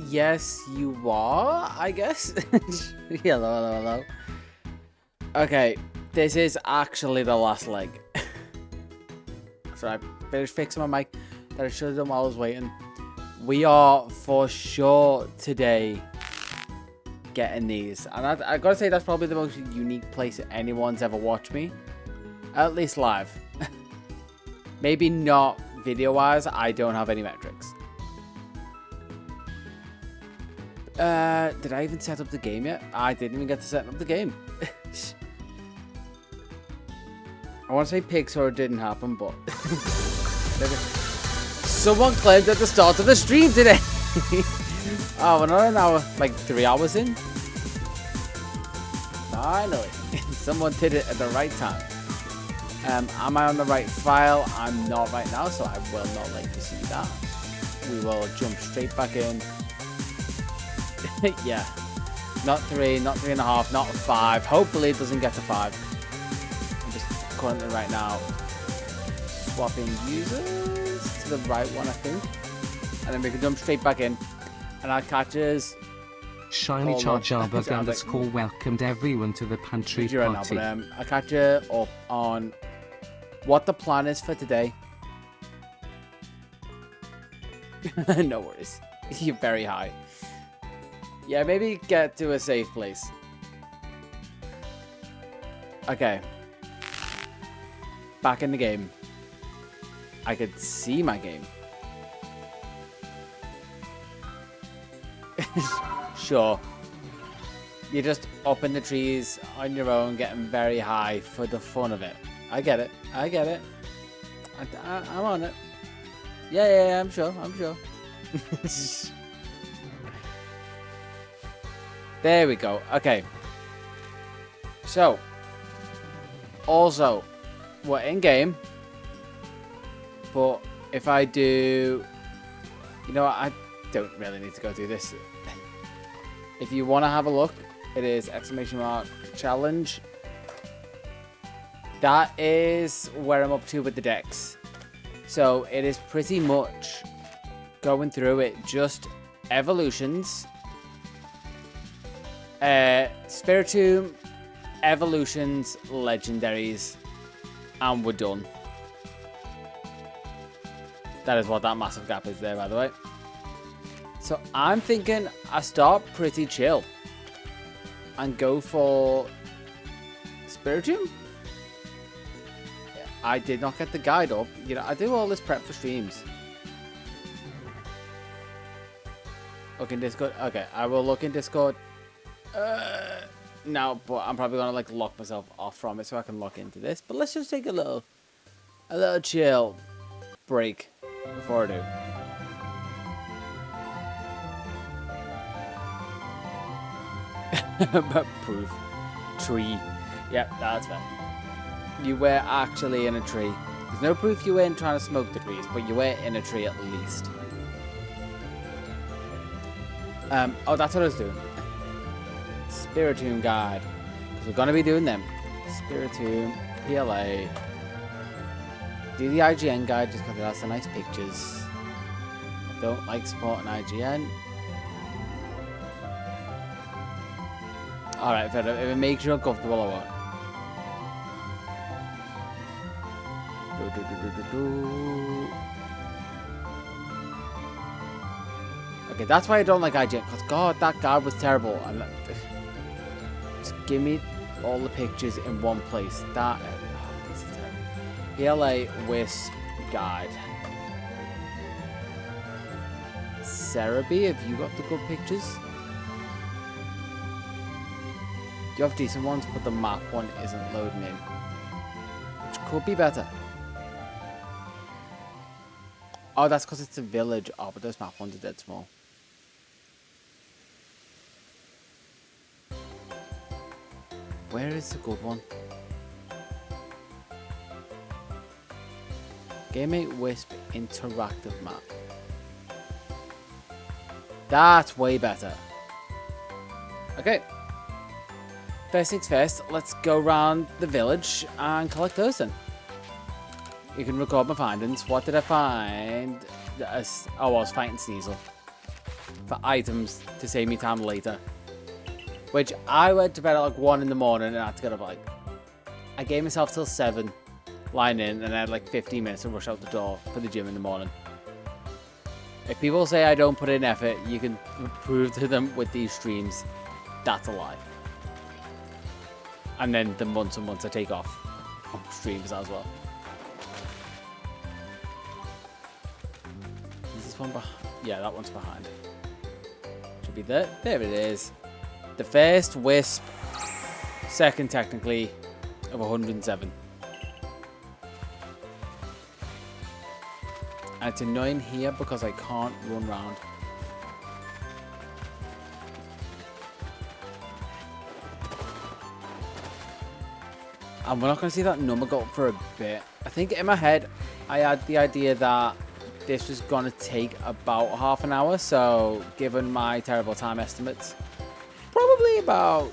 Yes, you are, I guess. Hello. Okay, this is actually the last leg. So I finished fixing my mic that I should have done while I was waiting. We are for sure today getting these. And I gotta say, that's probably the most unique place anyone's ever watched me. At least live. Maybe not video-wise, I don't have any metrics. Did I even set up the game yet? I didn't even get to set up the game. I want to say Pixar didn't happen, but... Someone claimed at the start of the stream today! Oh, we're not an hour, like 3 hours in? Finally. Someone did it at the right time. Am I on the right file? I'm not right now, so I will not let you see that. We will jump straight back in. Yeah. Not 3, not 3.5, not 5. Hopefully it doesn't get to 5. I'm just currently right now swapping users to the right one, I think. And then we can jump straight back in. And our catches... Shiny Charjarbug _ welcomed everyone to the pantry party. Right now, but, I'll catch you up on what the plan is for today. No worries. You're very high. Yeah, maybe get to a safe place. Okay. Back in the game. I could see my game. Sure. You're just up in the trees on your own, getting very high for the fun of it. I get it. I get it. I'm on it. Yeah, I'm sure. There we go. Okay. So, also, we're in game, but if I do, you know what, I don't really need to go do this. If you want to have a look, it is !challenge. That is where I'm up to with the decks. So it is pretty much going through it, just evolutions, Spiritomb, evolutions, legendaries, and we're done. That is what that massive gap is there, by the way. So I'm thinking I start pretty chill and go for Spiritomb. I did not get the guide up. You know, I do all this prep for streams. Look in Discord. Okay, I will look in Discord. Now, but I'm probably gonna like lock myself off from it so I can lock into this. But let's just take a little chill break before I do. Proof. Tree. Yep, that's fair. You were actually in a tree. There's no proof you weren't trying to smoke the trees, but you were in a tree at least. Oh, that's what I was doing. Spiritomb guide. Because we're going to be doing them. Spiritomb, PLA. Do the IGN guide just because it has some nice pictures. I don't like supporting IGN. Alright, if it makes you uncomfortable or what? Okay, that's why I don't like IGN, because God, that guide was terrible. And just give me all the pictures in one place. That this is terrible. PLA Wisp guide. Cerebi, have you got the good pictures? You have decent ones, but the map one isn't loading in, which could be better. Oh, that's because it's a village. Oh, but those map ones are dead small. Where is the good one? Game8 Wisp interactive map. That's way better. Okay. First things first, let's go around the village and collect those then. You can record my findings. What did I find? Oh, I was fighting Sneasel. for items to save me time later. Which I went to bed at like 1 in the morning and I had to get up like... I gave myself till 7 lying in and I had like 15 minutes to rush out the door for the gym in the morning. If people say I don't put in effort, you can prove to them with these streams that's a lie. And then the months and months I take off from streams as well. Is this one behind? Yeah, that one's behind. Should be there. There it is. The first wisp, second technically, of 107. And it's annoying here because I can't run around. And we're not going to see that number go up for a bit. I think in my head, I had the idea that this was going to take about half an hour. So, given my terrible time estimates, probably about,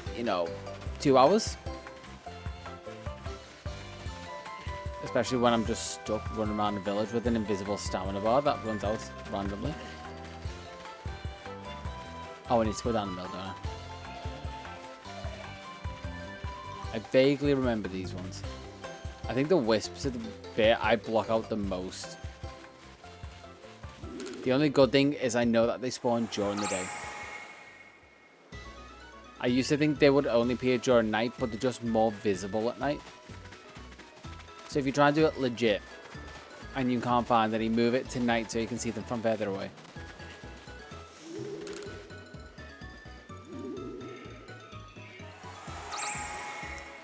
2 hours. Especially when I'm just stuck running around the village with an invisible stamina bar that runs out randomly. Oh, I need to go down the middle, don't I? I vaguely remember these ones. I think the wisps are the bit I block out the most. The only good thing is I know that they spawn during the day. I used to think they would only appear during night, but they're just more visible at night. So if you try and do it legit, and you can't find any, move it to night so you can see them from further away.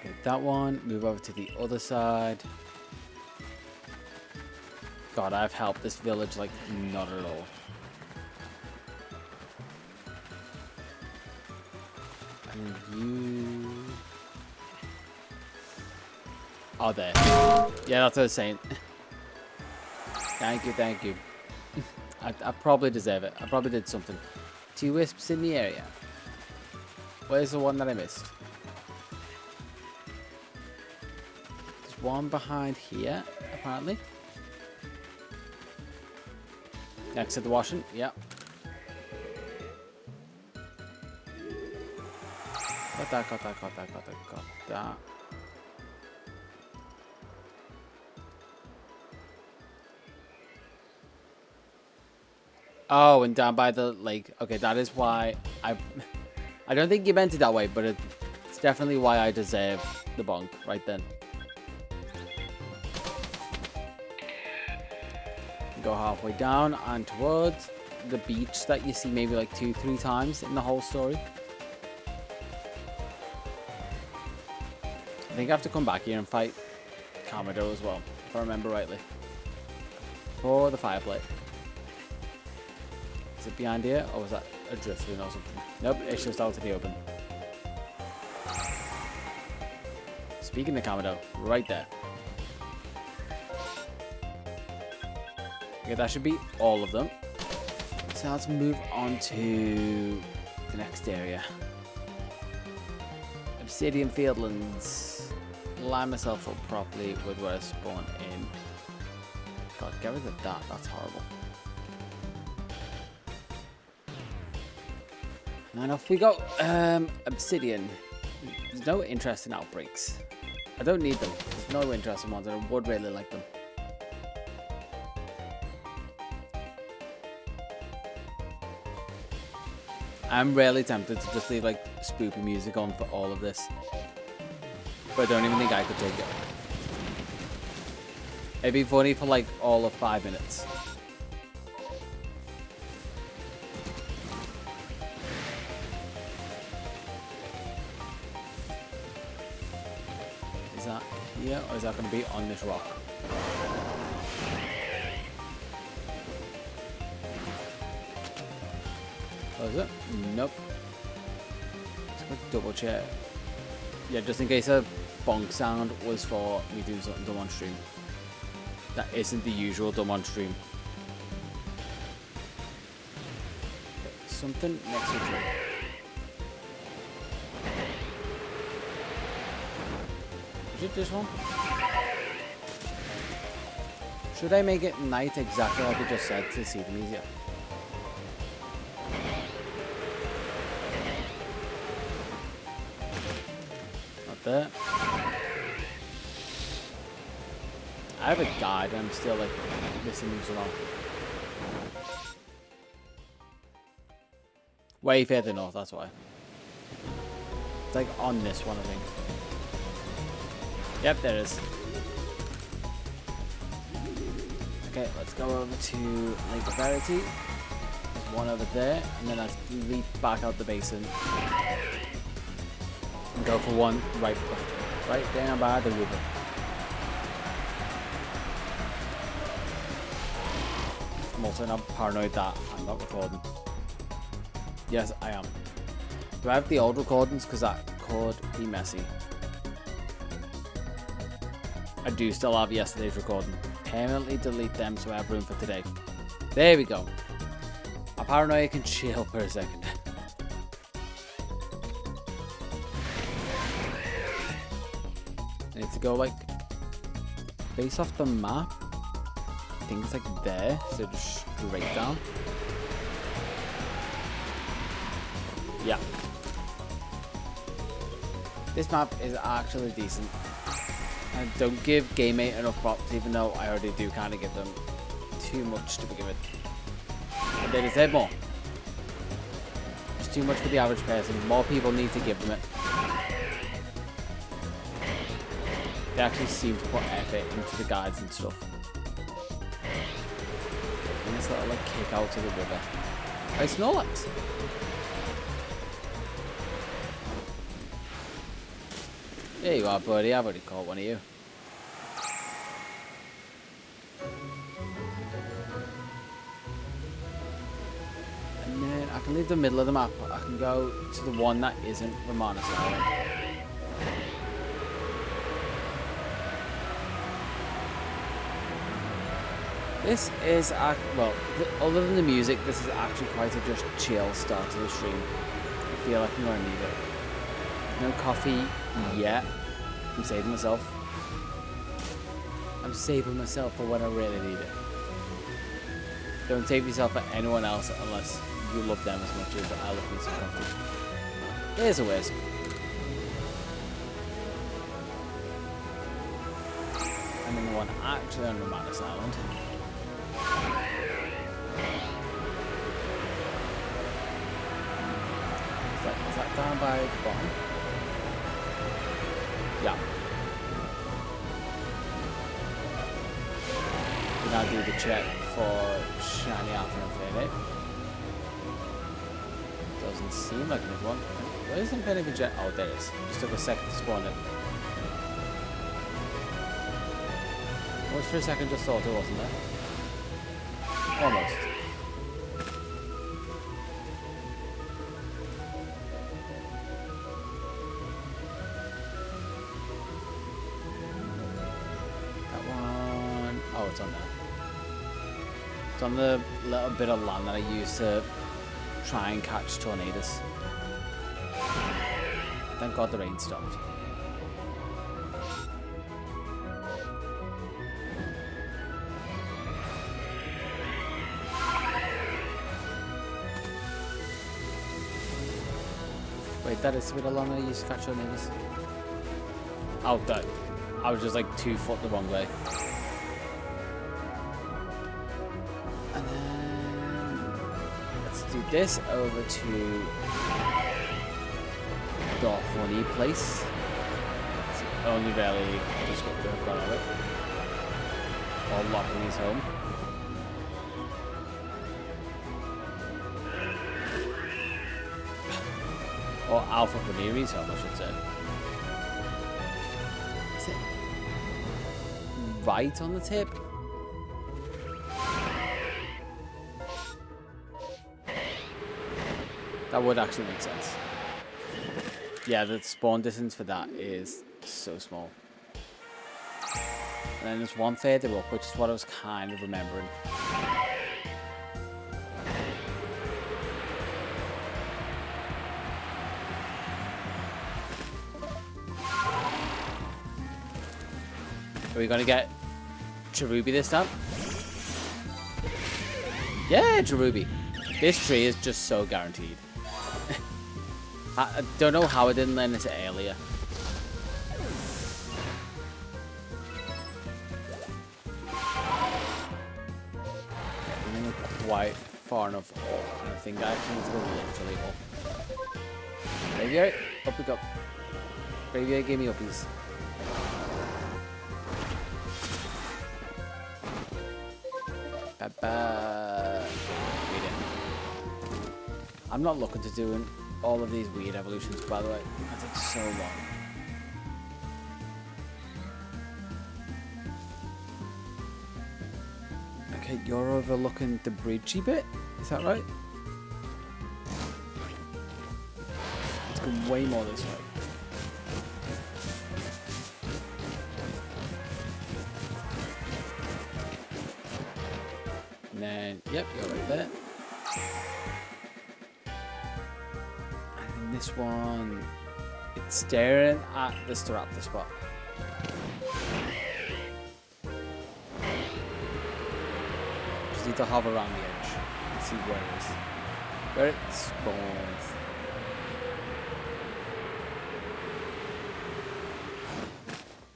Get that one, move over to the other side. God, I've helped this village like not at all. And you... Oh, there. Yeah, that's what I was saying. Thank you, thank you. I probably deserve it. I probably did something. 2 wisps in the area. Where's the one that I missed? There's one behind here, apparently. Next to the washing, yeah. Got that, got that, got that, got that, got that. Oh, and down by the lake. Okay, that is why I don't think you meant it that way, but it's definitely why I deserve the bonk right then. Go halfway down and towards the beach that you see maybe like 2-3 times in the whole story. I think I have to come back here and fight Kamado as well, if I remember rightly. For the fireplate. Is it behind here, or was that a driftwood or something? Nope, it's just out in the open. Speaking of Kamado, right there. Okay, that should be all of them. So let's move on to the next area. Obsidian Fieldlands. Line myself up properly with where I spawn in. God, get rid of that. That's horrible. And off we go. Obsidian. There's no interest in outbreaks. I don't need them. There's no interest in ones. I would really like them. I'm really tempted to just leave like spoopy music on for all of this. But I don't even think I could take it. It'd be funny for like all of 5 minutes. Is that here or is that going to be on this rock? Oh, is it? Nope. Let's go double check. Yeah, just in case a bonk sound was for me doing something dumb on stream. That isn't the usual dumb on stream. Something next to it. Is it this one? Should I make it night exactly like I just said to see them easier? there. I have a guide and I'm still like missing them somehow. Way further north, that's why. It's like on this one, I think. Yep, there it is. Okay, let's go over to Lake Verity. There's one over there, and then let's leap back out the basin. And go for one right down by the river. I'm also not paranoid that I'm not recording. Yes, I am. Do I have the old recordings? Because that could be messy. I do still have yesterday's recording. Permanently delete them so I have room for today. There we go. My paranoia can chill for a second. I need to go like based off the map. I think it's like there, so just straight down. Yeah. This map is actually decent. I don't give GameMate enough props, even though I already do kind of give them too much to begin with. But they deserve more. It's too much for the average person. More people need to give them it. They actually seem to put effort into the guides and stuff. And this little like kick out to the river. Hey, Snorlax. There you are, buddy. I've already caught one of you. And then I can leave the middle of the map. I can go to the one that isn't Romanus Island. This is, well, other than the music, this is actually quite a just chill start to the stream. I feel like I'm going to need it. No coffee yet. I'm saving myself. I'm saving myself for when I really need it. Don't save yourself for anyone else unless you love them as much as I love me some coffee. Here's a wisp. And then the one actually on Romanus Island. Is that down by the bottom? Yeah. We now do the check for shiny alpha infinite. Doesn't seem like there's one. Where is infinite jet? Oh, there it is. Just took a second to spawn it. Almost for a second just thought it wasn't there. Almost. It's on there. It's on the little bit of land that I use to try and catch tornadoes. Thank God the rain stopped. Wait, that is the bit of land that I use to catch tornadoes? Oh, that. I was just like 2 foot the wrong way. Do this over to the honey place. It's only barely just got gone over it. Or locking his home. Or Alpha PaneyeRewind's home, I should say. Is it right on the tip? That would actually make sense. Yeah, the spawn distance for that is so small. And then there's one further up, which is what I was kind of remembering. Are we gonna get Cherubi this time? Yeah, Cherubi. This tree is just so guaranteed. I don't know how I didn't learn this earlier. quite far enough up. And I think I actually need to go literally up. Graveyard, up we go. Graveyard, give me uppies. I'm not looking to doing all of these weird evolutions, by the way. That takes so long. Okay, you're overlooking the bridgey bit? Is that right? Let's go way more this way. And then, yep, you're right there. And then this one, it's staring at the Staraptor spot. Just need to hover around the edge and see where it spawns.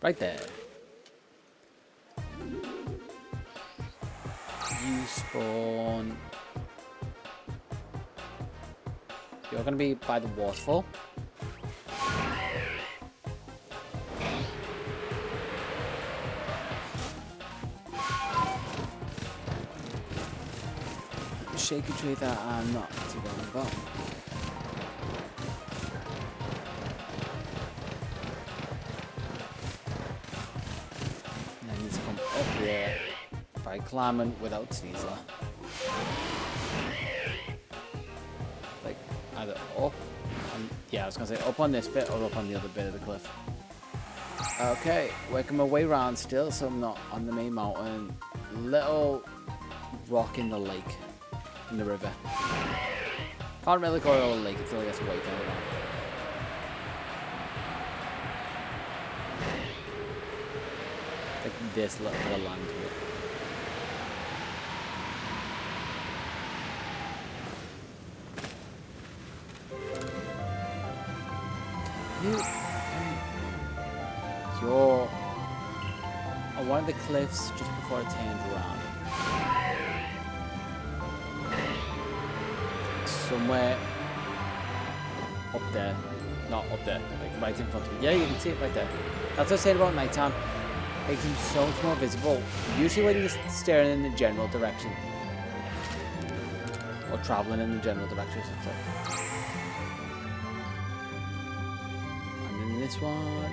Right there. You spawn. You're gonna be by the waterfall. Shaky tree that I'm not too well about. And I need to come up here by climbing without Sneasler. Like either up, yeah, I was gonna say up on this bit or up on the other bit of the cliff. Okay, working my way around still, so I'm not on the main mountain. Little rock in the lake. In the river. Can't really go over the lake until it gets way down. Like this little bit of land here. You're on one of the cliffs just before it turns around. Somewhere up there, not up there, like right in front of me. Yeah, you can see it right there. That's what I said about nighttime. Makes them so much more visible. Usually when you're staring in the general direction. Or traveling in the general direction, I should say. And then this one.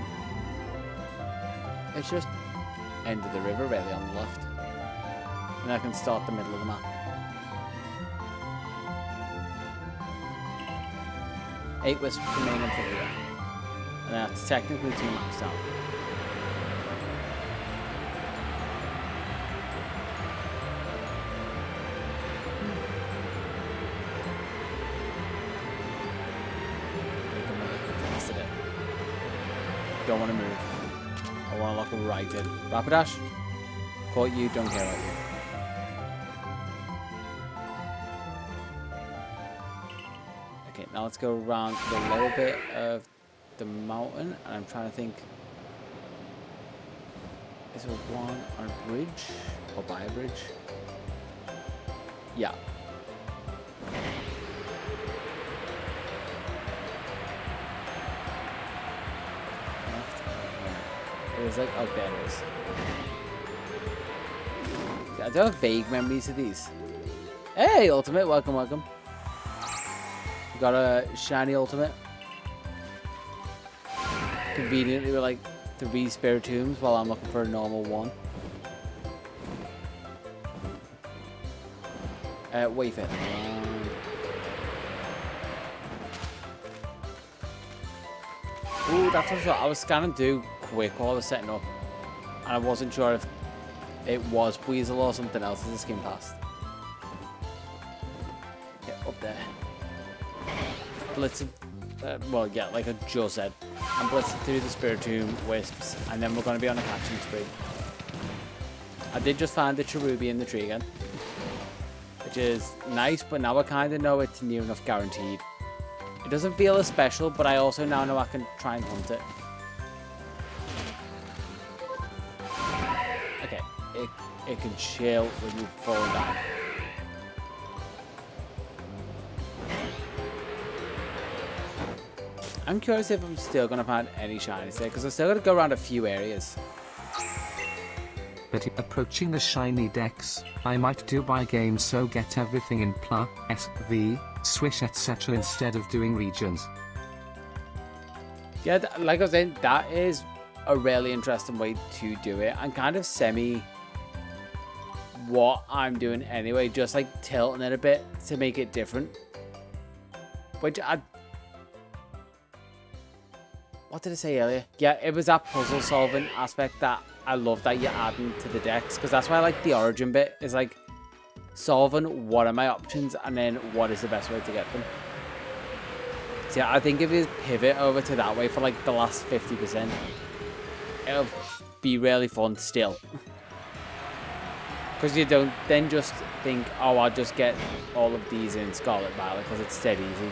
It's just end of the river really on the left. And I can start the middle of the map. 8 wisps remain in for here. And that's technically 2 maps down. Don't want to move. I want to lock them right in. Rapidash. Caught you, don't care about you. Okay, now let's go around the lower bit of the mountain, and I'm trying to think, is there one on a bridge, or by a bridge? Yeah. It was like, oh, there it is. I do have vague memories of these. Hey, Ultimate, welcome, welcome. Got a shiny ultimate. Conveniently with like 3 Spiritombs while I'm looking for a normal one. Wait it. Ooh, that's what I was scanning through quick while I was setting up. And I wasn't sure if it was Weasel or something else as the skin passed. Get up there. Blitzing, well, yeah, like I just said, I'm blitzing through the Spiritomb, Wisps, and then we're going to be on a catching spree. I did just find the Cherubi in the tree again, which is nice, but now I kind of know it's near enough guaranteed. It doesn't feel as special, but I also now know I can try and hunt it. Okay, it can chill when you fall down. I'm curious if I'm still going to find any shinies there, because I'm still going to go around a few areas. But approaching the shiny decks, I might do buy games so get everything in Pla, SV, Swish etc. instead of doing regions. Yeah, like I was saying, that is a really interesting way to do it. And kind of what I'm doing anyway, just like tilting it a bit to make it different. Which what did I say earlier? Yeah, it was that puzzle solving aspect that I love that you're adding to the decks, because that's why I like the origin bit, is like solving what are my options and then what is the best way to get them. So yeah, I think if you pivot over to that way for like the last 50%, it'll be really fun still. Because you don't then just think, oh, I'll just get all of these in Scarlet Violet because it's dead easy.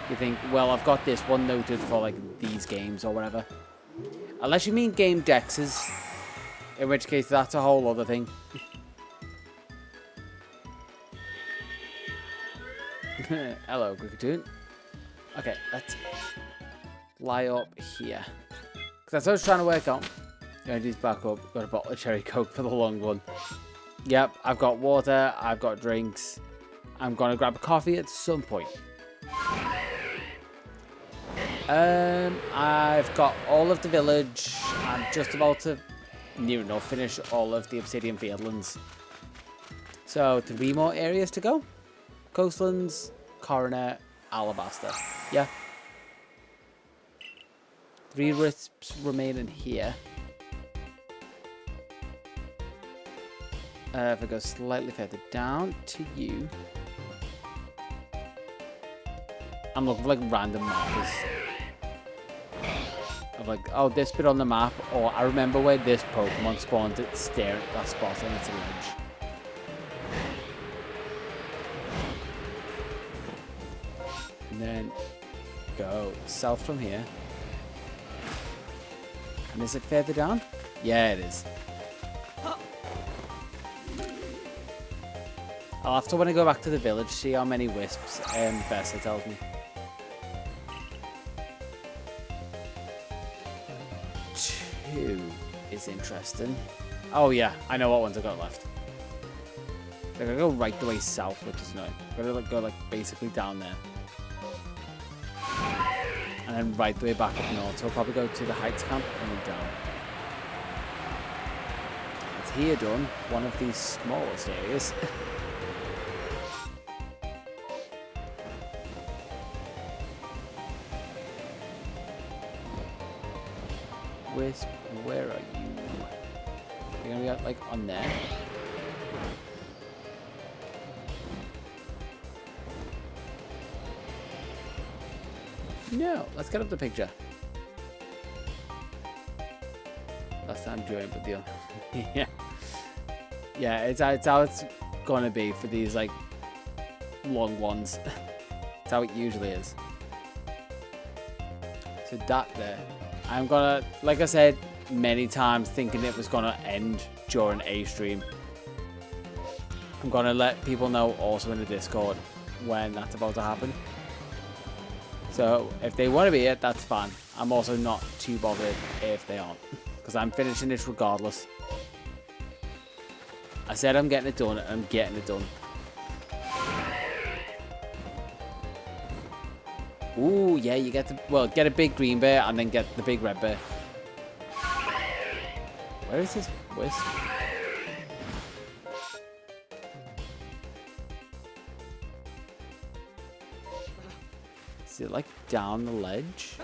You think, well, I've got this one noted for like these games or whatever. Unless you mean game dexes, in which case that's a whole other thing. Hello, Cricketoon. Okay, let's lie up here. Because that's what I was trying to work on. Going these back up. Got a bottle of cherry coke for the long one. Yep, I've got water. I've got drinks. I'm going to grab a coffee at some point. I've got all of the village. I'm just about to, near enough, finish all of the Obsidian Fieldlands. So 3 more areas to go. Coastlands, Coroner, Alabaster. Yeah. 3 wisps remaining here. If I go slightly further down to you. I'm looking for like random markers. Of like, oh, this bit on the map, or I remember where this Pokemon spawned to stare at that spot on its image. And then go south from here. And is it further down? Yeah, it is. I'll have to, when I go back to the village, see how many wisps Bessa tells me. 2 is interesting. Oh yeah, I know what ones I got left. Like, I go right the way south, which is annoying. I gotta go like basically down there. And then right the way back up north. So I'll probably go to the Heights camp and then down. It's here done, one of these smallest areas. Wisp, where are you? You're gonna be like on there. No, let's get up the picture. Last time joined with you. Yeah. Yeah, it's how it's gonna be for these like long ones. It's how it usually is. So that there. I'm gonna, like I said many times, thinking it was gonna end during a stream. I'm gonna let people know also in the Discord when that's about to happen. So if they want to be it, that's fine. I'm also not too bothered if they aren't, because I'm finishing this regardless. I said I'm getting it done, and I'm getting it done. Ooh, yeah, you get to, well, get a big green bear and then get the big red bear. Where is this wisp? Is it like down the ledge?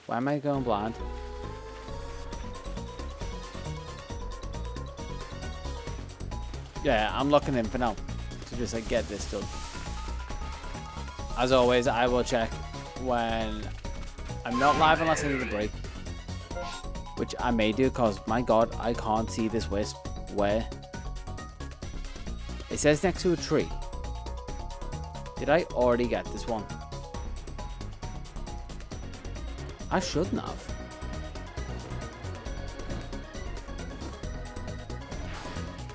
Why am I going blind? Yeah, I'm looking in for now. To just like get this done. As always, I will check when I'm not live unless I need a break, which I may do, because my god, I can't see this wisp. Where? It says next to a tree. Did I already get this one? I shouldn't have.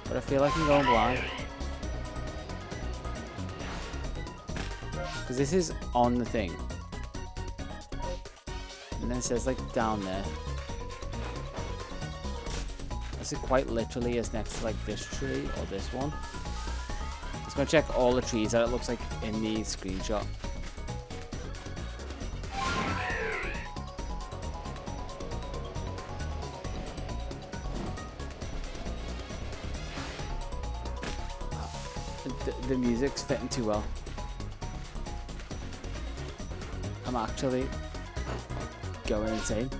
But I feel like I'm going blind. Because this is on the thing. And then it says like down there. This is quite literally is next to like this tree or this one. Let's go check all the trees that it looks like in the screenshot. The music's fitting too well. I'm actually going insane.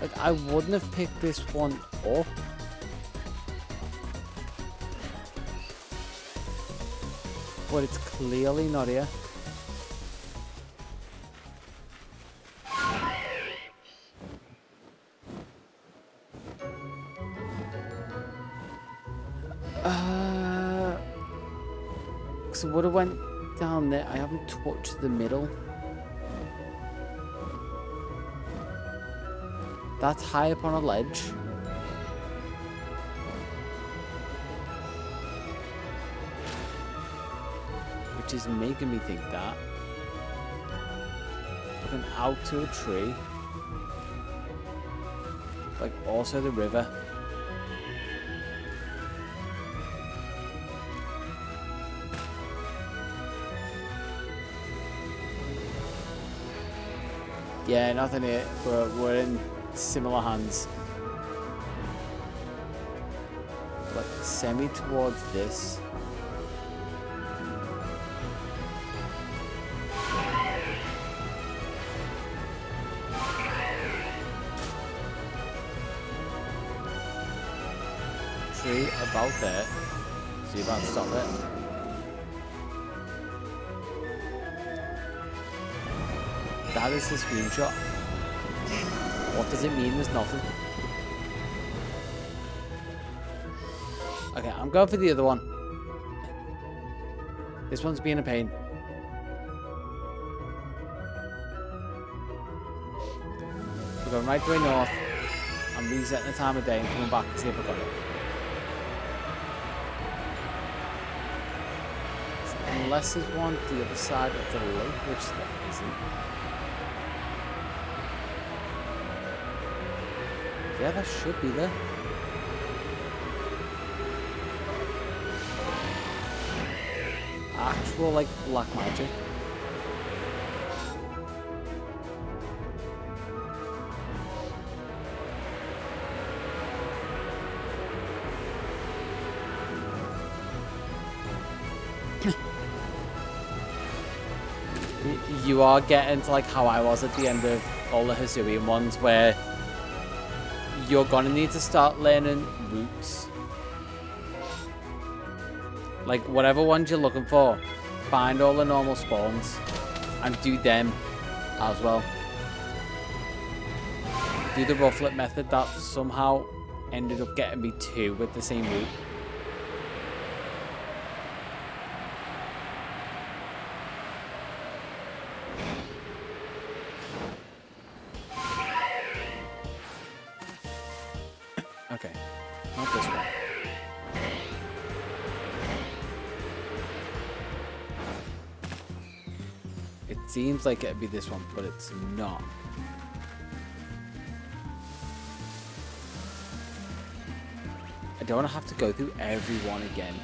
Like, I wouldn't have picked this one up. But it's clearly not here. So would have went down there. I haven't touched the middle. That's high up on a ledge. Which is making me think that. Looking out to a tree. Like also the river. Yeah, nothing here. We're in similar hands. Like semi towards this. Tree about there. So you're about to stop it. That is the screenshot. What does it mean? There's nothing. Okay, I'm going for the other one. This one's being a pain. We're going right the way north. I'm resetting the time of day and coming back to see if I got it. So unless there's one the other side of the lake, which there isn't. Yeah, that should be there. Actual, like, black magic. You are getting to, like, how I was at the end of all the Hisuian ones, where you're gonna need to start learning routes. Like, whatever ones you're looking for, find all the normal spawns and do them as well. Do the rufflet method that somehow ended up getting me 2 with the same route. Okay, not this one. It seems like it'd be this one, but it's not. I don't want to have to go through every one again.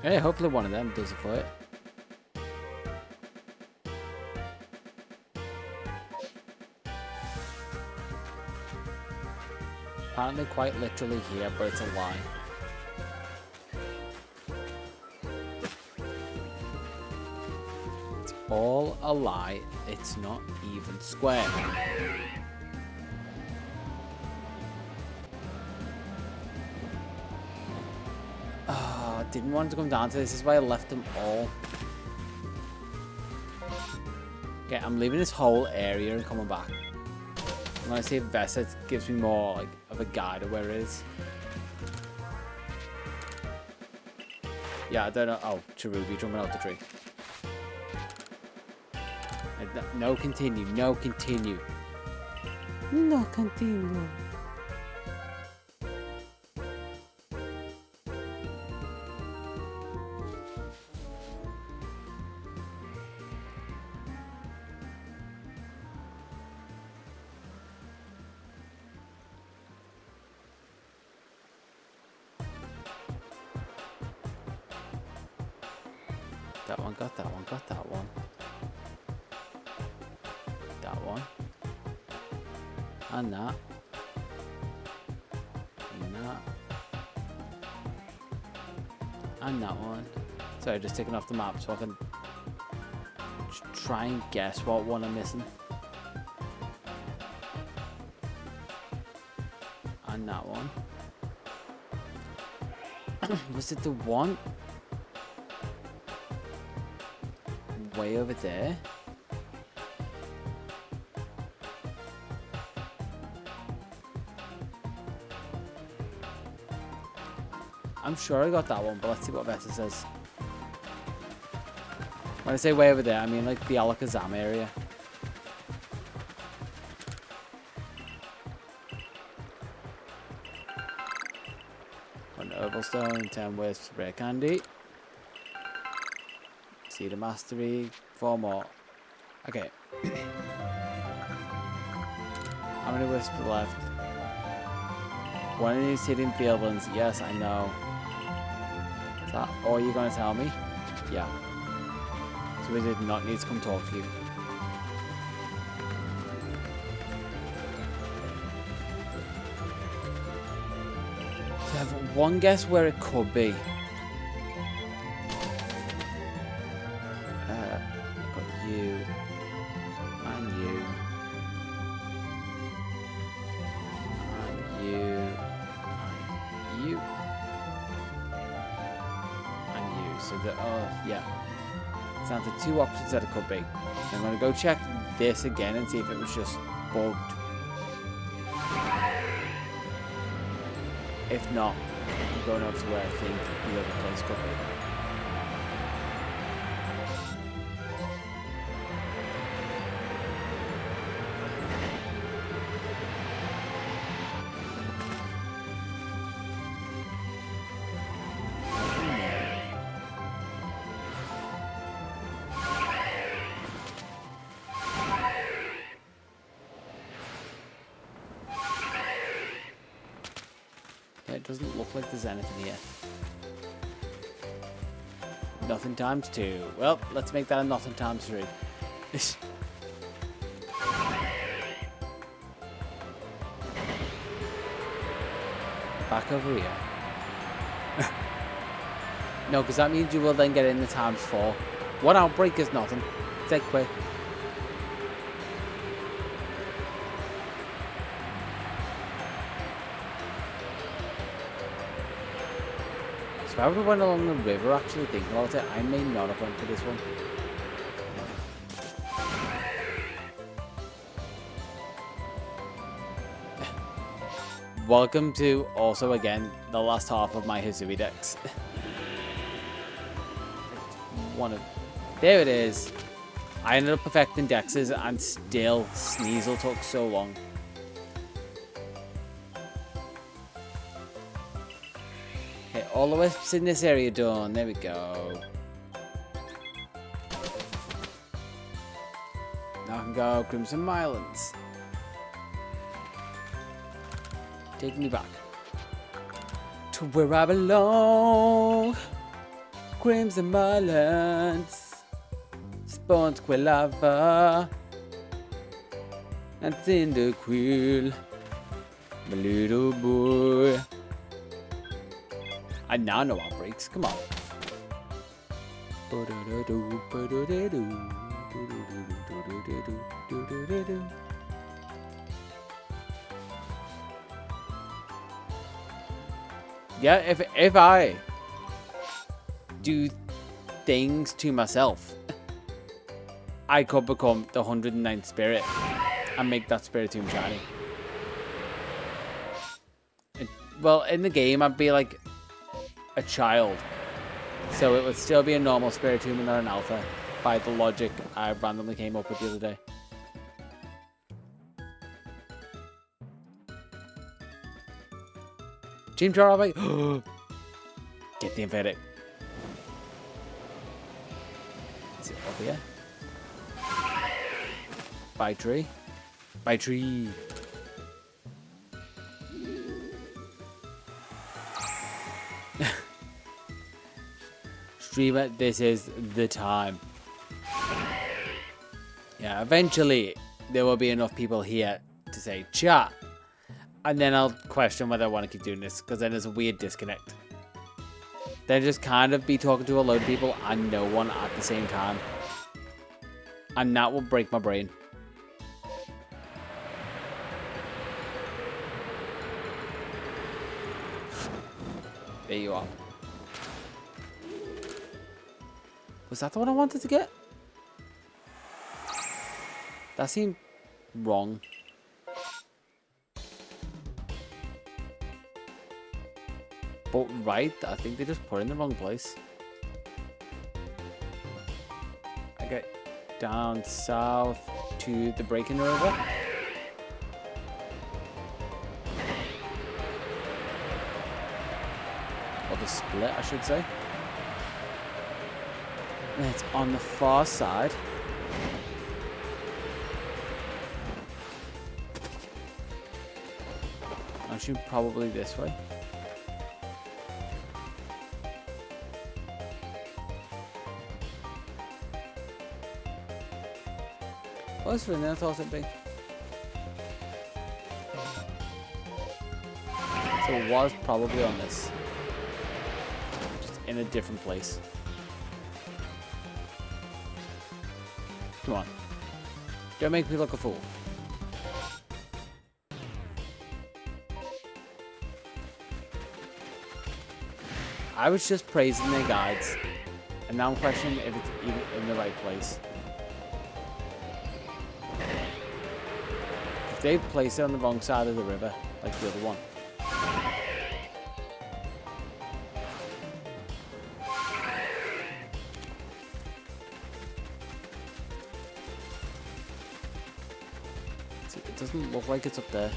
Hey, hopefully one of them does it for it. Apparently quite literally here, but it's a lie. It's all a lie. It's not even square. Didn't want to come down to this. This is why I left them all. Okay, I'm leaving this whole area and coming back. I'm gonna see if Vesset gives me more like of a guide of where it is. Yeah, I don't know. Oh, Cherubi jumping out the tree. No continue. No continue. No continue. That one, got that one, got that one. That one. And that. And that. And that one. Sorry, just taking off the map so I can try and guess what one I'm missing. And that one. Was it the one way over there? I'm sure I got that one, but let's see what Vesta says. When I say way over there, I mean like the Alakazam area. An Oval Stone, 10 wisps, rare candy. Seed of Mastery, 4 more. Okay. How many wisps are left? One of these hidden field ones. Yes, I know. Is that all you're going to tell me? Yeah. So we did not need to come talk to you. So I have one guess where it could be. Got you. And you. And you. And you. And you. So the, yeah. It's down to 2 options that it could be. So I'm going to go check this again and see if it was just bugged. If not, I'm going over to where I think the other place could be. It doesn't look like there's anything here. Nothing times 2. Well, let's make that a nothing times 3. Back over here. No, because that means you will then get in the times 4. 1 outbreak is nothing. Take quick. If I would have went along the river actually thinking about it, I may not have went to this one. Welcome to, also again, the last half of my Hisui decks. There it is. I ended up perfecting dexes and still Sneasel took so long. All the wisps in this area done. There we go. Now I can go Crimson Mylands. Take me back to where I belong. Crimson Mylands. Spawned Quilava. And Cyndaquil. My little boy. I now know outbreaks. Come on. Yeah, if I do things to myself, I could become the 109th spirit and make that Spiritomb shiny. Well, in the game, I'd be like a child, so it would still be a normal Spiritomb and not an alpha, by the logic I randomly came up with the other day. Team Charlie, get the infinite. Is it up here? By tree. By tree. Streamer, this is the time. Yeah, eventually there will be enough people here to say chat. And then I'll question whether I want to keep doing this, because then there's a weird disconnect. Then just kind of be talking to a load of people and no one at the same time. And that will break my brain. There you are. Was that the one I wanted to get? That seemed wrong. But right, I think they just put it in the wrong place. I get down south to the break in the river. Or the split, I should say. And it's on the far side. I should probably this way. Oh, it's really nice, I thought it'd be. So it was probably on this. Just in a different place. Come on. Don't make me look a fool. I was just praising their guides. And now I'm questioning if it's even in the right place. If they place it on the wrong side of the river, like the other one. It doesn't look like it's up there.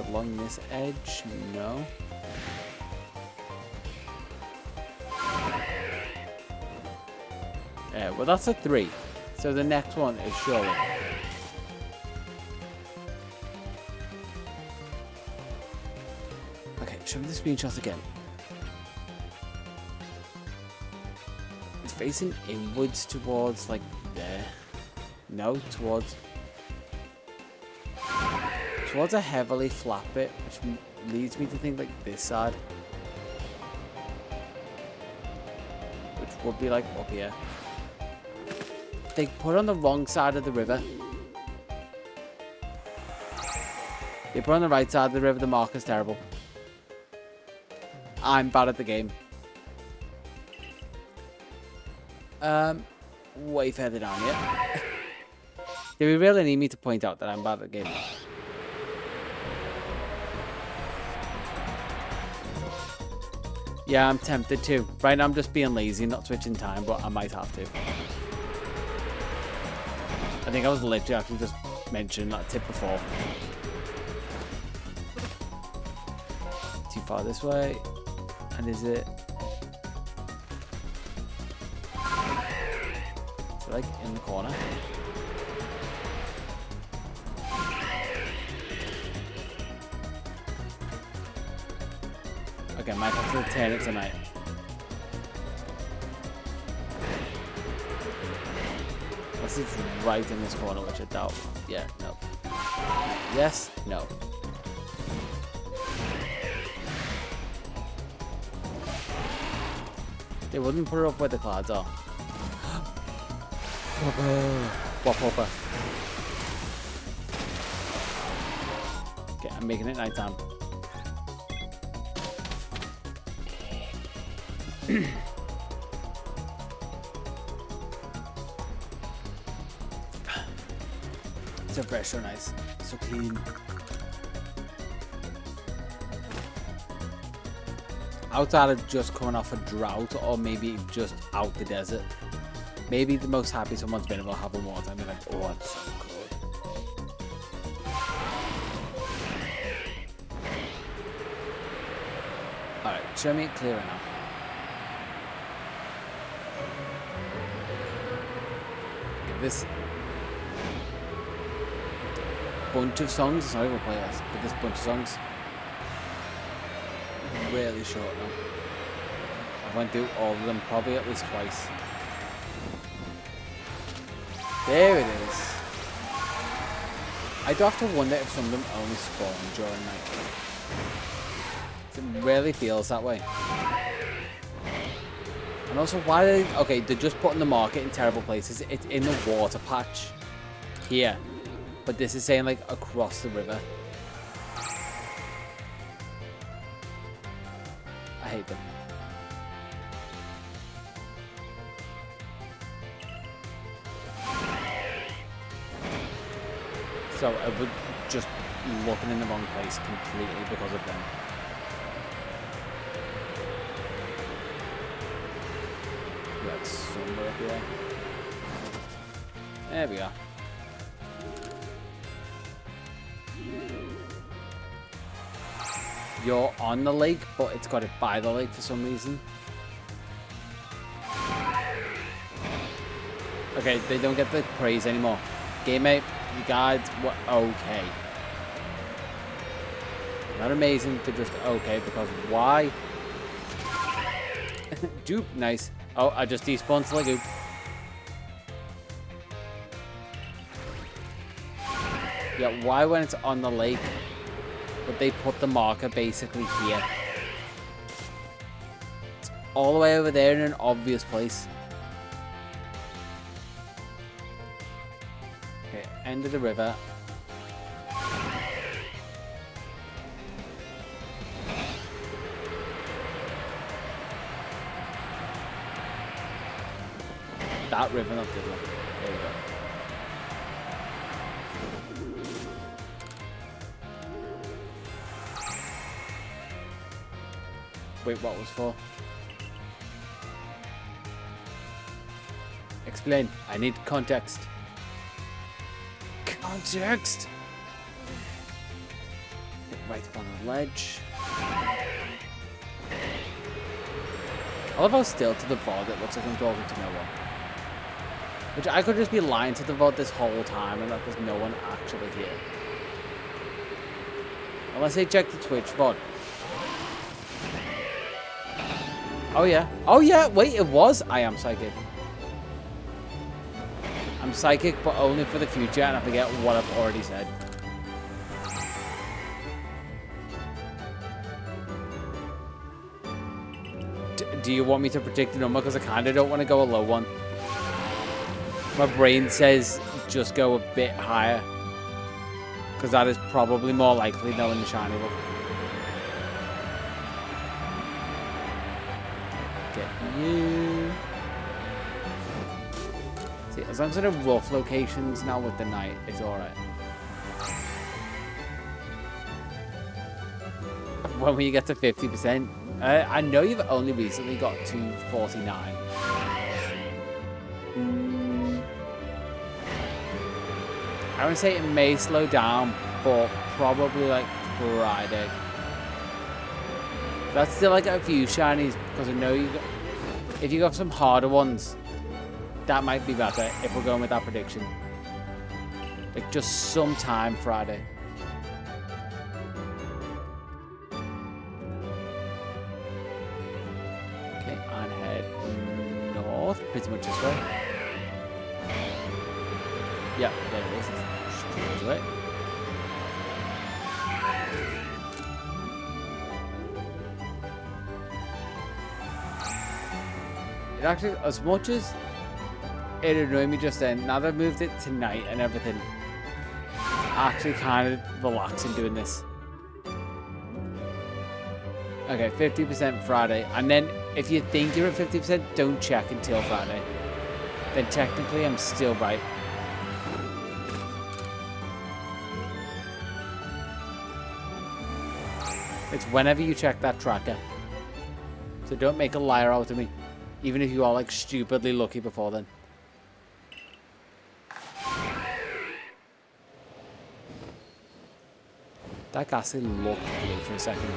Along this edge, no. Yeah, well that's a 3. So the next one is surely. Okay, show me the screenshots again. It's facing inwards towards like there. No, towards a heavily flat bit, which leads me to think like this side. Which would be like up here. They put on the wrong side of the river. They put on the right side of the river, the mark is terrible. I'm bad at the game. Way further down here. Do we really need me to point out that I'm bad at the game? Yeah, I'm tempted to. Right now I'm just being lazy, not switching time, but I might have to. I think I was literally actually just mentioning that tip before. Too far this way. And is it... Is it like in the corner? Okay, I might have to turn it tonight. Unless it's right in this corner, which I doubt. Yeah, no. Yes, no. They wouldn't put it up where the clouds are. Whopper. Okay, I'm making it nighttime. So fresh, so nice, so clean. outside of just coming off a drought or maybe just out the desert. Maybe the most happy someone's been about having water. I mean, like, oh, it's so good. Alright, show me it clearer now. Give this bunch of songs, it's not even a playlist, but this bunch of songs really short now. I went through all of them probably at least twice. There it is. I do have to wonder if some of them only spawn during night. It really feels that way. And also, why are they... Okay, they're just putting the market in terrible places. It's in the water patch here. But this is saying, like, across the river. I hate them. So I would just looking in the wrong place completely because of them. That's somewhere up here. There we are. You're on the lake, but it's got it by the lake for some reason. Okay, they don't get the praise anymore. Game mate, you guys were okay. Not amazing, they're just okay, because why? Dupe, nice. Oh, I just despawned to Lagoop. Yeah, why when it's on the lake, but they put the marker basically here? It's all the way over there in an obvious place. Okay, end of the river. That river, not the other one. There we go. Wait, what was for? Explain. I need context. Context! Right up on the ledge. I love how still to the VOD it looks like I'm talking to no one. Which I could just be lying to the VOD this whole time and that there's no one actually here. Unless they check the Twitch VOD. Oh yeah. Oh yeah, wait, it was. I am psychic. I'm psychic, but only for the future, and I forget what I've already said. Do you want me to predict the number? Because I kind of don't want to go a low one. My brain says just go a bit higher. Because that is probably more likely knowing the shiny one. Get you. See, as long as they're in rough locations now with the night, it's alright. When we get to 50%, I know you've only recently got to 49. I would say it may slow down, but probably like Friday. That's still like a few shinies because I know you got, if you got some harder ones, that might be better if we're going with that prediction. Like just sometime Friday. Okay, and head north, pretty much this way. Yeah, there it is. Straight away. It actually, as much as it annoyed me just then, now that I've moved it to night and everything, it's actually kind of relaxing doing this. Okay, 50% Friday. And then if you think you're at 50%, don't check until Friday. Then technically I'm still right. It's whenever you check that tracker. So don't make a liar out of me. Even if you are like stupidly lucky before then. That ghastly looked blue for a second.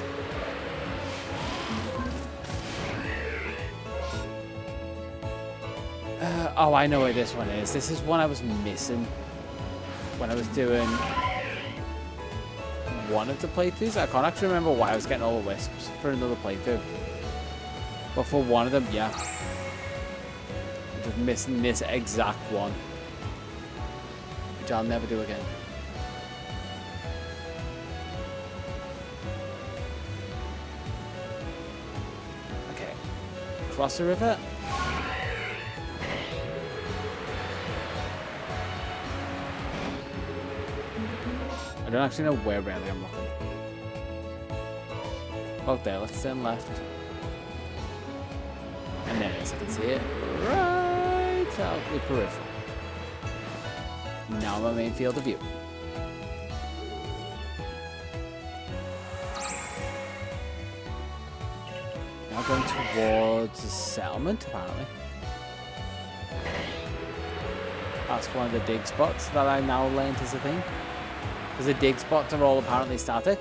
Oh, I know what this one is. This is one I was missing when I was doing one of the playthroughs. I can't actually remember why I was getting all the wisps for another playthrough. But for one of them, yeah. I'm just missing this exact one. Which I'll never do again. Okay. Cross the river. I don't actually know where really I'm looking. About there, let's turn left. And then as I can see it, right out the peripheral. Now my main field of view. Now going towards the settlement, apparently. That's one of the dig spots that I now learned is a thing. Because the dig spots are all apparently static.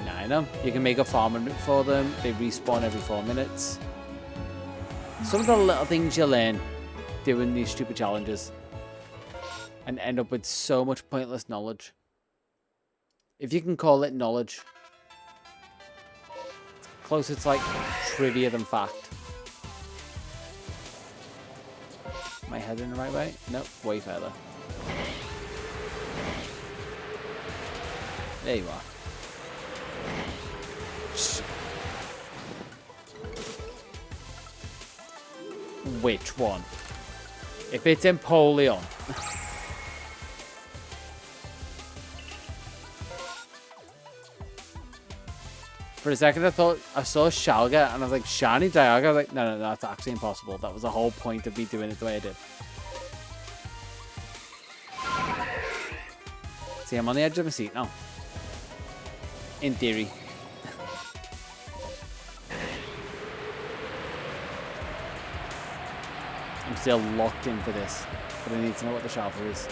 Now I know. You can make a farm for them. They respawn every 4 minutes. Some of the little things you learn doing these stupid challenges. And end up with so much pointless knowledge. If you can call it knowledge. It's closer to like trivia than fact. Am I heading the right way? Nope, way further. There you are. Which one? If it's Empoleon. For a second I thought I saw Shalga and I was like, Shiny Dialga? I was like, no, that's actually impossible. That was the whole point of me doing it the way I did. See, I'm on the edge of my seat now. In theory. I'm still locked in for this, but I need to know what the shelter is.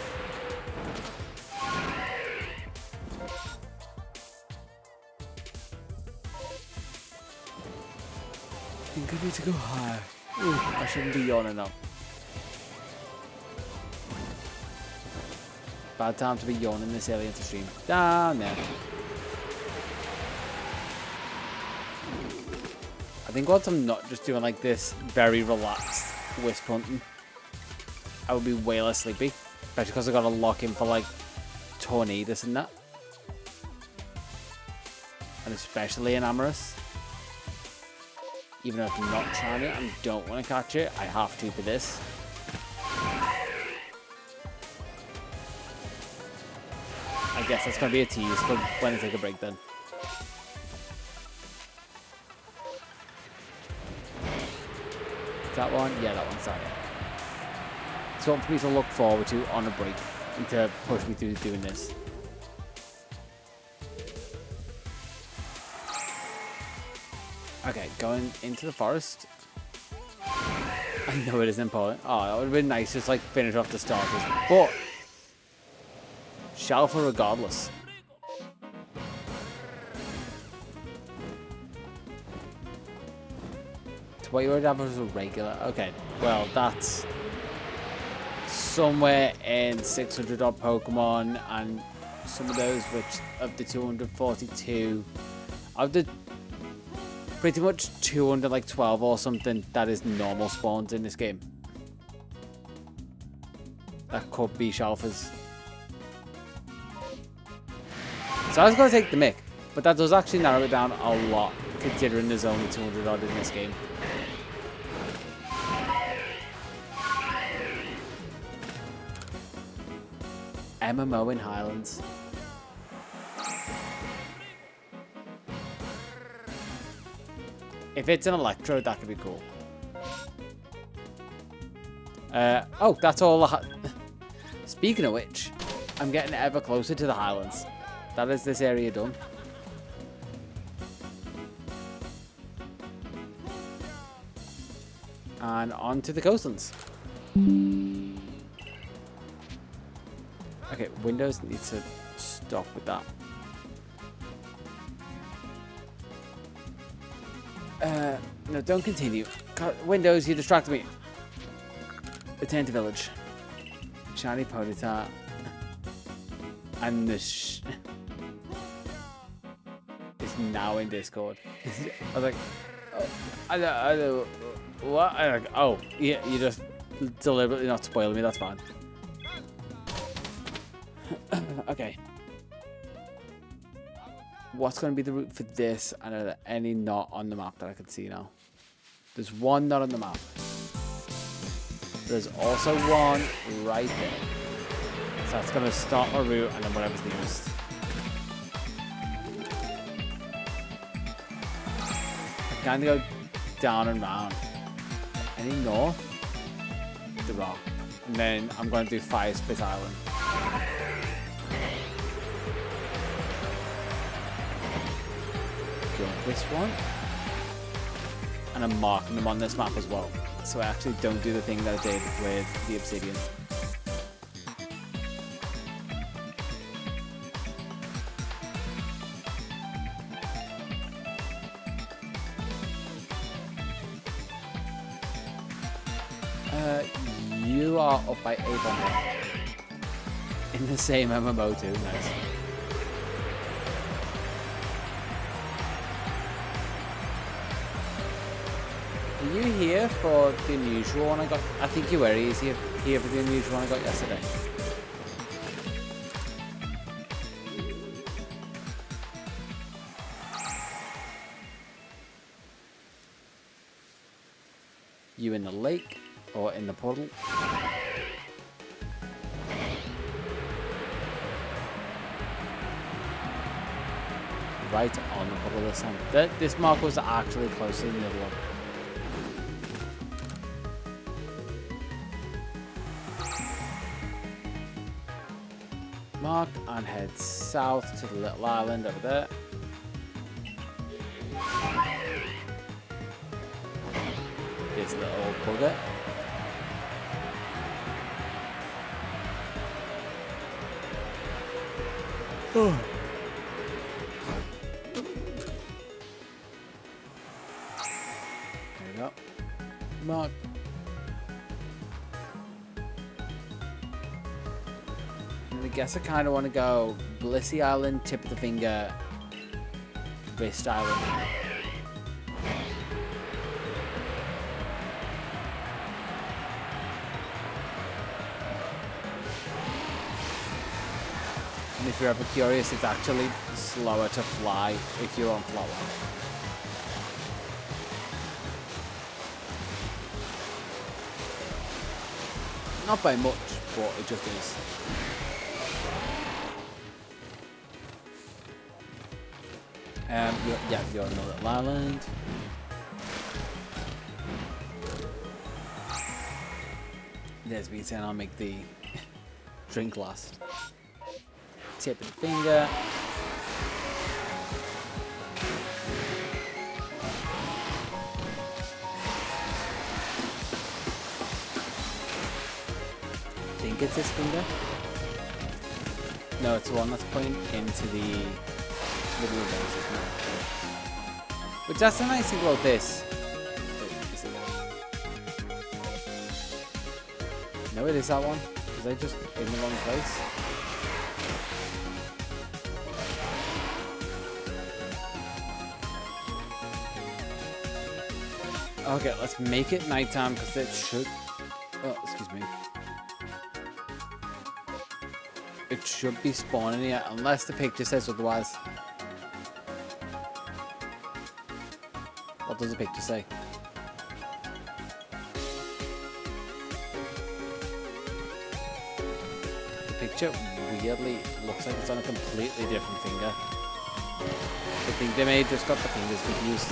I think I need to go higher. Ooh, I shouldn't be yawning now. Bad time to be yawning this early into stream. Down there. I think once I'm not just doing like this very relaxed wisp hunting, I would be way less sleepy. Especially because I got to lock in for like Tornadus and that. And especially in Amorous. Even though if I'm not trying it and don't want to catch it, I have to for this. I guess that's going to be a tease for when I take a break then. That one? Yeah, that one's that. Something for me to look forward to on a break and to push me through doing this. Okay, going into the forest. I know it is important. Oh, that would have been nice just like finish off the starters. But Shalfa regardless. So what you already have was a regular. Okay, well that's somewhere in 600 odd Pokemon, and some of those which of the 242 of the pretty much 212 or something that is normal spawns in this game. That could be Shalfas. So I was going to take the Mick, but that does actually narrow it down a lot, considering there's only 200 odd in this game. MMO in Highlands. If it's an Electrode, that could be cool. Oh, that's all. Speaking of which, I'm getting ever closer to the Highlands. That is this area done. And on to the coastlands. Okay, Windows needs to stop with that. No, don't continue. Windows, you distracted me. Return to village. Shiny Ponyta. And the is now in Discord. I was like, oh, I know, what? I'm like, oh, yeah, you just deliberately not spoiling me, that's fine. Okay. What's going to be the route for this? And are there any not on the map that I can see now? There's one not on the map. There's also one right there. So that's going to start my route and then whatever's nearest. I kind of go down and round. Any north? There are. And then I'm going to do Fire Spit Island. This one, and I'm marking them on this map as well, so I actually don't do the thing that I did with the obsidian. You are up by 800 in the same MMO too. Nice. Are you here for the unusual one I got? I think you were. He's here for the unusual one I got yesterday. You in the lake or in the puddle? Right on the puddle this time. This mark was actually closer than the other one. Mark and head south to the little island over there. This little bugger. Oh. There we go. Mark. I guess I kind of want to go Blissey Island, Tip of the Finger, Wrist Island. And if you're ever curious, it's actually slower to fly if you're on flower. Not by much, but it just is. You're on a little island. There's me saying I'll make the drink last. Tip of the finger. I think it's this finger. No, it's the one that's pointing into the middle of those, isn't it? But that's the nice thing about this. No, it is that one. Was I just in the wrong place? Okay, let's make it nighttime because it should. Oh, excuse me. It should be spawning here, unless the picture says otherwise. What does the picture say? The picture weirdly looks like it's on a completely different finger. I think they may have just got the fingers confused.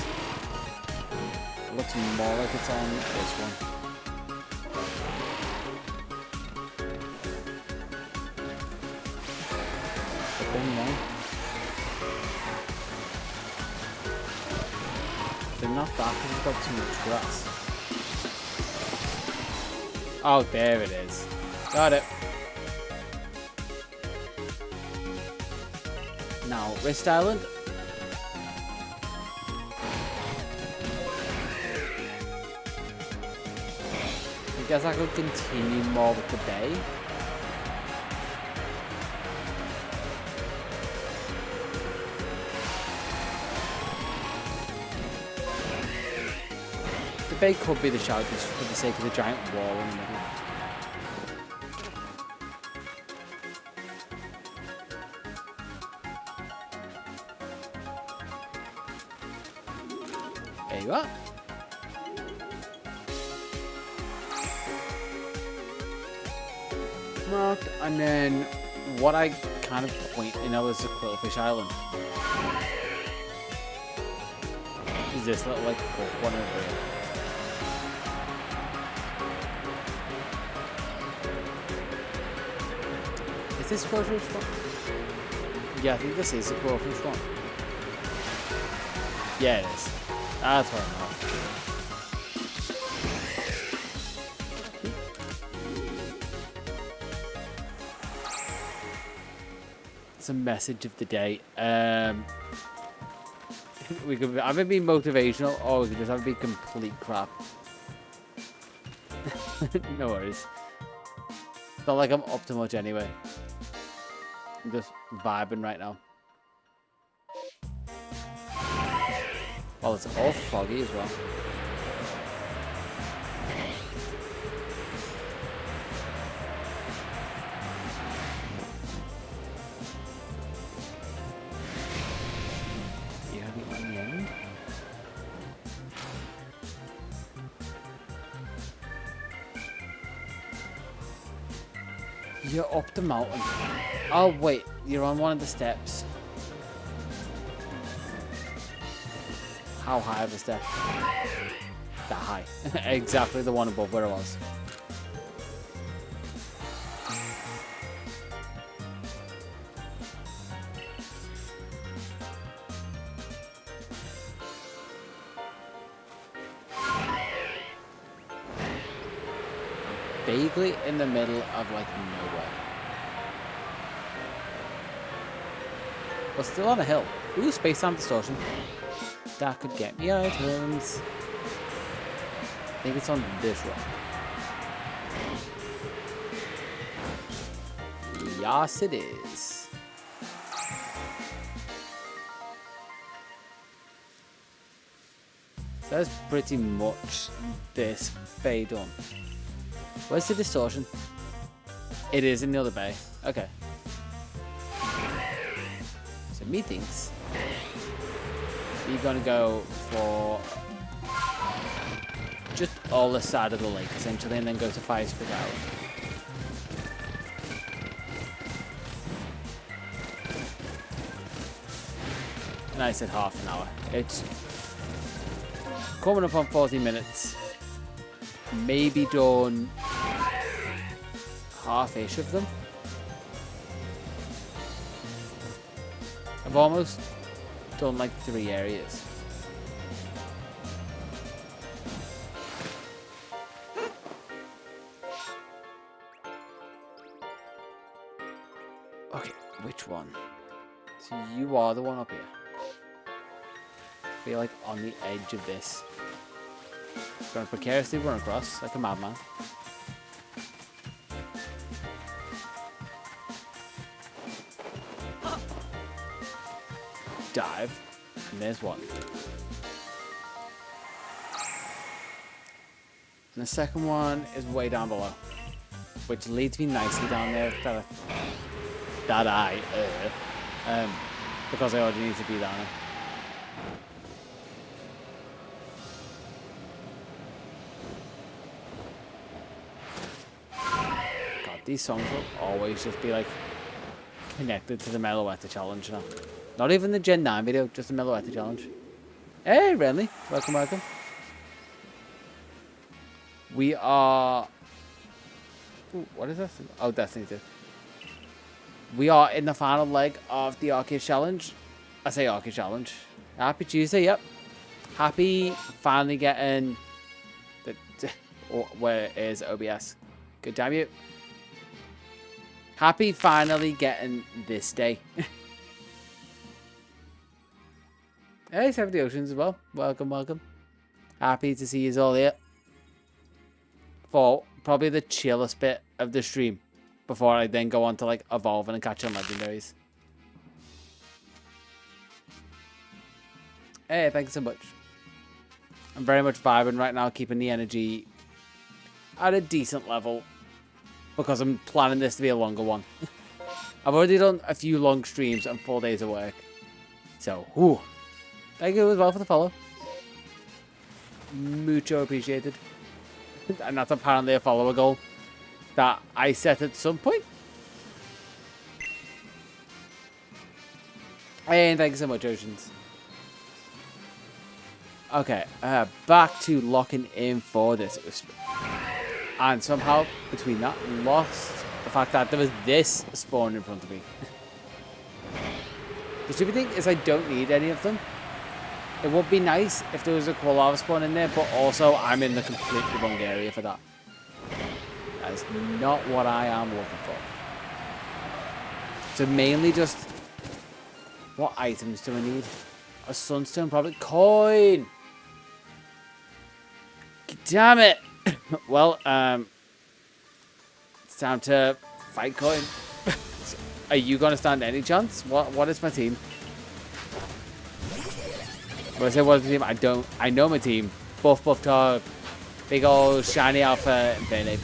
It looks more like it's on this one. But then no. They're not that because we've got too much grass. Oh, there it is. Got it. Now, Wrist Island. I guess I could continue more with the bay. The bay could be the shout just for the sake of the giant wall in the middle. There you are. Marked, and then what I kind of point in is the Quillfish Island. Is this little like hook one over here? Is this Quillfish one? Yeah, I think this is the Quillfish one. Yeah, it is. That's what I'm at. It's a message of the day. We could either be motivational or we could just have to be complete crap. No worries. It's not like I'm up to much anyway. I'm just vibing right now. Well, it's all foggy as well. You have it in the end. You're up the mountain. Oh wait, you're on one of the steps. How high of a step? That high. Exactly the one above where it was. Vaguely in the middle of like nowhere. But still on a hill. Ooh, space-time distortion. That could get me items. I think it's on this rock. Yes, it is. So that's pretty much this bay done. Where's the distortion? It is in the other bay. Okay. So methinks you're gonna go for just all the side of the lake essentially, and then go to Fire Spit Island. And I said half an hour. It's coming up on 40 minutes. Maybe done half-ish of them. I've almost done like 3 areas. Okay, which one? So you are the one up here. Feel like on the edge of this. Gonna precariously run across like a madman. Dive, and there's one. And the second one is way down below, which leads me nicely down there. Because I already need to be down there. God, these songs will always just be like connected to the Meloetta challenge now. Not even the Gen 9 video, just the Meloetta challenge. Hey, Renly. Welcome, welcome. We are... Ooh, what is this? Oh, Destiny 2. We are in the final leg of the Arceus challenge. I say Arceus challenge. Happy Tuesday, yep. Happy finally getting... Where is OBS? Good time, you. Happy finally getting this day. Hey, Seven the Oceans as well. Welcome, welcome. Happy to see you all here. For probably the chillest bit of the stream. Before I then go on to like evolving and catching legendaries. Hey, thanks so much. I'm very much vibing right now, keeping the energy at a decent level. Because I'm planning this to be a longer one. I've already done a few long streams and 4 days of work. So, whew. Thank you as well for the follow. Mucho appreciated. And that's apparently a follower goal that I set at some point. And thank you so much, Oceans. Okay, back to locking in for this. And somehow, between that, lost the fact that there was this spawn in front of me. The stupid thing is I don't need any of them. It would be nice if there was a Koalava spawn in there, but also I'm in the completely wrong area for that. That is not what I am looking for. So mainly just, what items do I need? A sunstone, probably. Coin! Damn it! Well, it's time to fight coin. Are you gonna stand any chance? What is my team? When I say what is my team, I know my team. Buff Tog, big old shiny alpha and Paneyerewind.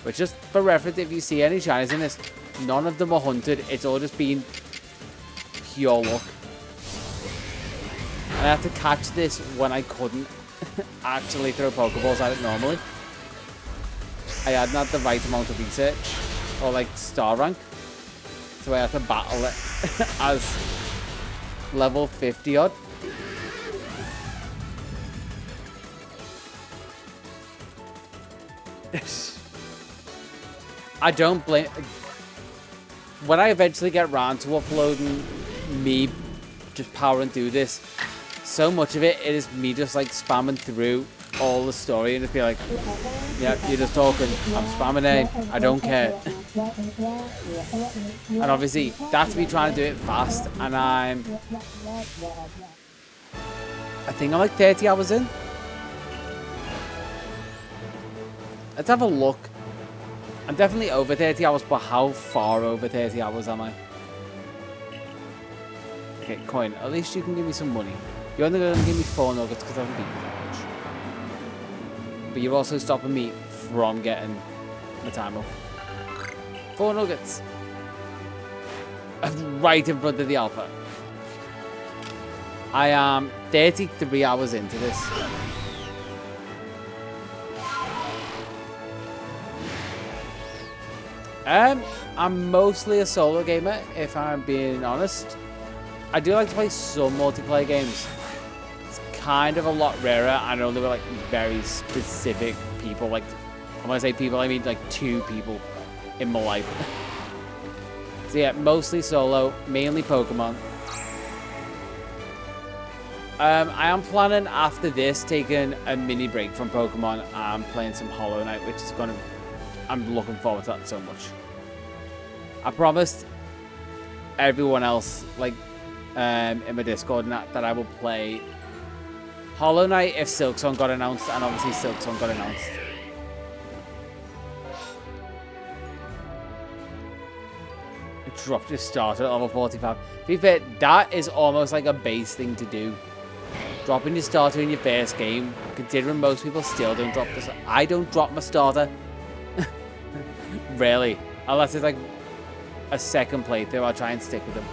But just for reference, if you see any shinies in this, none of them are hunted. It's all just been pure luck. And I had to catch this when I couldn't actually throw Pokeballs at it normally. I hadn't had the right amount of research or like star rank, so I had to battle it as level 50 odd. I don't blame. When I eventually get round to uploading me just powering through this, so much of it is me just like spamming through all the story and just be like, yeah, you're just talking, I'm spamming A, I don't care. And obviously that's me trying to do it fast, and I think I'm like 30 hours in. Let's have a look. I'm definitely over 30 hours, but how far over 30 hours am I? Okay, coin, at least you can give me some money. You're only going to give me 4 nuggets because I haven't beaten that much. But you're also stopping me from getting my time up. 4 nuggets. Right in front of the alpha. I am 33 hours into this. I'm mostly a solo gamer, if I'm being honest. I do like to play some multiplayer games. It's kind of a lot rarer, and only with like very specific people. Like, when I say people, I mean like 2 people in my life. So yeah, mostly solo, mainly Pokemon. I am planning after this taking a mini break from Pokemon and playing some Hollow Knight, which is gonna. I'm looking forward to that so much. I promised everyone else, like in my Discord, that I will play Hollow Knight if Silksong got announced, and obviously Silksong got announced. Dropped your starter at level 45. To be fair, that is almost like a base thing to do. Dropping your starter in your first game, considering most people still don't drop this. I don't drop my starter. Really. Unless it's like a second playthrough, I'll try and stick with them.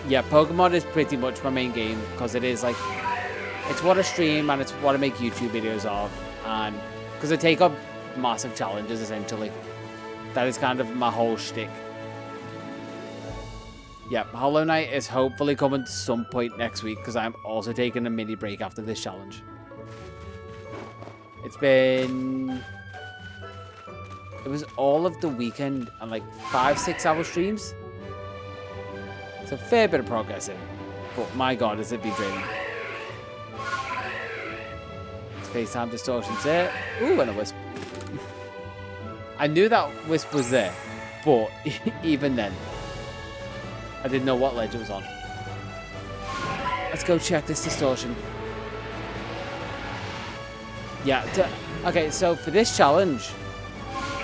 Yeah, Pokemon is pretty much my main game, because it is like, it's what I stream and it's what I make YouTube videos of, and because I take up massive challenges essentially. That is kind of my whole shtick. Yeah, Hollow Knight is hopefully coming some point next week, because I'm also taking a mini break after this challenge. It's been... It was all of the weekend and like 5-6 hour streams. It's a fair bit of progress in, but my god, has it been draining. Space time distortions there. Ooh, and a wisp. I knew that Wisp was there, but even then, I didn't know what ledge it was on. Let's go check this distortion. Yeah, okay, so for this challenge,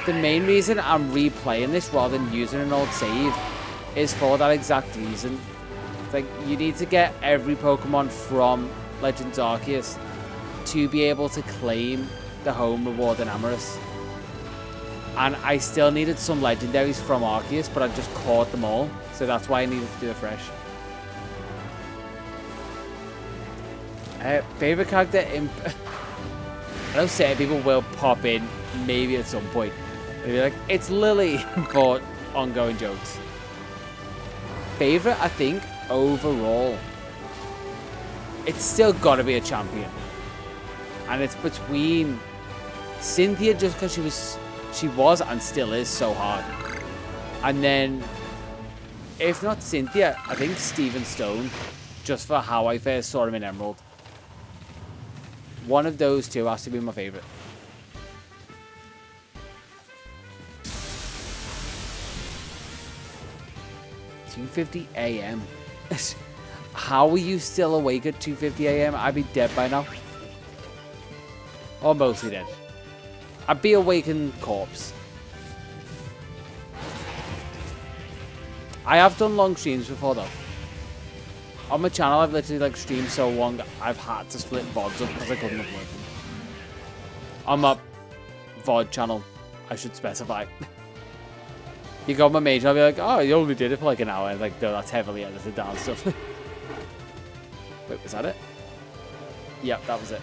the main reason I'm replaying this rather than using an old save is for that exact reason. It's like, you need to get every Pokemon from Legends Arceus to be able to claim the home reward in Amorous. And I still needed some legendaries from Arceus, but I just caught them all. So that's why I needed to do it fresh. Favorite character in... I know certain people will pop in, maybe at some point. They'll be like, it's Lily, but ongoing jokes. Favorite, I think, overall, it's still got to be a champion. And it's between Cynthia, just because she was and still is so hard. And then, if not Cynthia, I think Steven Stone, just for how I first saw him in Emerald. One of those two has to be my favorite. $2:50 a.m. How are you still awake at 2:50 a.m.? I'd be dead by now. Or mostly dead. I'd be awake in corpse. I have done long streams before though. On my channel, I've literally like streamed so long, I've had to split VODs up because I couldn't upload them. On my VOD channel, I should specify. You go on my main channel, I'll be like, oh, you only did it for like an hour. And like, no, that's heavily edited down stuff. Wait, was that it? Yep, that was it.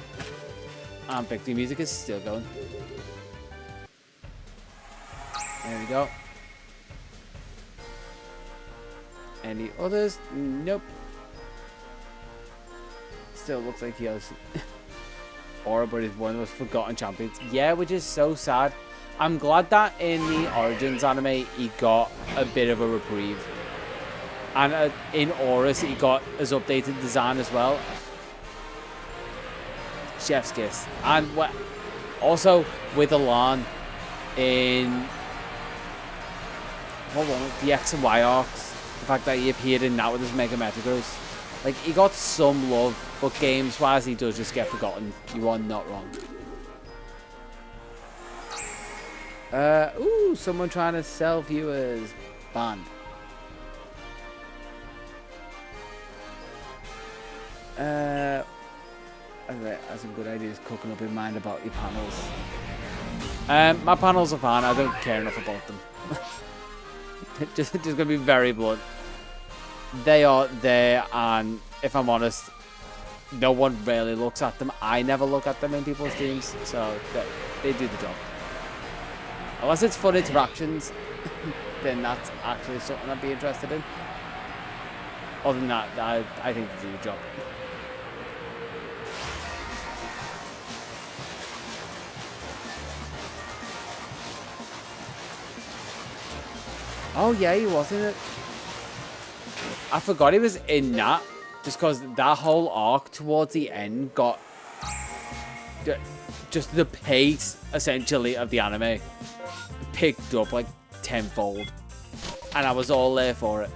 And victory music is still going. There we go. Any others? Nope. Still looks like he has Aura, but he's one of the most forgotten champions. Yeah, which is so sad. I'm glad that in the Origins anime he got a bit of a reprieve. And in Aurus he got his updated design as well. Chef's kiss. And also with Alan in what one? The X and Y arcs. The fact that he appeared in that with his Mega Metagross. Like, he got some love, but games-wise, he does just get forgotten. You are not wrong. Ooh, someone trying to sell viewers. Banned. Okay, that's a good idea, just cooking up in mind about your panels. My panels are fine, I don't care enough about them. just gonna be very blunt. They are there, and if I'm honest, no one really looks at them. I never look at them in people's streams, so they do the job. Unless it's fun interactions, then that's actually something I'd be interested in. Other than that, I think they do the job. Oh yeah, he was in it. I forgot he was in that, just because that whole arc towards the end got just the pace, essentially, of the anime picked up like tenfold, and I was all there for it.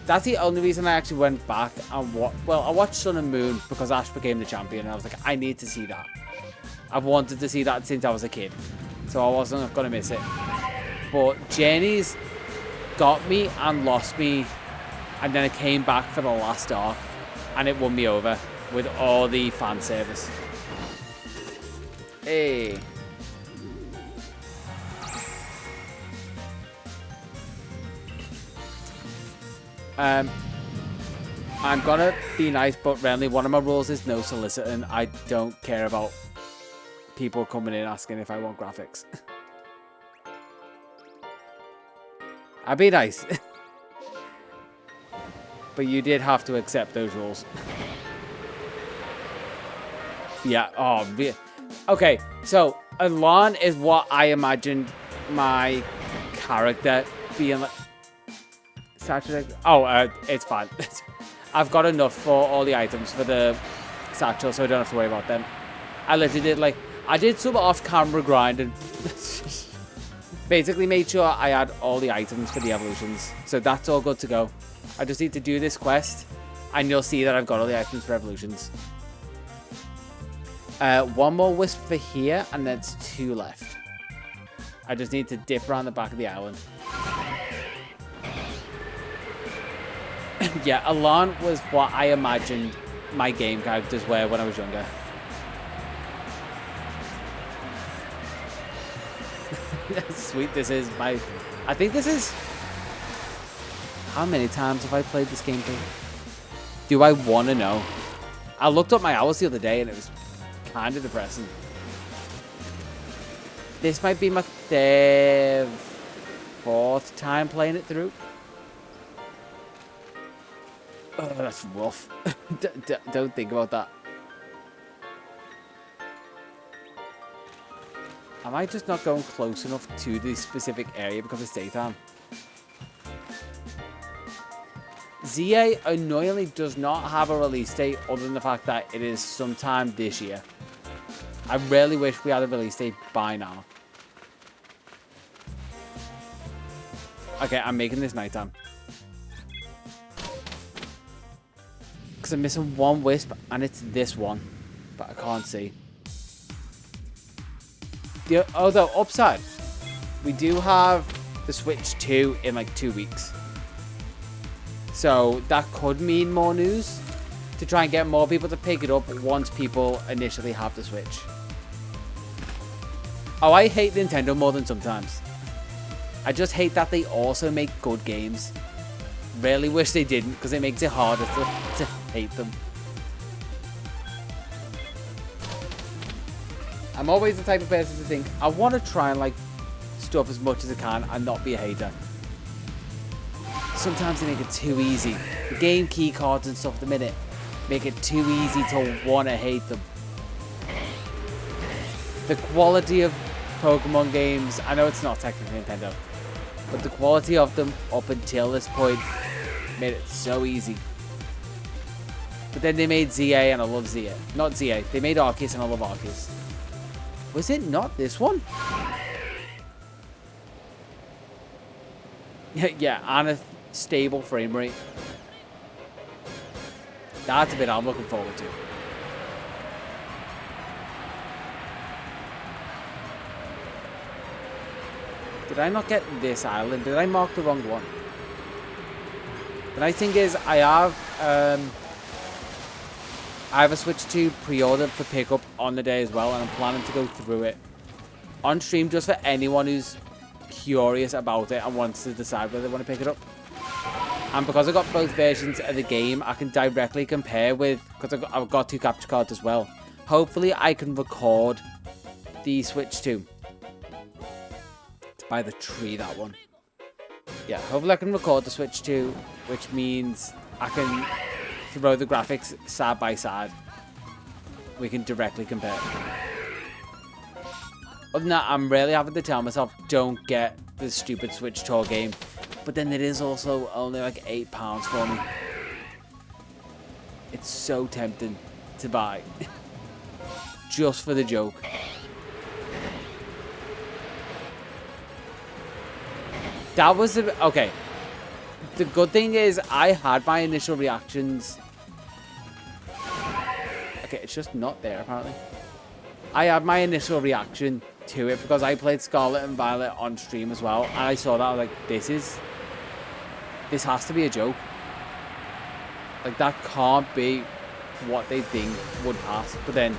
That's the only reason I actually went back and I watched Sun and Moon because Ash became the champion, and I was like, I need to see that. I've wanted to see that since I was a kid, so I wasn't gonna miss it. But Journeys got me and lost me, and then it came back for the last arc, and it won me over with all the fan service. Hey. I'm gonna be nice, but really one of my rules is no soliciting. I don't care about people coming in asking if I want graphics. I'd be nice. But you did have to accept those rules. Yeah, oh, okay, so Alan is what I imagined my character being like. Satchel, it's fine. I've got enough for all the items for the satchel, so I don't have to worry about them. I literally did I did some off-camera grinding. Basically made sure I had all the items for the evolutions. So that's all good to go. I just need to do this quest and you'll see that I've got all the items for evolutions. One more wisp for here and that's 2 left. I just need to dip around the back of the island. Yeah, Alon was what I imagined my game characters were when I was younger. Sweet, this is my... I think this is... How many times have I played this game through? Do I want to know? I looked up my hours the other day and it was kind of depressing. This might be my 3rd, 4th time playing it through. Oh, that's rough. Don't think about that. Am I just not going close enough to the specific area because it's daytime? ZA annoyingly does not have a release date other than the fact that it is sometime this year. I really wish we had a release date by now. Okay, I'm making this nighttime. Because I'm missing 1 wisp and it's this one. But I can't see. Although, upside, we do have the Switch 2 in like 2 weeks. So that could mean more news to try and get more people to pick it up once people initially have the Switch. Oh, I hate Nintendo more than sometimes. I just hate that they also make good games. Really wish they didn't because it makes it harder to hate them. I'm always the type of person to think, I want to try and like stuff as much as I can and not be a hater. Sometimes they make it too easy. The game key cards and stuff at the minute make it too easy to want to hate them. The quality of Pokemon games, I know it's not technically Nintendo, but the quality of them up until this point made it so easy. But then they made ZA and I love ZA. Not ZA, they made Arceus and I love Arceus. Was it not this one? Yeah, and a stable frame rate. That's a bit I'm looking forward to. Did I not get this island? Did I mark the wrong one? The nice thing is I have a Switch 2 pre-ordered for pickup on the day as well, and I'm planning to go through it on stream just for anyone who's curious about it and wants to decide whether they want to pick it up. And because I got both versions of the game, I can directly compare with, because I've got 2 capture cards as well. Hopefully I can record the Switch 2. It's by the tree, that one. Yeah, hopefully I can record the Switch 2, which means I can throw the graphics side by side. We can directly compare. Other than that, I'm really having to tell myself, don't get the stupid Switch Tour game. But then it is also only like £8 for me. It's so tempting to buy. Just for the joke. That was okay. The good thing is I had my initial reactions. Okay, it's just not there apparently. I had my initial reaction to it because I played Scarlet and Violet on stream as well, and I saw that I was like, this has to be a joke. Like, that can't be what they think would pass. But then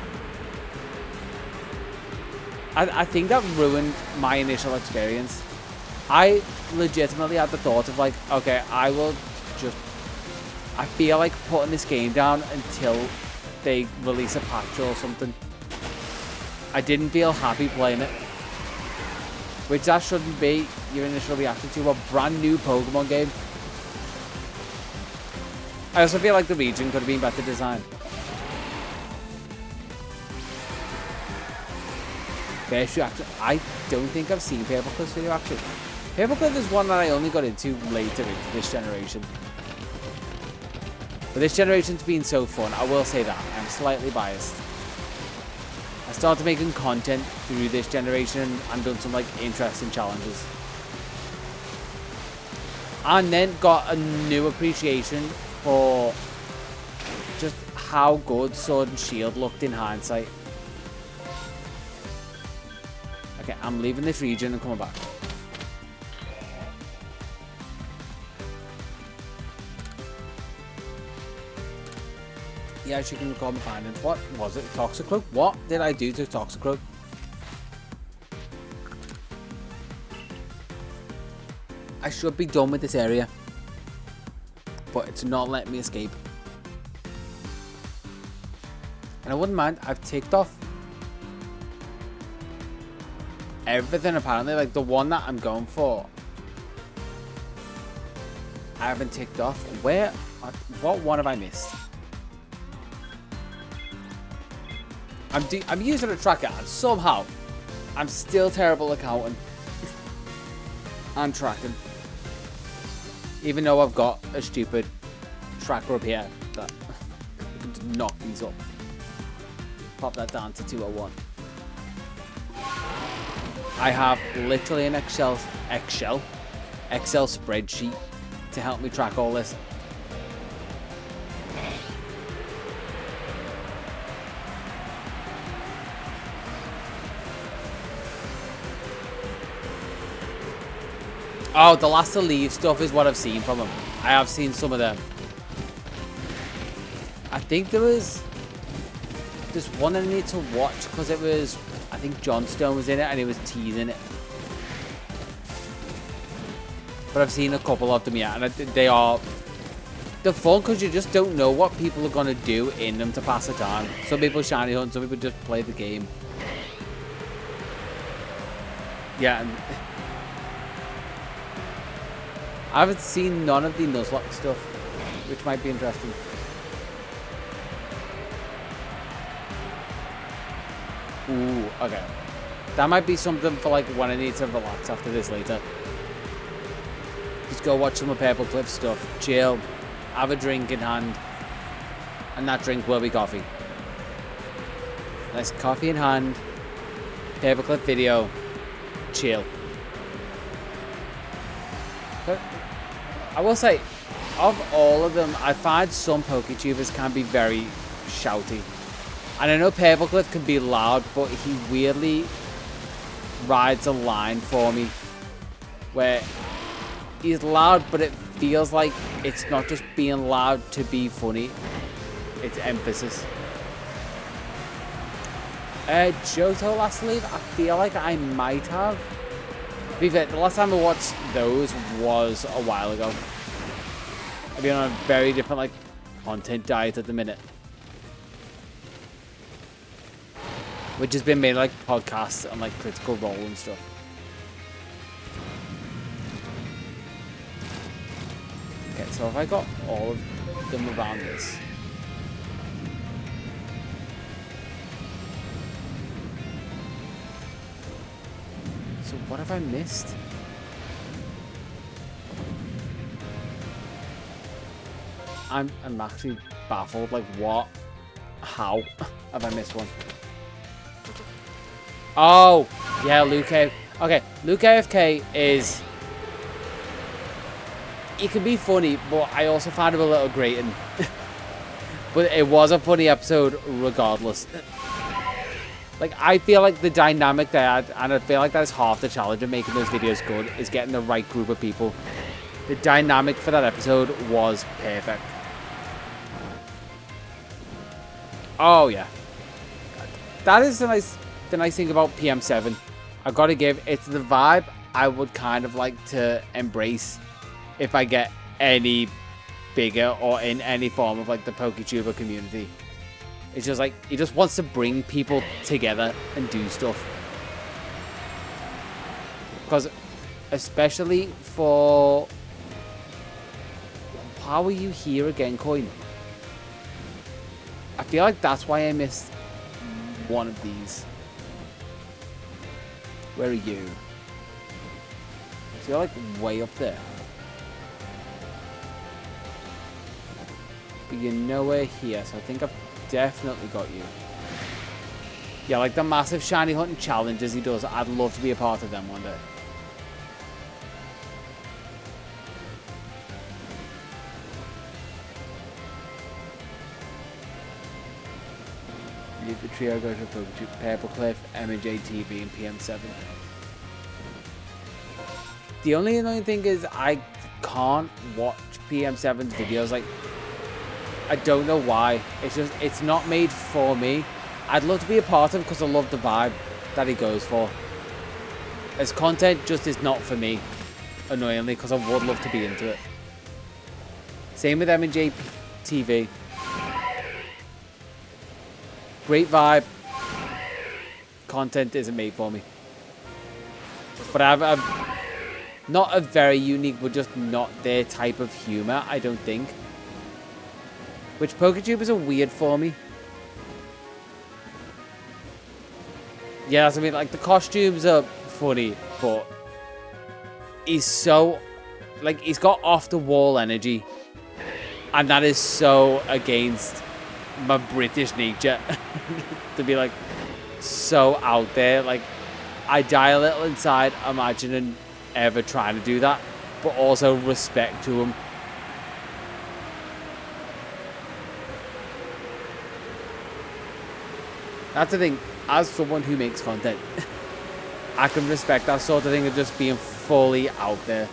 I think that ruined my initial experience. I legitimately had the thought of like, okay, I feel like putting this game down until they release a patch or something. I didn't feel happy playing it. Which that shouldn't be your initial reaction to a brand new Pokemon game. I also feel like the region could have been better designed. First reaction, I don't think I've seen Papercliff's video actually. Papercliff is one that I only got into later into this generation. But this generation's been so fun, I will say that. I'm slightly biased. I started making content through this generation and done some like interesting challenges. And then got a new appreciation for just how good Sword and Shield looked in hindsight. Okay, I'm leaving this region and coming back. Yeah, you can record my findings. What was it? Toxicroak? What did I do to Toxicroak? I should be done with this area, but it's not letting me escape. And I wouldn't mind. I've ticked off everything apparently. Like the one that I'm going for, I haven't ticked off. Where? What one have I missed? I'm using a tracker and somehow I'm still terrible at counting and tracking. Even though I've got a stupid tracker up here that can knock these up. Pop that down to 201. I have literally an Excel spreadsheet to help me track all this. Oh, the last to leave stuff is what I've seen from him. I have seen some of them. I think there's one I need to watch because it was, I think Johnstone was in it and he was teasing it. But I've seen a couple of them, yeah, and they're fun because you just don't know what people are going to do in them to pass the time. Some people shiny hunt, some people just play the game. Yeah, and I haven't seen none of the Nuzlocke stuff, which might be interesting. Ooh, okay. That might be something for like when I need to relax after this later. Just go watch some of Purple Cliff stuff, chill, have a drink in hand, and that drink will be coffee. Nice coffee in hand, Purple Cliff video, chill. But I will say, of all of them, I find some PokeTubers can be very shouty. And I know Paperclip can be loud, but he weirdly rides a line for me where he's loud, but it feels like it's not just being loud to be funny. It's emphasis. Johto last leave, I feel like I might have. To be fair, the last time I watched those was a while ago. I've been on a very different like content diet at the minute, which has been mainly like podcasts and like Critical Role and stuff. Okay, so have I got all of them around this? So what have I missed? I'm actually baffled. Like what? How have I missed one? Oh, yeah, Luke A. Okay, Luke AFK is... He can be funny, but I also found him a little grating. But it was a funny episode regardless. Like, I feel like the dynamic they had, and I feel like that's half the challenge of making those videos good, is getting the right group of people. The dynamic for that episode was perfect. Oh, yeah. That is the nice thing about PM7. I've got to give it the vibe I would kind of like to embrace if I get any bigger or in any form of like the PokeTuber community. It's just like he just wants to bring people together and do stuff. Because especially for... How are you here again, Coin? I feel like that's why I missed one of these. Where are you? So you're like way up there. But you're nowhere here, so I think I've definitely got you. Yeah, like the massive shiny hunting challenges he does. I'd love to be a part of them one day. The trio goes to Purple Cliff, M&J TV, and PM7. The only annoying thing is I can't watch PM7's videos. Like, I don't know why. It's not made for me. I'd love to be a part of it because I love the vibe that he goes for. His content just is not for me, annoyingly, because I would love to be into it. Same with M&J TV. Great vibe. Content isn't made for me. But I've not a very unique, but just not their type of humor, I don't think. Which PokeTubers are weird for me. Yeah, that's what I mean. Like, the costumes are funny, but he's so... Like, he's got off-the-wall energy. And that is so against my British nature. To be, like, so out there. Like, I die a little inside imagining ever trying to do that. But also respect to him. That's the thing. As someone who makes content, I can respect that sort of thing of just being fully out there.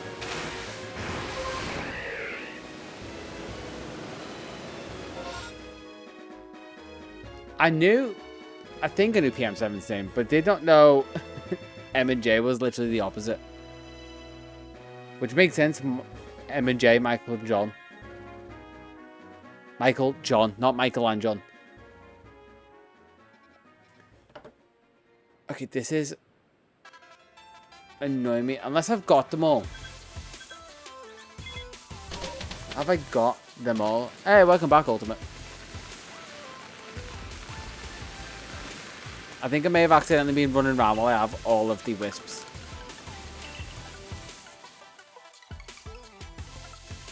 I think I knew PM7's name, but did not know M&J was literally the opposite. Which makes sense. M&J, Michael and John. Michael, John, not Michael and John. Okay, this is annoying me. Unless I've got them all. Have I got them all? Hey, welcome back, Ultimate. I think I may have accidentally been running around while I have all of the wisps.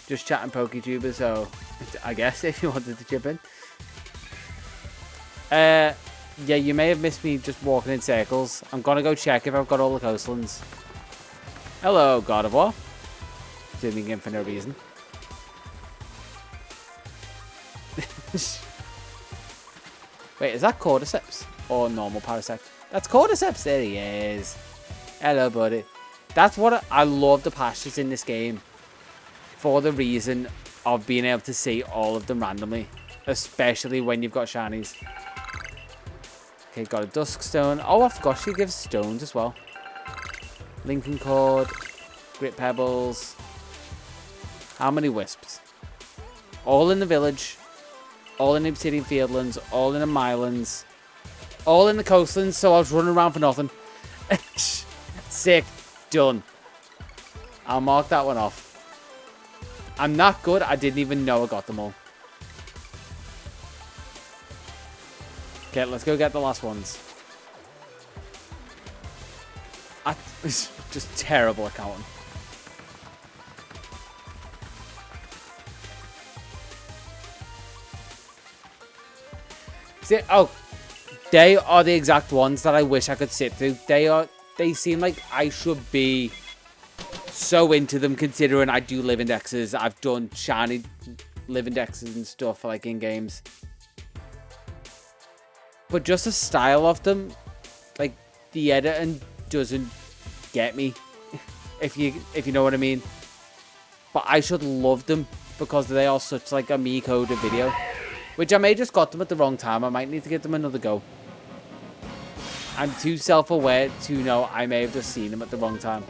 Just chatting PokeTuber, so I guess if you wanted to chip in. Yeah, you may have missed me just walking in circles. I'm gonna go check if I've got all the coastlands. Hello, God of War. Zooming in for no reason. Wait, is that Cordyceps? Or normal Parasect? That's Cordyceps. There he is. Hello, buddy. That's what I love the pastures in this game. For the reason of being able to see all of them randomly. Especially when you've got shinies. Okay, got a Dusk Stone. Oh, I forgot she gives stones as well. Lincoln Cord. Grit Pebbles. How many Wisps? All in the village. All in the Obsidian Fieldlands. All in the Mylands. All in the coastlands, so I was running around for nothing. Sick. Done. I'll mark that one off. I'm not good. I didn't even know I got them all. Okay, let's go get the last ones. It's just terrible at counting. See, oh, they are the exact ones that I wish I could sit through. They seem like I should be so into them, considering I do live indexes. I've done shiny live indexes and stuff like in games. But just the style of them, like the editing doesn't get me, if you know what I mean. But I should love them because they are such like a me coded video, which I may just got them at the wrong time. I might need to give them another go. I'm too self-aware to know I may have just seen them at the wrong time.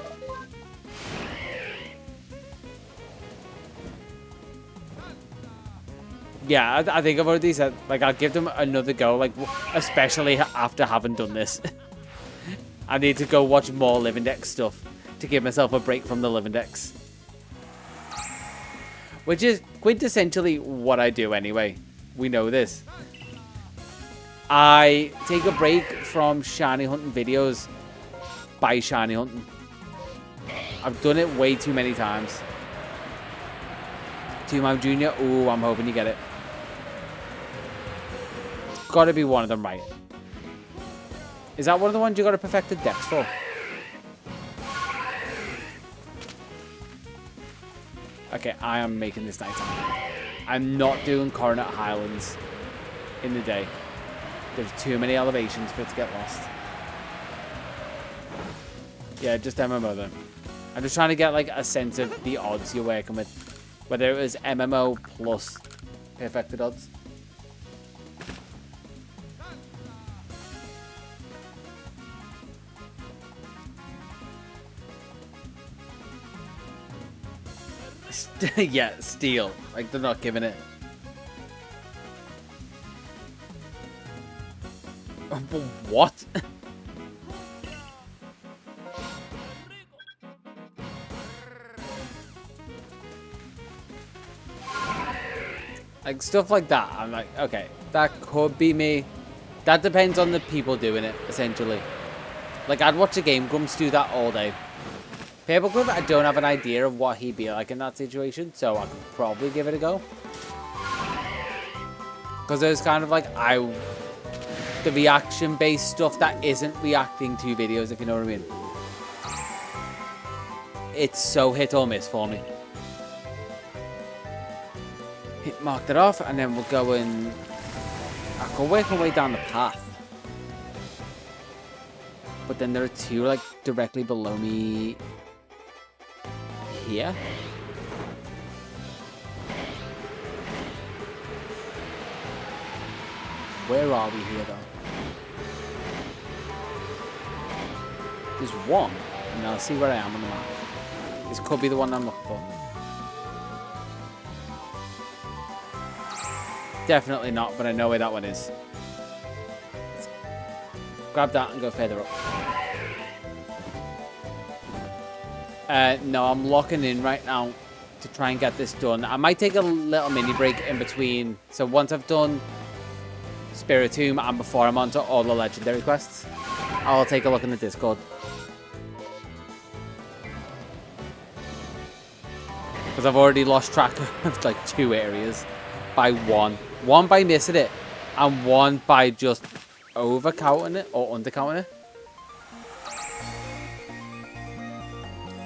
Yeah, I think I've already said, like, I'll give them another go, like, especially after having done this. I need to go watch more Live Index stuff to give myself a break from the Live Index. Which is quintessentially what I do anyway. We know this. I take a break from shiny hunting videos by shiny hunting. I've done it way too many times. Two-Man Jr. Ooh, I'm hoping you get it. Gotta be one of them, right? Is that one of the ones you got a perfected dex for? Okay, I am making this nighttime. I'm not doing Coronet Highlands in the day. There's too many elevations for it to get lost. Yeah, just MMO then. I'm just trying to get like a sense of the odds you're working with. Whether it was MMO plus perfected odds. Yeah, steel. Like, they're not giving it. What? Like, stuff like that. I'm like, okay, that could be me. That depends on the people doing it, essentially. Like, I'd watch a Game Grumps do that all day. Paperclip, I don't have an idea of what he'd be like in that situation, so I could probably give it a go. Because there's kind of like, the reaction-based stuff that isn't reacting to videos, if you know what I mean. It's so hit or miss for me. Mark that off, and then we'll go and... I can work my way down the path. But then there are two, like, directly below me... here. Where are we here, though? There's one, and I'll see where I am on the map. This could be the one I'm looking for. Definitely not, but I know where that one is. Let's grab that and go further up. No, I'm locking in right now to try and get this done. I might take a little mini break in between. So once I've done Spiritomb and before I'm onto all the legendary quests, I'll take a look in the Discord. Because I've already lost track of like 2 areas by one. One by missing it, and one by just over-counting it or under-counting it.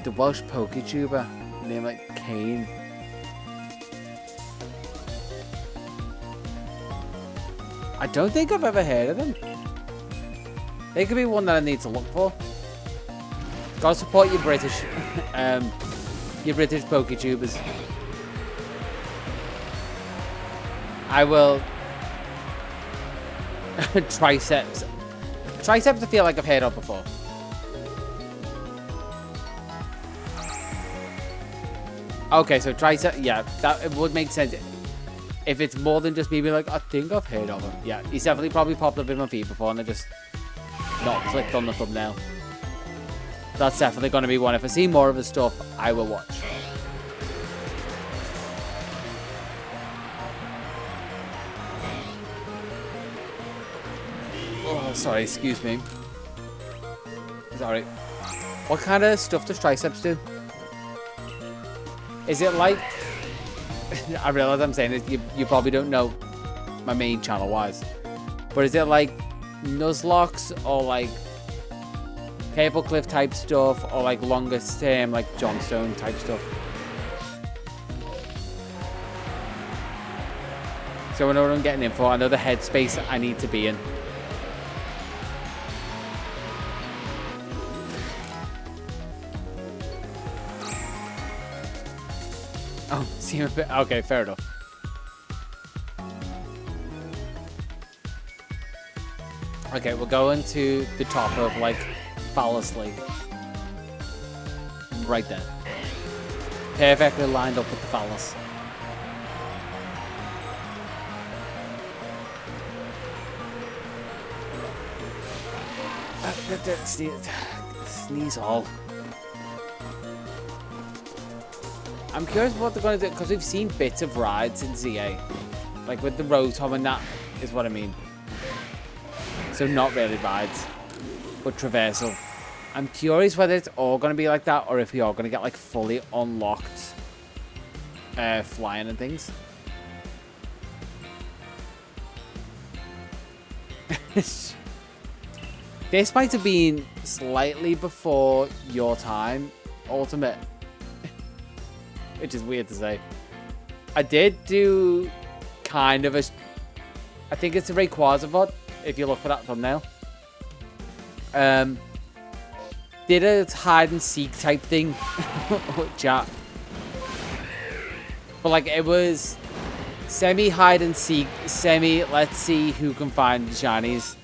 The Welsh PokeTuber named like Kane. I don't think I've ever heard of them. They could be one that I need to look for. Gotta support your British, PokeTubers. I will. Triceps. Triceps I feel like I've heard of before. Okay, so Tricep, yeah, that it would make sense. If it's more than just me being like, I think I've heard of him. Yeah, he's definitely probably popped up in my feed before and I just not clicked on the thumbnail. That's definitely going to be one. If I see more of his stuff, I will watch. Oh, sorry, excuse me. Sorry. What kind of stuff does Triceps do? Is it like... I realize I'm saying it, you probably don't know my main channel wise. But is it like Nuzlocke or like Paperclip type stuff or like longest term like Johnstone type stuff? So I know what I'm getting in for. I know the headspace I need to be in. Oh, see him a bit. Okay, fair enough. Okay, we're going to the top of like Phallus Lake. Right there. Perfectly lined up with the Phallus. Sneeze all. I'm curious what they're going to do, because we've seen bits of rides in ZA. Like with the Rotom and that is what I mean. So not really rides, but traversal. I'm curious whether it's all going to be like that, or if we are going to get like fully unlocked flying and things. This might have been slightly before your time, Ultimate. Which is weird to say. I did do kind of a... I think it's a Rayquaza VOD, if you look for that thumbnail. Did a hide and seek type thing with chat. But like it was semi hide and seek, semi let's see who can find the shinies.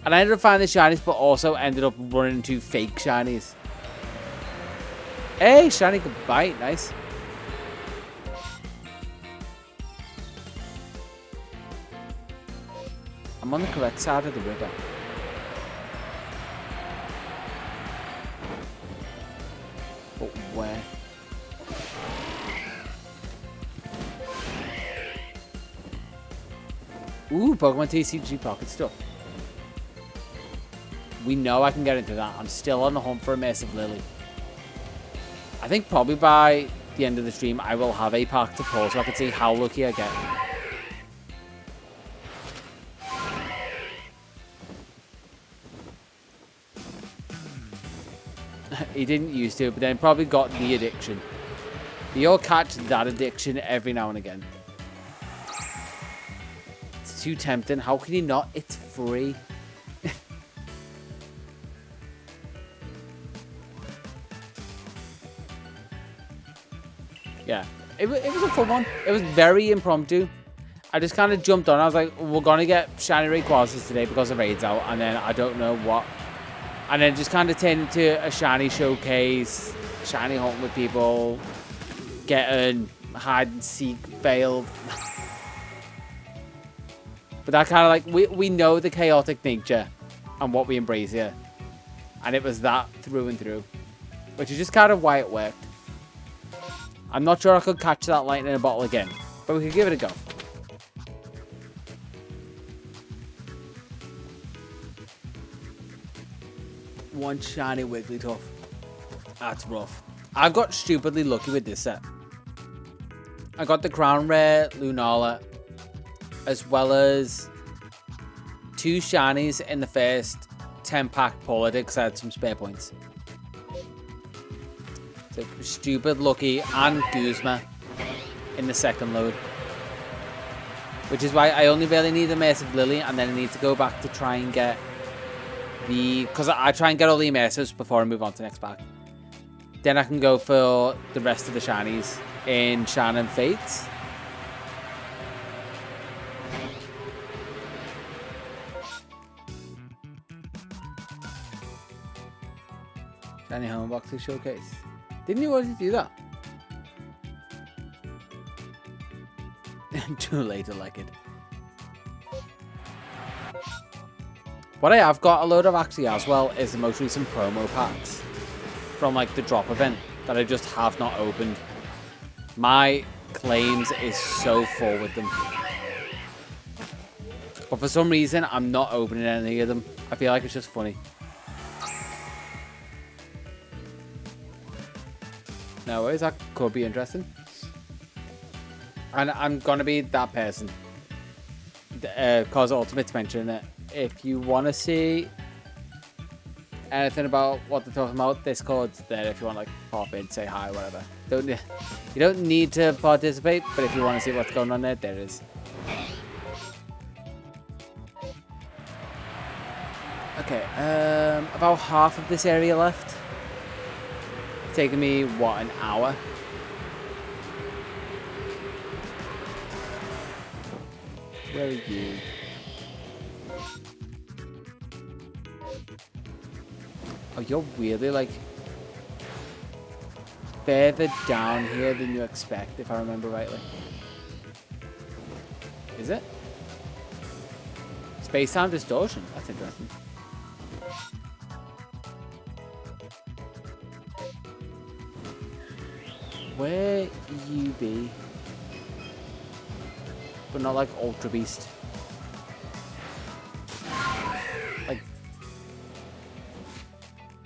And I ended up finding the shinies, but also ended up running into fake shinies. Hey, shiny could bite, nice. I'm on the correct side of the river. But where? Ooh, Pokemon TCG Pocket stuff. We know I can get into that. I'm still on the hunt for a Massive Lily. I think probably by the end of the stream, I will have a pack to pull so I can see how lucky I get. He didn't used to, but then probably got the addiction. You'll catch that addiction every now and again. It's too tempting. How can you not? It's free. Yeah, it was a fun one. It was very impromptu. I just kind of jumped on. I was like, we're going to get shiny Rayquazas today because the raid's out. And then I don't know what. And then just kind of turned into a shiny showcase, shiny hunt with people, getting hide and seek failed. But that kind of like, we know the chaotic nature and what we embrace here. And it was that through and through, which is just kind of why it worked. I'm not sure I could catch that lightning in a bottle again, but we could give it a go. One shiny Wigglytuff. That's rough. I've got stupidly lucky with this set. I got the Crown Rare Lunala, as well as 2 shinies in the first 10-pack pull. I did because I had some spare points. So stupid lucky and Guzma in the second load. Which is why I only really need a Massive Lily, and then I need to go back to try and get because I try and get all the immersives before I move on to the next pack. Then I can go for the rest of the shinies in Shannon Fates. Shiny Home Boxing Showcase. Didn't you already do that? Too late to like it. What I have got a load of actually as well is the most recent promo packs from like the drop event that I just have not opened. My claims is so full with them. But for some reason, I'm not opening any of them. I feel like it's just funny. No worries, that could be interesting. And I'm going to be that person. Because Ultimate's mentioning it. If you want to see anything about what they're talking about, Discord's there if you want to like pop in, say hi, whatever. You don't need to participate, but if you want to see what's going on there, there it is. Okay, about half of this area left. It's taking me, what, an hour? Where are you? Oh, you're weirdly like further down here than you expect, if I remember rightly. Is it? Space-time distortion. That's interesting. Where you be? But not like Ultra Beast. Like.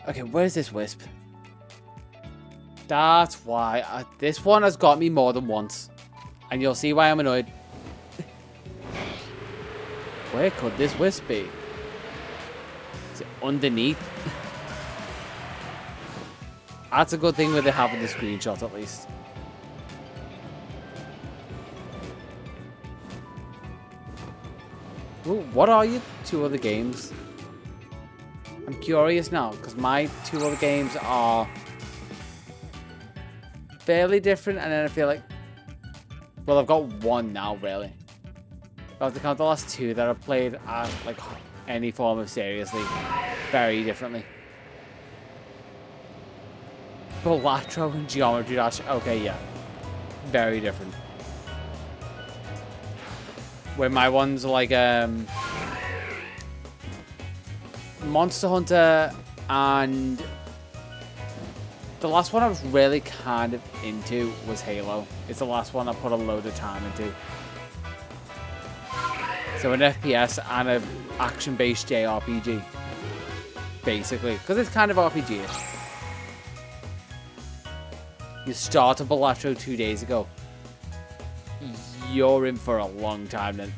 Okay, where's this Wisp? That's why. This one has got me more than once. And you'll see why I'm annoyed. Where could this Wisp be? underneath. That's a good thing with it having the screenshot at least. Ooh, what are your 2 other games? I'm curious now, because my 2 other games are fairly different, and then I feel like, well, I've got 1 now, really. I have to count the last 2 that I've played at, like, any form of seriously very differently. Balatro and Geometry Dash, okay, yeah. Very different. Where my ones are like, Monster Hunter, and the last one I was really kind of into was Halo. It's the last one I put a load of time into. So an FPS and an action-based JRPG, basically, because it's kind of RPG-ish. You started Balatro 2 days ago. You're in for a long time then.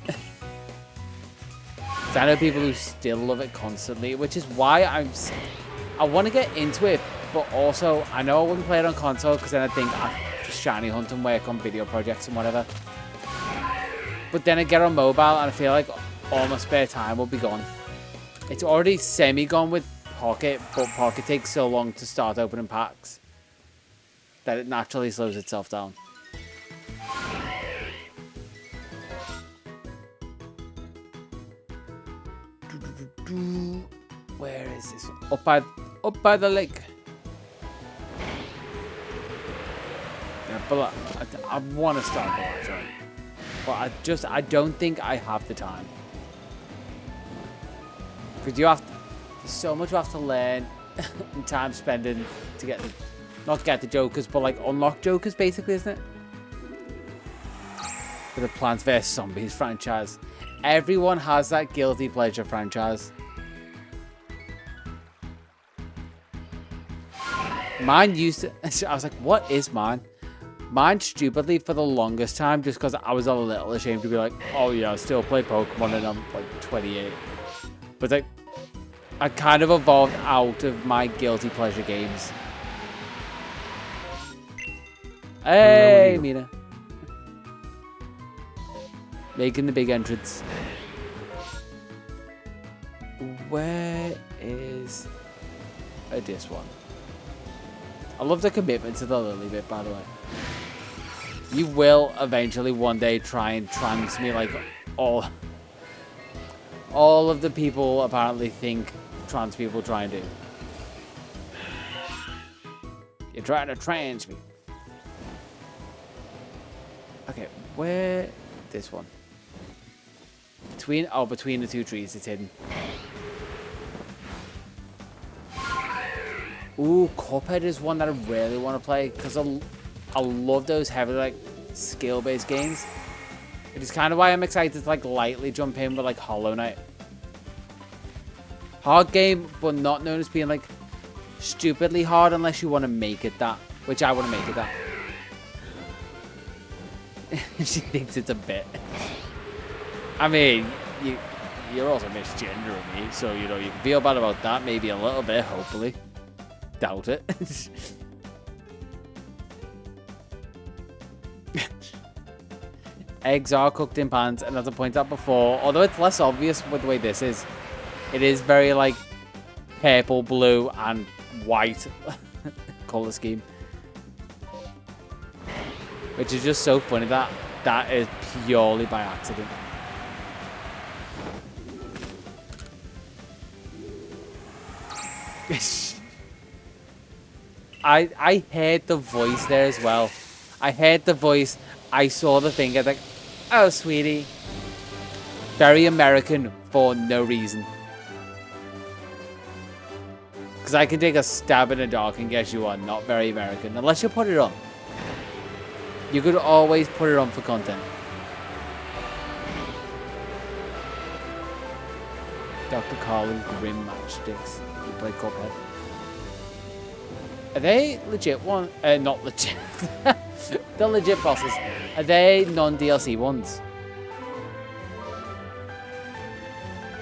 So I know people who still love it constantly, which is why I want to get into it, but also I know I wouldn't play it on console because then I think I just shiny hunt and work on video projects and whatever. But then I get on mobile and I feel like all my spare time will be gone. It's already semi-gone with Pocket, but Pocket takes so long to start opening packs that it naturally slows itself down. Where is this one? Up by the lake. Yeah, but I want to start Balatro, but I don't think I have the time. Because there's so much you have to learn and time spending to not get the Jokers, but like unlock Jokers basically, isn't it? For the Plants vs Zombies franchise. Everyone has that guilty pleasure franchise. Mine used to, I was like, what is mine? Mine stupidly for the longest time, just because I was a little ashamed to be like, oh yeah, I still play Pokemon and I'm like 28. But like, I kind of evolved out of my guilty pleasure games. Hey, Mina. Making the big entrance. Where is this one? I love the commitment to the Lily bit, by the way. You will eventually one day try and trans me like all of the people apparently think trans people try and do. You're trying to trans me. Okay, where? This one. Between the 2 trees, it's hidden. Ooh, Cuphead is one that I really want to play because I love those heavy like skill-based games. It is kind of why I'm excited to like lightly jump in with like Hollow Knight. Hard game, but not known as being like stupidly hard unless you want to make it that, which I want to make it that. She thinks it's a bit. I mean, you're also misgendering me, so you know you can feel bad about that maybe a little bit, hopefully. Doubt it. Eggs are cooked in pans, and as I pointed out before, although it's less obvious with the way this is, it is very like purple, blue, and white color scheme. Which is just so funny that is purely by accident. I heard the voice there as well. I heard the voice. I saw the thing. I was like, oh, sweetie. Very American for no reason. Because I can take a stab in the dark and guess you are not very American. Unless you put it on. You could always put it on for content. Dr. Carlin Grim Matchsticks. You play Cuphead. Are they legit one? Not legit. They're legit bosses. Are they non-DLC ones?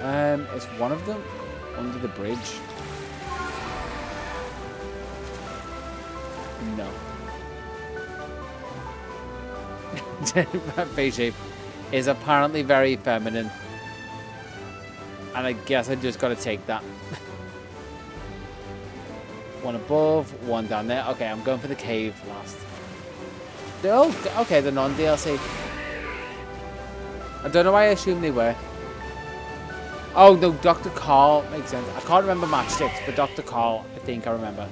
Is one of them? Under the bridge. No. That face shape is apparently very feminine. And I guess I just gotta take that. One above, one down there. Okay, I'm going for the cave last. Oh, okay, the non-DLC. I don't know why I assumed they were. Oh, no, Dr. Carl makes sense. I can't remember Matchsticks, but Dr. Carl, I think I remember.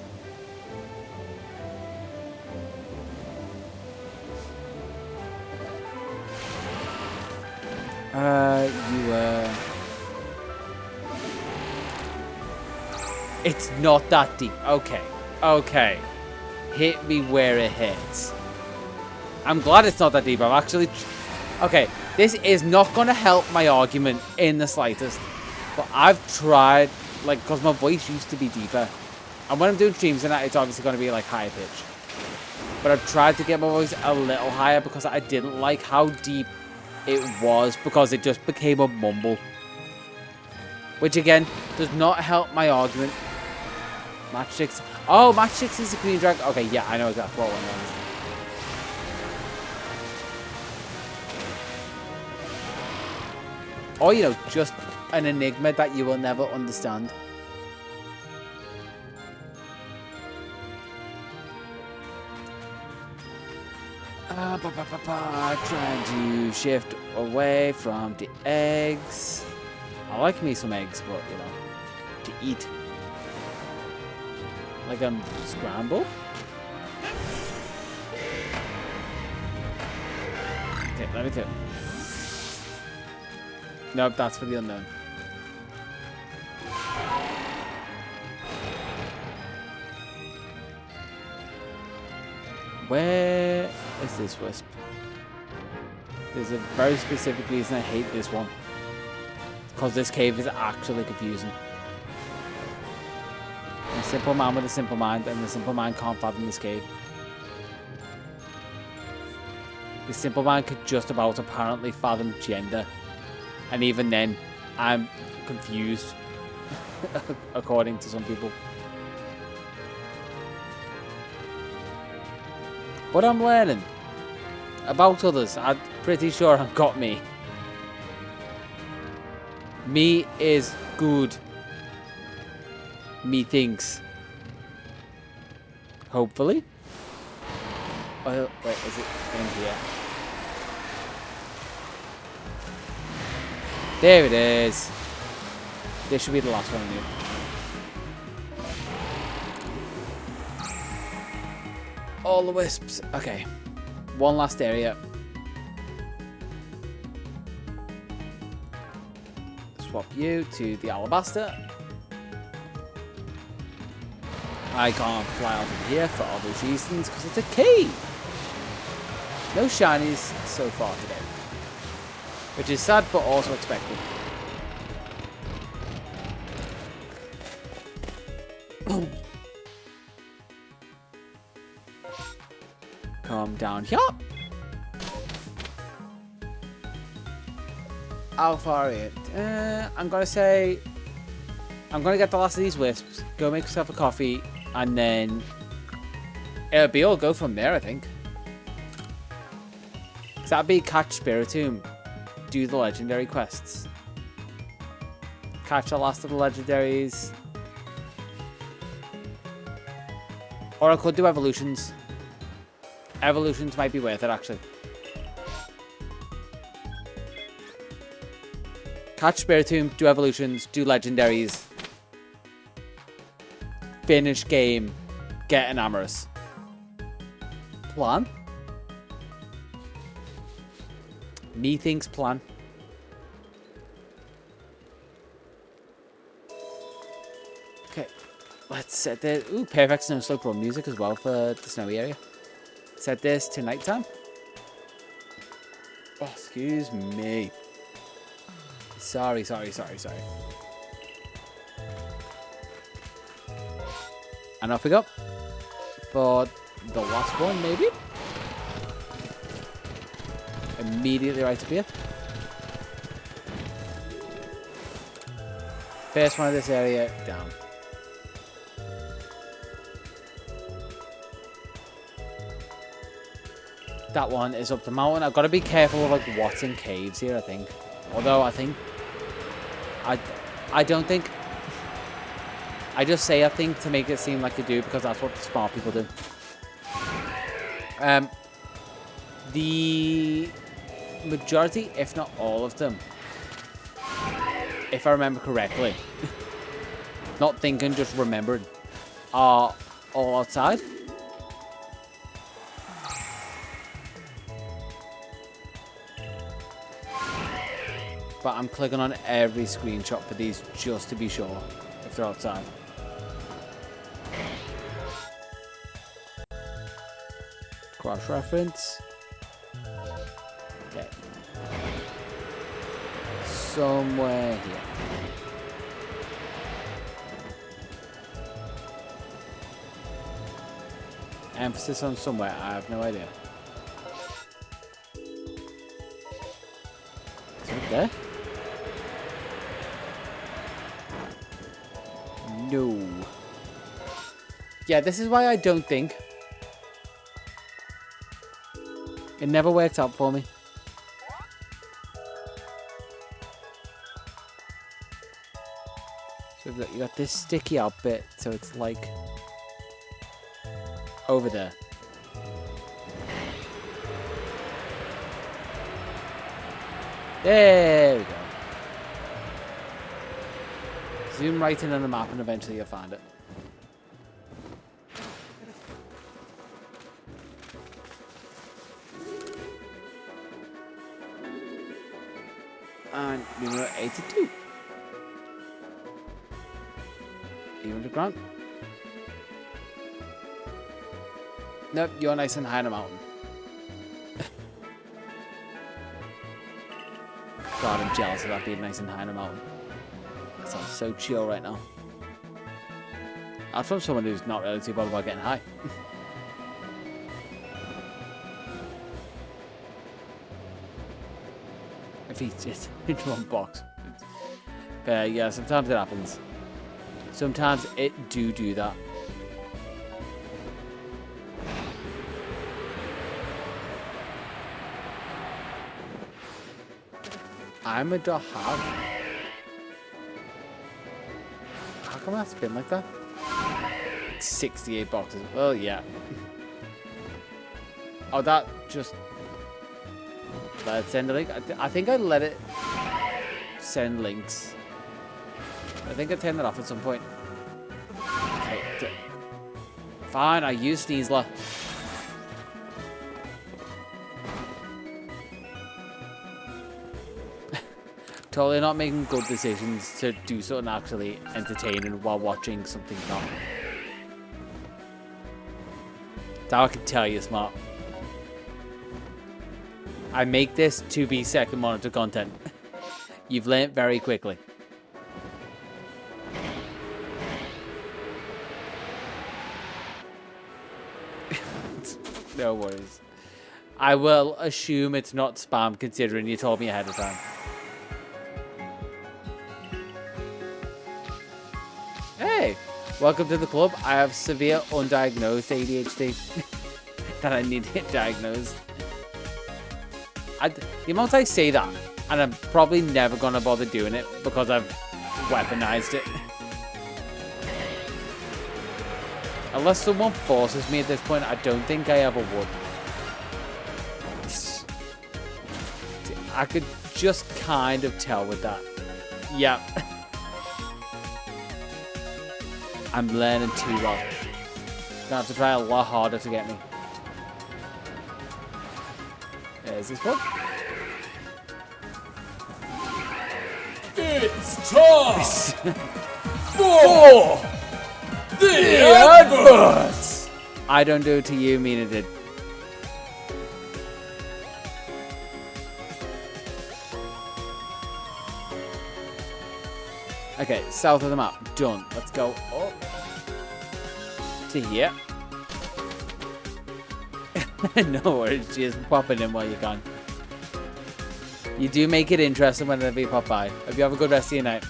It's not that deep. Okay. Okay. Hit me where it hits. I'm glad it's not that deep. I'm actually... Okay, this is not going to help my argument in the slightest. But I've tried, like, because my voice used to be deeper. And when I'm doing streams and that, it's obviously going to be, like, higher pitch. But I've tried to get my voice a little higher because I didn't like how deep it was. Because it just became a mumble. Which, again, does not help my argument. Matchsticks. Oh, Matchsticks is a green dragon. Okay, yeah, I know exactly what one is. Or, you know, just an enigma that you will never understand. Trying to shift away from the eggs. I like me some eggs, but, you know, to eat. Like scrambled. Okay, let me tip. Nope, that's for the unknown. Where is this wisp? There's a very specific reason I hate this one. Because this cave is actually confusing. A simple man with a simple mind, and the simple mind can't fathom this cave. The simple man could just about apparently fathom gender. And even then, I'm confused. According to some people. But I'm learning. About others, I'm pretty sure I've got me. Me is good. Me thinks. Hopefully. Oh, wait, is it in here? There it is. This should be the last one I need. All the wisps. Okay. One last area. Swap you to the alabaster. I can't fly out of here for obvious reasons because it's a cave. No shinies so far today. Which is sad but also expected. Come down here. How far is it? I'm gonna say I'm gonna get the last of these wisps, go make myself a coffee, and then it'll be all go from there, I think. So that'd be catch Spiritomb, do the legendary quests, catch the last of the legendaries, or I could do evolutions. Evolutions might be worth it, actually. Catch Spiritomb, do evolutions, do legendaries. Finish game, get an Amorous. Plan? Methinks plan. Okay, let's set this. Ooh, perfect snow slope run music as well for the snowy area. Set this to nighttime. Oh, excuse me. Sorry. And off we go. For the last one, maybe? Immediately right up here. First one of this area, down. That one is up the mountain. I've got to be careful of like what's in caves here, I think. Although I think... I don't think... I just say I think to make it seem like I do because that's what smart people do. The majority, if not all of them, if I remember correctly, not thinking, just remembering, are all outside. But I'm clicking on every screenshot for these just to be sure if they're outside. Cross-reference. Okay. Somewhere here. Emphasis on somewhere, I have no idea. Is it there? No. Yeah, this is why I don't think. It never worked out for me. So you got this sticky out bit, so it's like over there. There we go. Zoom right in on the map and eventually you'll find it. And numero 82. You underground? Nope, you're nice and high on a mountain. God, I'm jealous of that being nice and high on a mountain. That sounds so chill right now. That's from someone who's not really too bothered about getting high. If he just into one box. But yeah, sometimes it happens. Sometimes it do that. I'm a dog. How come that's been like that? 68 boxes. Well, yeah. Oh, that just... Let it send a link. I think I let it send links. I think I turned that off at some point. Okay. Fine, I use Sneasler. Totally not making good decisions to do something actually entertaining while watching something not. That I can tell you, smart. I make this to be second monitor content. You've learnt very quickly. No worries. I will assume it's not spam considering you told me ahead of time. Hey, welcome to the club. I have severe undiagnosed ADHD that I need to get diagnosed. The amount I say that, and I'm probably never going to bother doing it because I've weaponized it. Unless someone forces me at this point, I don't think I ever would. I could just kind of tell with that. Yeah. I'm learning too well. Gonna have to try a lot harder to get me. There's this one. It's time for the adverts. I don't do it to you, Mina did. Okay, south of the map, done. Let's go up to here. No worries, just popping in while you're gone. You do make it interesting whenever you pop by. Hope you have a good rest of your night.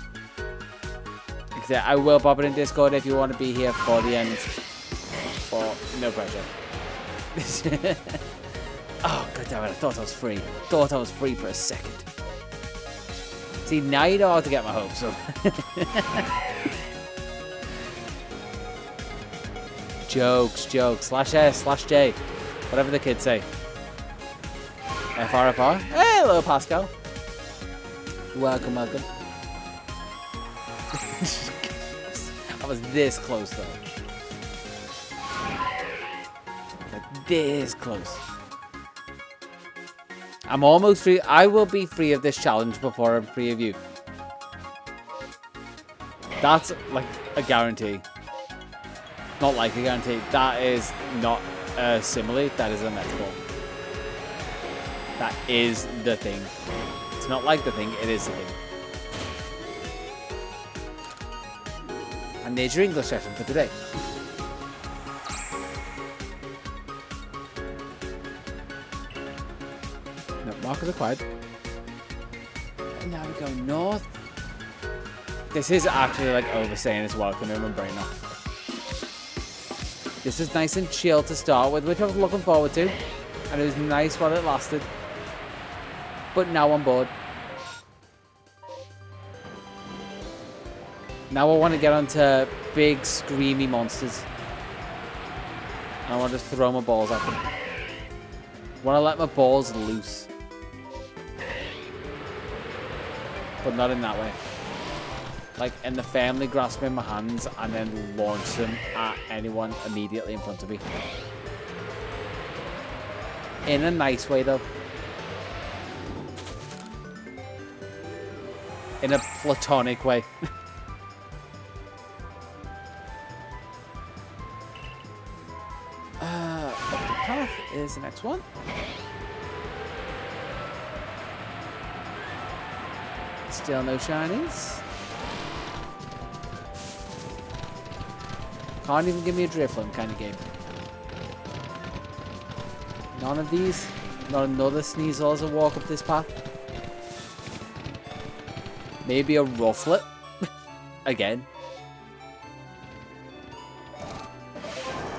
said, I will pop it in Discord if you want to be here for the end. But no pressure. Oh, god damn it. I thought I was free. Thought I was free for a second. See, now you know how to get my hopes up. Jokes, jokes. /S/J. Whatever the kids say. FR. Hey, hello, Pascal. Welcome, welcome. I was this close, though. Like, this close. I'm almost free. I will be free of this challenge before I'm free of you. That's like a guarantee. Not like a guarantee. That is not a simile. That is a metaphor. That is the thing. It's not like the thing. It is the thing. And there's your English session for today. No, markers acquired. And now we go north. This is actually like overstaying its welcome in my brain now. This is nice and chill to start with, which I was looking forward to. And it was nice while it lasted. But now I'm bored. Now I want to get onto big, screamy monsters. And I want to just throw my balls at them. I want to let my balls loose. But not in that way. Like in the family grasping my hands and then launch them at anyone immediately in front of me. In a nice way though. In a platonic way. Up the path is the next one. Still no shinies. Can't even give me a Drifloon kind of game. None of these. Not another Sneasel as I walk up this path. Maybe a Rufflet. Again.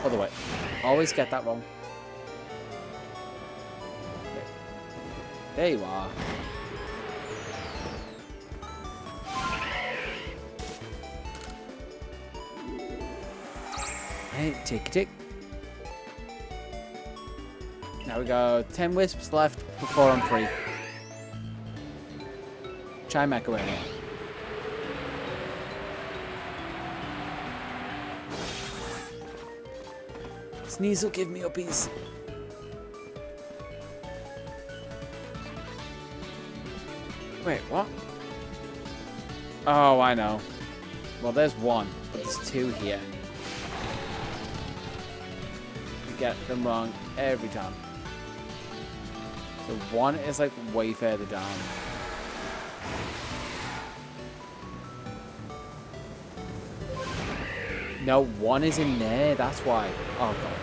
Other way. Always get that wrong. There you are. Hey, tick. Now we go 10 wisps left before I'm free. Chimecha area. Sneasel, give me your piece. Wait, what? Oh, I know. Well, there's one, but there's two here. You get them wrong every time. So one is like way further down. No, one is in there, that's why. Oh, God.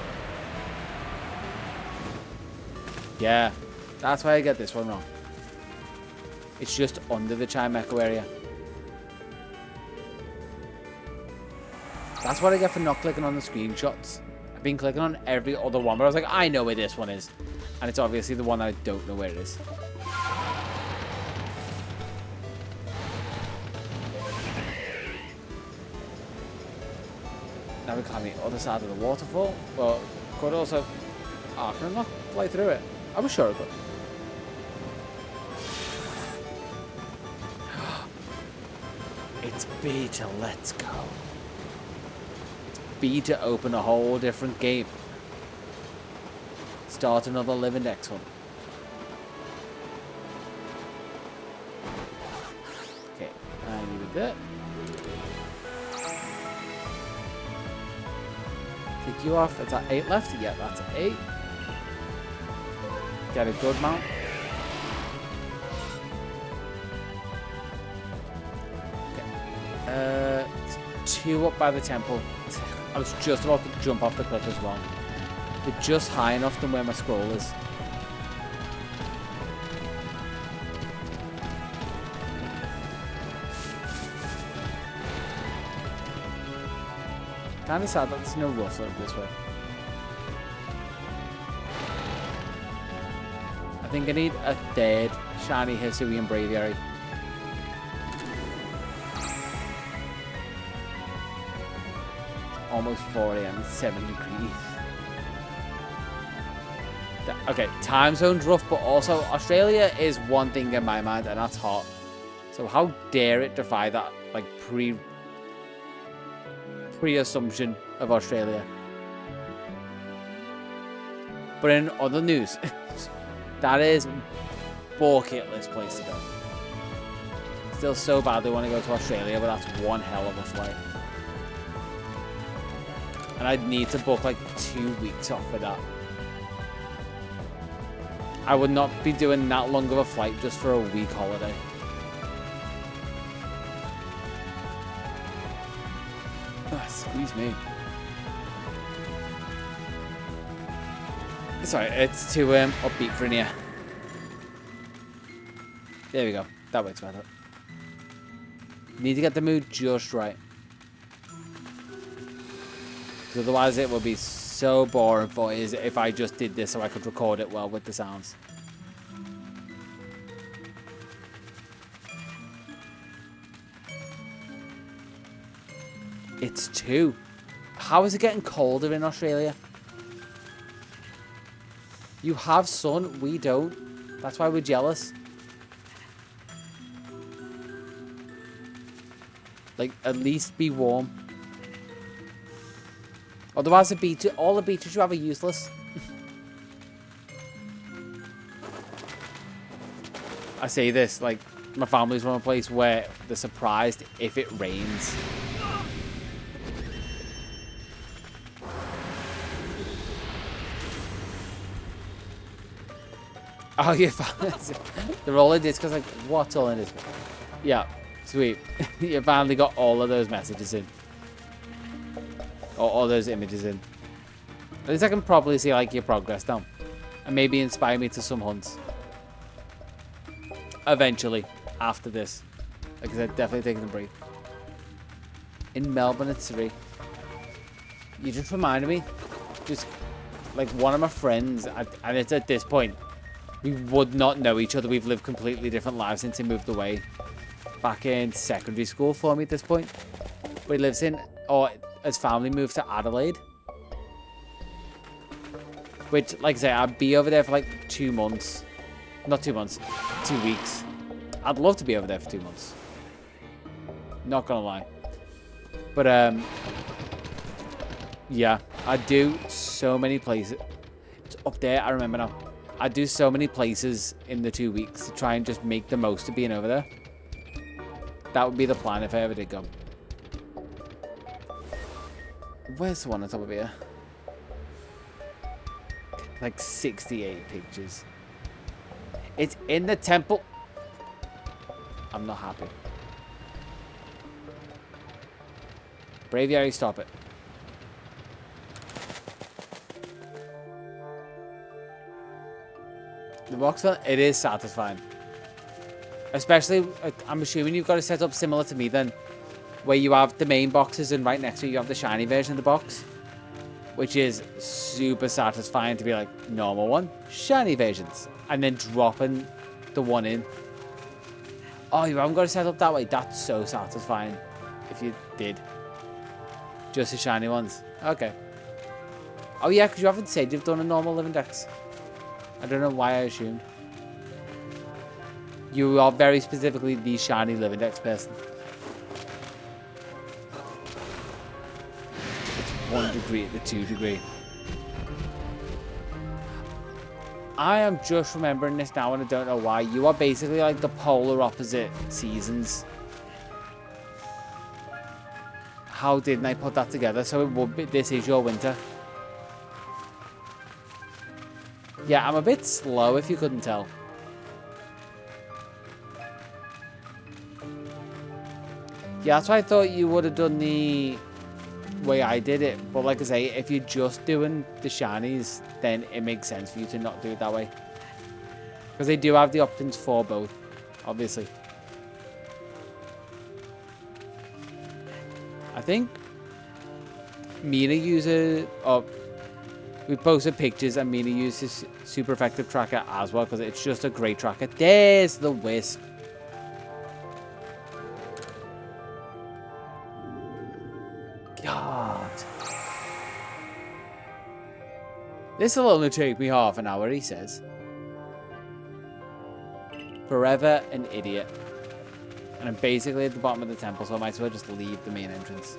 Yeah, that's why I get this one wrong. It's just under the Chimecha area. That's what I get for not clicking on the screenshots. I've been clicking on every other one, but I was like, I know where this one is. And it's obviously the one that I don't know where it is. Now we climb the other side of the waterfall. Well, could also... Oh, can I not fly through it? I was sure I could. It's B to let's go. It's B to open a whole different game. Start another Live Index one. Okay, I needed that. Take you off. That's at 8 left. Yeah, that's 8. Get a good mount. Okay. 2 up by the temple. I was just about to jump off the cliff as well. They're just high enough than where my scroll is. Kind of sad that there's no ruffler this way. I think I need a third shiny Hisuian Braviary. Almost 4 AM, 7 degrees. Okay, time zone's rough, but also Australia is one thing in my mind, and that's hot. So how dare it defy that, like, pre-assumption of Australia. But in other news, that is bucket list place to go. Still so badly want to go to Australia, but that's one hell of a flight. And I'd need to book like 2 weeks off for that. I would not be doing that long of a flight just for a week holiday. Oh, squeeze me. Sorry, it's too upbeat for in here. There we go. That works better. Need to get the mood just right. Otherwise it would be so boring for it if I just did this so I could record it well with the sounds. It's 2. How is it getting colder in Australia? You have sun, we don't. That's why we're jealous. Like, at least be warm. Otherwise, all the beaches you have are useless. I say this, like, my family's from a place where they're surprised if it rains. Oh, yeah, they're all in Discord. Like, what's all in Discord? Yeah, sweet. You finally got all of those messages in. Or all those images in. At least I can probably see like your progress now. And maybe inspire me to some hunts. Eventually. After this. Like I said, definitely taking a break. In Melbourne it's 3. You just reminded me. Just like one of my friends, and it's at this point, we would not know each other. We've lived completely different lives since he moved away. Back in secondary school for me at this point. But he lives in, or his family moved to Adelaide. Which, like I say, I'd be over there for like 2 months. Not 2 months, 2 weeks. I'd love to be over there for 2 months. Not gonna lie. But, yeah, I do so many places. It's up there, I remember now. I do so many places in the 2 weeks to try and just make the most of being over there. That would be the plan if I ever did go. Where's the one on top of here? Like 68 pictures. It's in the temple. I'm not happy. Braviary, stop it. The box file, it is satisfying. Especially, I'm assuming you've got it set up similar to me then. Where you have the main boxes and right next to you have the shiny version of the box. Which is super satisfying to be like, normal one, shiny versions. And then dropping the one in. Oh, you haven't got it set up that way? That's so satisfying. If you did. Just the shiny ones. Okay. Oh yeah, because you haven't said you've done a normal living dex. I don't know why I assumed. You are very specifically the shiny living dex person. It's 1 degree at the 2 degree. I am just remembering this now and I don't know why. You are basically like the polar opposite seasons. How didn't I put that together? So it would be, this is your winter. Yeah, I'm a bit slow if you couldn't tell. Yeah, that's why I thought you would have done the way I did it. But like I say, if you're just doing the shinies, then it makes sense for you to not do it that way. Because they do have the options for both, obviously. I think Mina uses, we posted pictures and Mina uses super effective tracker as well because it's just a great tracker. There's the wisp. God. This will only take me half an hour, he says. Forever an idiot. And I'm basically at the bottom of the temple, so I might as well just leave the main entrance.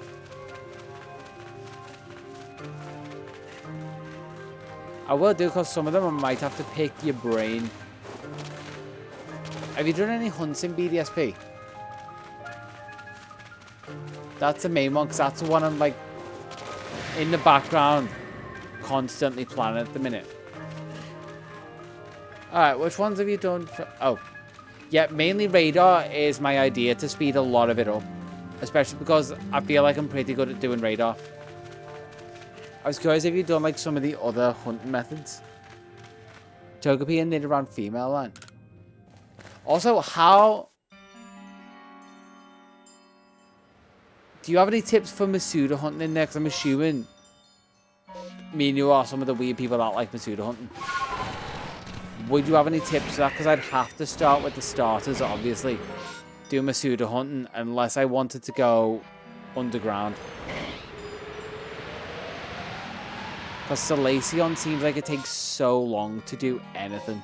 I will do, because some of them I might have to pick your brain. Have you done any hunts in BDSP? That's the main one, because that's the one I'm like in the background constantly planning at the minute. Alright, which ones have you done for... Oh. Yeah, mainly radar is my idea to speed a lot of it up. Especially because I feel like I'm pretty good at doing radar. I was curious if you've done like some of the other hunting methods. Togepi and Nidoran female line. Also, how... Do you have any tips for Masuda hunting in there? Because I'm assuming me and you are some of the weird people that like Masuda hunting. Would you have any tips for that? Because I'd have to start with the starters, obviously. Do Masuda hunting, unless I wanted to go underground. Because Salacion seems like it takes so long to do anything.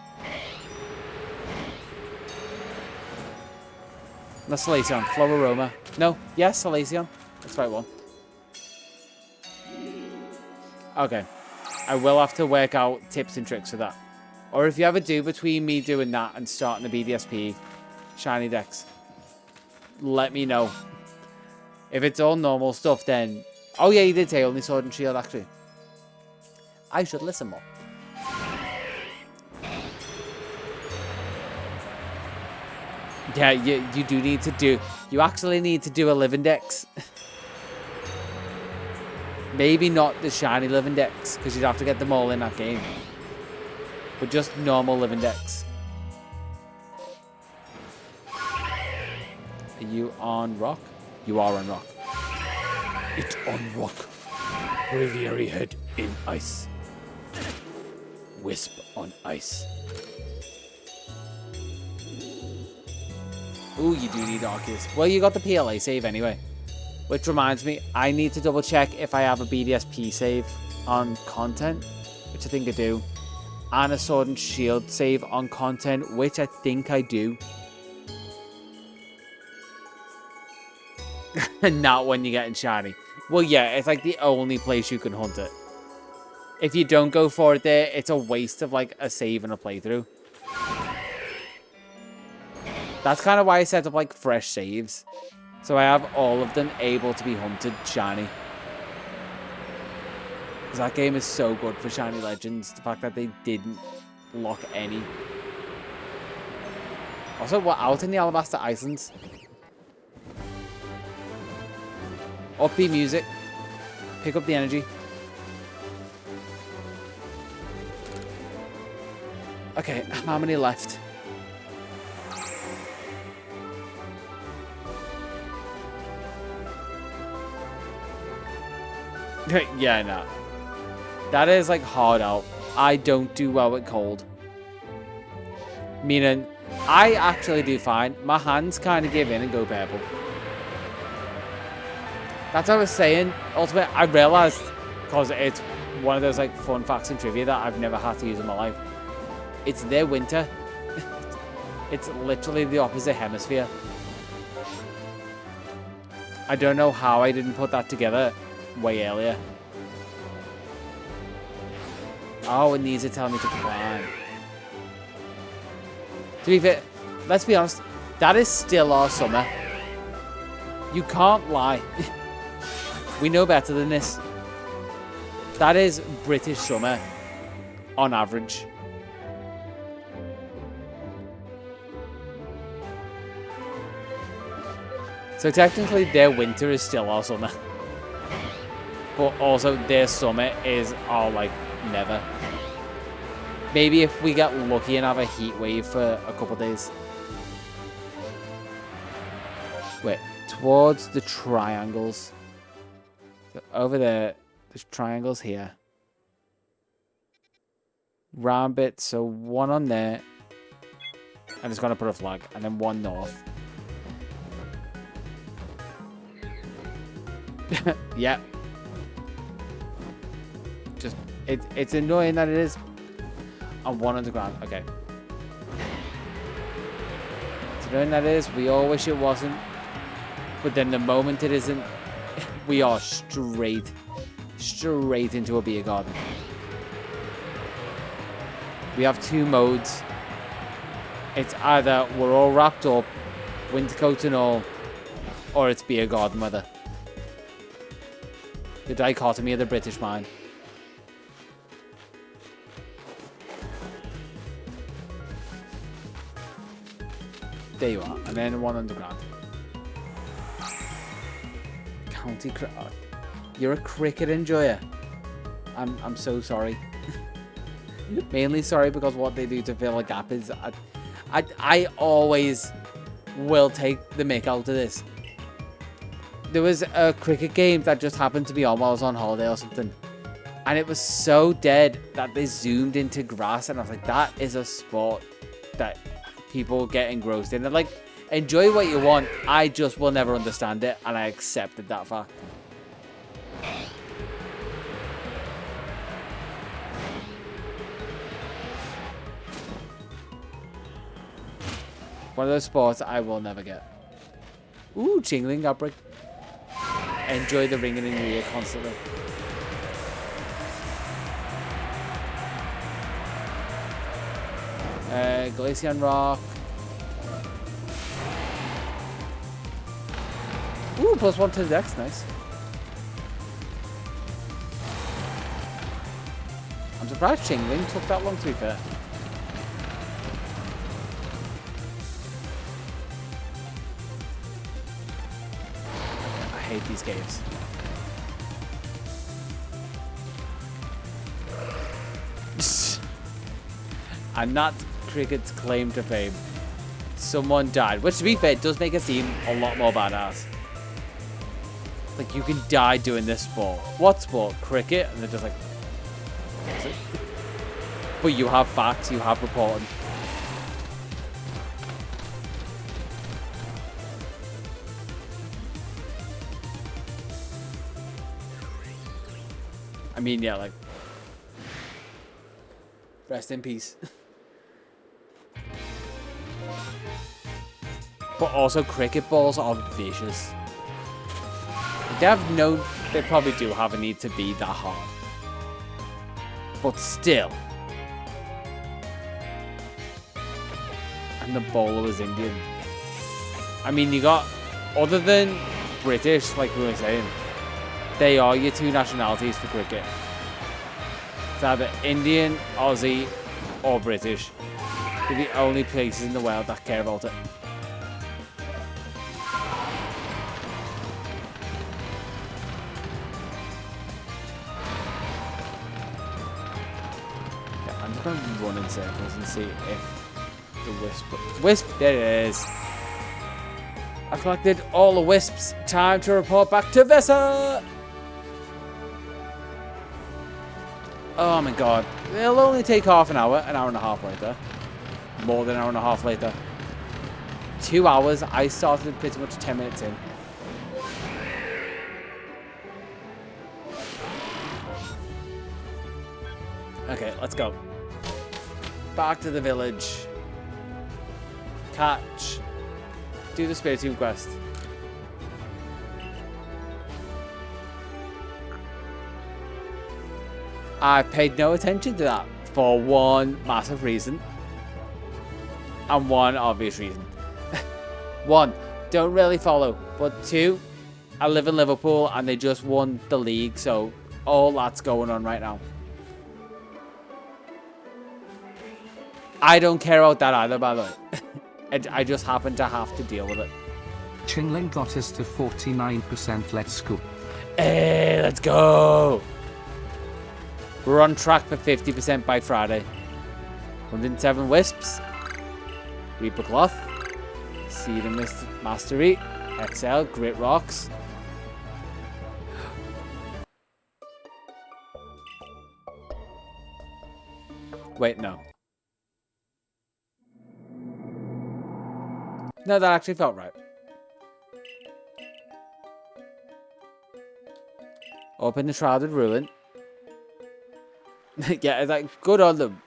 Not Salacion, Floraroma. No, yes, Salacion. That's the right one. Okay. I will have to work out tips and tricks for that. Or if you ever do between me doing that and starting the BDSP shiny decks, let me know. If it's all normal stuff, then... Oh yeah, you did say only Sword and Shield, actually. I should listen more. Yeah, you do need to do... You actually need to do a living dex. Maybe not the shiny living dex, because you'd have to get them all in that game. But just normal living dex. Are you on rock? You are on rock. It's on rock. Braviary head in ice. Wisp on ice. Ooh, you do need Arceus. Well, you got the PLA save anyway. Which reminds me, I need to double check if I have a BDSP save on content, which I think I do. And a Sword and Shield save on content, which I think I do. And not when you're getting shiny. Well, yeah, it's like the only place you can hunt it. If you don't go for it there, it's a waste of like a save and a playthrough. That's kind of why I set up like fresh saves. So I have all of them able to be hunted shiny. Because that game is so good for shiny legends. The fact that they didn't lock any. Also, we're out in the Alabaster Islands. Upbeat music. Pick up the energy. Okay, how many left? Yeah, no. That is like hard out. I don't do well with cold. Meaning, I actually do fine. My hands kind of give in and go purple. That's what I was saying. Ultimately, I realized, because it's one of those like fun facts and trivia that I've never had to use in my life. It's their winter. It's literally the opposite hemisphere. I don't know how I didn't put that together way earlier. Oh, and these are telling me to climb. To be fair, let's be honest, that is still our summer. You can't lie. We know better than this. That is British summer, on average. So technically their winter is still our summer. But also their summer is our like never. Maybe if we get lucky and have a heat wave for a couple days. Wait, towards the triangles. So over there. There's triangles here. Round bit, so one on there. And it's gonna put a flag, and then one north. Yep. Just it's annoying that it is. And one underground. Okay. It's annoying that it is. We all wish it wasn't. But then the moment it isn't, we are straight into a beer garden. We have two modes. It's either we're all wrapped up, winter coats and all, or it's beer garden weather. The dichotomy of the British mind. There you are, and then one underground. County You're a cricket enjoyer. I'm so sorry. Mainly sorry because what they do to fill a gap is I always will take the mick out of this. There was a cricket game that just happened to be on while I was on holiday or something. And it was so dead that they zoomed into grass, and I was like, that is a sport that people get engrossed in. And like, enjoy what you want. I just will never understand it, and I accepted that fact. One of those sports I will never get. Ooh, jingling outbreak. Enjoy the ringing in your ear constantly. Glacian rock. Ooh, +1 to the dex, nice. I'm surprised Chingling took that long, to be fair. I hate these caves. And not cricket's claim to fame. Someone died, which to be fair does make it seem a lot more badass. Like, you can die doing this sport. What sport? Cricket? And they're just like... But you have facts, you have reporting. I mean, yeah, like... Rest in peace. But also, cricket balls are vicious. They probably do have a need to be that hard. But still. And the bowler was Indian. I mean, you got, other than British, like we were saying, they are your two nationalities for cricket. It's either Indian, Aussie, or British. They're the only places in the world that care about it. I'm just going to run in circles and see if the wisp, there it is. I collected all the wisps. Time to report back to Vesa. Oh my god. It'll only take half an hour and a half later. More than an hour and a half later. 2 hours. I started pretty much 10 minutes in. Okay, let's go. Back to the village. Catch. Do the Spiritomb quest. I've paid no attention to that for one massive reason. And one obvious reason. One, don't really follow. But two, I live in Liverpool and they just won the league. So all that's going on right now. I don't care about that either, by the way. I just happen to have to deal with it. Chingling got us to 49%. Let's go. Hey, let's go. We're on track for 50% by Friday. 107 wisps. Reaper cloth. Seed and mastery. XL. Great rocks. Wait, no. No, that actually felt right. Open the Shrouded Ruin. Yeah, like, good on them.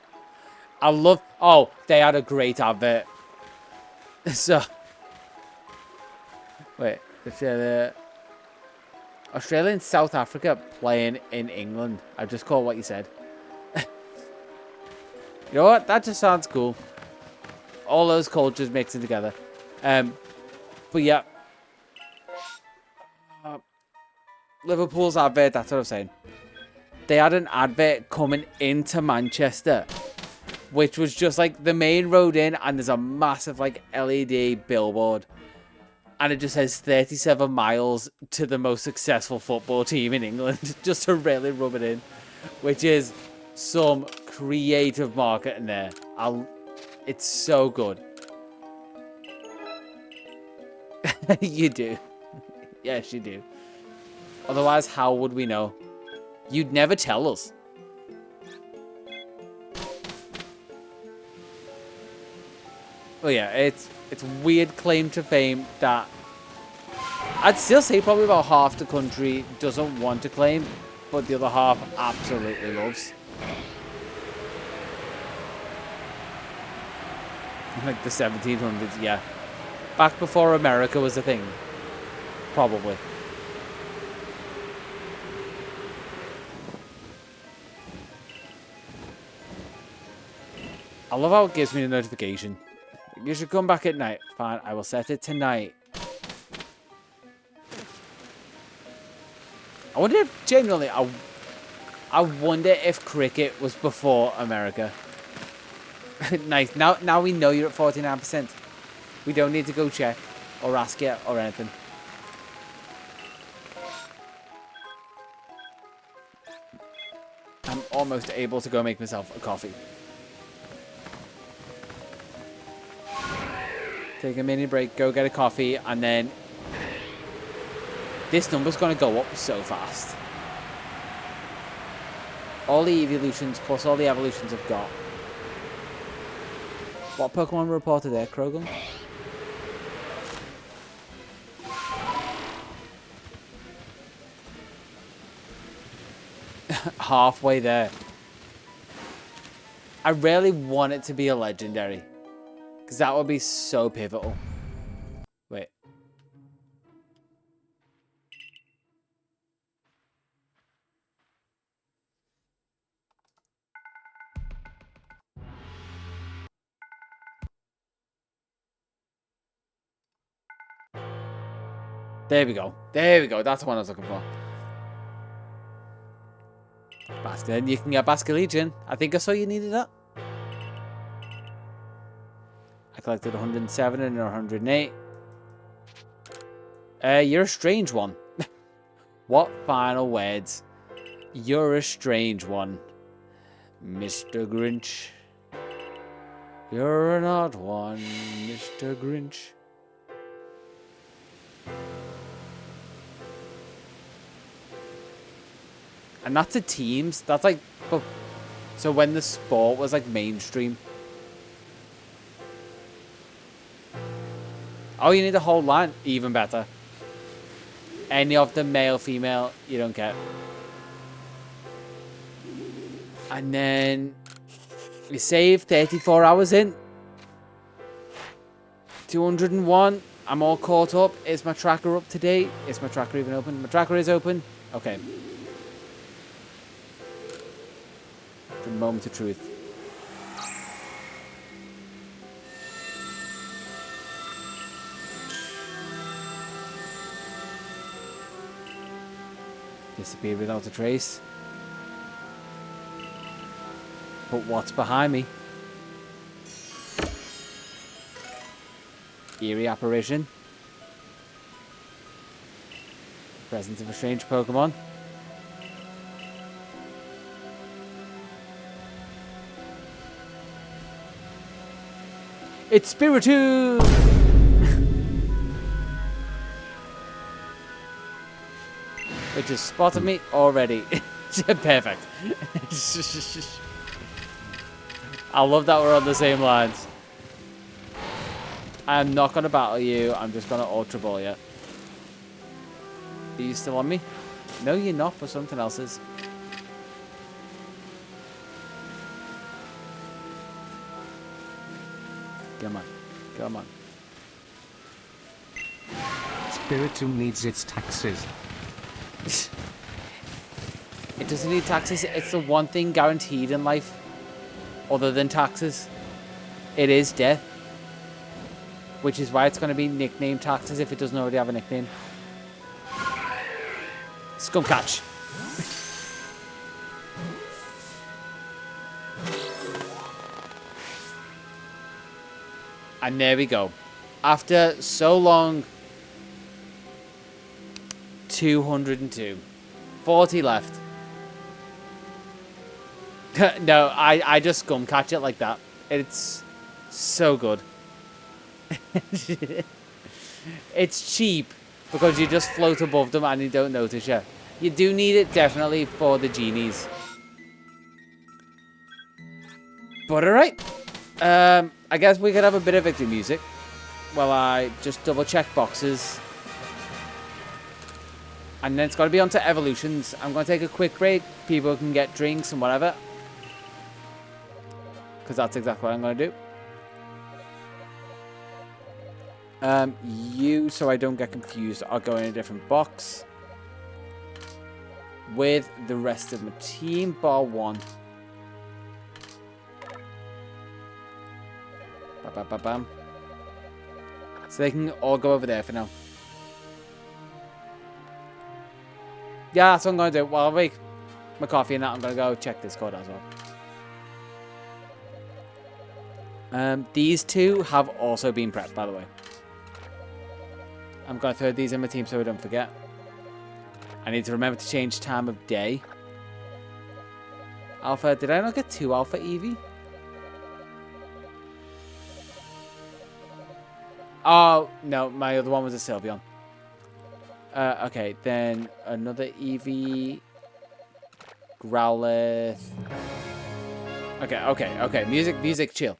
I love... Oh, they had a great advert. So... Wait, Australia and South Africa playing in England. I just caught what you said. You know what? That just sounds cool. All those cultures mixing together. But yeah. Liverpool's advert, that's what I'm saying. They had an advert coming into Manchester, which was just like the main road in, and there's a massive like LED billboard. And it just says 37 miles to the most successful football team in England, just to really rub it in, which is some creative marketing there. It's so good. You do. Yes, you do. Otherwise, how would we know? You'd never tell us. Oh yeah, it's weird claim to fame that I'd still say probably about half the country doesn't want to claim, but the other half absolutely loves. Like the 1700s, yeah. Back before America was a thing. Probably. I love how it gives me the notification. You should come back at night. Fine, I will set it tonight. I wonder if, genuinely, I wonder if cricket was before America. Nice. Now we know you're at 49%. We don't need to go check or ask you or anything. I'm almost able to go make myself a coffee. Take a mini break, go get a coffee, and then this number's going to go up so fast. All the evolutions plus all the evolutions I've got. What Pokemon reported there, Krogan? Halfway there. I really want it to be a legendary. Because that would be so pivotal. Wait. There we go. There we go. That's the one I was looking for. Basket. You can get Basket Legion. I think I saw you needed that. I collected 107 and 108. You're a strange one. What final words? You're a strange one, Mr. Grinch. You're an odd one, Mr. Grinch. And that's a teams. That's like... So when the sport was like mainstream. Oh, you need the whole line? Even better. Any of them, male, female, you don't care. And then we save 34 hours in. 201. I'm all caught up. Is my tracker up to date? Is my tracker even open? My tracker is open. Okay. The moment of truth. Disappeared without a trace. But what's behind me? Eerie apparition. Presence of a strange Pokemon. It's Spiritomb! Which has spotted me already. Perfect. I love that we're on the same lines. I'm not going to battle you. I'm just going to Ultra Ball you. Are you still on me? No, you're not, but something else is. Come on. Come on. Spiritomb needs its taxes. It doesn't need taxes. It's the one thing guaranteed in life, other than taxes. It is death. Which is why it's going to be nickname taxes if it doesn't already have a nickname. Scumcatch. And there we go. After so long, 202. 40 left. No, I just scum catch it like that. It's so good. It's cheap because you just float above them and you don't notice you. You do need it definitely for the genies. But alright. I guess we could have a bit of victory music while I just double check boxes. And then it's got to be on to evolutions. I'm going to take a quick break. People can get drinks and whatever. Because that's exactly what I'm going to do. You, so I don't get confused, I'll go in a different box. With the rest of my team, bar one. Bam, bam, bam, bam. So they can all go over there for now. Yeah, that's what I'm going to do. While I make my coffee and that, I'm going to go check this code as well. These two have also been prepped, by the way. I'm going to throw these in my team so I don't forget. I need to remember to change time of day. Alpha, did I not get 2 Alpha Eevee? Oh, no, my other one was a Sylveon. Okay, then another Eevee. Growlithe. Okay. Music, chill.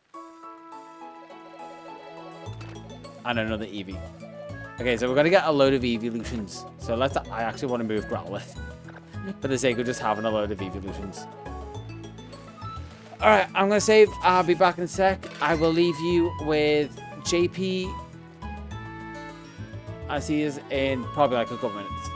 And another Eevee. Okay, so we're going to get a load of evolutions. So I actually want to move Growlithe. For the sake of just having a load of evolutions. Alright, I'm going to save. I'll be back in a sec. I will leave you with JP. I'll see you in probably like a couple minutes.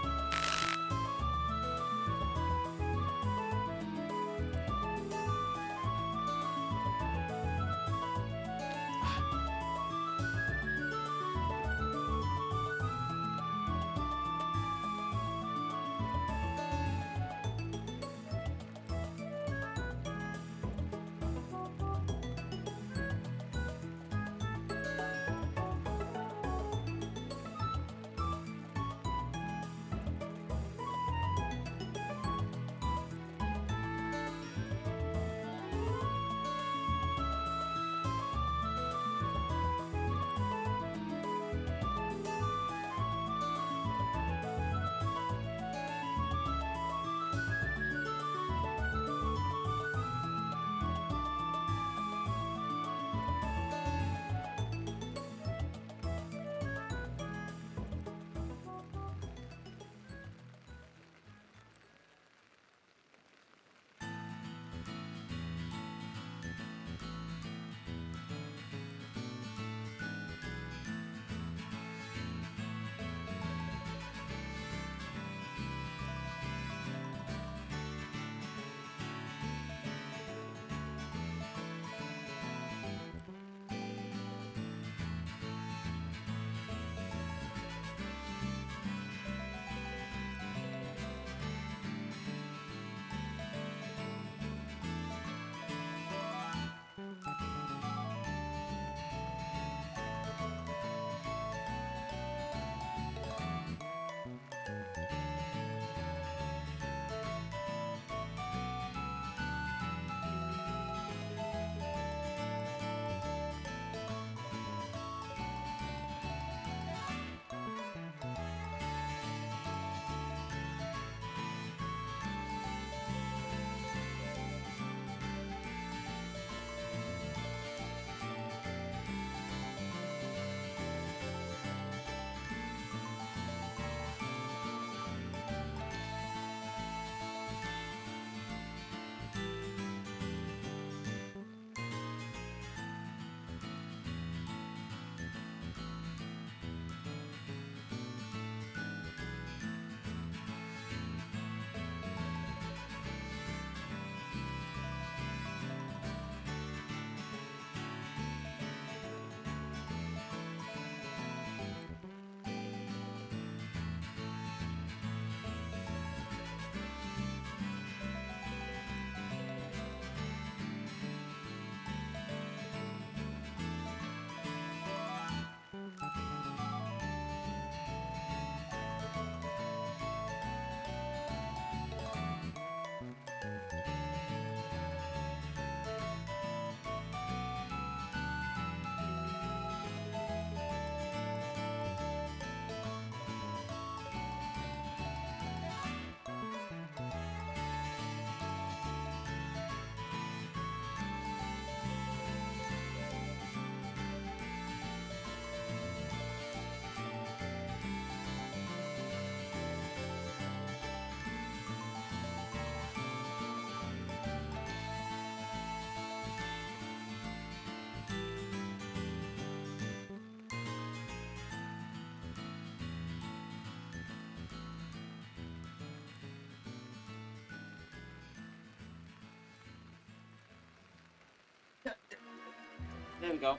There we go.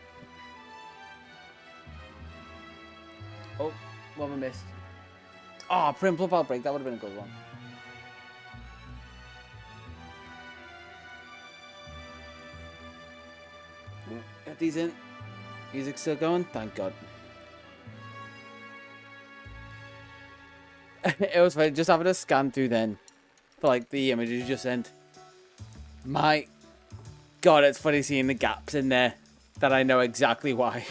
Oh, what have I missed? Oh, Primple Outbreak. That would have been a good one. Get these in. Music's still going. Thank God. It was funny just having a scan through then for like the images you just sent. My God, it's funny seeing the gaps in there that I know exactly why.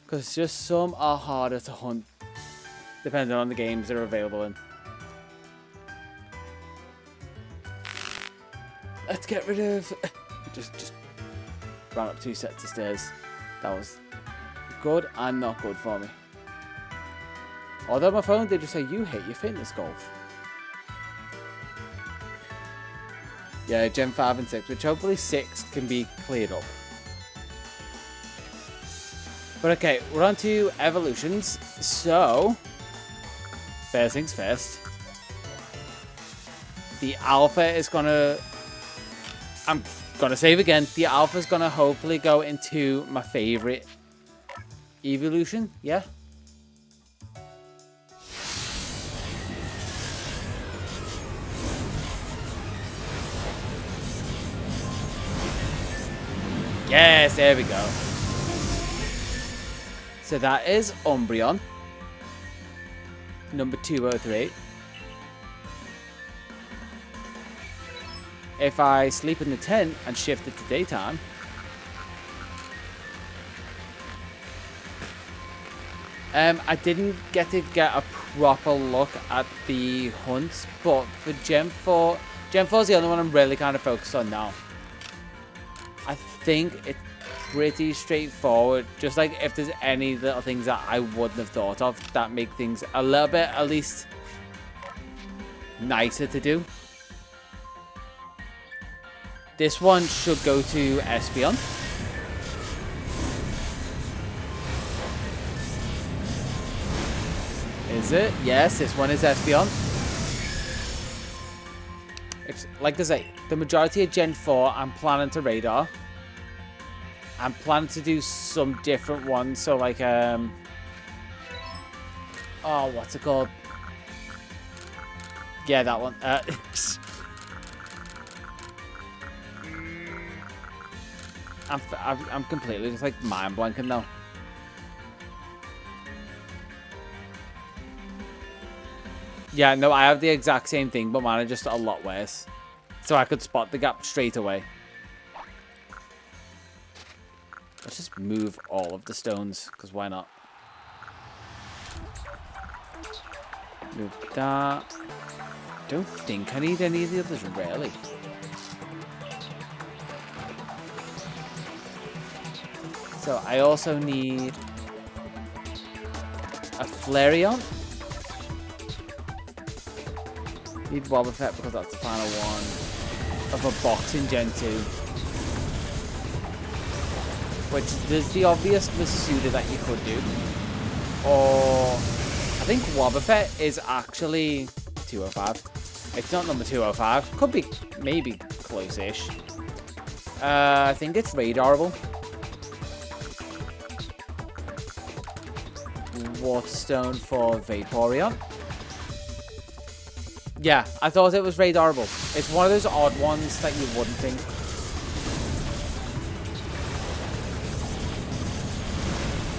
Because just some are harder to hunt depending on the games they're available in. Let's get rid of... just ran up 2 sets of stairs. That was good and not good for me. Although my phone did just say, you hate your fitness golf. Yeah, Gen 5 and 6, which hopefully 6 can be cleared up. But okay, we're on to evolutions. So, first things first. The alpha is gonna... I'm gonna save again. The alpha is gonna hopefully go into my favorite evolution. Yeah. Yes, there we go. So that is Umbreon. Number 203. If I sleep in the tent and shift it to daytime, I didn't get a proper look at the hunts, but for Gen 4, Gen 4 is the only one I'm really kind of focused on now. I think it's pretty straightforward, just like if there's any little things that I wouldn't have thought of that make things a little bit, at least, nicer to do. This one should go to Espeon. Is it? Yes, this one is Espeon. Like I say, the majority of Gen 4 I'm planning to radar. I'm planning to do some different ones, so like, oh, what's it called? Yeah, that one. I'm completely just like mind blanking now. Yeah, no, I have the exact same thing, but mine are just a lot worse. So I could spot the gap straight away. Let's just move all of the stones, because why not? Move that. Don't think I need any of the others, really. So I also need a Flareon. Need Wobbuffet because that's the final one of a box in Gen 2. Which there's the obvious Masuda that you could do. Or I think Wobbuffet is actually 205. It's not number 205. Could be maybe close-ish. I think it's radarable. Waterstone for Vaporeon. Yeah, I thought it was radarable. It's one of those odd ones that you wouldn't think.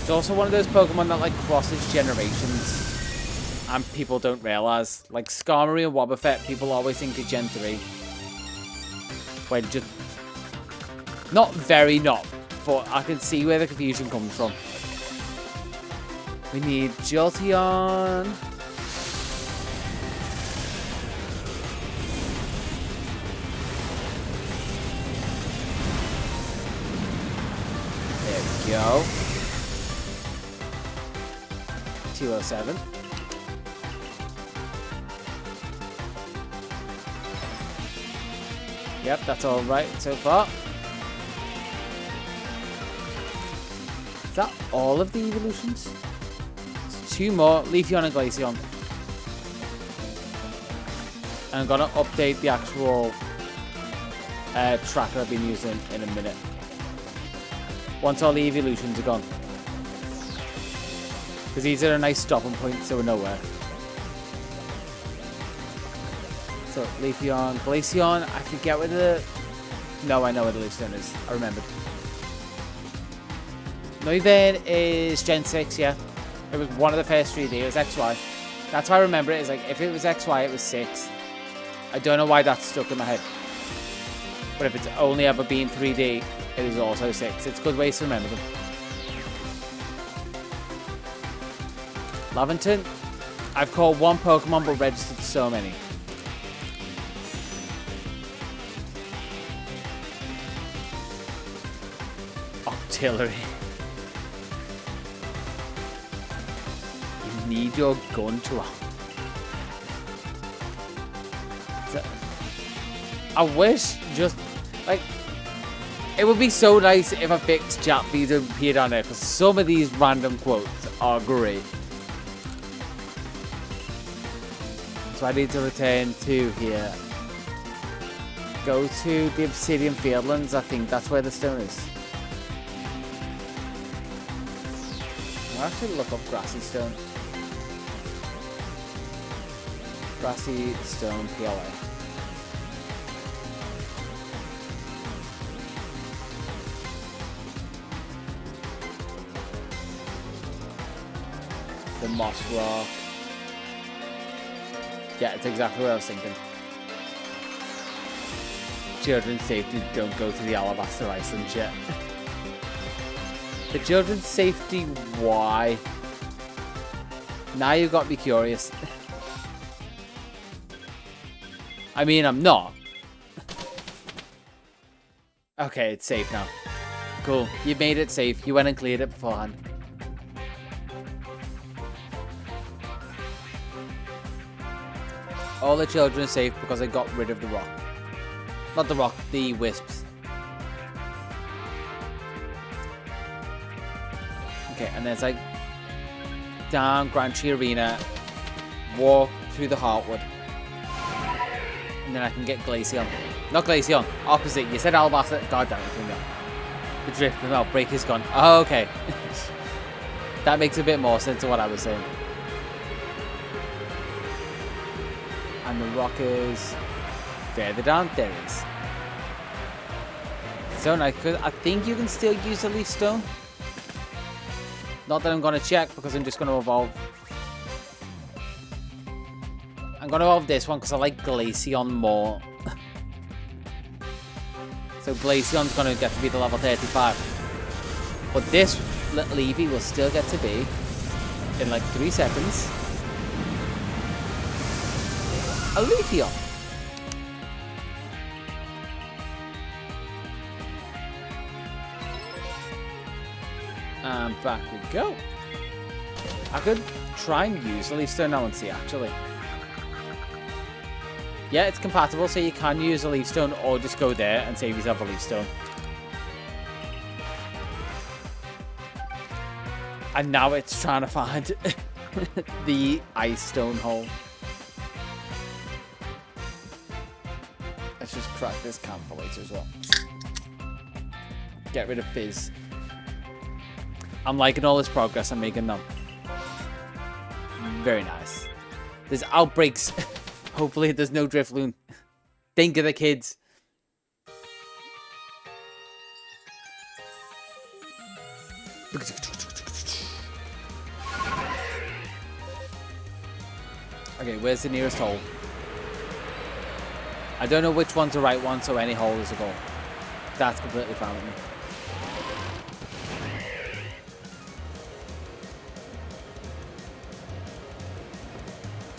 It's also one of those Pokemon that like crosses generations and people don't realize. Like Skarmory and Wobbuffet, people always think it's Gen 3. When just not, but I can see where the confusion comes from. We need Jolteon. There we go. 207. Yep, that's all right so far. Is that all of the evolutions? 2 more, Leafeon and Glaceon. And I'm going to update the actual tracker I've been using in a minute. Once all the evolutions are gone. Because these are a nice stopping point, so we're nowhere. So, Leafeon, Glaceon, I forget where the... No, I know where the Leafeon is. I remembered. Noivern is Gen 6, yeah. It was one of the first 3D. It was XY. That's how I remember it. It's like, if it was XY, it was 6. I don't know why that's stuck in my head. But if it's only ever been 3D, it is also 6. It's good ways to remember them. Laventon. I've caught one Pokemon, but registered so many. Artillery. You need your gun to... I wish just, like, it would be so nice if a fixed chat feed appeared on it, because some of these random quotes are great. So I need to return to here. Go to the Obsidian Fieldlands, I think that's where the stone is. I'll actually look up Grassy Stone. Grassy Stone PLA. The Moss Rock. Yeah, it's exactly what I was thinking. Children's safety, don't go to the Alabaster Iceland yet. The children's safety, why? Now you got me curious. I mean, I'm not. Okay, it's safe now. Cool. You made it safe. You went and cleared it beforehand. All the children are safe because I got rid of the rock. Not the rock, the wisps. Okay, and then it's like down Grand Tree Arena, walk through the Heartwood, and then I can get Glaceon. Not Glaceon, opposite. You said Alabaster. God damn it, the drift from outbreak is gone. Oh, okay. That makes a bit more sense to what I was saying. And the rock is further down. There it is. So nice, because I think you can still use the Leaf Stone. Not that I'm going to check, because I'm just going to evolve. I'm going to evolve this one, because I like Glaceon more. So Glaceon's going to get to be the level 35. But this little Eevee will still get to be, in like 3 seconds, a Leafeon. And back we go. I could try and use the Leaf Stone now and see, actually. Yeah, it's compatible, so you can use a Leaf Stone or just go there and save yourself a Leaf Stone. And now it's trying to find the Ice Stone hole. Let's just crack this camp for later as well. Get rid of Fizz. I'm liking all this progress I'm making now. Very nice. There's outbreaks. Hopefully there's no Drifloon. Think of the kids. Okay, where's the nearest hole? I don't know which one's the right one, so any hole is a goal. That's completely fine with me.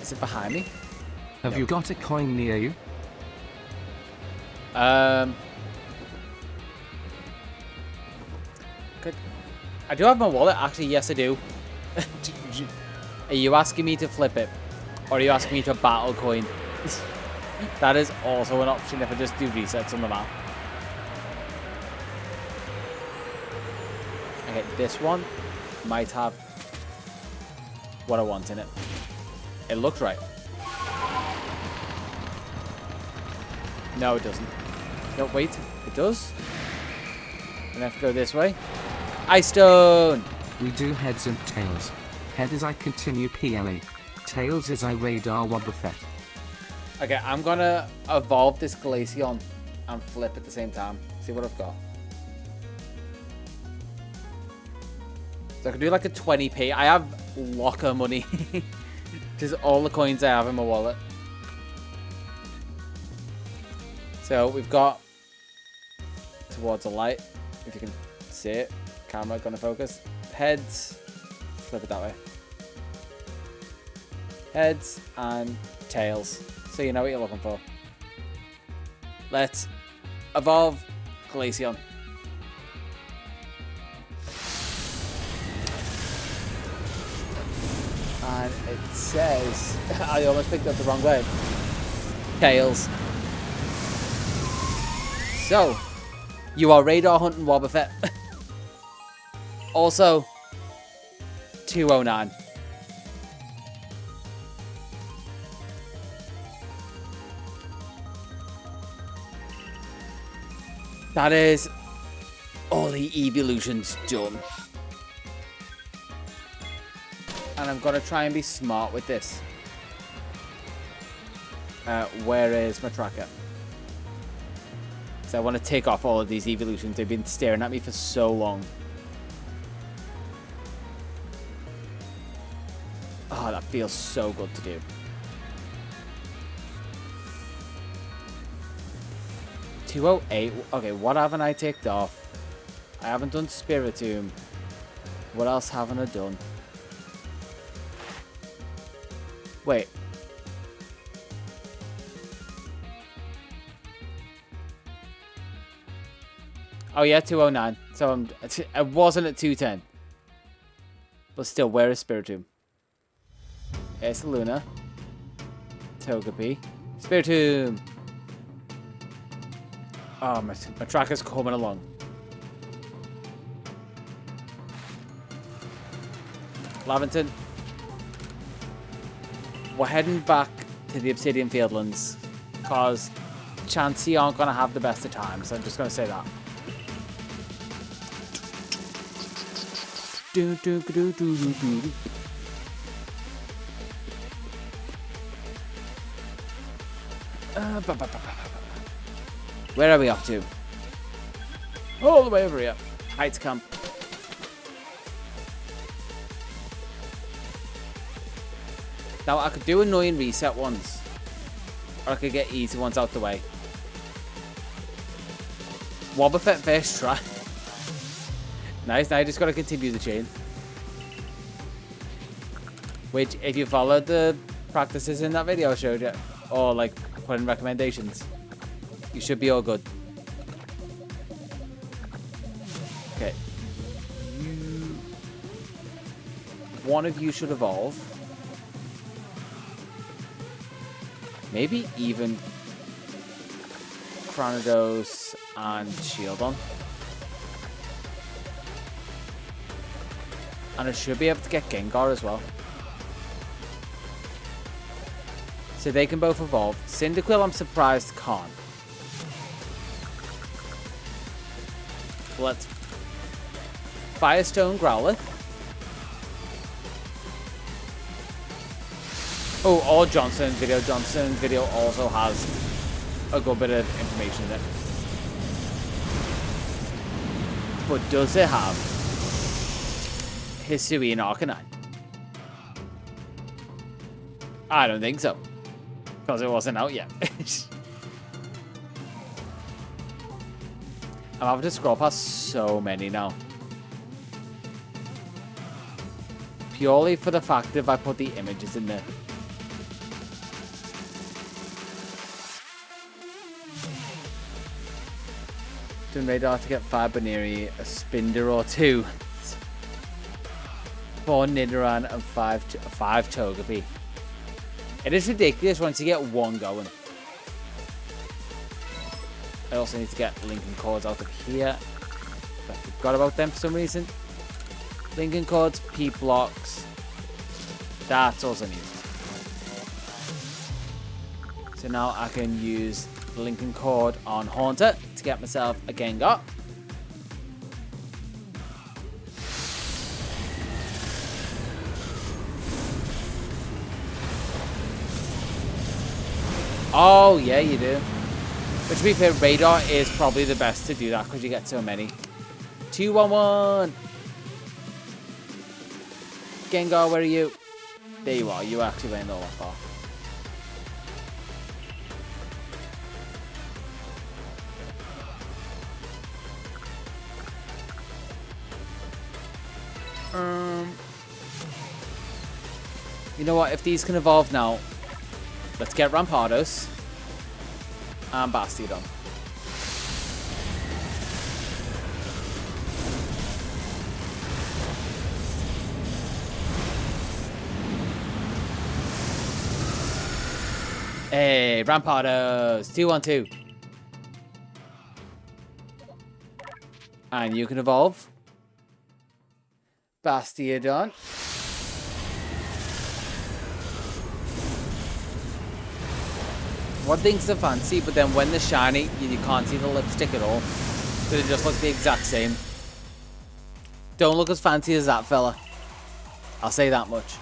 Is it behind me? Have you got a coin near you? Good. I do have my wallet, actually. Yes, I do. Are you asking me to flip it? Or are you asking me to battle coin? That is also an option if I just do resets on the map. Okay, this one might have what I want in it. It looks right. No, it doesn't. No, wait. It does. And I have to go this way. Ice Stone! We do heads and tails. Head is I continue PLA. Tails is I radar Wobbuffet. Okay, I'm gonna evolve this Glaceon and flip at the same time. See what I've got. So I can do like a 20p. I have locker money. Just all the coins I have in my wallet. So we've got towards the light, if you can see it. Camera gonna focus. Heads. Flip it that way. Heads and tails. So you know what you're looking for. Let's evolve Glaceon. And it says, I almost picked up the wrong way. Tails. So, you are radar hunting Wobbuffet. Also, 209. That is all the evolutions done. And I'm going to try and be smart with this. Where is my tracker? So I want to take off all of these evolutions. They've been staring at me for so long. Oh, that feels so good to do. 208. Okay, what haven't I ticked off? I haven't done Spiritomb. What else haven't I done? Wait. Oh yeah, 209. So I wasn't at 210. But still, where is Spiritomb? It's Luna. Togepi. Spiritomb. Oh, my tracker's coming along. Laventon. We're heading back to the Obsidian Fieldlands because Chansey aren't going to have the best of times. I'm just going to say that. Where are we up to? All the way over here. Heights Camp. Now, I could do annoying reset ones. Or I could get easy ones out the way. Wobbuffet first try. Nice, now I just got to continue the chain. Which, if you followed the practices in that video I showed you, or like put in recommendations, you should be all good. Okay. One of you should evolve. Maybe even Chronodos and Shieldon. And I should be able to get Gengar as well. So they can both evolve. Cyndaquil, I'm surprised, can't. Let's Firestone Growlithe. Oh, or Johnson video. Johnson video also has a good bit of information in it. But does it have Hisuian Arcanine? I don't think so. Because it wasn't out yet. I'm having to scroll past so many now. Purely for the fact that if I put the images in there. Doing radar to get 5 Baneri, a Spinder or 2. 4 Nidoran and 5 Togepi. It is ridiculous once you get one going. I also need to get Lincoln Cords out of here. I forgot about them for some reason. Lincoln Cords, P-Blocks. That's also needed. So now I can use the Lincoln Cord on Haunter to get myself a Gengar. Oh, yeah, you do. But to be fair, radar is probably the best to do that because you get so many. 2-1-1. Gengar, where are you? There you are. You actually went all that far. You know what? If these can evolve now, let's get Rampardos and Bastiodon. Hey, Rampardos, 2-1-2. And you can evolve Bastiodon. One thing's the fancy, but then when they're shiny, you can't see the lipstick at all. So they just look the exact same. Don't look as fancy as that fella. I'll say that much.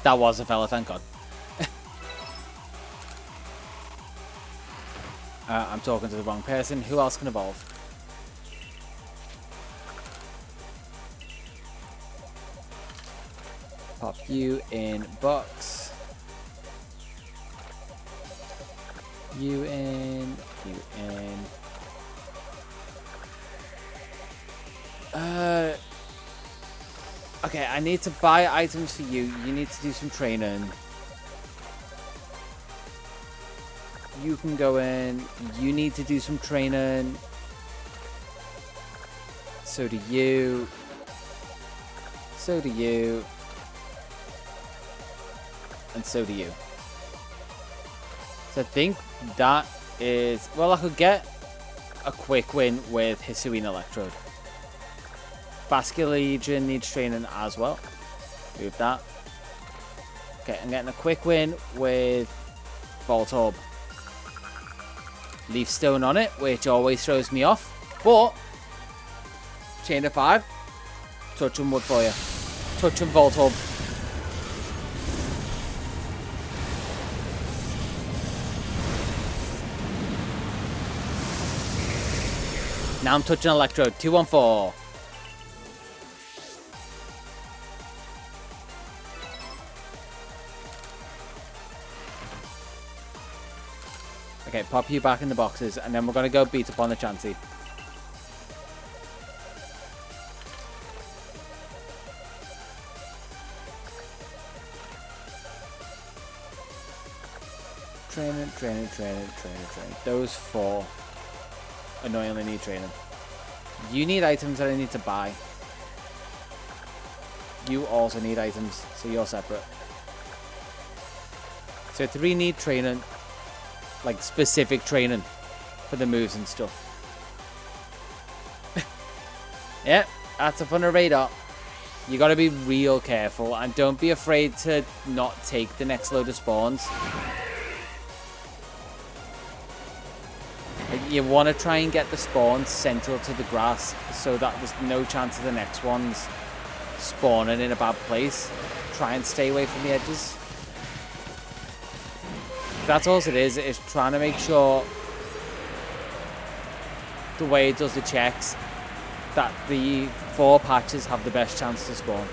That was a fella, thank God. I'm talking to the wrong person. Who else can evolve? Pop you in box. You in. Okay, I need to buy items for you. You need to do some training. You can go in. You need to do some training. So do you. So do you. And so do you. So I think that is... Well, I could get a quick win with Hisuian Electrode. Basculegion needs training as well. Move that. Okay, I'm getting a quick win with Voltorb. Leaf Stone on it, which always throws me off. But, Chain of 5. Touch and wood for you. Touch and Voltorb. Now I'm touching Electrode. 2-1-4. Okay, pop you back in the boxes, and then we're going to go beat up on the Chansey. Training. Those 4 annoyingly need training. You need items that I need to buy. You also need items, so you're separate. So 3 need training. Like specific training for the moves and stuff. Yeah, that's up on the radar. You gotta be real careful and don't be afraid to not take the next load of spawns. Like, you want to try and get the spawns central to the grass so that there's no chance of the next ones spawning in a bad place. Try and stay away from the edges. That's all it is trying to make sure the way it does the checks that the 4 patches have the best chance to spawn.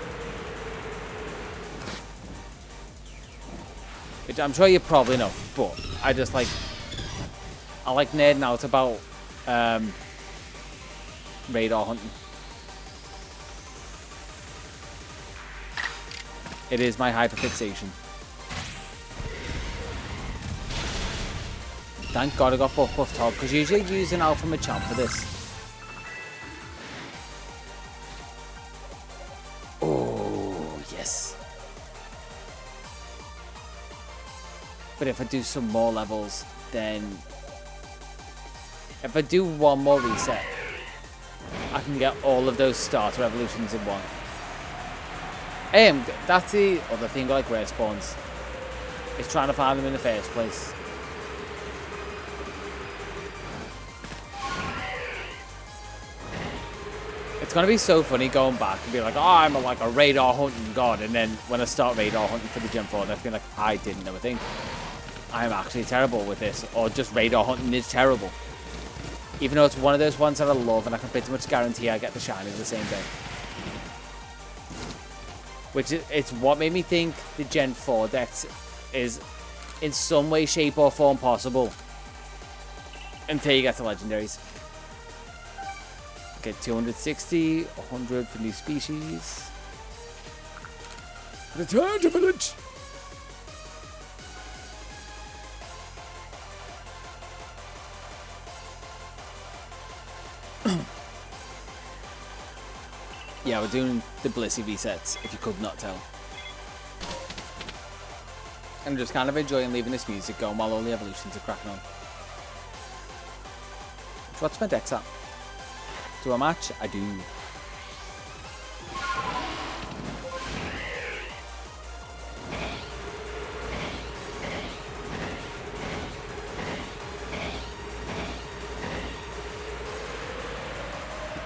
Which I'm sure you probably know, but I like nerding out about radar hunting. It is my hyperfixation. Thank God I got buff Todd, because usually I use an Alpha Machamp for this. Oh, yes. But if I do some more levels, then... If I do one more reset, I can get all of those starter evolutions in one. That's the other thing I like rare spawns. Is trying to find them in the first place. It's going to be so funny going back and be like, oh, I'm like a radar hunting god. And then when I start radar hunting for the Gen 4, I feel like I didn't know a thing. I'm actually terrible with this, or just radar hunting is terrible. Even though it's one of those ones that I love, and I can pretty much guarantee I get the shiny the same day. Which it's what made me think the Gen 4 Dex is in some way, shape, or form possible. Until you get to legendaries. Okay, 260, 100 for new species. Return to village! Yeah, we're doing the Blissey resets, if you could not tell. I'm just kind of enjoying leaving this music going while all the evolutions are cracking on. What's my dex at? Do I match? I do.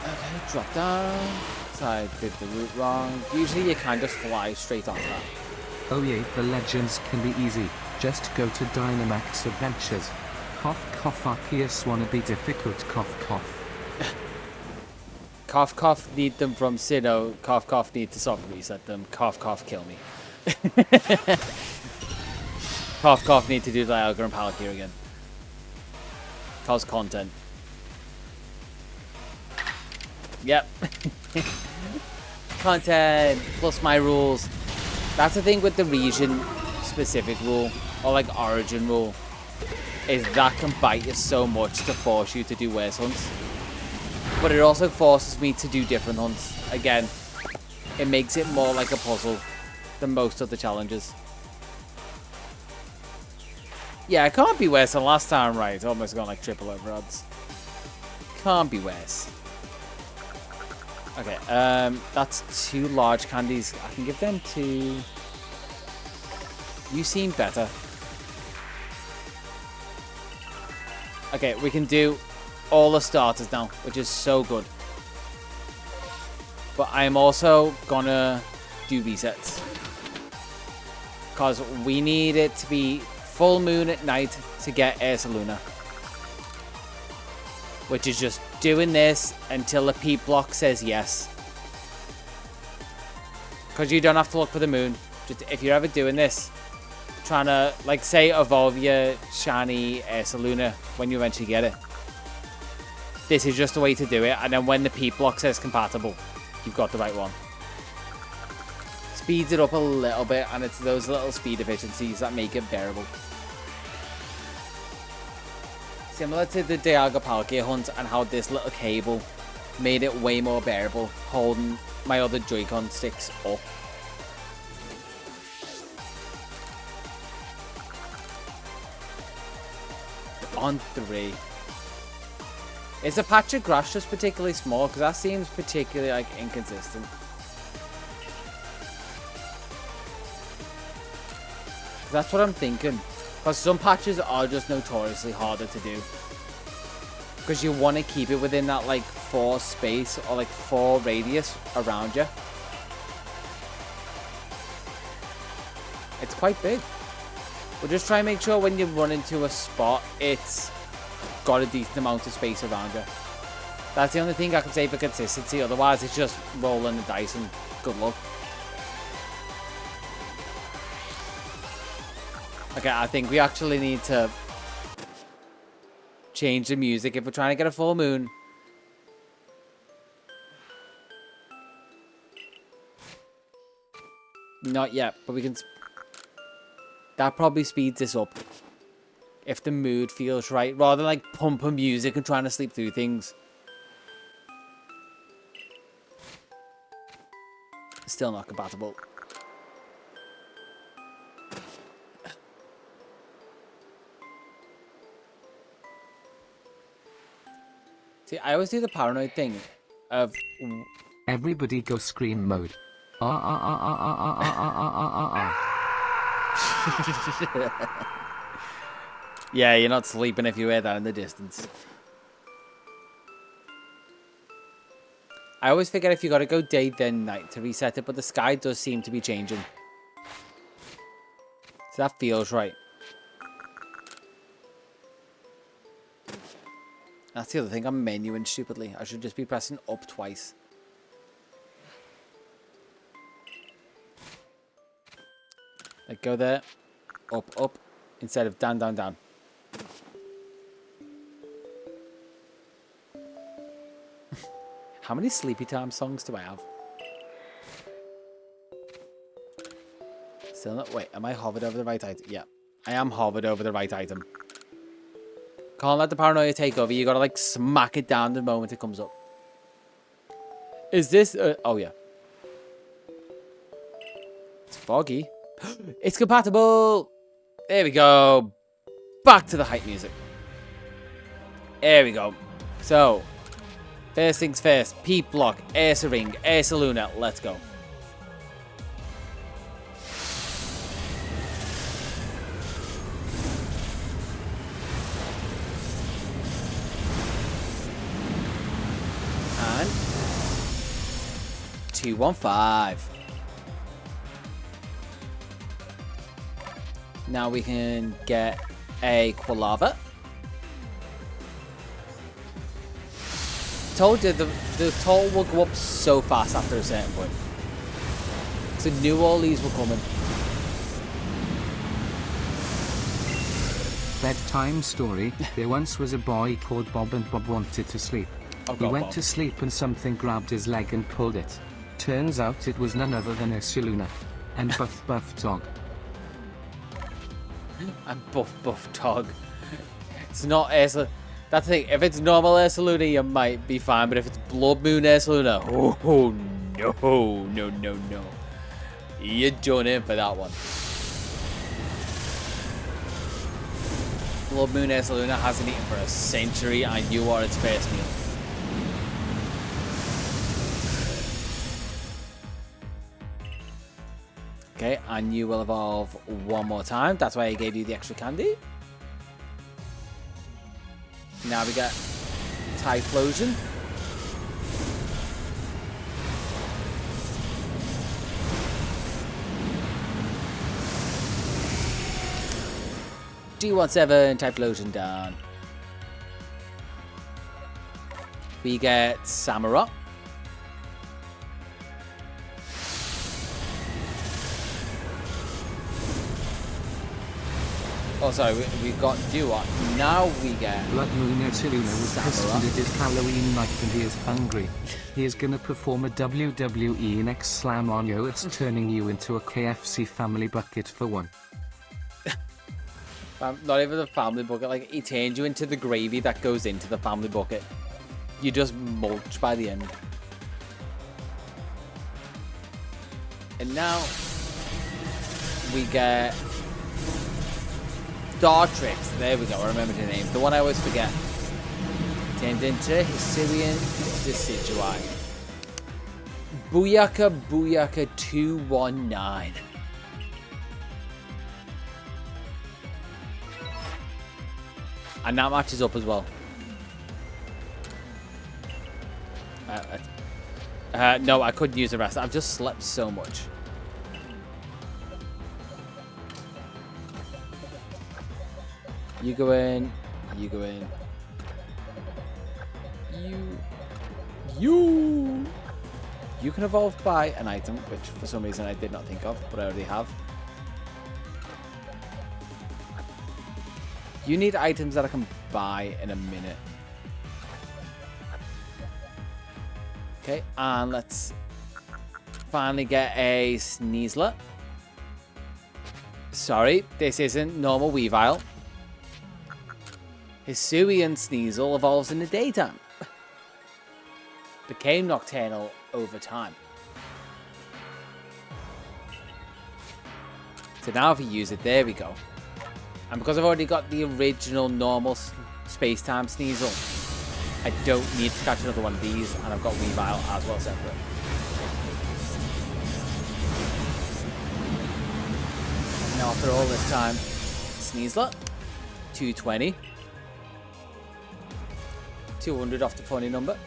Okay, drop down. So I did the route wrong. Usually you kind of fly straight off that. Oh yeah, the legends can be easy. Just go to Dynamax Adventures. Cough cough Arceus wanna be difficult cough cough. Cough cough need them from Sinnoh. Cough cough need to soft reset them. Cough cough kill me. Cough cough need to do Dialga and Palkia again. Cause content. Yep. Content plus my rules. That's the thing with the region specific rule, or like origin rule, is that can bite you so much to force you to do worse hunts. But it also forces me to do different hunts. Again, it makes it more like a puzzle than most of the challenges. Yeah, it can't be worse than last time, right? Almost gone like triple over odds. Can't be worse. Okay, that's 2 large candies. I can give them to... You seem better. Okay, we can do all the starters now, which is so good. But I am also gonna do resets. Because we need it to be full moon at night to get Ursaluna. Which is just doing this until the P block says yes. Because you don't have to look for the moon. Just if you're ever doing this, trying to, like, say, evolve your shiny Ursaluna when you eventually get it. This is just the way to do it. And then when the P block says compatible, you've got the right one. Speeds it up a little bit, and it's those little speed efficiencies that make it bearable. Similar to the Dialga Palkia hunt and how this little cable made it way more bearable, holding my other Joy-Con sticks up. On 3. Is the patch of grass just particularly small? Because that seems particularly, like, inconsistent. That's what I'm thinking. Because some patches are just notoriously harder to do. Because you want to keep it within that, like, 4 space or, like, 4 radius around you. It's quite big. But just try and make sure when you run into a spot, it's got a decent amount of space around you. That's the only thing I can say for consistency. Otherwise, it's just rolling the dice and good luck. Okay, I think we actually need to change the music if we're trying to get a full moon. Not yet, but we can... That probably speeds this up. If the mood feels right, rather than like pumping music and trying to sleep through things. Still not compatible. See, I always do the paranoid thing of... Everybody go scream mode. Ah ah ah ah ah ah ah ah ah ah. Yeah, you're not sleeping if you hear that in the distance. I always forget if you gotta go day then night to reset it, but the sky does seem to be changing. So that feels right. That's the other thing. I'm menuing stupidly. I should just be pressing up twice. Like go there, up, up, instead of down, down, down. How many Sleepy Time songs do I have? Still not. Wait, am I hovered over the right item? Yeah, I am hovered over the right item. Can't let the paranoia take over. You gotta like smack it down the moment it comes up. Is this? Oh yeah. It's foggy. It's compatible. There we go. Back to the hype music. There we go. So, first things first. Peep block, Ursa ring, Ursa Luna. Let's go. And 215. Now we can get a Quilava. Told you the toll will go up so fast after a certain point. So knew all these were coming. Bedtime story. There once was a boy called Bob, and Bob wanted to sleep. He went to sleep and something grabbed his leg and pulled it. Turns out it was none other than Ursa Luna. And Buff Buff Dog. And Buff Dog. It's not Ursa. That's the thing. If it's normal Ursa Luna, you might be fine. But if it's Blood Moon Ursa Luna, oh no. You're done in for that one. Blood Moon Ursa Luna hasn't eaten for a century, and you are its first meal. Okay, and you will evolve one more time. That's why I gave you the extra candy. Now we get Typhlosion. D17, Typhlosion down. We get Samurott. Oh, sorry, we got Duat. Now we get Blood Moon Ursa Luna was pissed and it is Halloween night and he is hungry. He is gonna perform a WWE next slam on you. It's turning you into a KFC family bucket for one. Not even the family bucket, like he turns you into the gravy that goes into the family bucket. You just mulch by the end. And now we get Dartrix. There we go, I remember the name. The one I always forget. Turned into Hisuian Decidueye. Booyaka 219. And that matches up as well. No, I couldn't use the rest. I've just slept so much. You go in. You go in. You can evolve by an item, which for some reason I did not think of, but I already have. You need items that I can buy in a minute. Okay, and let's finally get a Sneasler. Sorry, this isn't normal Weavile. Hisuian Sneasel evolves in the daytime. Became nocturnal over time. So now if we use it, there we go. And because I've already got the original normal space-time Sneasel, I don't need to catch another one of these, and I've got Weavile as well separate. Now after all this time, Sneasler, 220. 200 off the funny number.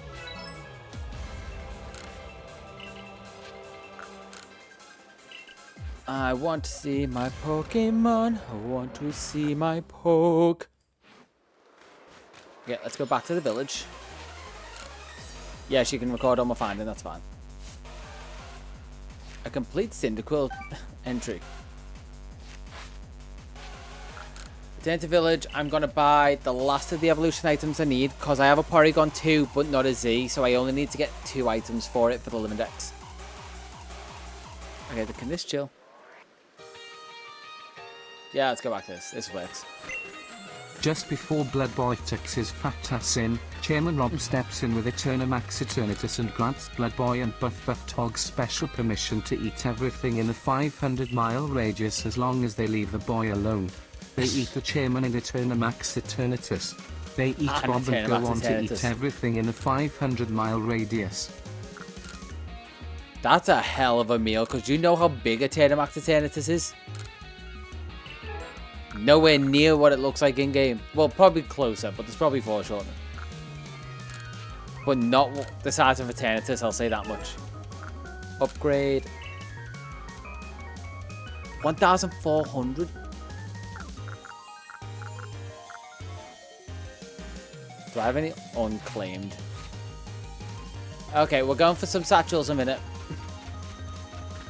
I want to see my Pokemon. I want to see my poke. Yeah, let's go back to the village. Yeah, she can record all my finding, that's fine. A complete Cyndaquil entry. Return to village. I'm going to buy the last of the evolution items I need because I have a Porygon 2 but not a Z, so I only need to get 2 items for it for the Limindex. Okay, can this chill? Yeah, let's go back to this. This works. Just before Blood Boy tucks his fat ass in, Chairman Rob steps in with Eternamax Eternatus and grants Blood Boy and Buff Tog special permission to eat everything in a 500-mile radius as long as they leave the boy alone. They eat the Chairman and Eternamax Eternatus. They eat Bob and go on to eat everything in a 500-mile radius. That's a hell of a meal, because you know how big Eternamax Eternatus is? Nowhere near what it looks like in game. Well, probably closer, but there's probably foreshortening. But not the size of Eternatus, I'll say that much. Upgrade. 1,400. Do I have any unclaimed? Okay, we're going for some satchels in a minute.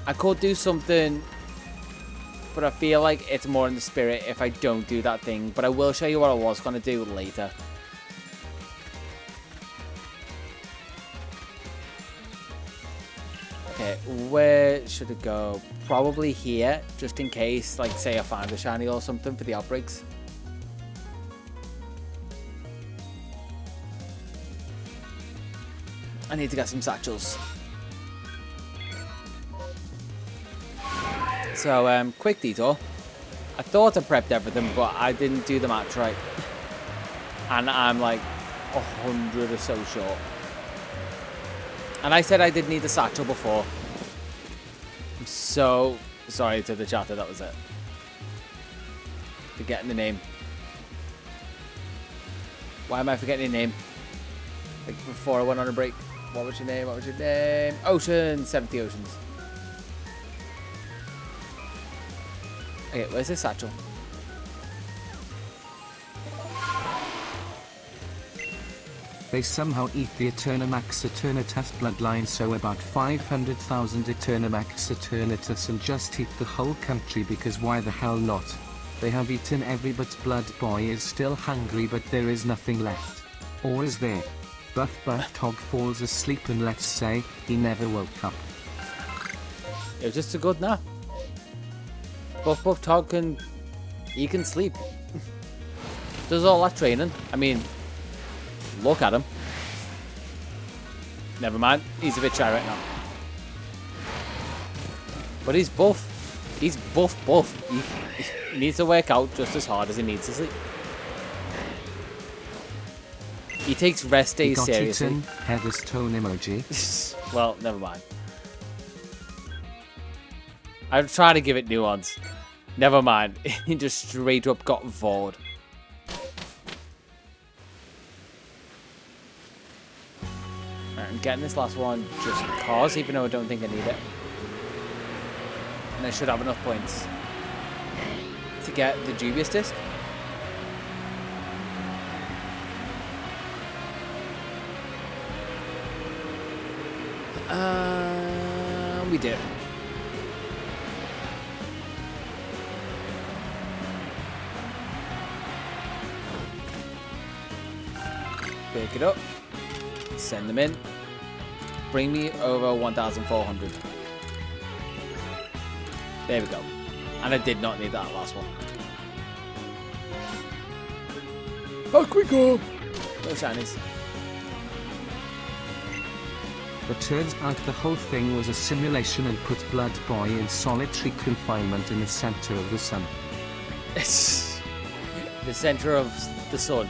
I could do something, but I feel like it's more in the spirit if I don't do that thing. But I will show you what I was going to do later. Okay, where should it go? Probably here, just in case, like, say I find a shiny or something for the outbreaks. I need to get some satchels. So, quick detour. I thought I prepped everything, but I didn't do the match right. And I'm like 100 or so short. And I said I did need a satchel before. I'm so sorry to the chatter, that was it. Forgetting the name. Why am I forgetting your name? Like before I went on a break. What was your name? What was your name? Ocean. 70 Oceans. Okay, where's this satchel? They somehow eat the Eternamax Eternatus bloodline, so about 500,000 Eternamax Eternatus and just eat the whole country, because why the hell not? They have eaten every but Blood Boy is still hungry, but there is nothing left. Or is there? Buff Tog falls asleep and let's say, he never woke up. It was just a good nap. Buff Tog can sleep. Does all that training. I mean, look at him. Never mind, he's a bit shy right now. But he's buff. He's buff. He needs to work out just as hard as he needs to sleep. He takes rest days seriously. Eaten, Heather's tone emoji. Well, never mind. I'm trying to give it nuance. Never mind. He just straight up got vored. Right, I'm getting this last one just because, even though I don't think I need it. And I should have enough points to get the dubious disc. We did. Pick it up. Send them in. Bring me over 1,400. There we go. And I did not need that last one. Back we go. No shinies. But turns out the whole thing was a simulation and put Blood Boy in solitary confinement in the center of the sun. The center of the sun.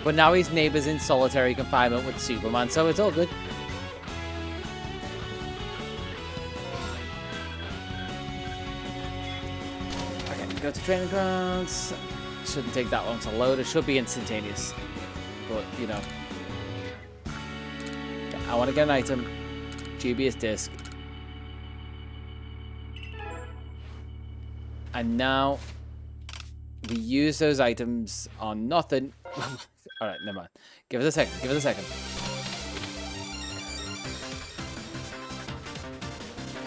But now his neighbor's in solitary confinement with Superman, so it's all good. Okay, go to training grounds. Shouldn't take that long to load. It should be instantaneous. But, you know. I want to get an item. Dubious disc. And now we use those items on nothing Alright, never mind. Give us a second. Give us a second.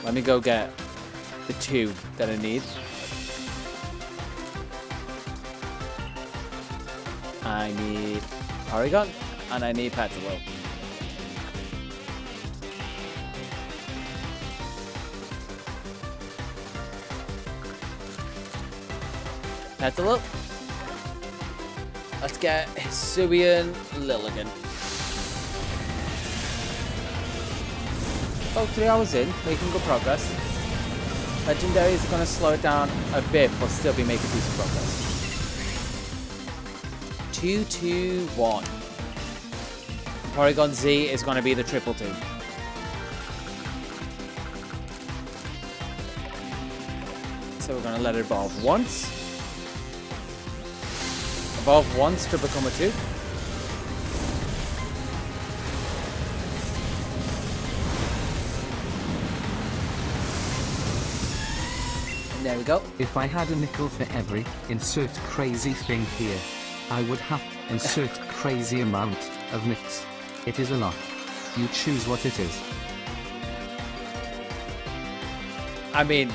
Let me go get the 2 that I need. I need Porygon, and I need Petalil. Petalil. Let's get Hisuian Lilligan. About 3 hours in, making good progress. Legendary is going to slow it down a bit, but still be making decent progress. 2, 2, 1. Porygon Z is going to be the 222. So we're going to let it evolve once. Evolve once to become a 2. There we go. If I had a nickel for every insert crazy thing here, I would have insert crazy amount of nicks. It is a lot. You choose what it is. I mean,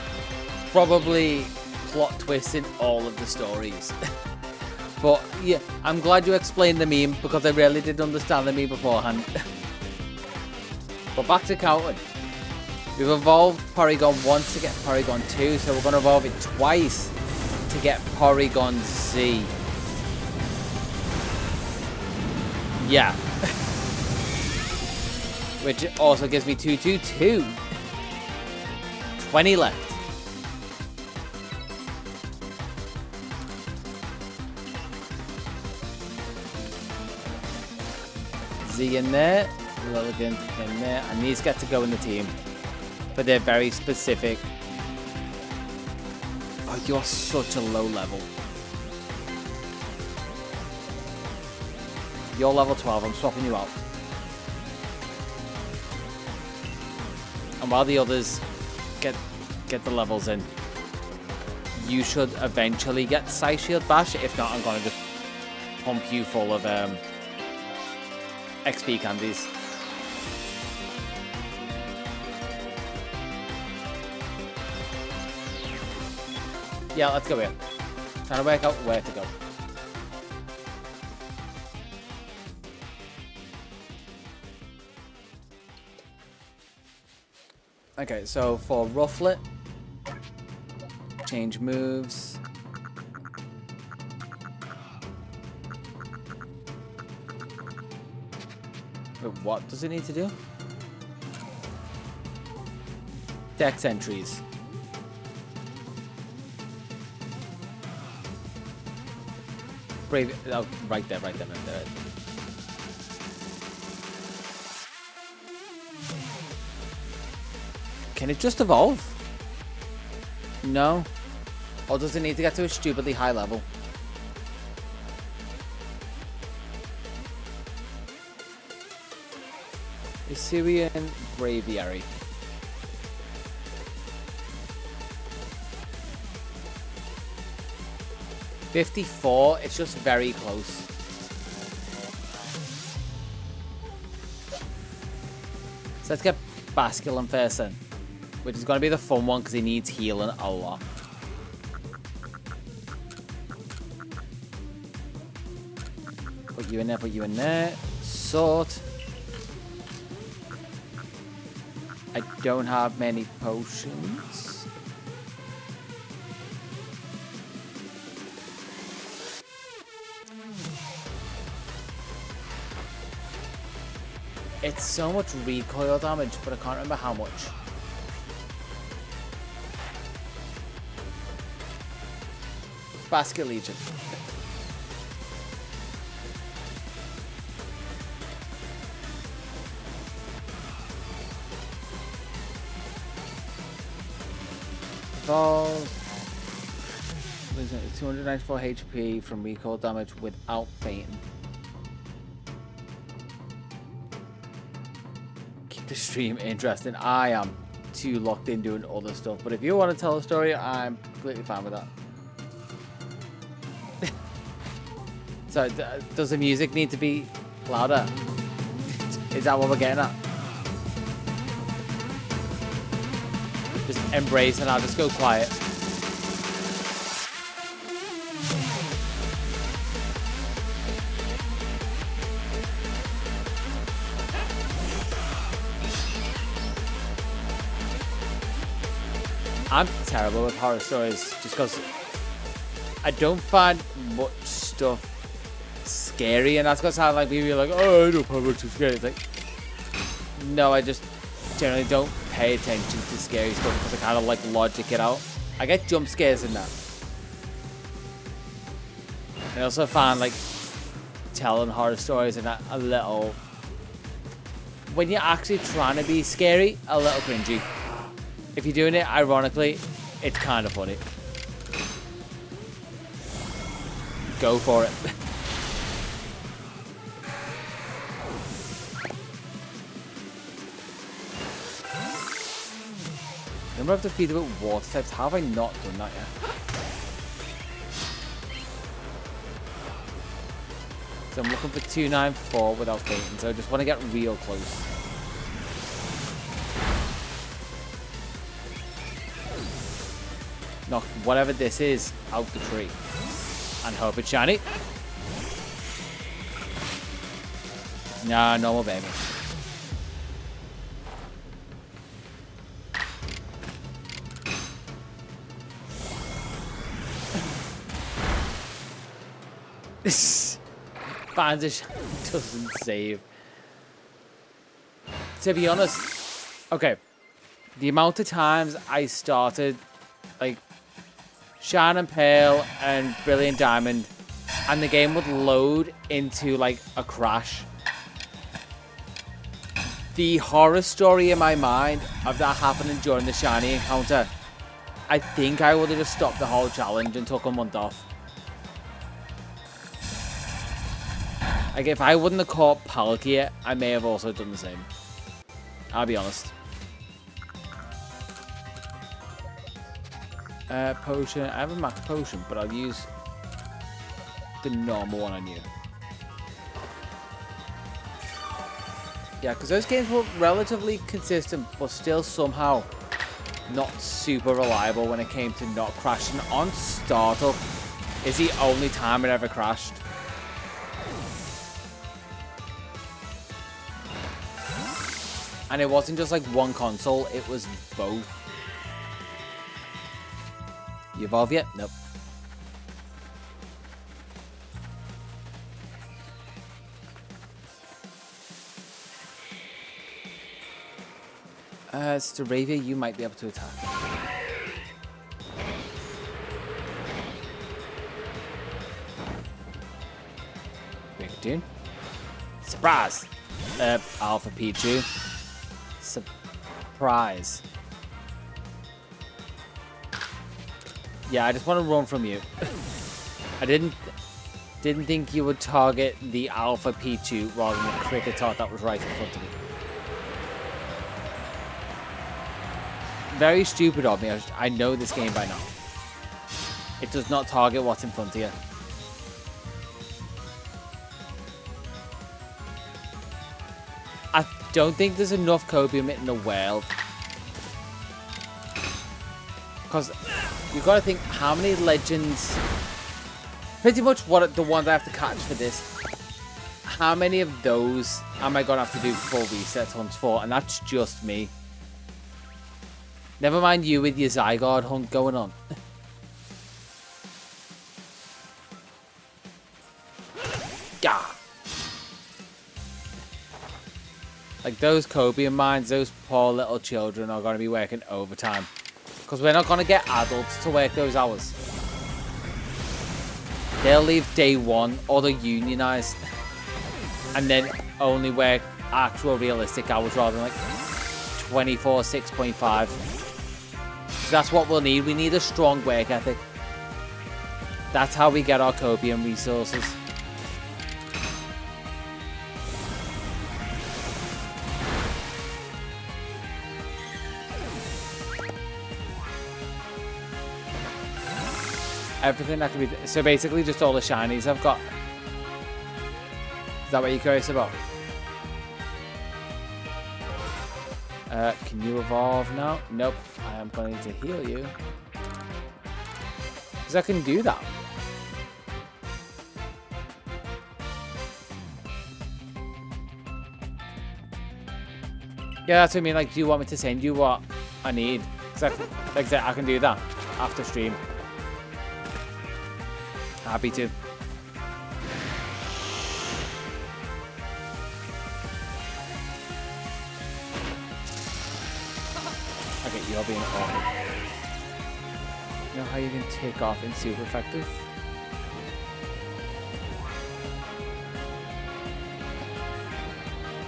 probably plot twists in all of the stories. But yeah, I'm glad you explained the meme because I really didn't understand the meme beforehand. But back to counting. We've evolved Porygon once to get Porygon 2, so we're going to evolve it twice to get Porygon Z. Yeah. Which also gives me 222. 20 left. Z in there, Lilligant in there, and these get to go in the team. But they're very specific. Oh, you're such a low level. You're level 12, I'm swapping you out. And while the others get the levels in, you should eventually get Psy Shield Bash. If not, I'm going to just pump you full of XP candies. Yeah, let's go here. Trying to work out where to go. Okay, so for Rufflet, change moves. Wait, what does it need to do? Dex entries. Brave, oh, right there. Can it just evolve? No. Or does it need to get to a stupidly high level? Hisuian Braviary. $54, it's just very close. So let's get Basculin first then, which is going to be the fun one because he needs healing a lot. Put you in there. Sort. I don't have many potions. It's so much recoil damage, but I can't remember how much. Basket Legion. Evolve. 294 HP from recoil damage without fainting. The stream interesting. I am too locked in doing other stuff, but if you want to tell a story, I'm completely fine with that. So, does the music need to be louder? Is that what we're getting at? Just embrace and I'll just go quiet. I'm terrible with horror stories just because I don't find much stuff scary, and that's gonna sound like people are like, oh, I don't find much scary. It's like, no, I just generally don't pay attention to scary stuff because I kind of like logic it out. I get jump scares in that. I also find like telling horror stories and that a little, when you're actually trying to be scary, a little cringy. If you're doing it ironically, it's kind of funny. Go for it. Remember I have to feed about water types. How have I not done that yet? So I'm looking for 294 without fainting, so I just want to get real close. Knock whatever this is out the tree. And hope it's shiny. Nah, normal baby. This bandage doesn't save. To be honest, okay, the amount of times I started like Shine and Pearl and Brilliant Diamond and the game would load into like a crash. The horror story in my mind of that happening during the shiny encounter, I think I would have just stopped the whole challenge and took a month off. Like, if I wouldn't have caught Palkia, I may have also done the same. I'll be honest. Potion. I have a max potion, but I'll use the normal one on you. Yeah, because those games were relatively consistent, but still somehow not super reliable when it came to not crashing. On startup is the only time it ever crashed. And it wasn't just like one console, it was both. You evolve yet? Nope. Staravia, you might be able to attack. Rickatoon. Surprise! Alpha Pichu. Surprise. Yeah, I just want to run from you. I didn't think you would target the Alpha Pichu rather than the Kricketot that was right in front of me. Very stupid of me. I know this game by now. It does not target what's in front of you. I don't think there's enough copium in the world. Because you've got to think how many legends, pretty much what the ones I have to catch for this, how many of those am I going to have to do full reset hunts for? And that's just me. Never mind you with your Zygarde hunt going on. Gah! Like those copium mines, those poor little children are going to be working overtime. Because we're not going to get adults to work those hours. They'll leave day one or they'll unionize. And then only work actual realistic hours rather than like 24, 6.5. That's what we'll need. We need a strong work ethic. That's how we get our copium resources. Everything that can be... So basically just all the shinies I've got that what you're curious about? Can you evolve now? Nope. I am going to heal you. Because I can do that. Yeah, that's what I mean. Like, do you want me to send you what I need? Because like I said, I can do that after stream. Happy to. Okay, you're being awful. You know how you can take off in super effective?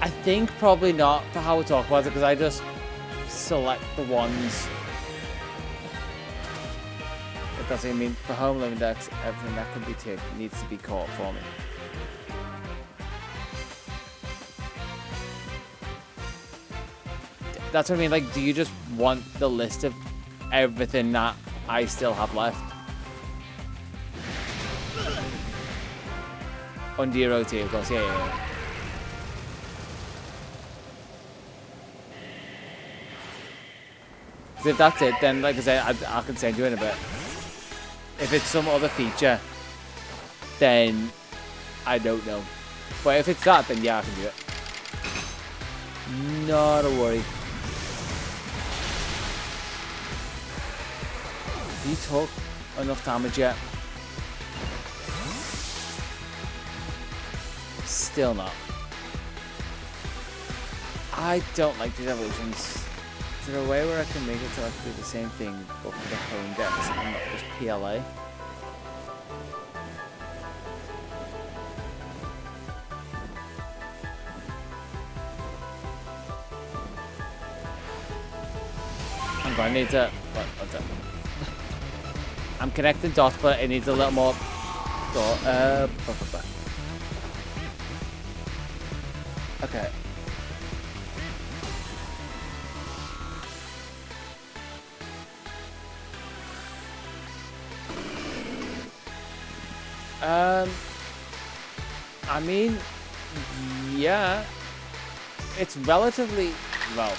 I think probably not for how we talk about it, because I just select the ones. It doesn't mean for home living decks, everything that can be taken needs to be caught for me. That's what I mean. Like, do you just want the list of everything that I still have left? Under your OT, of course. Yeah. Because if that's it, then like I said, I can send you in a bit. If it's some other feature, then I don't know. But if it's that, then yeah, I can do it. Not a worry. He took enough damage yet? Still not. I don't like these evolutions. Is there a way where I can make it so I can do the same thing but for the home decks and not just PLA? I'm going to need to... What's that? I'm connecting dots, but it needs a little more thought. Okay. I mean, yeah, it's relatively well.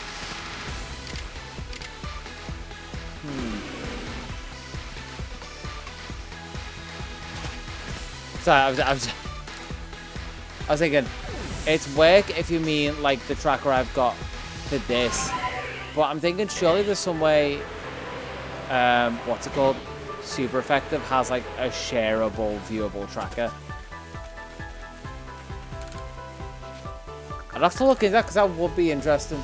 Sorry, I was thinking, it's work if you mean like the tracker I've got for this, but I'm thinking surely there's some way, what's it called? Super Effective has like a shareable, viewable tracker. I'd have to look into that because that would be interesting.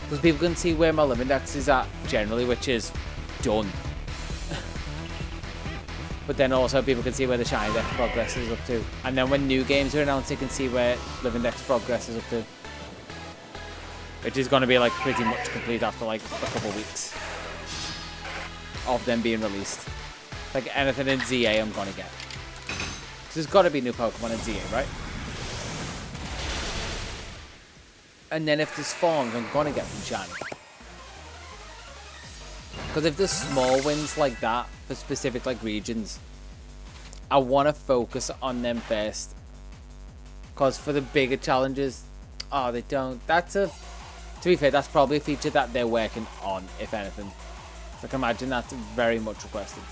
Because people can see where my limit index is at generally, which is done. But then also people can see where the shiny dex progress is up to. And then when new games are announced, they can see where living dex progress is up to. Which is going to be like pretty much complete after like a couple of weeks of them being released. Like anything in ZA I'm going to get. So there's got to be new Pokemon in ZA, right? And then if there's forms, I'm going to get them shiny. Because if there's small wins like that for specific like regions, I want to focus on them first. Because for the bigger challenges, oh, they don't. That's a, to be fair, that's probably a feature that they're working on, if anything. So I can imagine that's very much requested.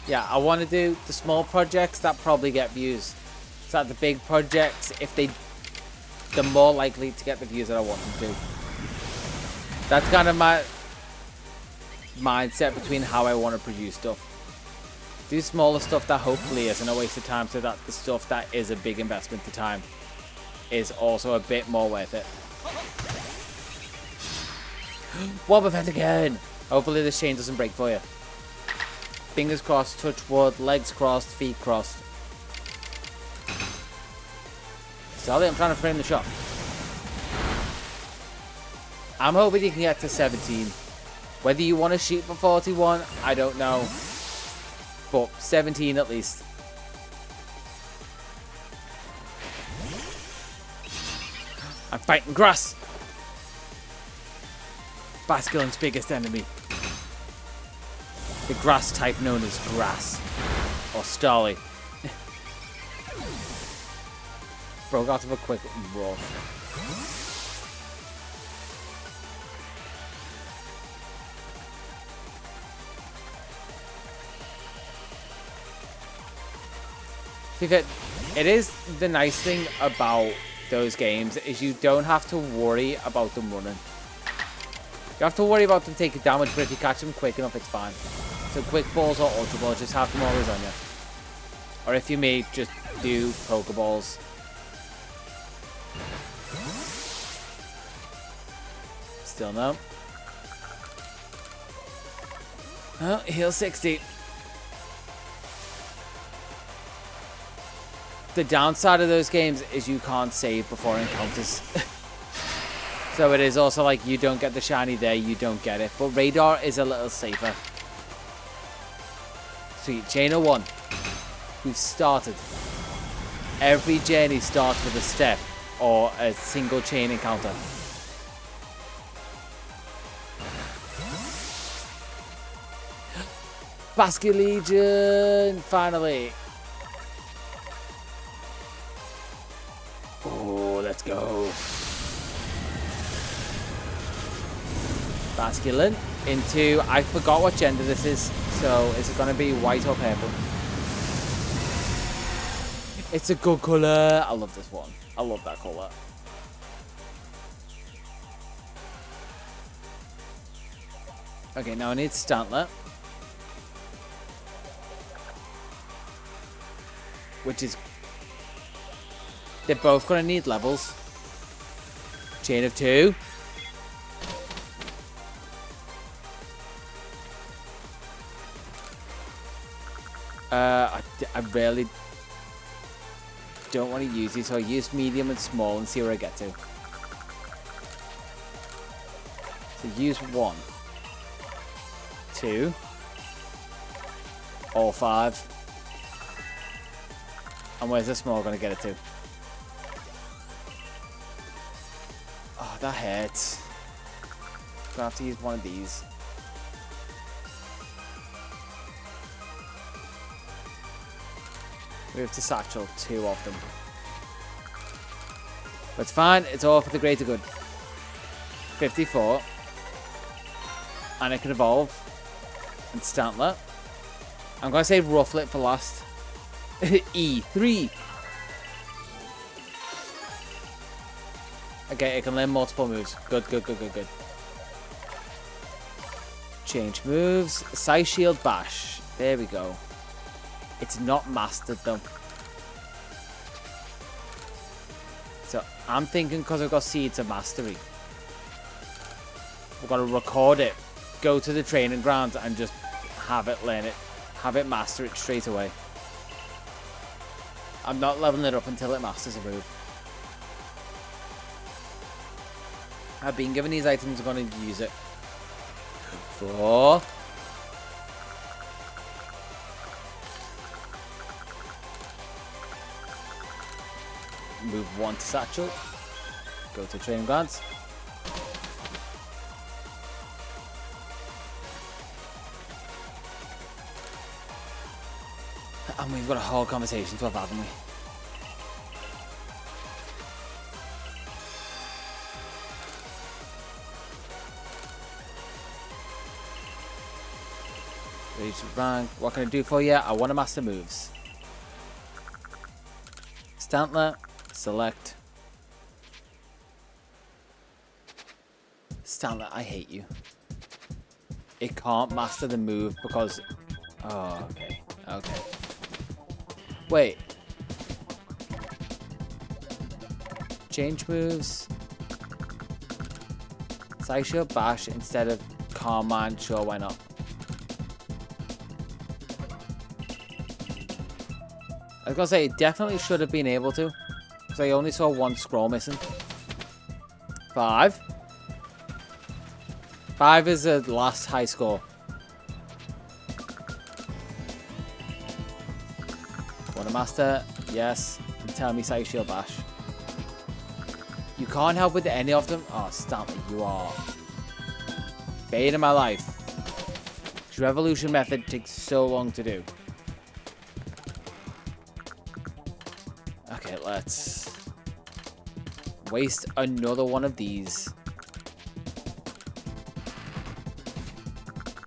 Yeah, I want to do the small projects that probably get views. So that the big projects, if they're more likely to get the views that I want them to. That's kind of my mindset between how I want to produce stuff. Do smaller stuff that hopefully isn't a waste of time, so that the stuff that is a big investment of time is also a bit more worth it. Wob event again! Hopefully this chain doesn't break for you. Fingers crossed, touch wood, legs crossed, feet crossed. Solid, I'm trying to frame the shot. I'm hoping you can get to 17. Whether you want to shoot for 41, I don't know. But 17 at least. I'm fighting grass. Basculin's biggest enemy. The grass type known as grass. Or Starly. Broke out of a quick rough. It is the nice thing about those games is you don't have to worry about them running. You have to worry about them taking damage, but if you catch them quick enough, it's fine. So quick balls or ultra balls, just have them always on you. Or if you may, just do Pokeballs. Still no. Oh, heal 60. The downside of those games is you can't save before encounters. So it is also like you don't get the shiny there, you don't get it. But Radar is a little safer. Sweet, chain of 1. We've started. Every journey starts with a step or a single chain encounter. Basket Legion! Finally! Oh, let's go. Basculin into... I forgot what gender this is, so is it going to be white or purple? It's a good colour. I love this one. I love that colour. Okay, now I need Stantler. Which is... They're both going to need levels. Chain of 2. I really don't want to use these, so I'll use medium and small and see where I get to. So use 1, 2, all 5. And where's the small going to get it to? Oh, that hurts. Gonna have to use one of these. Move to satchel, 2 of them. But it's fine, it's all for the greater good. 54. And it can evolve. And Stantler. I'm going to say Rufflet for last. E3. Okay, it can learn multiple moves. Good. Change moves. Size Shield Bash. There we go. It's not mastered though. So I'm thinking because I've got Seeds of Mastery, we've got to record it, go to the training grounds and just have it learn it. Have it master it straight away. I'm not leveling it up until it masters a move. I've been given these items, I'm going to use it. 4. Move 1 to satchel. Go to training grounds. And we've got a whole conversation to have, haven't we? Reach rank. What can I do for you? I want to master moves. Stantler. Select. Stantler, I hate you. It can't master the move because... Oh, okay. Okay. Wait. Change moves. Sideshow Bash instead of Calm Mind. Sure, why not? I was gonna say, it definitely should have been able to. Because I only saw 1 scroll missing. 5. 5 is the last high score. Want to master? Yes. And tell me Size Shield Bash. You can't help with any of them? Oh, Stanley, you are bane of my life. His revolution method takes so long to do. Okay, let's waste another one of these.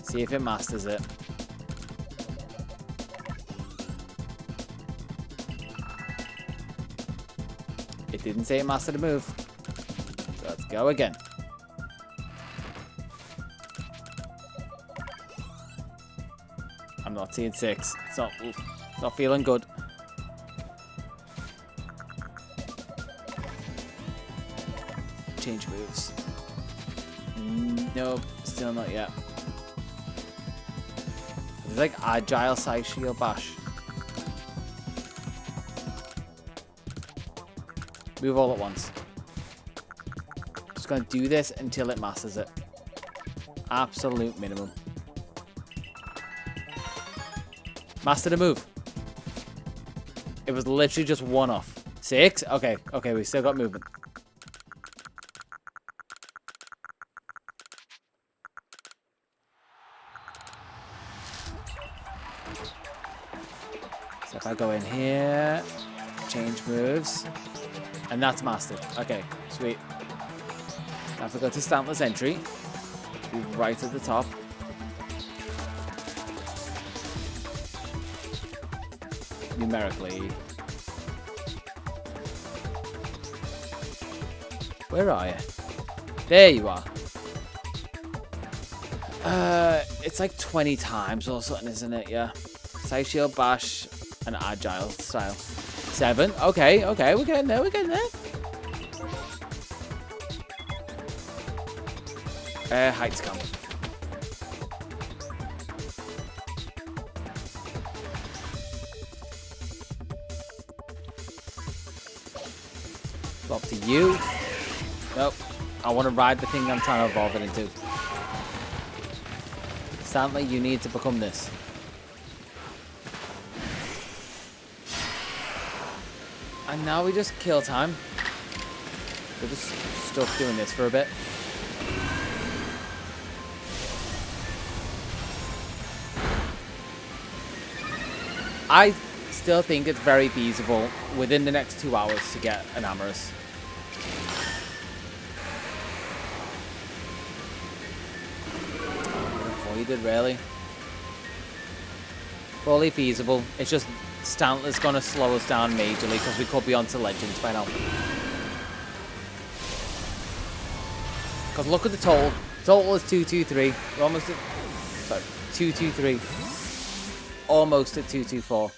See if it masters it. It didn't say it mastered a move. So let's go again. I'm not seeing 6. It's not feeling good. Change moves. Nope, still not yet. It's like agile side shield bash. Move all at once. Just gonna do this until it masters it. Absolute minimum. Master the move. It was literally just 1 off. 6? Okay, okay, we still got movement. So if I go in here, change moves, and that's mastered. Okay, sweet. Now if I go to Stantless entry, be right at the top. Numerically. Where are you? There you are. It's like 20 times or something, isn't it? Yeah. Side shield bash and agile style. 7. Okay, okay, we're getting there, we're getting there. Heights come. Go up to you. Nope. I want to ride the thing I'm trying to evolve it into. Stanley, you need to become this. And now we just kill time. We're just stuck doing this for a bit. I still think it's very feasible within the next 2 hours to get an Amorous. Avoided, really. Fully feasible. It's just Stantler's gonna slow us down majorly because we could be on to Legends by now. Because look at the total. Total is 223. We're almost at... Sorry. 223. Almost at 224.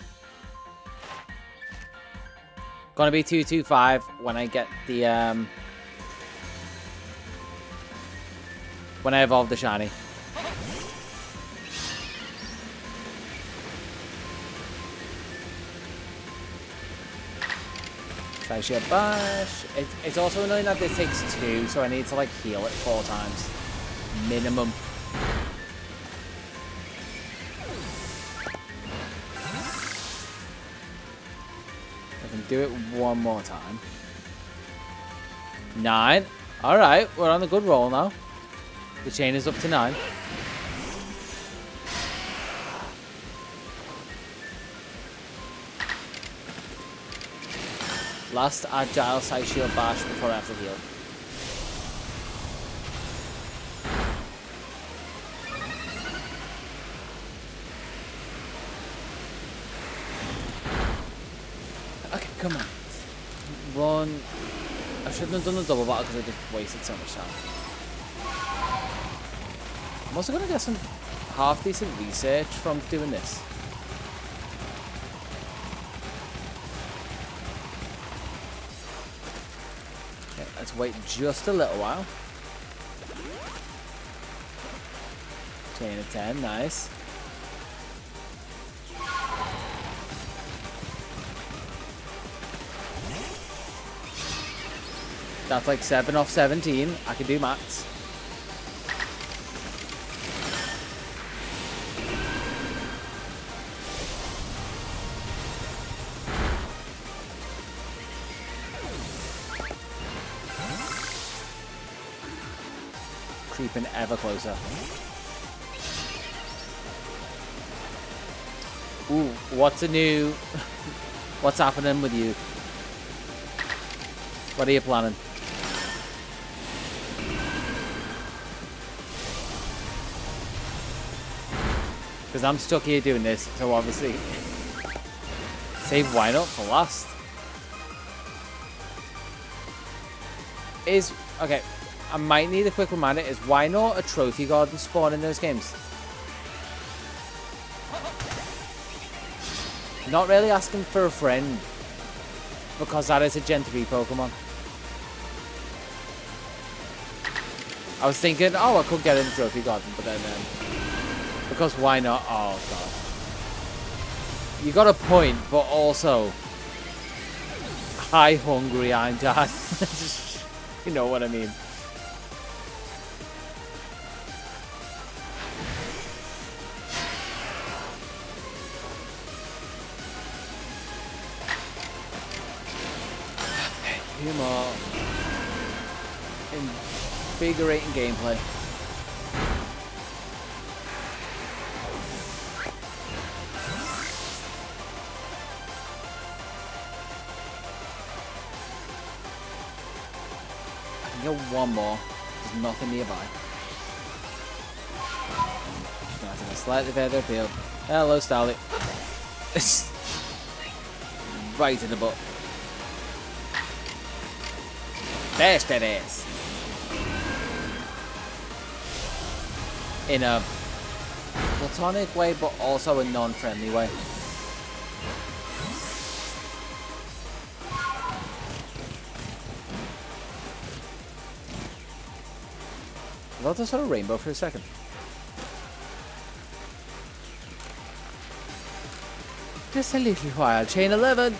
Gonna be 225 when I get the when I evolve the shiny. Side bash. It's also annoying that this takes 2, so I need to like heal it 4 times minimum. Do it one more time. 9. Alright, we're on a good roll now. The chain is up to 9. Last agile side shield bash before I have to heal. Come on. Run. I shouldn't have done the double battle because I just wasted so much time. I'm also going to get some half decent research from doing this. Okay, let's wait just a little while. Chain of 10, nice. That's like 7 off 17. I can do max. Creeping ever closer. Ooh, what's what's happening with you? What are you planning? Because I'm stuck here doing this, so obviously save why not for last. Okay, I might need a quick reminder, is why not a trophy garden spawn in those games? Not really asking for a friend, because that is a Gen 3 Pokemon. I was thinking, oh, I could get in trophy garden, but then because why not? Oh god. You got a point, but also high hungry I'm dad. You know what I mean. Humor. Invigorating gameplay. Get one more. There's nothing nearby. Gonna take a slightly further field. Hello, Starly. Right in the butt. There it is. In a platonic way, but also a non-friendly way. I thought I saw a rainbow for a second. Just a little while. Chain 11.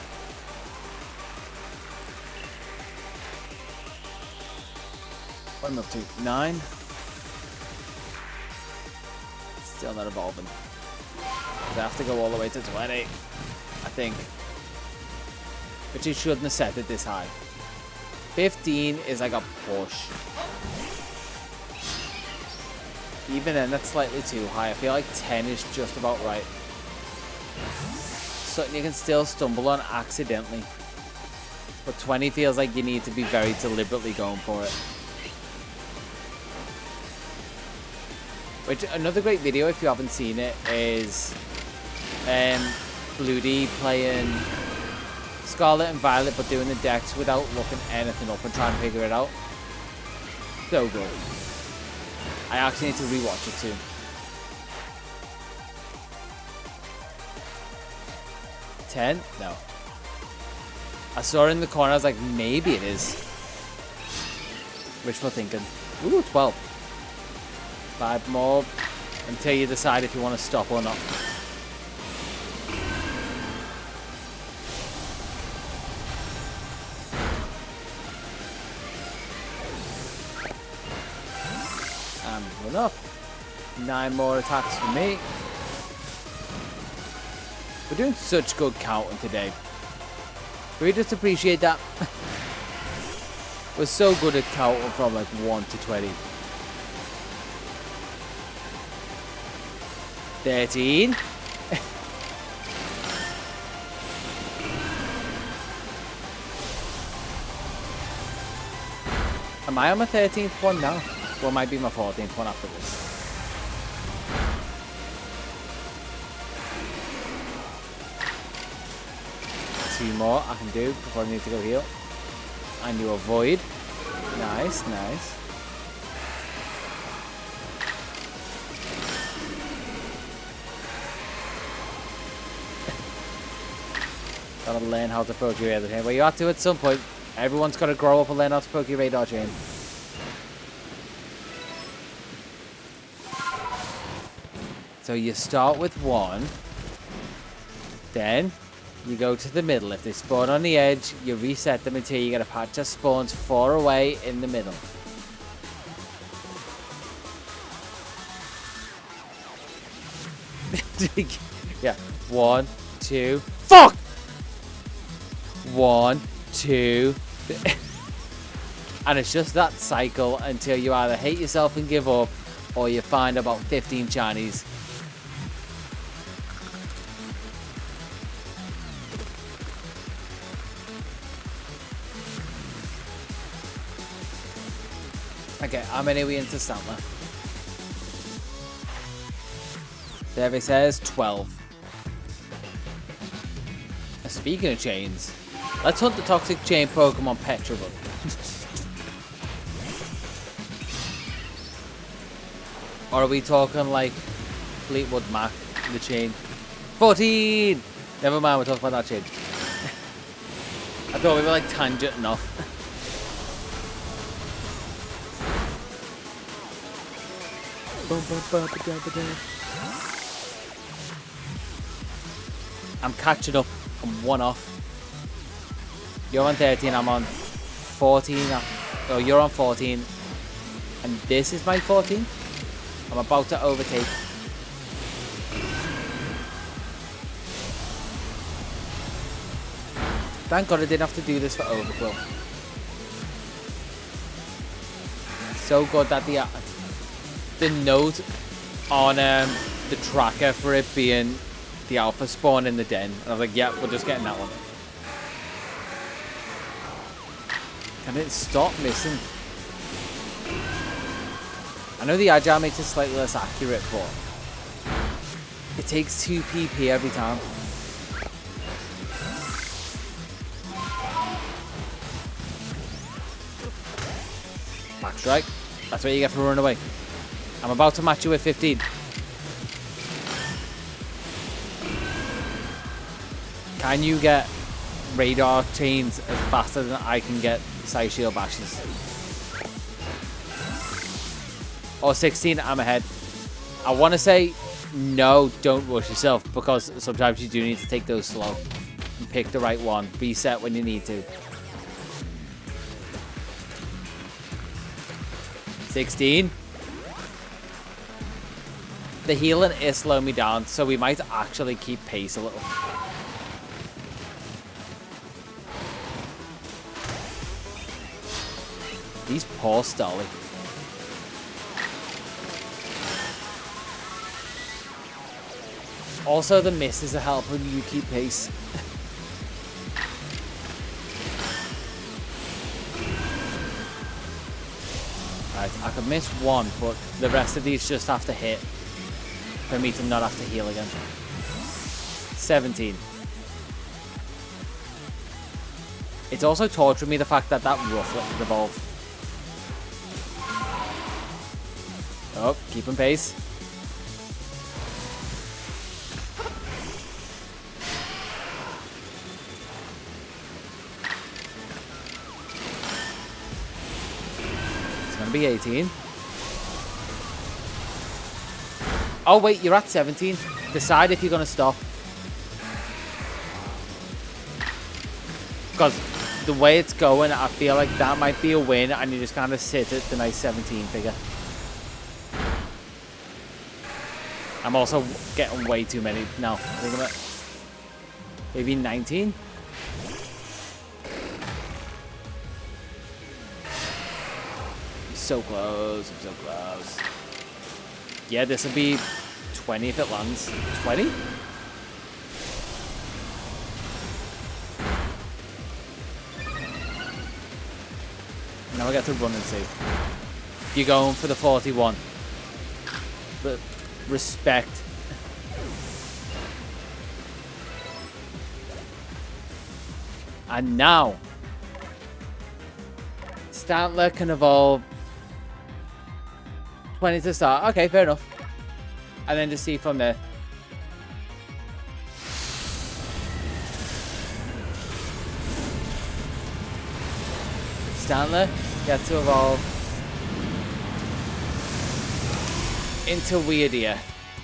What am I up to? 9. Still not evolving. I have to go all the way to 20. I think. But you shouldn't have set it this high. 15 is like a push. Even then, that's slightly too high. I feel like 10 is just about right. Something you can still stumble on accidentally. But 20 feels like you need to be very deliberately going for it. Which, another great video, if you haven't seen it, is Bloody playing Scarlet and Violet, but doing the decks without looking anything up and trying to figure it out. So good. I actually need to rewatch it too. 10? No. I saw it in the corner, I was like, maybe it is. Wishful thinking. Ooh, 12. 5 more until you decide if you want to stop or not. Enough. 9 more attacks for me. We're doing such good counting today. Can we just appreciate that? We're so good at counting from like 1 to 20. 13. Am I on my 13th one now? Well, it might be my 14th one after this. Two more I can do before I need to go heal. And you avoid. Nice, nice. Gotta learn how to poke your radar chain. Well, you have to at some point. Everyone's got to grow up and learn how to poke your radar chain. So you start with 1, then you go to the middle. If they spawn on the edge, you reset them until you get a patch that spawns far away in the middle. Yeah, 1, 2, fuck! 1, 2, and it's just that cycle until you either hate yourself and give up, or you find about 15 shinies. Okay, how many are we into Stantler? There it says 12. Speaking of chains, let's hunt the toxic chain Pokemon Petrobot. Or are we talking like Fleetwood Mac, the chain? 14! Never mind, we're talking about that chain. I thought we were like tangenting off. I'm catching up. I'm one off. You're on 13, I'm on 14. Oh, you're on 14. And this is my 14. I'm about to overtake. Thank God I didn't have to do this for Overquill. So good that the note on the tracker for it being the alpha spawn in the den. And I was like, yeah, we're just getting that one. Can it stop missing? I know the agile makes it slightly less accurate, but it takes 2 PP every time. Back strike. That's what you get for running away. I'm about to match you with 15. Can you get radar chains as faster than I can get Psy Shield bashes? Or 16, I'm ahead. I want to say no, don't rush yourself, because sometimes you do need to take those slow and pick the right one. Reset when you need to. 16. The healing is slowing me down, so we might actually keep pace a little. These poor Stolly. Also, the misses are helping you keep pace. Right, I could miss one, but the rest of these just have to hit for me to not have to heal again. 17. It's also torturing me the fact that that Rufflet could evolve. Oh, keeping pace. It's gonna be 18. Oh wait, you're at 17. Decide if you're gonna stop. Because the way it's going, I feel like that might be a win, and you just kind of sit at the nice 17 figure. I'm also getting way too many now. I think I'm at maybe 19. I'm so close. I'm so close. Yeah, this will be 20 if it lands. 20? Now I get to run and see. You're going for the 41. But respect. And now Stantler can evolve 20 to start. Okay, fair enough. And then just see from there. Stantler gets to evolve into Weirdia.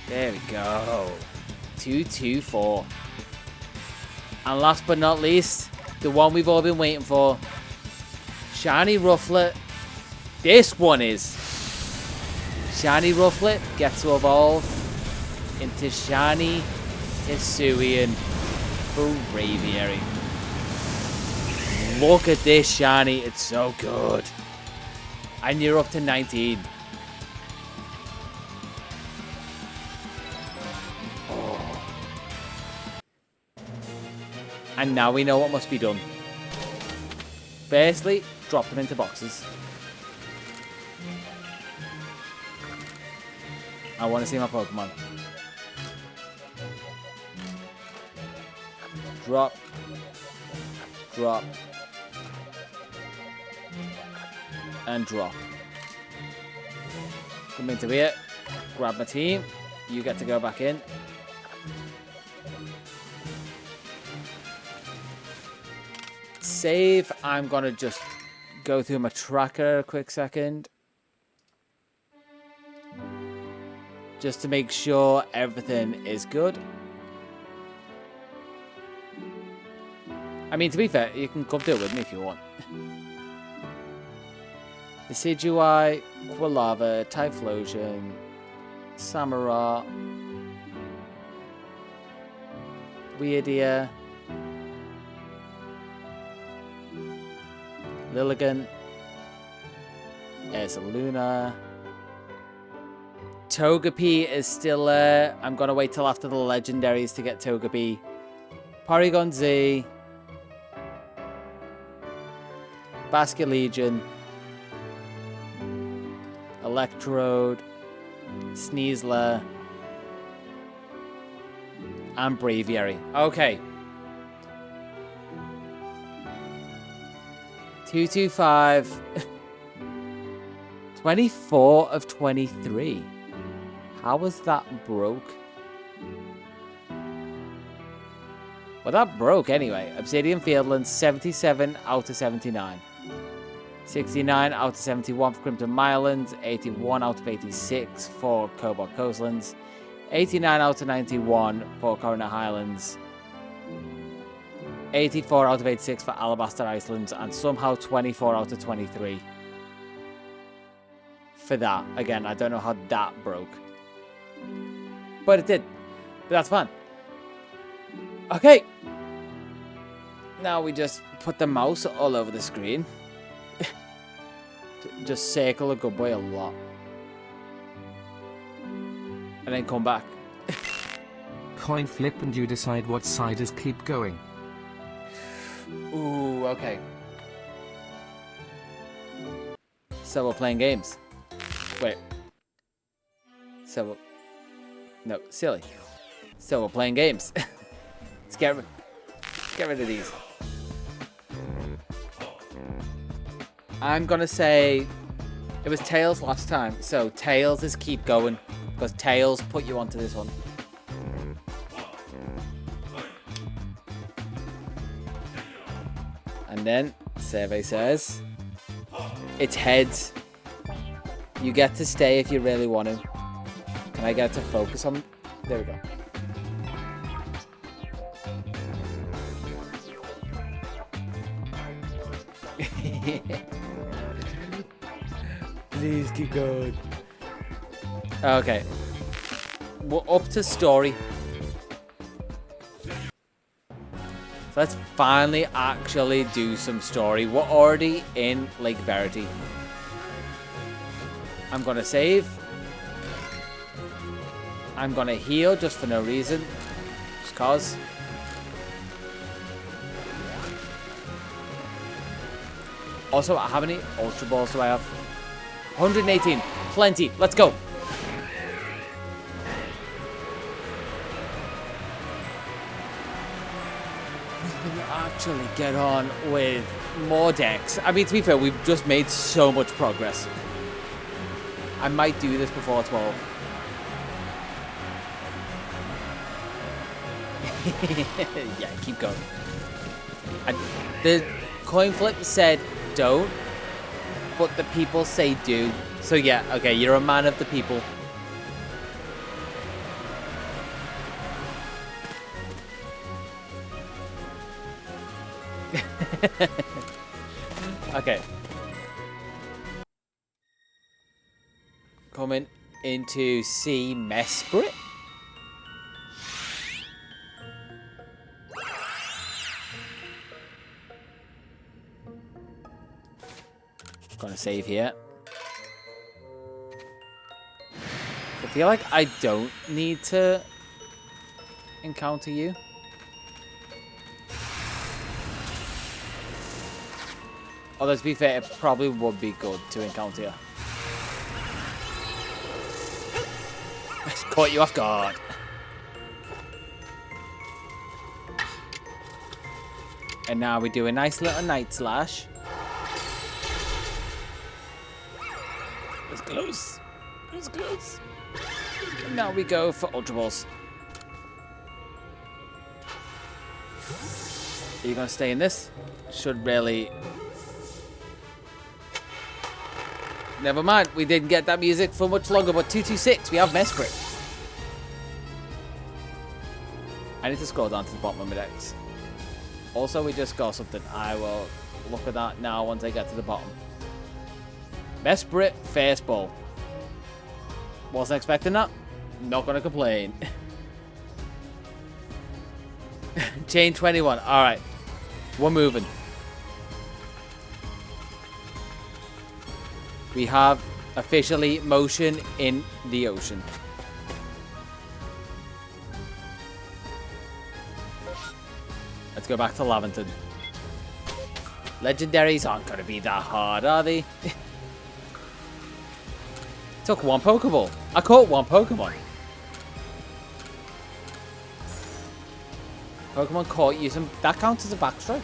There we go. 2-2-4. And last but not least, the one we've all been waiting for. Shiny Rufflet. This one is. Shiny Rufflet gets to evolve into Shiny Hisuian Braviary. Look at this shiny, it's so good. And you're up to 19. Oh. And now we know what must be done. Firstly, drop them into boxes. I want to see my Pokemon. Drop. Drop. And drop. Come into here. Grab my team. You get to go back in. Save. I'm going to just go through my tracker a quick second. Just to make sure everything is good. I mean, to be fair, you can come do it with me if you want. Hisui, Quilava, Typhlosion, Samara, Weirdia, Lilligant, Luna. Togepi is still there. I'm going to wait till after the legendaries to get Togepi. Porygon Z. Basculegion. Electrode. Sneasler. And Braviary. Okay. 225. 24 of 23. How was that broke? Well, that broke anyway. Obsidian Fieldlands, 77 out of 79. 69 out of 71 for Crimson Mirelands. 81 out of 86 for Cobalt Coastlands. 89 out of 91 for Coronet Highlands. 84 out of 86 for Alabaster Icelands. And somehow 24 out of 23 for that. Again, I don't know how that broke. But it did. But that's fun. Okay. Now we just put the mouse all over the screen. Just circle a good boy a lot. And then come back. Coin flip and you decide what side is keep going. Ooh, okay. So we're playing games. Wait. No, silly. So we're playing games. Let's get rid of these. I'm gonna say it was Tails last time, so Tails is keep going because Tails put you onto this one. And then survey says it's heads. You get to stay if you really want to. Can I get it to focus on? There we go. Please keep going. Okay. We're up to story. So let's finally actually do some story. We're already in Lake Verity. I'm gonna save. I'm gonna heal just for no reason. Just cause. Also, how many Ultra Balls do I have? 118. Plenty. Let's go. We can actually get on with more decks. I mean, to be fair, we've just made so much progress. I might do this before 12. Yeah, keep going. The coin flip said don't, but the people say do. So yeah, okay, you're a man of the people. Okay. Coming into C Mesprit. Gonna save here. I feel like I don't need to encounter you. Although to be fair, it probably would be good to encounter you. Caught you off guard. And now we do a nice little Night Slash. It's close. It's close. And now we go for Ultra Balls. Are you going to stay in this? Should really... Never mind, we didn't get that music for much longer, but 226, we have Mesprit. I need to scroll down to the bottom of my decks. Also, we just got something. I will look at that now once I get to the bottom. Mesprit, First Ball. Wasn't expecting that. Not going to complain. Chain 21. Alright. We're moving. We have officially motion in the ocean. Let's go back to Laventon. Legendaries aren't going to be that hard, are they? Took one Pokeball. I caught one Pokemon. Pokemon caught using... That counts as a backstrike.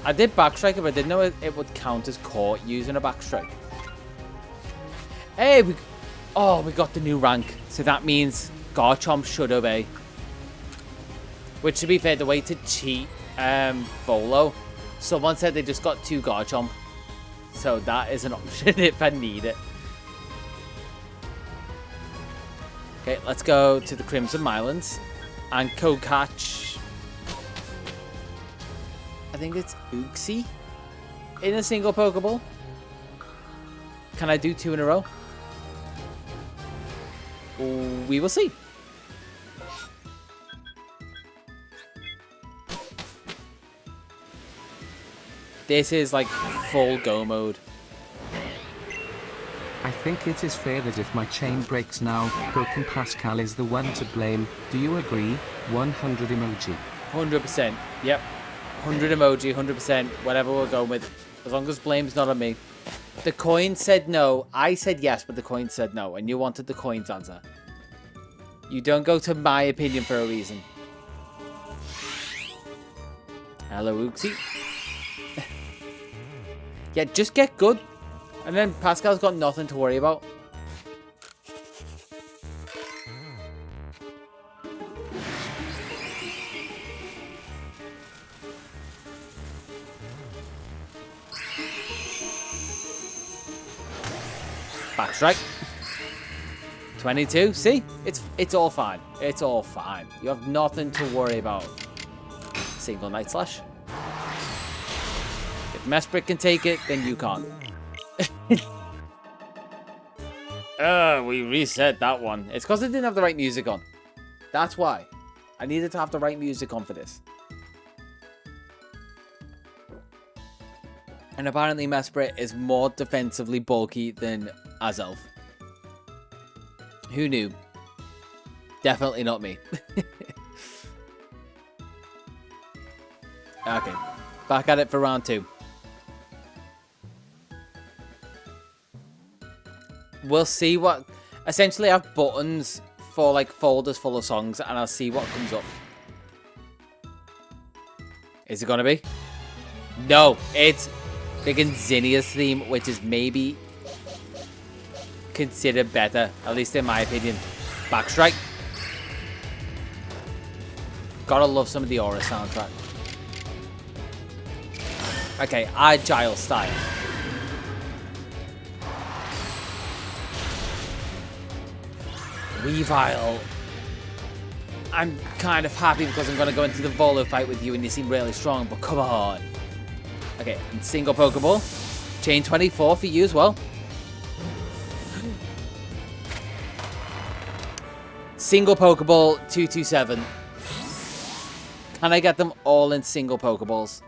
I did backstrike, but I didn't know it would count as caught using a backstrike. Hey, we got the new rank. So that means Garchomp should obey. Which, to be fair, the way to cheat Volo, someone said they just got 2 Garchomp. So that is an option if I need it. Okay, let's go to the Crimson Mylands and co-catch. I think it's Uxie in a single Pokeball. Can I do 2 in a row? We will see. This is like full go mode. I think it is fair that if my chain breaks now, Broken Pascal is the one to blame. Do you agree? 100 emoji. 100%. Yep. 100 emoji, 100%. Whatever we're going with. As long as blame's not on me. The coin said no. I said yes, but the coin said no. And you wanted the coin's answer. You don't go to my opinion for a reason. Hello, Uxie. Yeah, just get good. And then Pascal's got nothing to worry about. Backstrike. 22. See? It's all fine. It's all fine. You have nothing to worry about. Single Night Slash. If Mesprit can take it, then you can't. We reset that one. It's because I didn't have the right music on. That's why. I needed to have the right music on for this. And apparently Mesprit is more defensively bulky than Azelf. Who knew? Definitely not me. Okay. Back at it for round 2. We'll see what... Essentially, I have buttons for, like, folders full of songs, and I'll see what comes up. Is it gonna be? No, it's freaking Zinnia's theme, which is maybe considered better, at least in my opinion. Backstrike. Gotta love some of the Aura soundtrack. Okay, Agile style. Weavile. I'm kind of happy because I'm going to go into the Volo fight with you and you seem really strong, but come on. Okay, and single Pokeball. Chain 24 for you as well. Single Pokeball, 227. Can I get them all in single Pokeballs?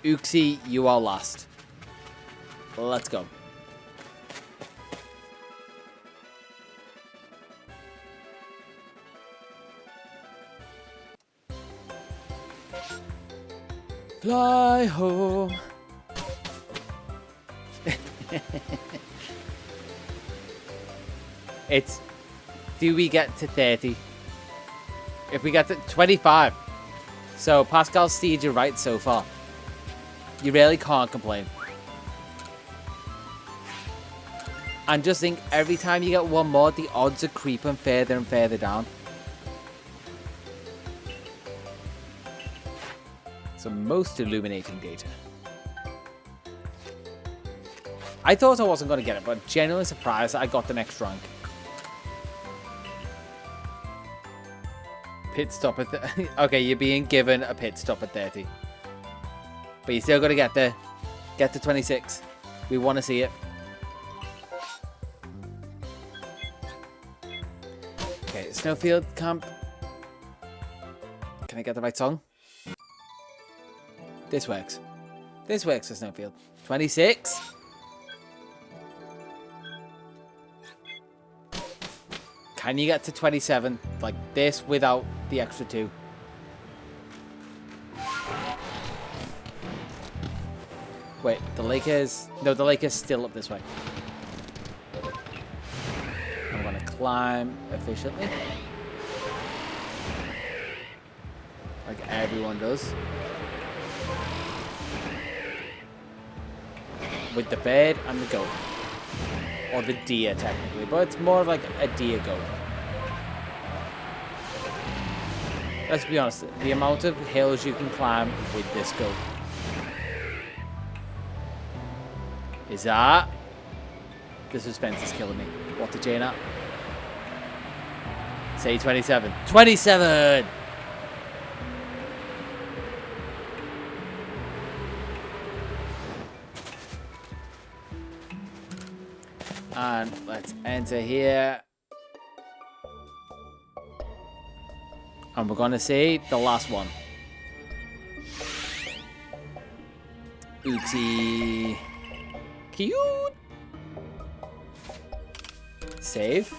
Uxie, you are last. Let's go. Fly home. It's, do we get to 30? If we get to 25. So Pascal steered you right so far. You really can't complain. And just think, every time you get one more, the odds are creeping further and further down. Some most illuminating data. I thought I wasn't going to get it, but genuinely surprised that I got the next rank. Pit stop at okay, you're being given a pit stop at 30. But you still got to get there. Get to 26. We want to see it. Okay, Snowfield Camp. Can I get the right song? This works. This works for Snowfield. 26. Can you get to 27 like this without the extra 2? Wait, the lake is... No, the lake is still up this way. I'm going to climb efficiently. Like everyone does. With the bird and the goat. Or the deer, technically. But it's more of like a deer goat. Let's be honest. The amount of hills you can climb with this goat. Is that... The suspense is killing me. What the chain at? Say 27. 27! And let's enter here. And we're going to see the last one. Oopsie. Cute. Save.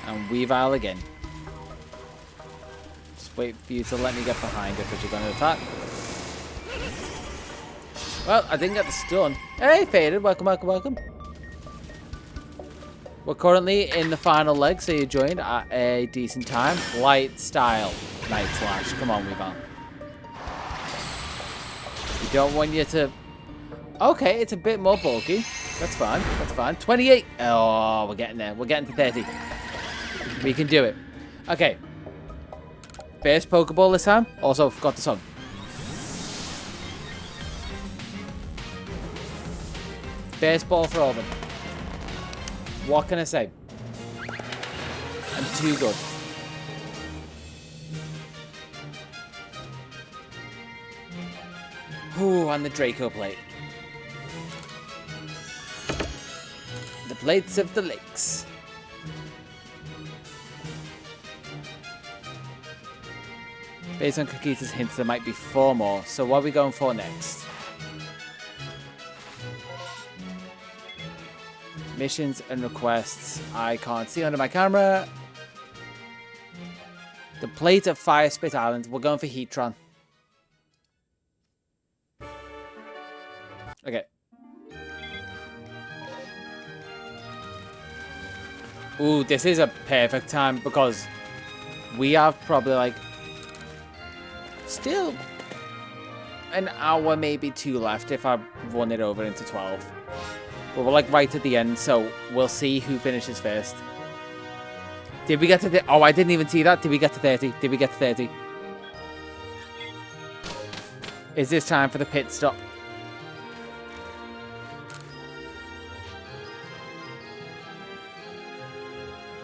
And Weavile again. Just wait for you to let me get behind it, but you're going to attack. Well, I didn't get the stun. Hey, Faded. Welcome, welcome, welcome. We're currently in the final leg, so you joined at a decent time. Light style. Night slash. Come on, Weavile. We don't want you to... Okay, it's a bit more bulky. That's fine. That's fine. 28. Oh, we're getting there. We're getting to 30. We can do it. Okay. First Pokeball this time. Also, forgot the song. Baseball for all of them. What can I say? I'm too good. Ooh, and the Draco plate. The plates of the lakes. Based on Kakita's hints, there might be 4 more. So what are we going for next? Missions and requests. I can't see under my camera. The plate of Fire Spit Island. We're going for Heatran. Okay. Ooh, this is a perfect time because we have probably like still an hour, maybe 2 left if I run it over into 12. But we're like right at the end, so we'll see who finishes first. Did we get to the... Oh, I didn't even see that. Did we get to 30? Did we get to 30? Is this time for the pit stop?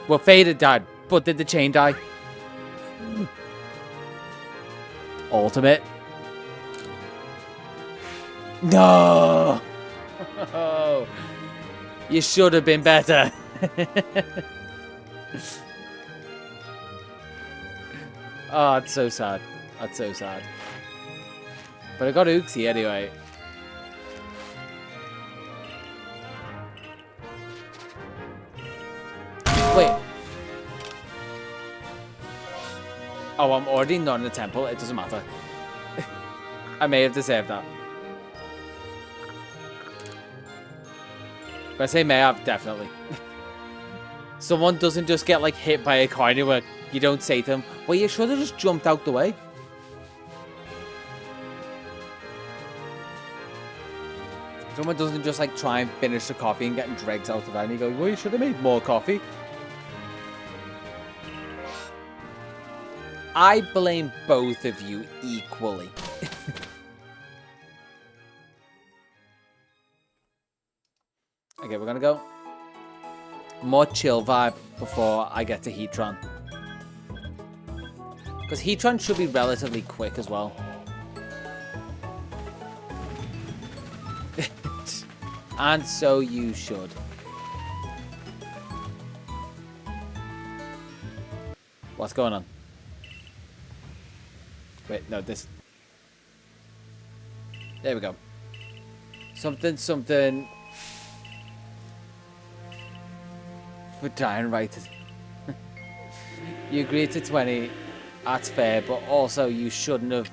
Well, Faded died, but did the chain die? Ultimate. No! Oh, you should have been better. Oh, it's so sad. That's so sad. But I got Uxie anyway. Wait. Oh, I'm already not in the temple. It doesn't matter. I may have deserved that. But I say may have, definitely. Someone doesn't just get, like, hit by a coin where you don't say to them, well, you should have just jumped out the way. Someone doesn't just, like, try and finish the coffee and getting dregs out of it. And you go, well, you should have made more coffee. I blame both of you equally. Okay, we're gonna go more chill vibe before I get to Heatran. Because Heatran should be relatively quick as well. And so you should. What's going on? Wait, no, this... There we go. Something... For dying right. You agreed to 20. That's fair, but also you shouldn't have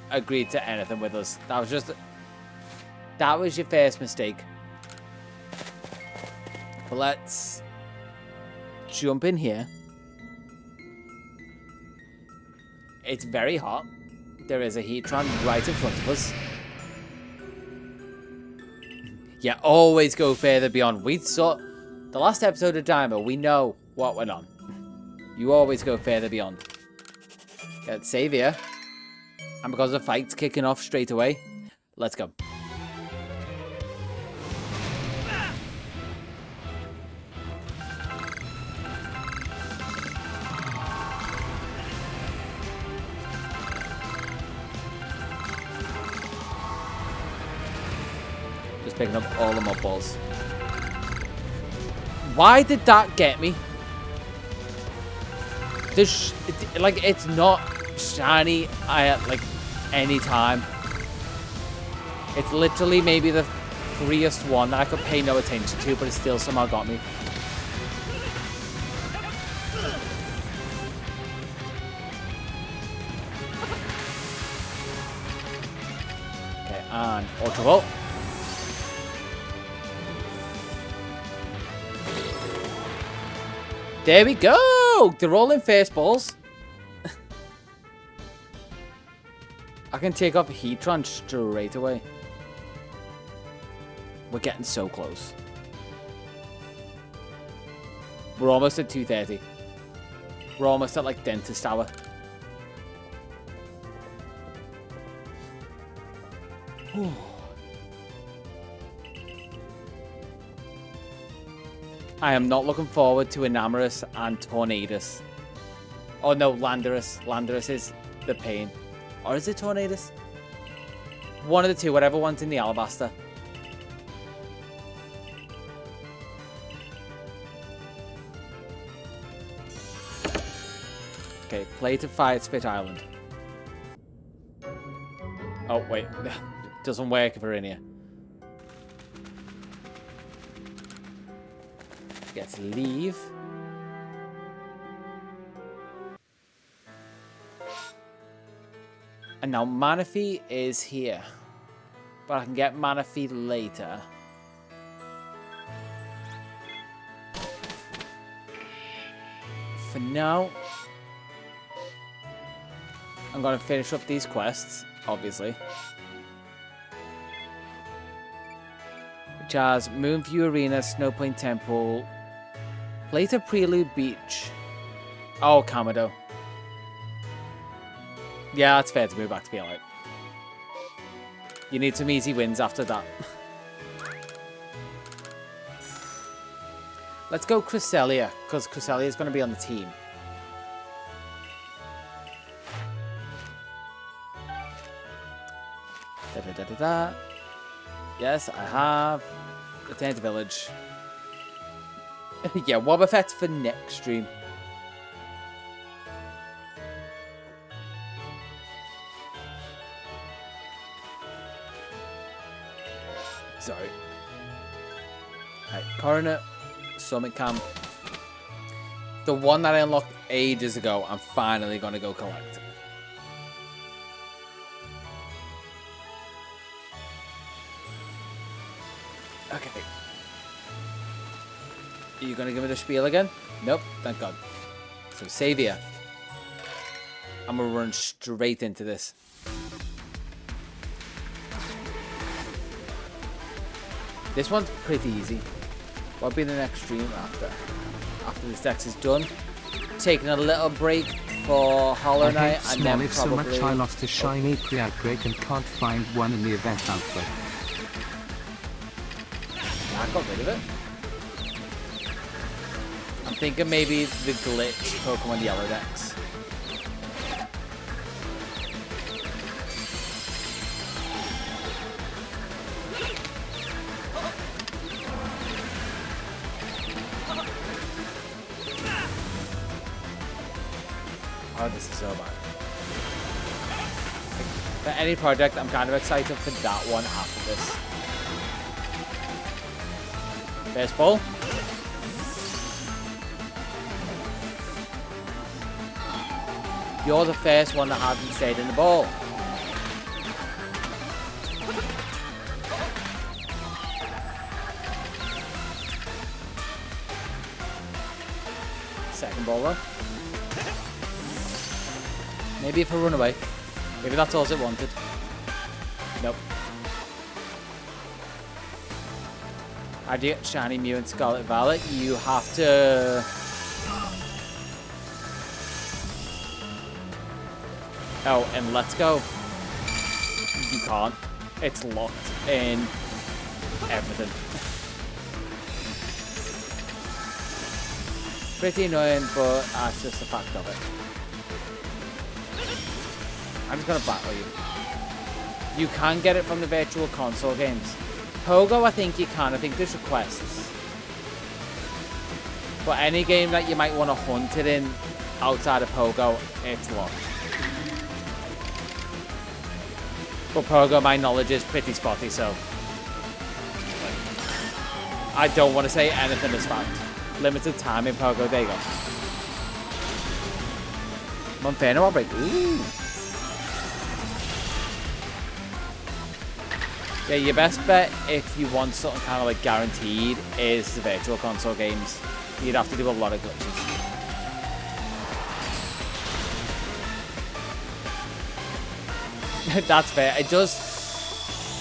agreed to anything with us. That was just... That was your first mistake. But let's... jump in here. It's very hot. There is a Heatran right in front of us. Yeah, always go further beyond. We saw... The last episode of Daima, we know what went on. You always go further beyond. Get save here. And because the fight's kicking off straight away, let's go. Just picking up all the mud balls. Why did that get me? This, like, it's not shiny at, like, any time. It's literally maybe the freest one that I could pay no attention to, but it still somehow got me. Okay, and Ultra Volt. There we go! They're all in first balls. I can take off Heatran straight away. We're getting so close. We're almost at 230. We're almost at, like, Dentist Hour. I am not looking forward to Enamorus and Tornadus. Oh no, Landorus. Landorus is the pain. Or is it Tornadus? One of the two, whatever one's in the Alabaster. Okay, play to Fire Spit Island. Oh, wait. Doesn't work if we're in here. Let's leave. And now Manaphy is here. But I can get Manaphy later. For now, I'm going to finish up these quests, obviously. Which has Moonview Arena, Snowpoint Temple, Later Prelude Beach. Oh, Kamado. Yeah, it's fair to move back to PLA. You need some easy wins after that. Let's go Cresselia, because Cresselia is going to be on the team. Da-da-da-da-da. Yes, I have. Return to village. Yeah, Wobbuffet for next stream. Sorry. Right, Coroner, Summit Camp. The one that I unlocked ages ago, I'm finally going to go collect. Okay. Are you going to give me the spiel again? Nope, thank God. So, Savior. I'm going to run straight into this. This one's pretty easy. What'll be the next stream after this dex is done? Taking a little break for Hollow Knight, and then probably... so much I lost a shiny pre-outbreak and can't find one in the event outbreak. I got rid of it. I'm thinking maybe the glitch Pokemon Yellow dex. Oh, this is so bad. For any project, I'm kind of excited for that one after this. First ball. You're the first one that hasn't stayed in the ball. Second ball though. Maybe if I run away. Maybe that's all it wanted. Nope. How do you get Shiny Mew and Scarlet Violet? You have to... Oh, and Let's Go. You can't. It's locked in everything. Pretty annoying, but that's just the fact of it. I'm just going to battle you. You can get it from the virtual console games. Pogo, I think you can. I think there's requests. But any game that you might want to hunt it in outside of Pogo, it's locked. But Pogo, my knowledge is pretty spotty, so... I don't want to say anything is fact. Limited time in Pogo, there you go. Monferno outbreak. Ooh. Yeah, your best bet if you want something kind of like guaranteed is the virtual console games. You'd have to do a lot of glitches. That's fair. It does...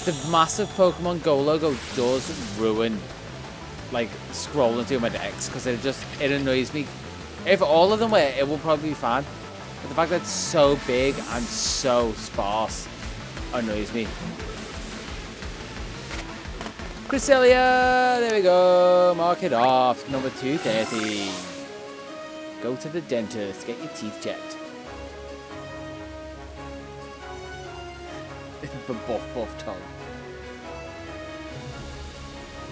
The massive Pokemon Go logo does ruin, like, scrolling through my decks, because it annoys me. If all of them were, it will probably be fine. But the fact that it's so big and so sparse annoys me. Cresselia! There we go. Mark it off. Number 230. Go to the dentist. Get your teeth checked. The buff tongue.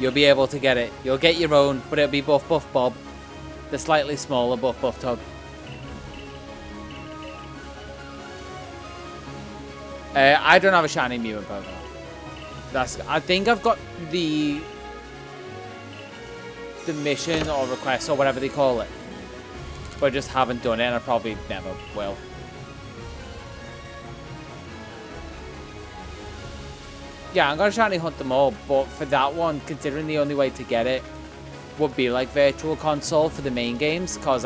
You'll be able to get it. You'll get your own, but it'll be Buff Bob. The slightly smaller Buff Tug. I don't have a shiny Mew in Pokemon. I think I've got the mission or request or whatever they call it, but I just haven't done it, and I probably never will. Yeah, I'm gonna try and hunt them all, but for that one, considering the only way to get it would be like virtual console for the main games, because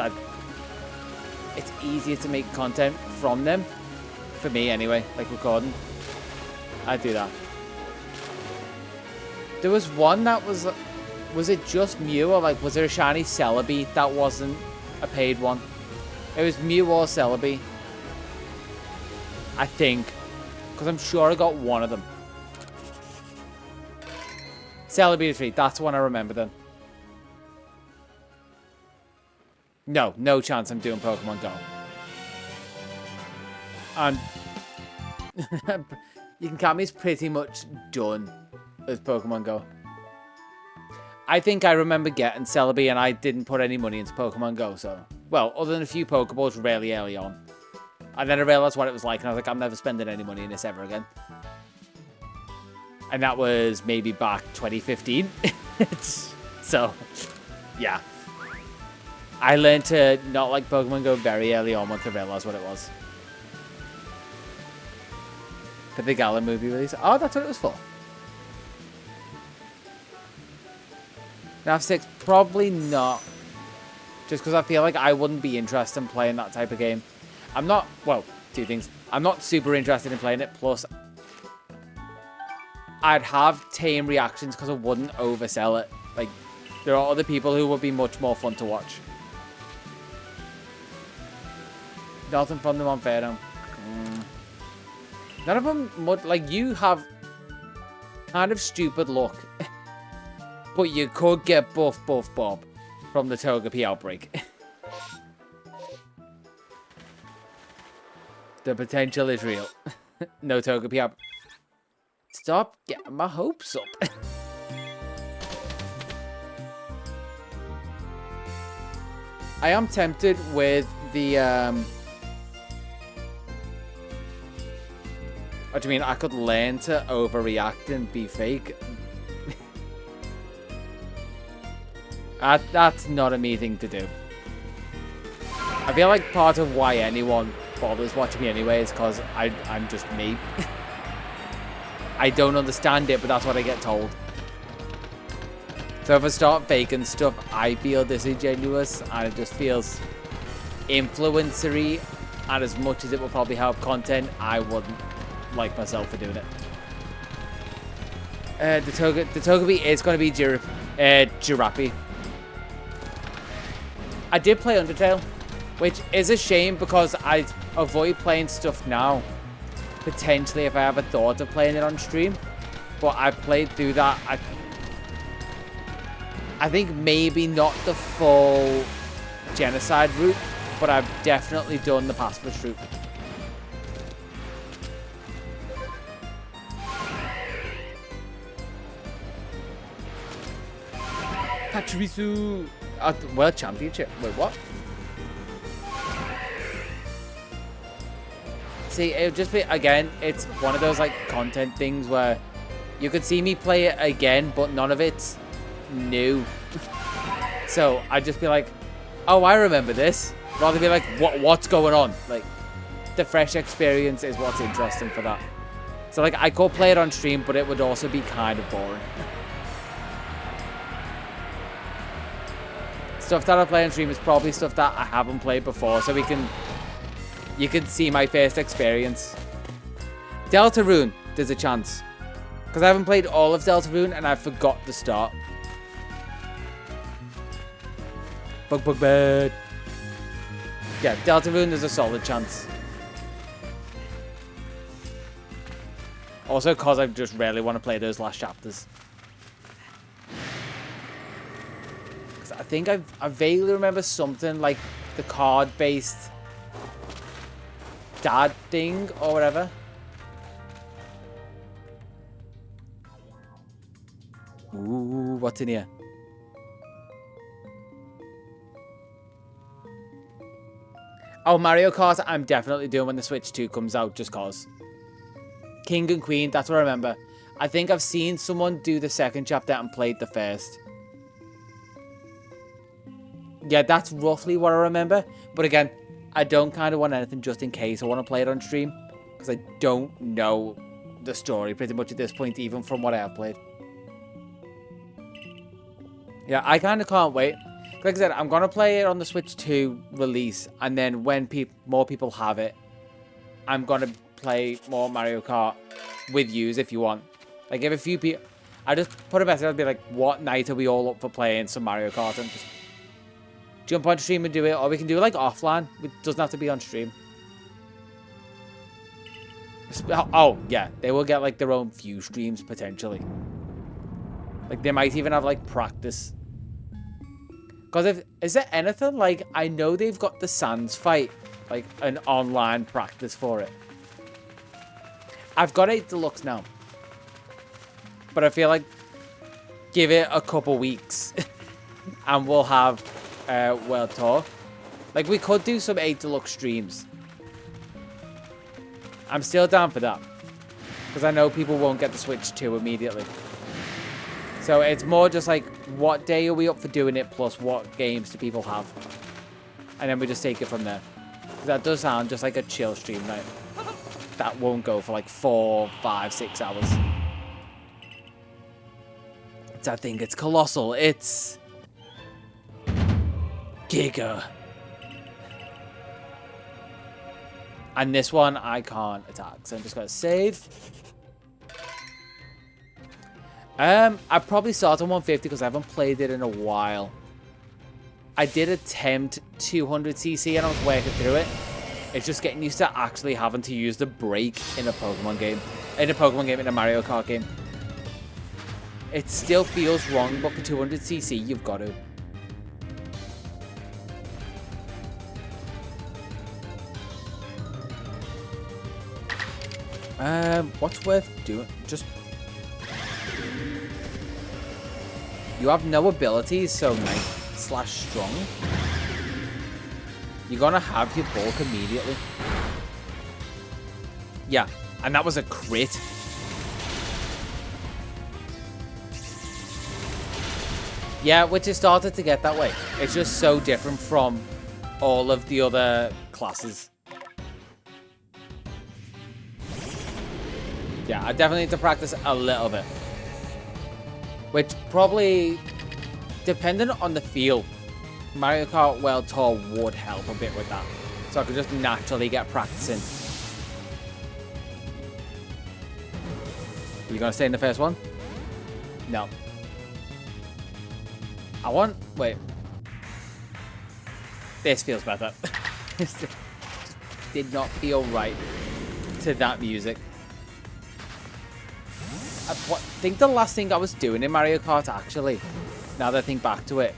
it's easier to make content from them, for me anyway, like recording. I'd do that. There was one that was it just Mew, or like was there a shiny Celebi that wasn't a paid one? It was Mew or Celebi, I think, because I'm sure I got one of them. Celebi is free. That's one I remember then. No chance I'm doing Pokemon Go. And you can count me as pretty much done with Pokemon Go. I think I remember getting Celebi and I didn't put any money into Pokemon Go, so... Well, other than a few Pokeballs really early on. And then I realised what it was like and I was like, I'm never spending any money in this ever again. And that was maybe back 2015. So, yeah. I learned to not like Pokemon Go very early on once I realized what it was. For the Gala movie release. Oh, that's what it was for. Now 6, probably not. Just because I feel like I wouldn't be interested in playing that type of game. I'm not, well, 2 things. I'm not super interested in playing it. Plus, I'd have tame reactions because I wouldn't oversell it. Like, there are other people who would be much more fun to watch. Nothing from them on Fairdown. None of them, like, you have kind of stupid luck. But you could get Buff Bob from the Togepi outbreak. The potential is real. No Togepi outbreak. Stop getting my hopes up. I am tempted with the... What do you mean? I could learn to overreact and be fake. That's not a me thing to do. I feel like part of why anyone bothers watching me anyway is because I'm just me. I don't understand it, but that's what I get told. So if I start faking stuff, I feel disingenuous, and it just feels influencery. And as much as it will probably help content, I wouldn't like myself for doing it. The Togepi is going to be Girapi. I did play Undertale, which is a shame because I avoid playing stuff now. Potentially if I ever thought of playing it on stream. But I played through that. I think maybe not the full genocide route, but I've definitely done the pacifist route. Pachirisu at the World Championship. Wait, what? See, it would just be, again, it's one of those like content things where you could see me play it again, but none of it's new. So I'd just be like, oh, I remember this. Rather be like, what's going on? Like, the fresh experience is what's interesting for that. So like, I could play it on stream, but it would also be kind of boring. Stuff that I play on stream is probably stuff that I haven't played before, so you can see my first experience. Deltarune, there's a chance. Because I haven't played all of Deltarune and I forgot the start. Bug bird. Yeah, Deltarune, there's a solid chance. Also, because I just really want to play those last chapters. I think I vaguely remember something like the card-based dad thing or whatever. Ooh, what's in here? Oh, Mario Kart I'm definitely doing when the Switch 2 comes out, just cause. King and Queen, that's what I remember. I think I've seen someone do the second chapter and played the first. Yeah, that's roughly what I remember. But again, I don't kind of want anything just in case I want to play it on stream. Because I don't know the story pretty much at this point, even from what I have played. Yeah, I kind of can't wait. Like I said, I'm going to play it on the Switch 2 release. And then when more people have it, I'm going to play more Mario Kart with yous if you want. Like, if a few people... I just put a message, I'd be like, what night are we all up for playing some Mario Kart? And just jump on stream and do it, or we can do it like offline. It doesn't have to be on stream. Oh, yeah, they will get like their own few streams potentially. Like they might even have like practice. Because is there anything like, I know they've got the Sans fight, like an online practice for it. I've got 8 Deluxe now. But I feel like give it a couple weeks and we'll have World Tour. Like, we could do some 8 Deluxe streams. I'm still down for that. Because I know people won't get the Switch 2 immediately. So it's more just like, what day are we up for doing it, plus what games do people have? And then we just take it from there. That does sound just like a chill stream night. That won't go for like 4, 5, 6 hours. I think it's colossal. It's Giga. And this one I can't attack, so I'm just gonna save. I probably start on 150 because I haven't played it in a while. I did attempt 200cc and I was working through it. It's just getting used to actually having to use the brake in a Pokemon game. In a Mario Kart game. It still feels wrong, but for 200cc, you've got to. What's worth doing? Just... You have no abilities, so Night/Strong. You're gonna have your bulk immediately. Yeah, and that was a crit. Yeah, which it started to get that way. It's just so different from all of the other classes. Yeah, I definitely need to practice a little bit. Which probably, depending on the feel, Mario Kart World Tour would help a bit with that. So I could just naturally get practicing. Are you going to stay in the first one? No. Wait. This feels better. This just did not feel right to that music. I think the last thing I was doing in Mario Kart, actually, now that I think back to it,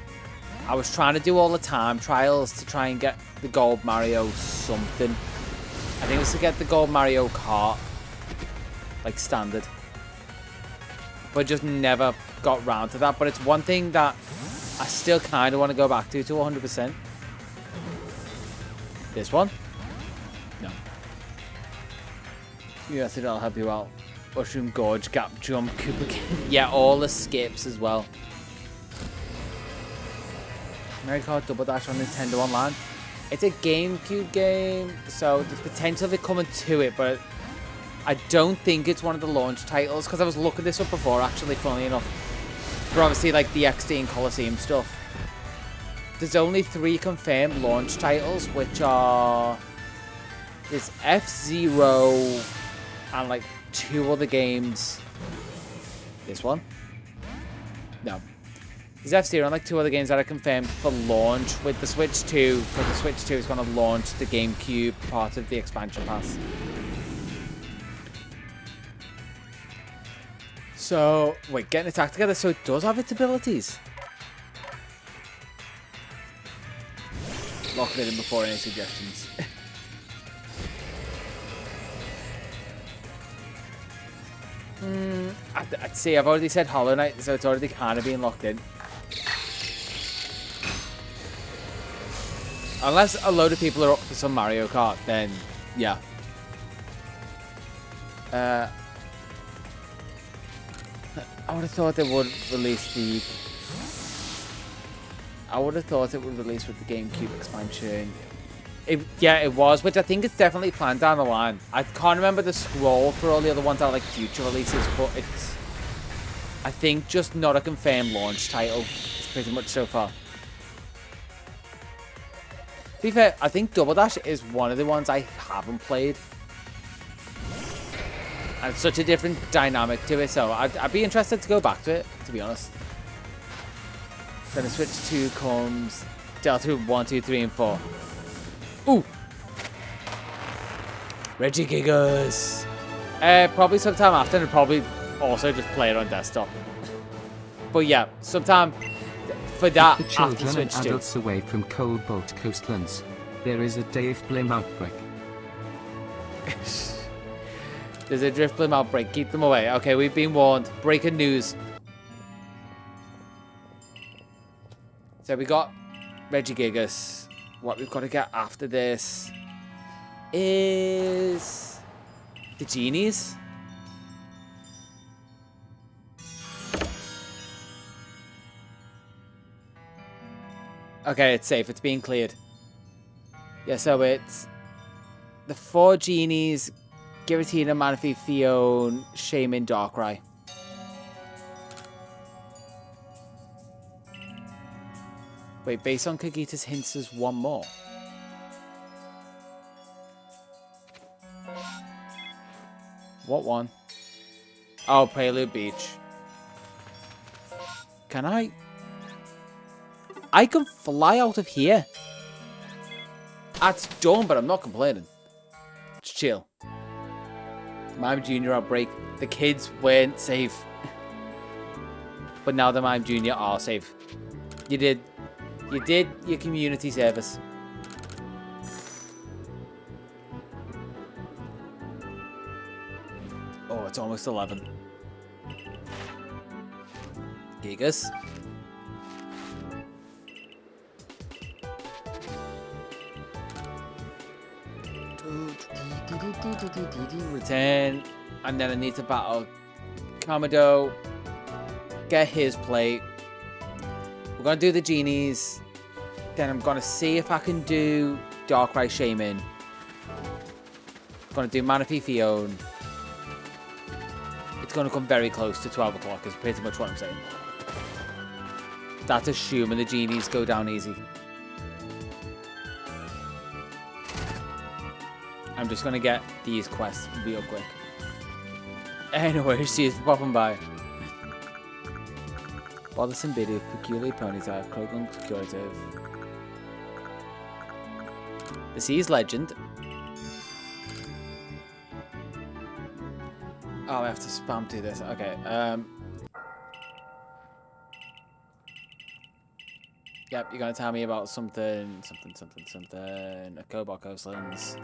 I was trying to do all the time trials to try and get the Gold Mario something. I think it was to get the Gold Mario Kart, like standard. But just never got round to that. But it's one thing that I still kind of want to go back to 100%. This one? No. Yeah, I think that'll help you out. Mushroom Gorge, Gap Jump, Koopa King. Yeah, all the skips as well. Mario Kart Double Dash on Nintendo Online. It's a GameCube game, so there's potential of it coming to it, but I don't think it's one of the launch titles, because I was looking this up before, actually, funnily enough. For obviously, like, the XD and Coliseum stuff. There's only 3 confirmed launch titles, which are... There's F-Zero and, like, 2 other games. This one? No. There's F-Zero and, like, 2 other games that are confirmed for launch with the Switch 2, because the Switch 2 is going to launch the GameCube part of the expansion pass. So, wait, getting attacked together, so it does have its abilities. Lock it in before any suggestions. I'd say I've already said Hollow Knight, so it's already kind of being locked in. Unless a load of people are up for some Mario Kart, then yeah. I would have thought they would release the... I would have thought it would release with the GameCube expansion. Yeah, it was, which I think it's definitely planned down the line. I can't remember the scroll for all the other ones that are like future releases, but it's... I think just not a confirmed launch title. It's pretty much so far. To be fair, I think Double Dash is one of the ones I haven't played. And it's such a different dynamic to it, so I'd be interested to go back to it, to be honest. Then the Switch 2 comes, Delta 1, 2, 3, and 4. Ooh! Regigigas! Probably sometime after, and probably also just play it on desktop. But yeah, sometime for that Keep the after children Switch and 2. adults away from cold-boat coastlands. There is a Dave Blim outbreak. There's a Drift Blim outbreak. Keep them away. Okay, we've been warned. Breaking news. So we got Regigigas. What we've got to get after this is the genies. Okay, it's safe. It's being cleared. Yeah, so it's the 4 genies, Giratina, Manaphy, Fion, Shaman, Darkrai. Wait, based on Kagita's hints, there's one more. What one? Oh, Prelude Beach. Can I? I can fly out of here. That's dumb, but I'm not complaining. Just chill. Mime Jr. outbreak. The kids weren't safe. But now the Mime Jr. are safe. You did your community service. Oh, it's almost 11. Gigas. Return. And then I need to battle Kamado. Get his plate. We're going to do the genies. Then I'm going to see if I can do Darkrai Shaman. I'm going to do Manaphy Fion. It's going to come very close to 12 o'clock is pretty much what I'm saying. That's assuming the genies go down easy. I'm just going to get these quests real quick. Anyway, she's popping by. Bothersome Biddy, Peculiar Pony type, Krogan Curative. The Sea's Legend. Oh, I have to spam do this. Okay. Yep, you're gonna tell me about something. A Cobalt Coastlands.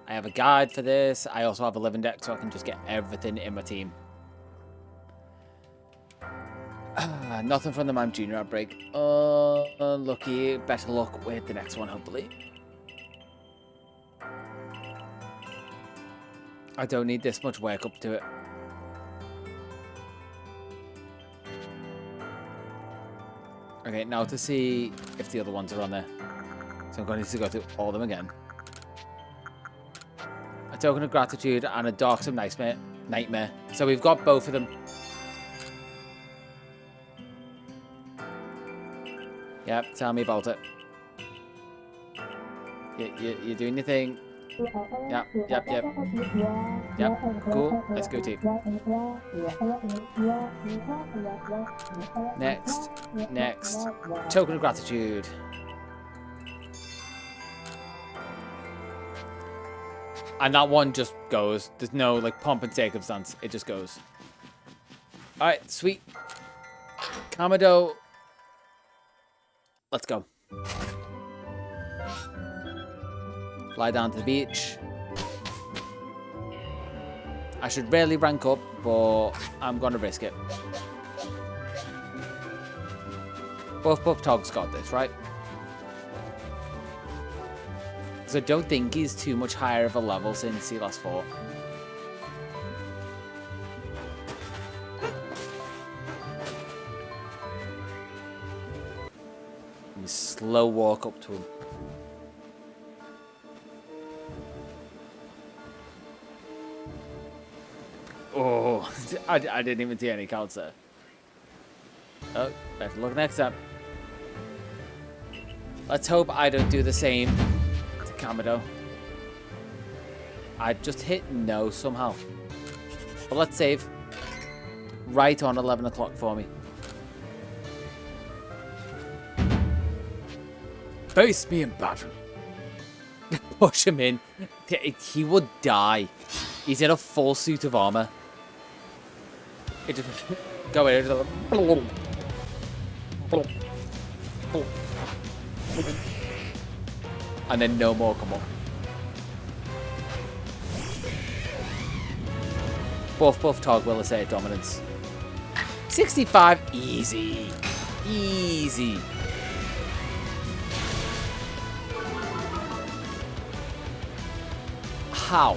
I have a guide for this. I also have a living deck, so I can just get everything in my team. Nothing from the Mime Jr. outbreak. Unlucky. Better luck with the next one, hopefully. I don't need this much work up to it. Okay, now to see if the other ones are on there. So I'm going to need to go through all of them again. A Token of Gratitude and a Darksome Nightmare. So we've got both of them. Yep, tell me about it. You're doing your thing. Yep. Yep, cool. Let's go, team. Next. Token of Gratitude. And that one just goes. There's no, like, pomp and circumstance. It just goes. Alright, sweet. Kamado. Let's go. Fly down to the beach. I should really rank up, but I'm going to risk it. Both Pup Togs got this, right? So I don't think he's too much higher of a level since he last fought. Slow walk up to him. Oh, I didn't even see any counts there. Oh, better look next time. Let's hope I don't do the same to Kamado. I just hit no somehow. But let's save. Right on 11 o'clock for me. Face me in battle. Push him in. He would die. He's in a full suit of armor. It just go in. And then no more come up. Buff Tog will assert dominance. 65 easy. Easy. How?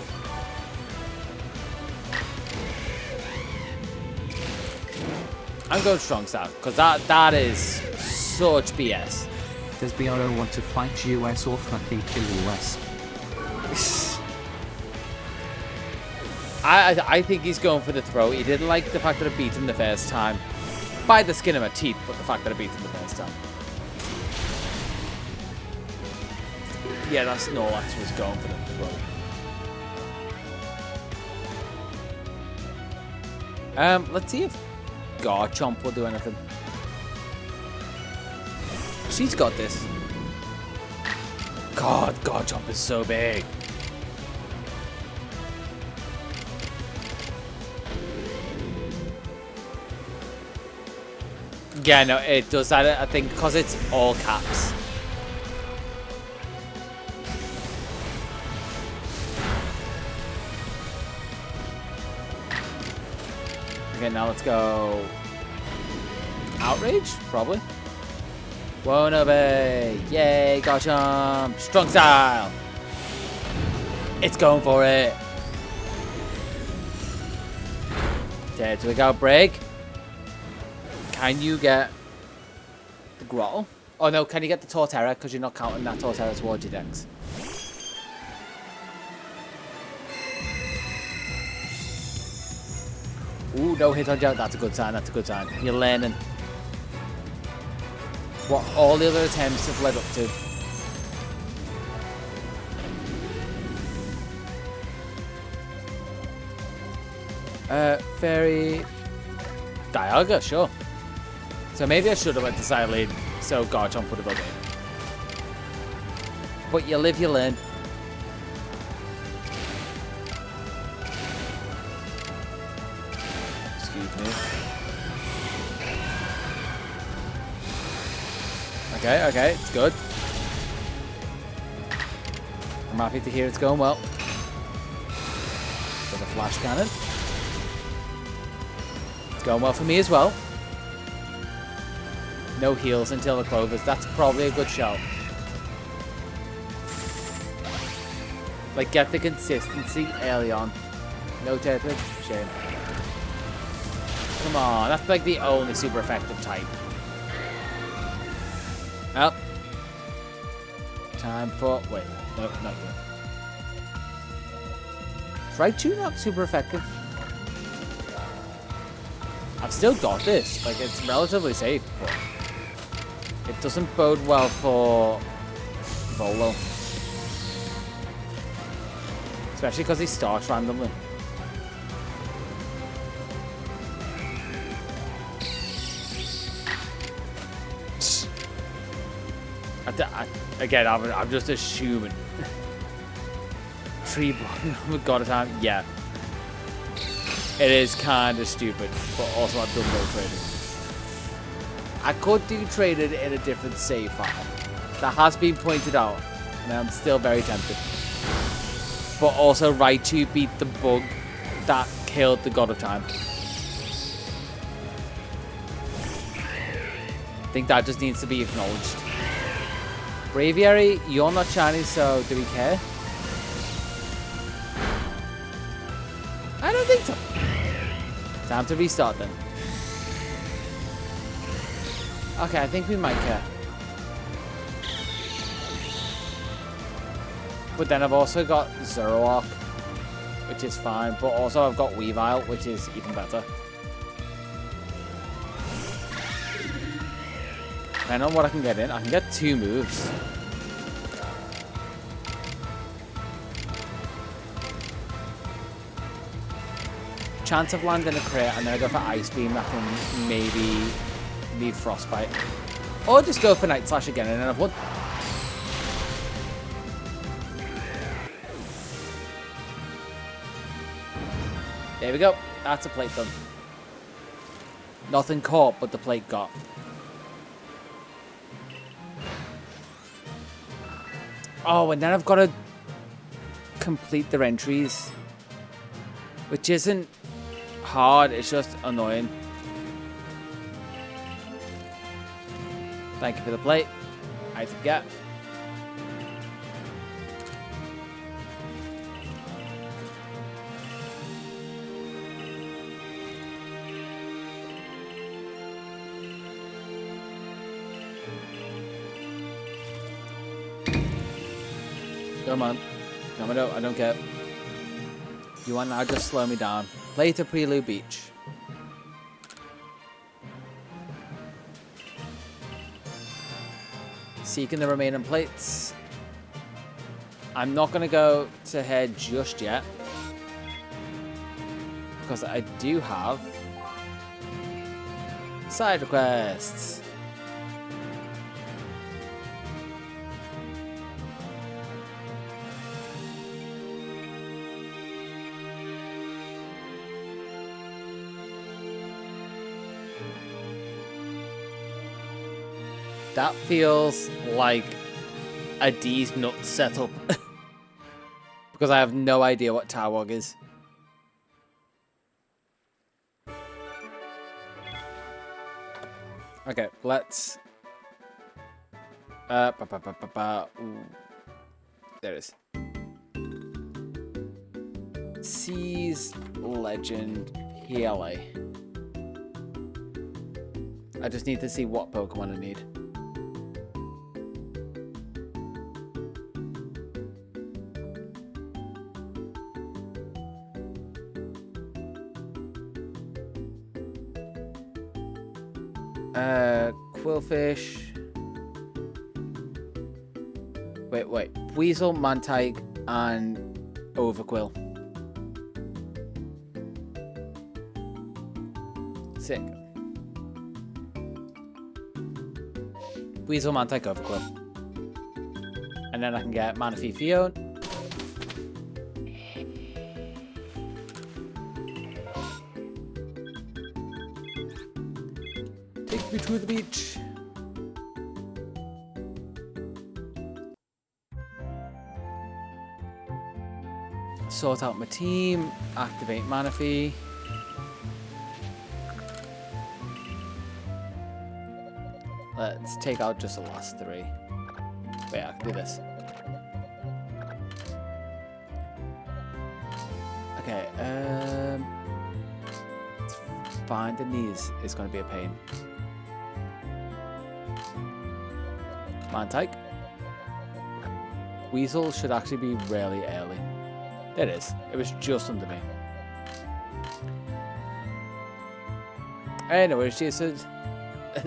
I'm going strong style because that is such BS. Does BRO want to fight US or fucking kill US? I think he's going for the throw. He didn't like the fact that I beat him the first time. By the skin of my teeth, but the fact that I beat him the first time. Yeah, that's Snorlax was going for the throw. Let's see if Garchomp will do anything. She's got this. God, Garchomp is so big. Yeah, no, it does that, I think, because it's all caps. Okay, now let's go... Outrage? Probably. Won't obey. Yay, Garchomp. Strong style. It's going for it. Okay, do we go break? Can you get the Grottle? Oh no, can you get the Torterra? Because you're not counting that Torterra towards your decks. Ooh, no hit on you. That's a good sign, that's a good sign. You're learning. It's what all the other attempts have led up to. Fairy... Dialga, sure. So maybe I should have went to side lead, so Garchomp would have obeyed. But you live, you learn. Excuse me. Okay, okay, it's good. I'm happy to hear it's going well. Got a flash cannon. It's going well for me as well. No heals until the Clovers. That's probably a good shout. Like, get the consistency early on. No Turtwig? Shame. Come on, that's like the only super effective type. Well. Time for... Wait. No, not yet. Is Raichu not super effective? I've still got this. Like, it's relatively safe, but it doesn't bode well for Volo. Especially because he starts randomly. Again, I'm just assuming. Tree blocking with God of Time, yeah. It is kind of stupid, but also I've done no trading. I could do traded in a different save file. That has been pointed out, and I'm still very tempted. But also Raichu beat the bug that killed the God of Time. I think that just needs to be acknowledged. Braviary, you're not shiny, so do we care? I don't think so. Time to restart then. Okay, I think we might care. But then I've also got Zoroark, which is fine. But also I've got Weavile, which is even better. Depending on what I can get in, I can get 2 moves. Chance of landing a crit, and then I go for Ice Beam that can maybe leave Frostbite. Or just go for Night Slash again, and then I've won. There we go. That's a plate done. Nothing caught, but the plate got. Oh, and then I've got to complete their entries, which isn't hard, it's just annoying. Thank you for the plate. I forget. Come on. Come on, I don't care. You want now just slow me down. Play to Prelude Beach. Seeking the remaining plates. I'm not going to go to head just yet. Because I do have side requests. That feels like a D's nut setup. Because I have no idea what Tawog is. Okay, let's... Ooh. There it is. Seize Legend PLA. I just need to see what Pokemon I need. Quillfish. Wait. Weasel, Mantike, and Overquill. Sick. Weasel, Mantike, Overquill. And then I can get Manaphy Fion. Take me to the beach. Sort out my team. Activate Manaphy. Let's take out just the last three. Wait, I can do this. Okay, finding these is going to be a pain. Mantike. Weasel should actually be really early. There it is. It was just under me. Anyways, she's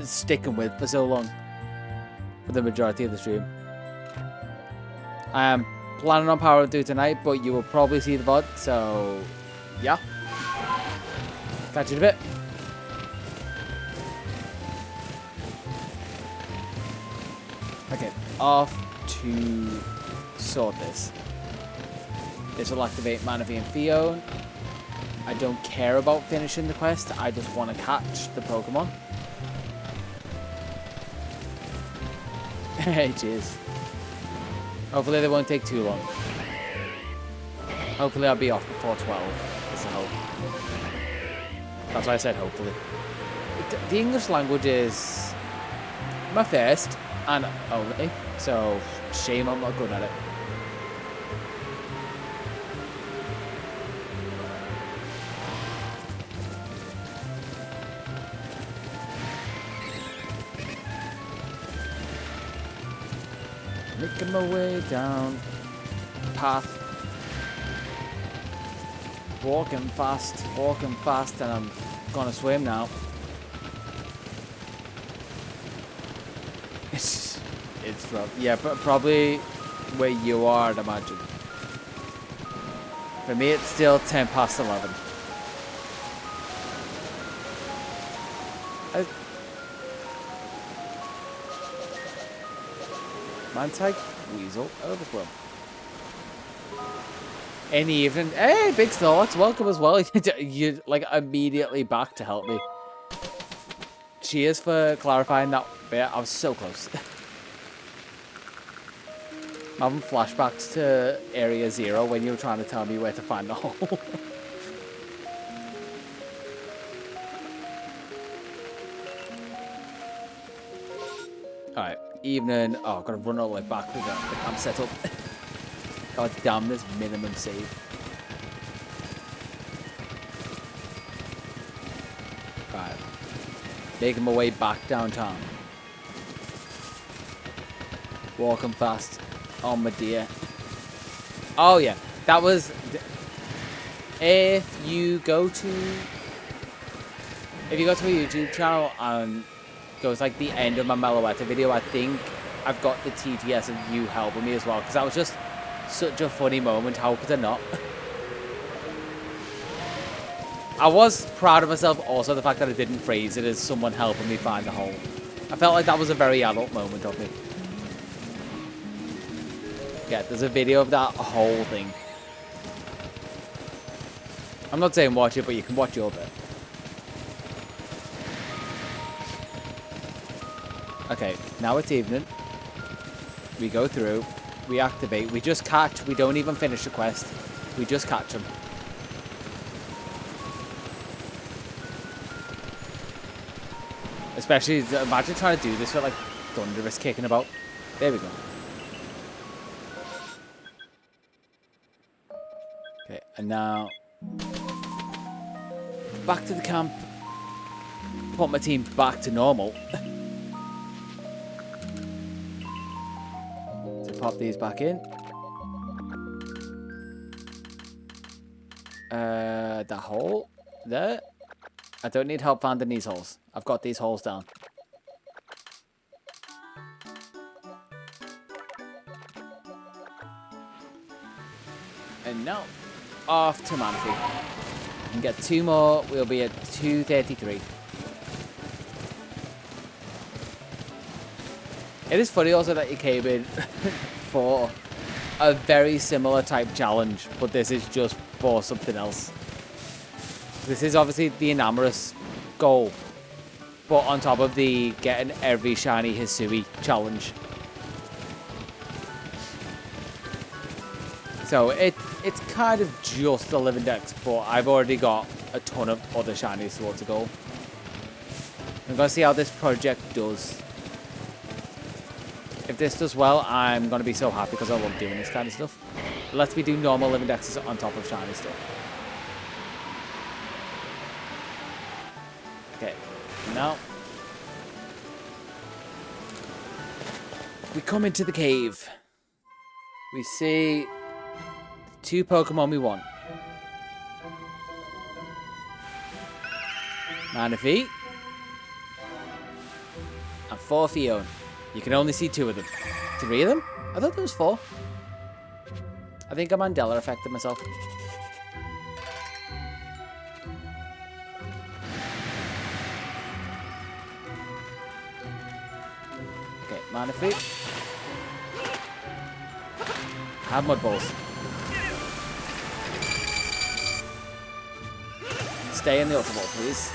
sticking with for so long. For the majority of the stream. I am planning on powering through tonight, but you will probably see the VOD, so yeah. Catch you in a bit. Okay, off to sort this. This will activate Manaphy and Fion. I don't care about finishing the quest, I just want to catch the Pokemon. Hey, cheers. Hopefully they won't take too long. Hopefully I'll be off before 12. That's a hope. That's why I said hopefully. The English language is my first and only, so shame I'm not good at it. Making my way down path. Walking fast, and I'm gonna swim now. It's rough. Yeah, but probably where you are, I'd imagine. For me, it's still 10 past 11. Mantike, Weasel, Overquill. Any evening. Hey, Big Snorlax, welcome as well. You're like immediately back to help me. Cheers for clarifying that bit. I was so close. I'm having flashbacks to Area 0 when you were trying to tell me where to find the hole. Alright, evening. Oh, I've got to run all the way back with the camp set up. God damn this minimum save. Right. Making my way back downtown. Walking fast on my deer. Oh yeah, that was. If you go to a YouTube channel and goes like the end of my Meloetta video, I think I've got the TTS of you helping me as well, because that was just such a funny moment. How could I not? I was proud of myself also, the fact that I didn't phrase it as someone helping me find the hole. I felt like that was a very adult moment of me. Yeah, there's a video of that whole thing. I'm not saying watch it, but you can watch your bit. Okay, now it's evening. We go through, we activate, we just catch, we don't even finish the quest. We just catch them. Especially, imagine trying to do this with like Thunderous kicking about. There we go. Okay, and now back to the camp. Put my team back to normal. So pop these back in. That hole there. I don't need help finding these holes. I've got these holes down. And now, off to Manaphy. And get 2 more, we'll be at 233. It is funny also that you came in for a very similar type challenge, but this is just for something else. This is obviously the Enamorous goal, but on top of the getting every shiny Hisui challenge. So it's kind of just the Living Dex, but I've already got a ton of other shinies towards the goal. I'm going to see how this project does. If this does well, I'm going to be so happy because I love doing this kind of stuff. Let's me do normal Living Dexes on top of shiny stuff. Okay, now we come into the cave. We see 2 Pokemon we want. Manaphy and 4 Hisuian. You can only see 2 of them. 3 of them? I thought there was 4. I think I Mandela affected myself. Okay, Manaphy. Have Mud Balls. Stay in the Ultra Ball, please.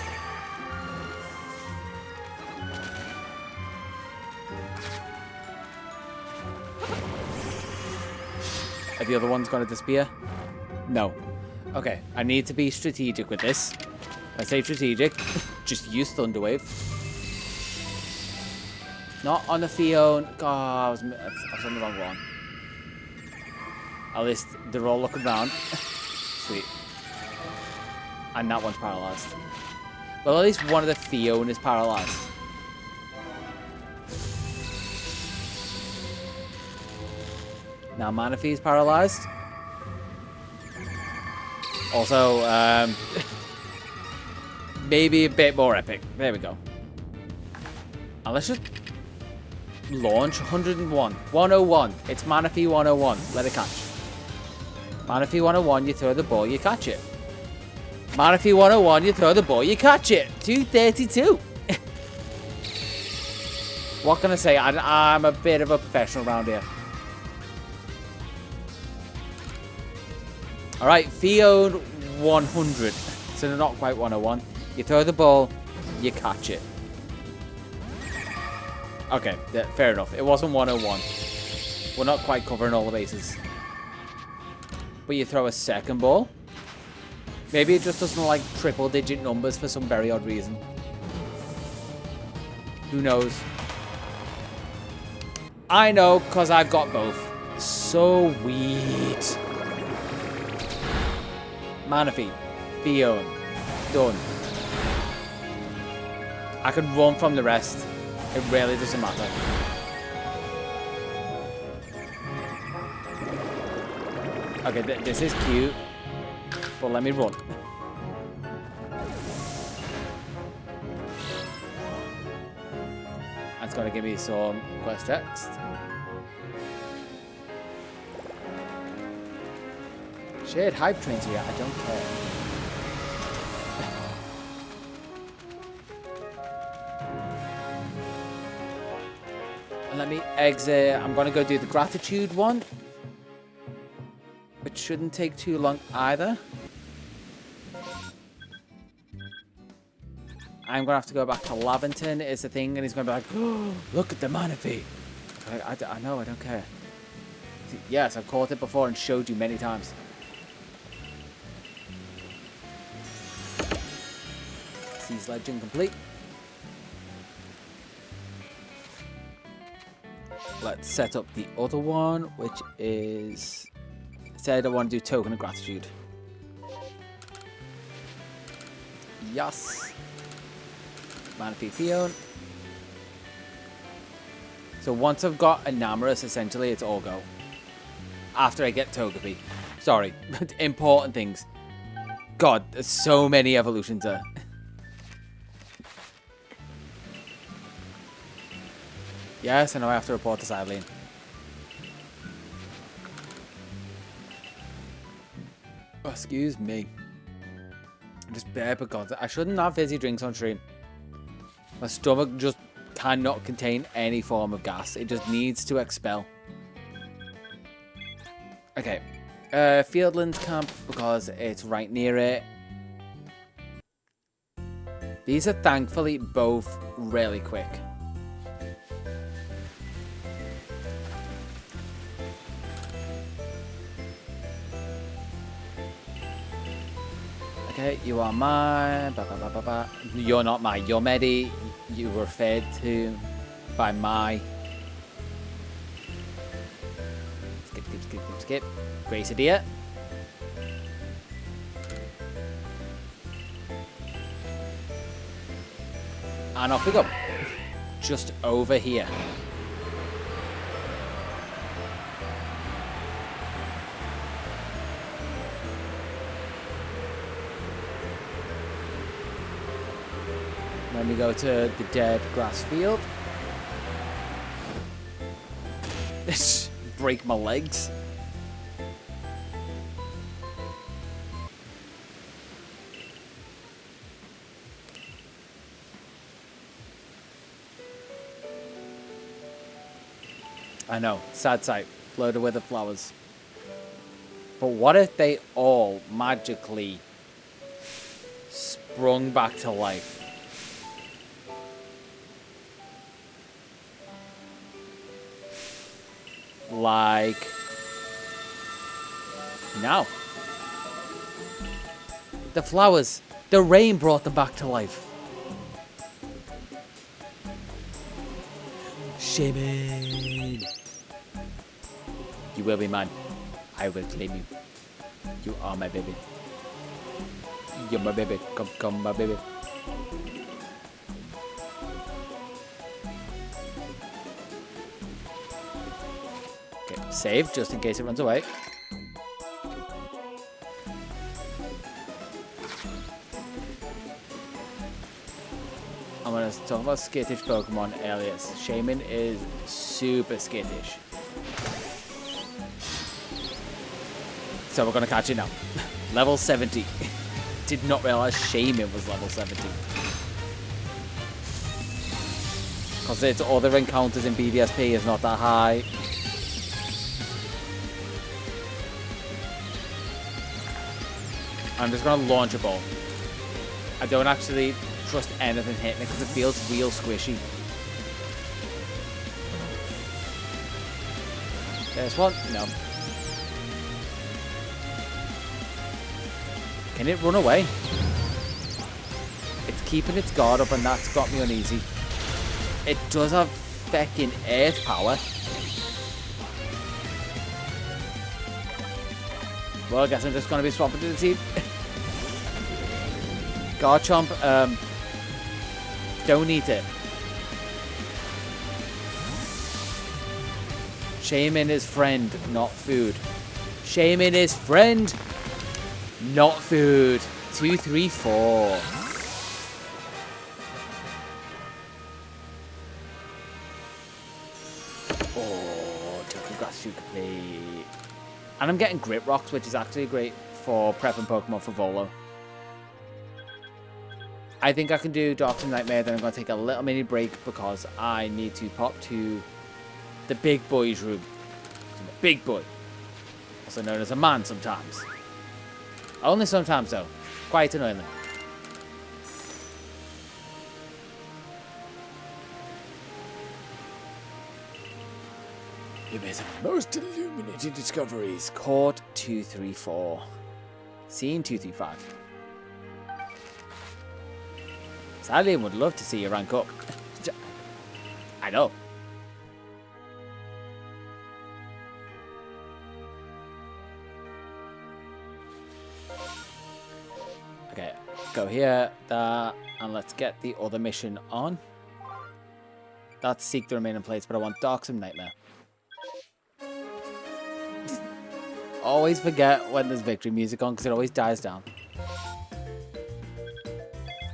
Are the other ones going to disappear? No. Okay, I need to be strategic with this. When I say strategic, just use Thunder Wave. Not on the Hisuian. God, I was on the wrong one. At least they're all looking around. Sweet. And that one's paralyzed. Well, at least one of the Hisuian is paralyzed. Now Manaphy is paralyzed. Also, maybe a bit more epic. There we go. And let's just launch 101. 101. It's Manaphy 101. Let it catch. Manaphy 101, you throw the ball, you catch it. Manaphy 101, you throw the ball, you catch it. 232. What can I say? I'm a bit of a professional around here. Alright, Hisuian 100. So they're not quite 101. You throw the ball, you catch it. Okay, fair enough. It wasn't 101. We're not quite covering all the bases. But you throw a second ball. Maybe it just doesn't like triple digit numbers for some very odd reason. Who knows? I know, because I've got both. Sweet. Manaphy, Hisuian, done. I can run from the rest. It really doesn't matter. Okay, this is cute. But let me run. That's gonna give me some quest text. Shit, hype trains here. I don't care. And let me exit. I'm gonna go do the gratitude one. Which shouldn't take too long either. I'm gonna have to go back to Laventon is the thing, and he's gonna be like, oh, look at the mana feet. I know, I don't care. Yes, I've caught it before and showed you many times. Seas legend complete. Let's set up the other one, which is... Said I want to do token of gratitude. Yes. Mana Fion. So once I've got Enamorous, essentially, it's all go. After I get Togepi. Sorry, important things. God, there's so many evolutions there. Yes, I know I have to report to Silene. Oh, excuse me. I'm just bare because I shouldn't have fizzy drinks on stream. My stomach just cannot contain any form of gas. It just needs to expel. Okay. Fieldlands camp because it's right near it. These are thankfully both really quick. Okay, you are mine. You're not mine. You're Medi. You were fed to by my. Skip. Gracidia. And off we go. Just over here. Then we go to the dead grass field. Break my legs. I know, sad sight, loaded with the flowers. But what if they all magically sprung back to life? Like now. The flowers, the rain brought them back to life. Shaman. You will be mine. I will claim you. You are my baby. You're my baby. Come, my baby. Okay, save just in case it runs away. I'm going to talk about skittish Pokemon alias. Shaman is super skittish. So we're going to catch it now. Level 70. Did not realize Shaman was level 70. Because its other encounters in BDSP is not that high. I'm just going to launch a ball. I don't actually trust anything hitting it because it feels real squishy. There's one. No. Can it run away? It's keeping its guard up and that's got me uneasy. It does have feckin' earth power. Well, I guess I'm just going to be swapping to the team. Garchomp, don't eat it. Shaman is friend, not food. Shaming his friend. Not food. 2, 3, 4. Oh, congrats, you complete. And I'm getting Grip Rocks, which is actually great for prepping Pokemon for Volo. I think I can do Dark and Nightmare, then I'm going to take a little mini break because I need to pop to the big boy's room. I'm a big boy. Also known as a man sometimes. Only sometimes though. Quite annoyingly. You made some most illuminating discoveries. Court 234. Scene 235. Sadly, I would love to see you rank up. I know. Okay, go here, there, and let's get the other mission on. That's Seek the Remaining Plates, but I want Darksome Nightmare. Always forget when there's victory music on because it always dies down.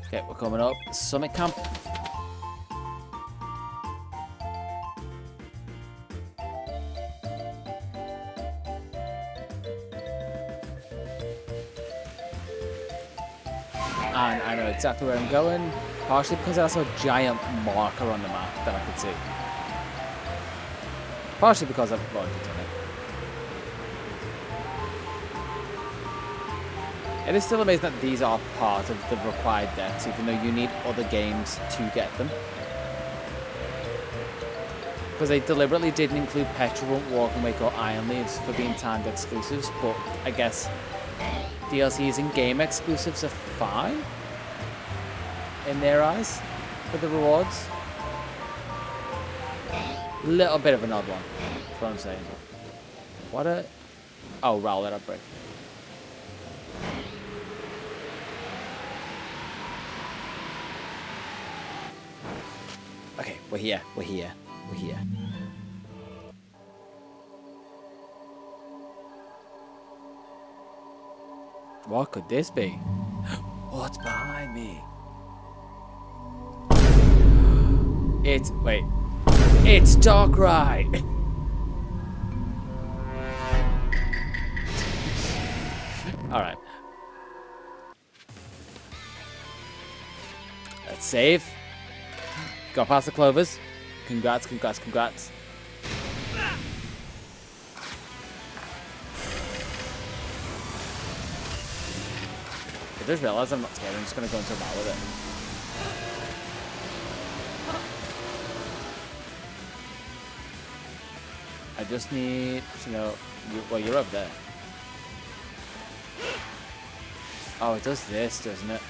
Okay, we're coming up. Summit Camp. And I know exactly where I'm going, partially because there's a giant marker on the map that I could see. Partially because I've already done it. It is still amazing that these are part of the required decks, even though you need other games to get them. Because they deliberately didn't include Petrol, Walking Wake or Iron Leaves for being timed exclusives, but I guess DLCs and game exclusives are fine in their eyes for the rewards. Little bit of an odd one, that's what I'm saying. What a... Oh, roll it up, break. Okay, we're here, we're here, we're here. What could this be? What's behind me? Wait. It's Darkrai! Alright. Let's save. Got past the Clovers. Congrats, congrats, congrats. I just realized I'm not scared. I'm just going to go into a battle with it. I just need to know... Well, you're up there. Oh, it does this, doesn't it?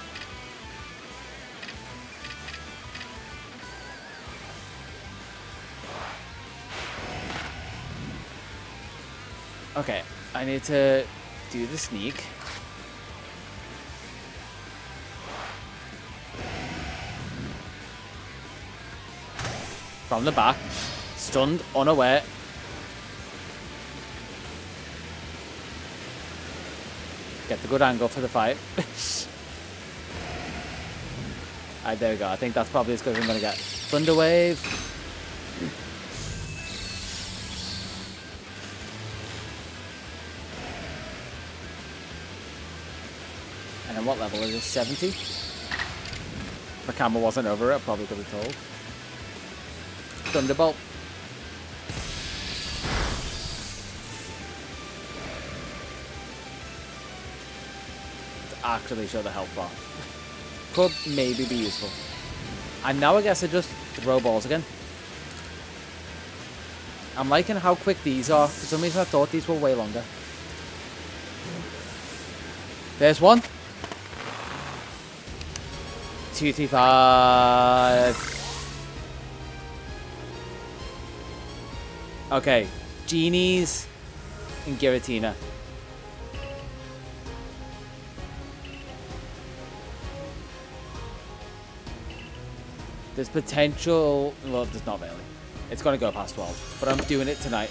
Okay, I need to do the sneak. From the back, stunned, unaware. Get the good angle for the fight. Alright, there we go. I think that's probably as good as I'm going to get. Thunder Wave. And then what level is this? 70? If the camera wasn't over it, I probably could have told. Thunderbolt. To actually show the health bar. Could maybe be useful. And now I guess I just throw balls again. I'm liking how quick these are. For some reason I thought these were way longer. There's one. 2, 3, 5. Okay, Genies and Giratina. There's potential... Well, there's not really. It's going to go past 12, but I'm doing it tonight.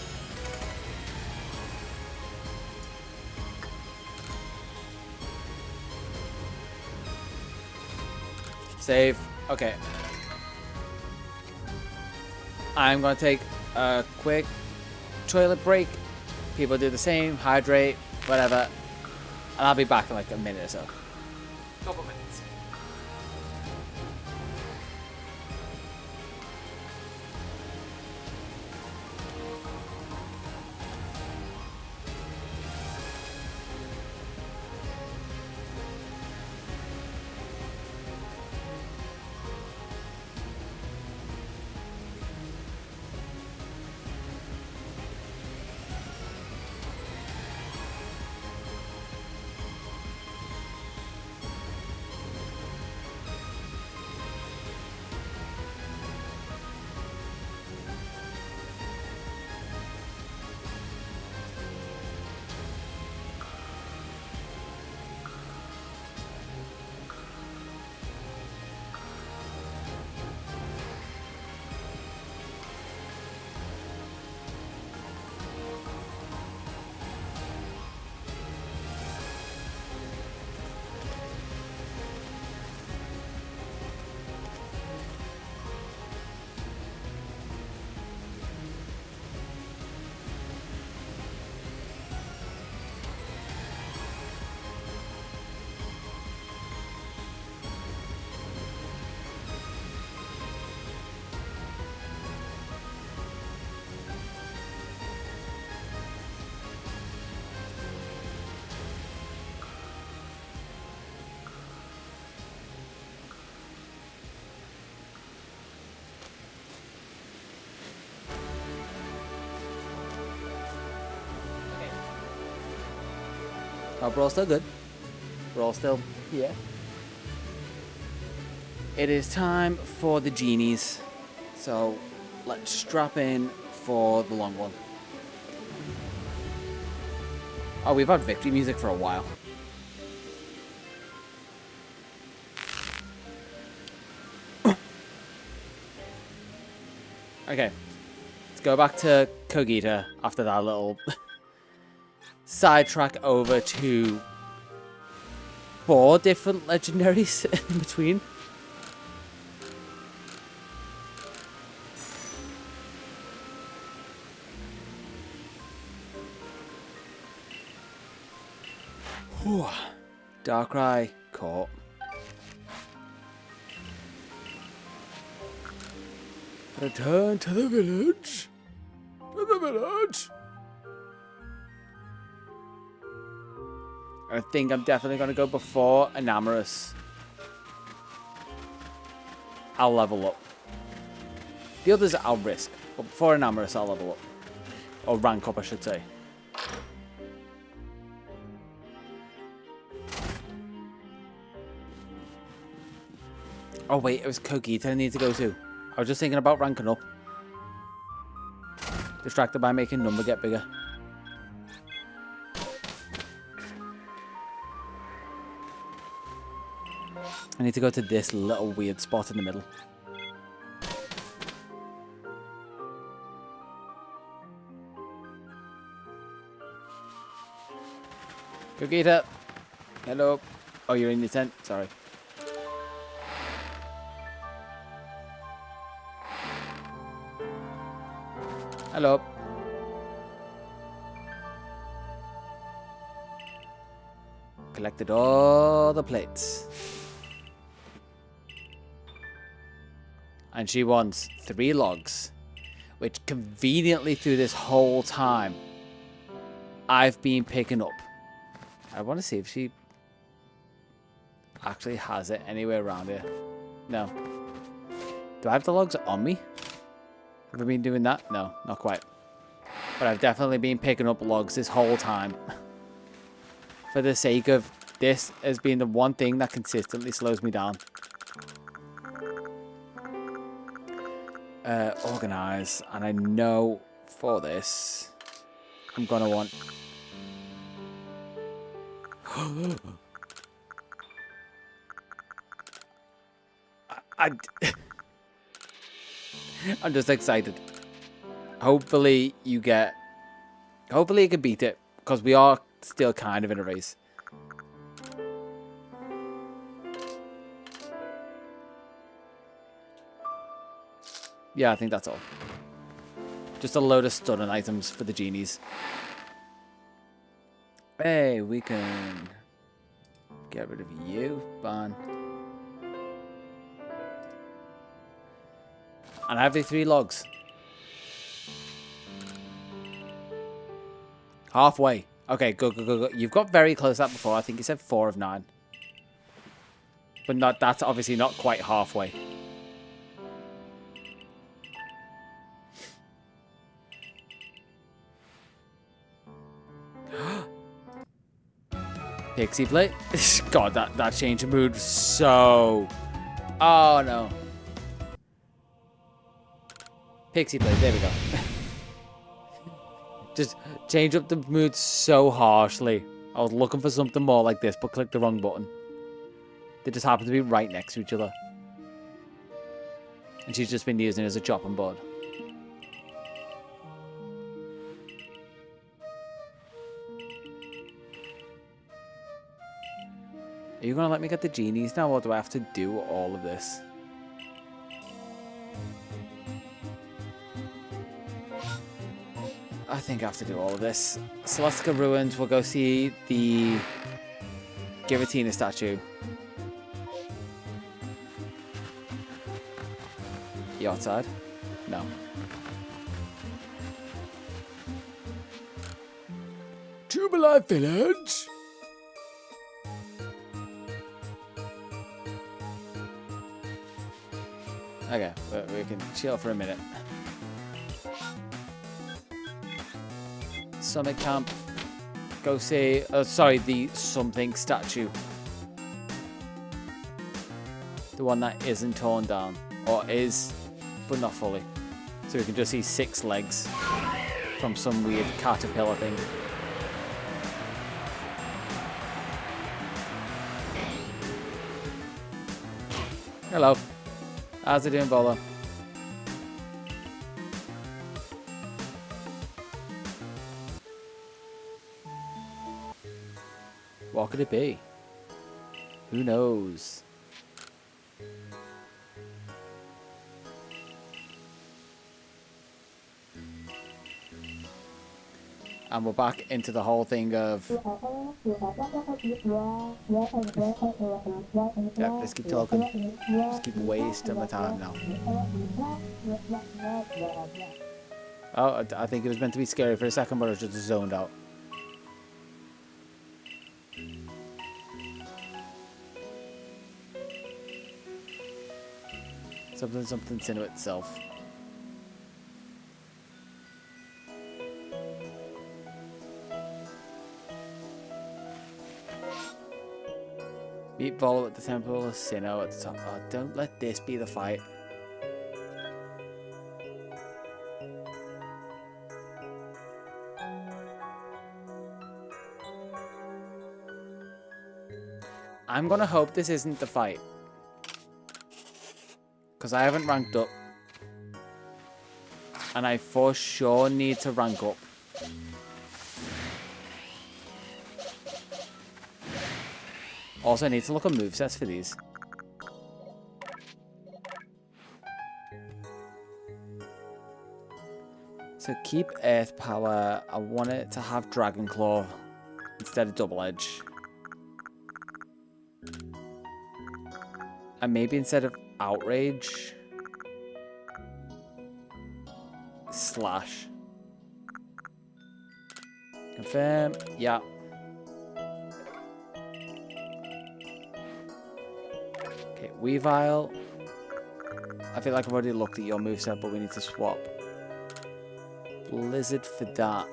Save. Okay. I'm going to take a quick toilet break. People do the same. Hydrate. Whatever. And I'll be back in like a minute or so. Couple minutes. Oh, we're all still good. We're all still here. It is time for the genies. So let's strap in for the long one. Oh, we've had victory music for a while. Okay. Let's go back to Kogita after that little sidetrack over to 4 different legendaries in between. Whew. Darkrai caught. Return to the village. To the village. I think I'm definitely going to go before Enamorous. I'll level up. The others I'll risk. But before Enamorous, I'll level up. Or rank up, I should say. Oh wait, it was Kogita I need to go to. I was just thinking about ranking up. Distracted by making number get bigger. I need to go to this little weird spot in the middle. Kogita. Hello. Oh, you're in your tent. Sorry. Hello. Collected all the plates. And she wants 3 logs. Which conveniently through this whole time, I've been picking up. I want to see if she actually has it anywhere around here. No. Do I have the logs on me? Have I been doing that? No, not quite. But I've definitely been picking up logs this whole time. For the sake of this has been the one thing that consistently slows me down. Organize. And I know for this, I'm going to want... I'm just excited. Hopefully you get... Hopefully you can beat it. Because we are still kind of in a race. Yeah, I think that's all. Just a load of stunning items for the genies. Hey, we can get rid of you, Ban. And I have the 3 logs. Halfway. Okay, go. You've got very close to that before. I think you said 4 of 9. But not. That's obviously not quite halfway. Pixie Plate. God, that change of mood so... Oh, no. Pixie Plate, there we go. Just change up the mood so harshly. I was looking for something more like this, but clicked the wrong button. They just happen to be right next to each other. And she's just been using it as a chopping board. Are you going to let me get the genies now, or do I have to do all of this? I think I have to do all of this. Celestica Ruins, we'll go see the Giratina statue. You outside? No. Jubilee Village! Okay, we can chill for a minute. Summit Camp. Go see... sorry, the something statue. The one that isn't torn down. Or is, but not fully. So we can just see 6 legs from some weird caterpillar thing. Hello. How's it doing, Bolo? What could it be? Who knows? And we're back into the whole thing of... Yeah, let's keep talking. Just keep wasting my time now. Oh, I think it was meant to be scary for a second, but I was just zoned out. Something's into itself. Meet Volo at the Temple of Sinnoh at the top. Oh, don't let this be the fight. I'm gonna hope this isn't the fight. Because I haven't ranked up. And I for sure need to rank up. Also, I need to look at movesets for these. So keep Earth Power. I want it to have Dragon Claw instead of Double Edge. And maybe instead of Outrage, Slash. Confirm. Yeah. Okay, Weavile. I feel like I've already looked at your moveset, but we need to swap Blizzard for that.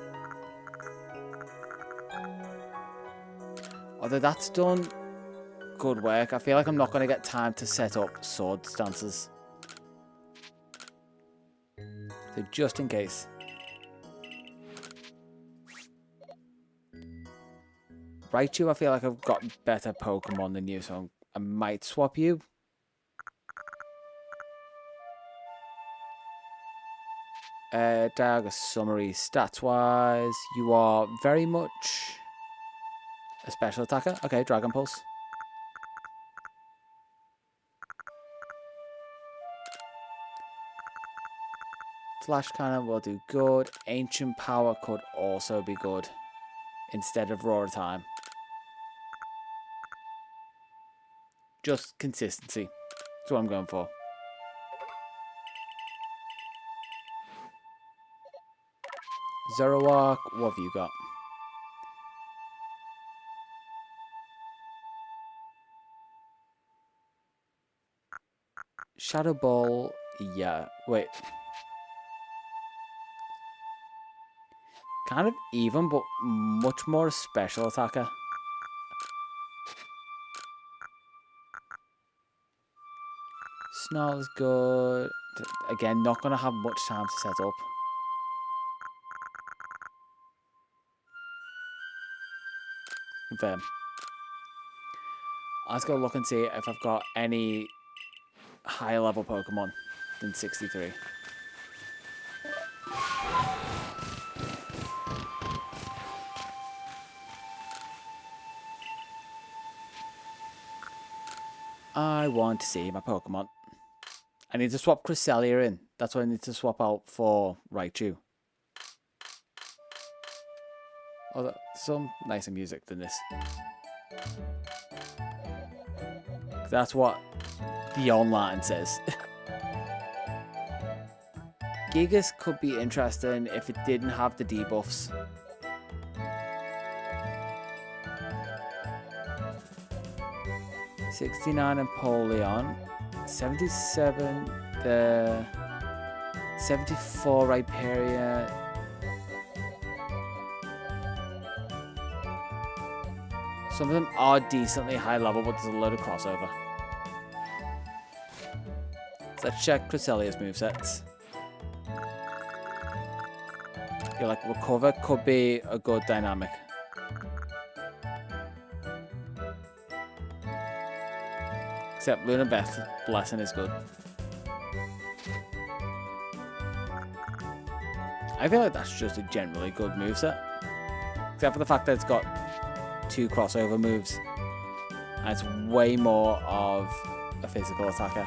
Although that's done good work, I feel like I'm not going to get time to set up sword stances. So just in case. Raichu, I feel like I've got better Pokemon than you, so I might swap you. Dialga summary, stats-wise, you are very much a special attacker. Okay, Dragon Pulse. Flash Cannon will do good. Ancient Power could also be good instead of Roar Time. Just consistency. That's what I'm going for. Zoroark, what have you got? Shadow Ball, yeah. Wait. Kind of even, but much more a special attacker. Snarl is good. Again, not going to have much time to set up. Confirm. Let's go look and see if I've got any higher level Pokemon than 63. I want to see my Pokemon. I need to swap Cresselia in. That's what I need to swap out for Raichu. Oh, some nicer music than this. That's what the online says. Gigas could be interesting if it didn't have the debuffs. $69 Empoleon, 77 the 74 Rhyperior. Some of them are decently high level, but there's a load of crossover. So let's check Cresselia's movesets. Yeah, like Recover could be a good dynamic. Except Luna Blessing is good. I feel like that's just a generally good moveset. Except for the fact that it's got 2 crossover moves. And it's way more of a physical attacker.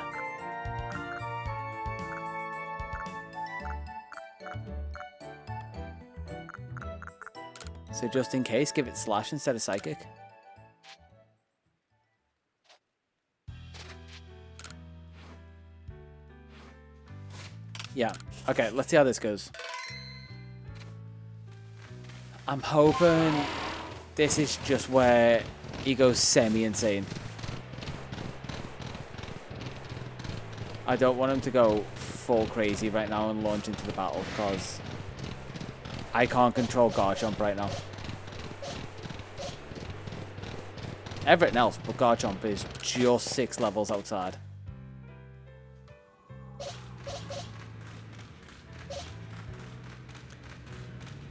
So just in case, give it Slash instead of Psychic. Yeah, okay, let's see how this goes. I'm hoping this is just where he goes semi-insane. I don't want him to go full crazy right now and launch into the battle because I can't control Garchomp right now. Everything else but Garchomp is just 6 levels outside.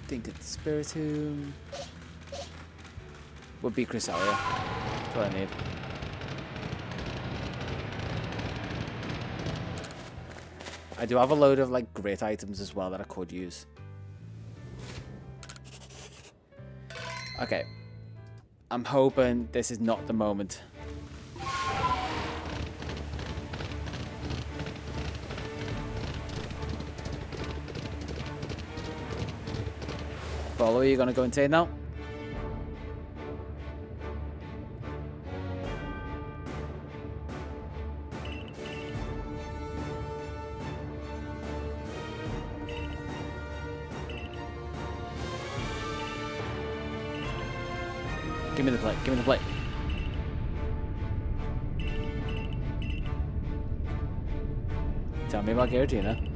I think it's Spiritomb. Would be Cresselia. That's what I need. I do have a load of like great items as well that I could use. Okay. I'm hoping this is not the moment. Follow, are you gonna go insane now? Give me the plate, give me the plate. Tell me about Giratina.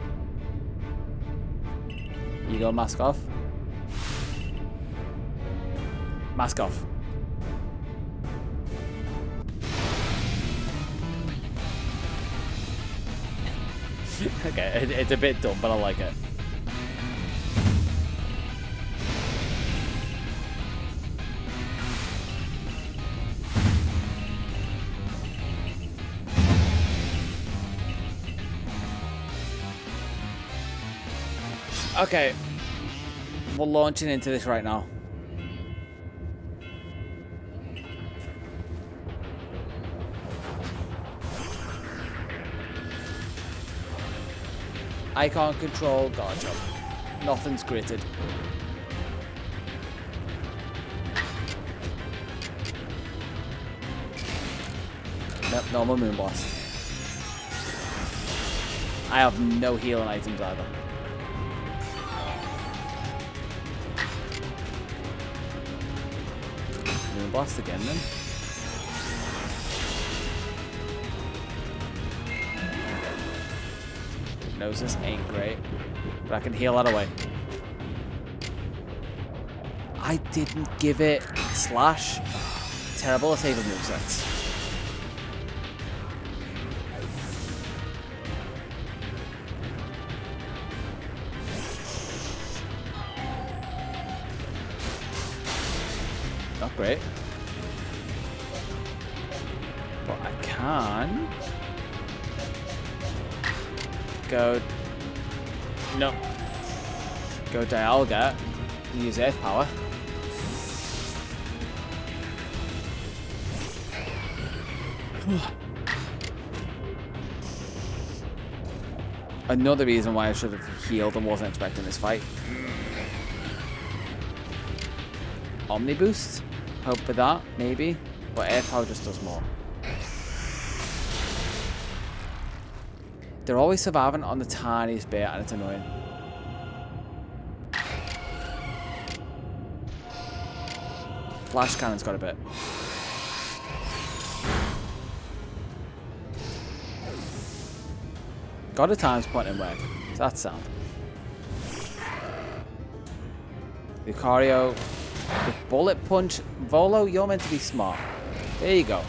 You go mask off. Mask off. Okay, it's a bit dumb, but I like it. Okay, we're launching into this right now. I can't control Garchomp. Nothing's gritted. Nope, normal Moonblast. I have no healing items either. Moonblast again then. Hypnosis ain't great, but I can heal that away. I didn't give it Slash. Terrible at saving movesets. Not great. But I can go. No. Go Dialga and use Earth Power. Another reason why I should have healed and wasn't expecting this fight. Omni Boost? Hope for that, maybe. But Air Power just does more. They're always surviving on the tiniest bit and it's annoying. Flash Cannon's got a bit. Got a times point in work. So that's sound. Lucario with Bullet Punch. Volo, you're meant to be smart. There you go.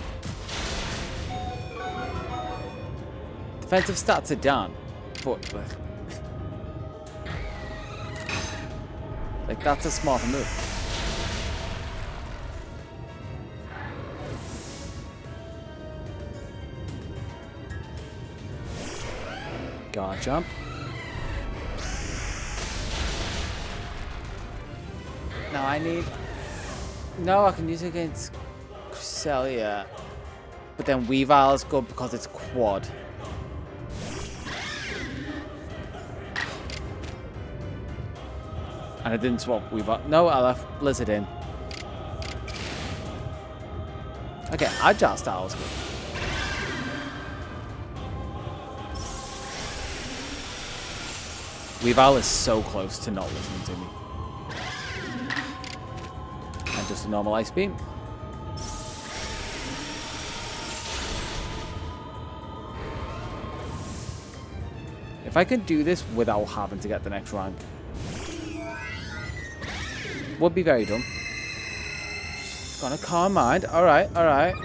Defensive stats are down. But like that's a smarter move. Garchomp. Now I need... No, I can use it against Cresselia. But then Weavile is good because it's quad. And I didn't swap Weavile. No, I left Blizzard in. Okay, Agile Style is good. Weavile is so close to not listening to me. And just a normal Ice Beam. If I could do this without having to get the next rank, would be very dumb. Gonna calm mind. Alright, alright.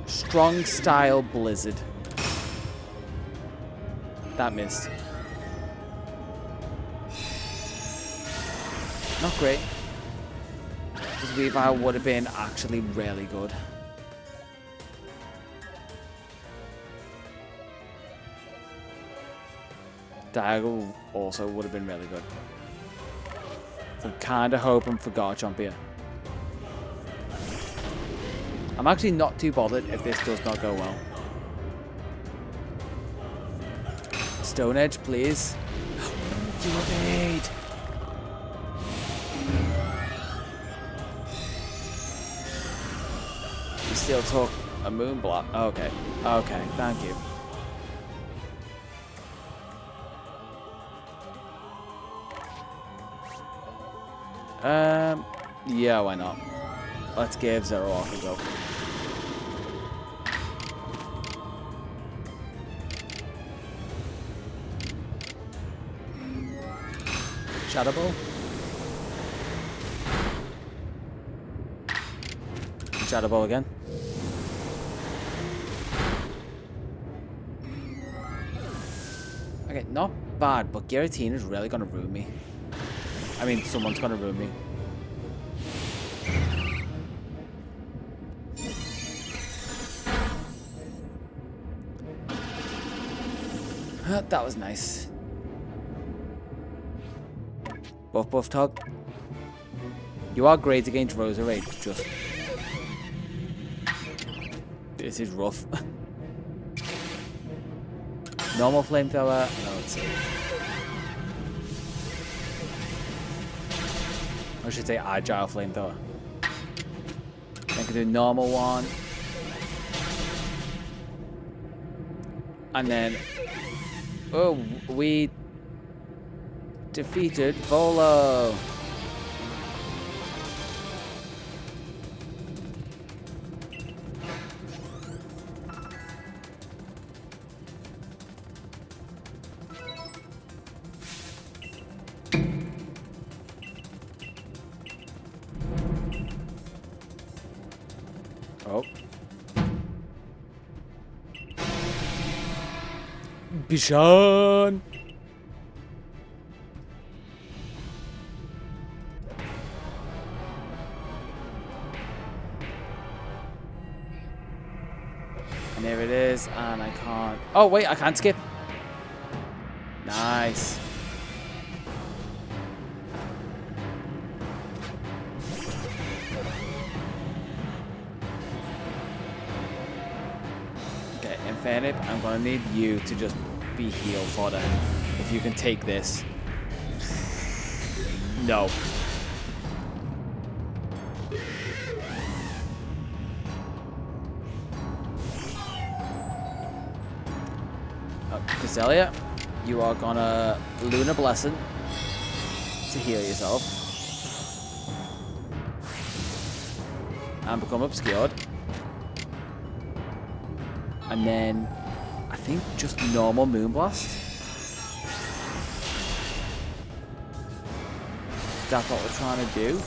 Strong Style Blizzard. That missed. Not great. Because Weavile would have been actually really good. Diagonal also would have been really good. So I'm kind of hoping for Garchomp here. I'm actually not too bothered if this does not go well. Stone Edge, please. Do evade. You still took a Moonblast. Okay. Okay, thank you. Yeah, why not? Let's give Zoroark a go. Shadow Ball. Shadow Ball again. Okay, not bad, but Giratina is really gonna ruin me. I mean, someone's gonna ruin me. That was nice. Buff Tog. You are great against Roserade, just... This is rough. Normal flamethrower. No, let's see. I should say agile flamethrower. I can do normal one. And then... Oh, we defeated Volo. Oh. Bishan. And there it is, and I can't... Oh, wait, I can't skip. Nice. Okay, Infinite, I'm gonna need you to just be healed for them. If you can take this. No. Cazelia, you are gonna Lunar Blessing to heal yourself and become obscured, and then I think just normal Moonblast. That's what we're trying to do.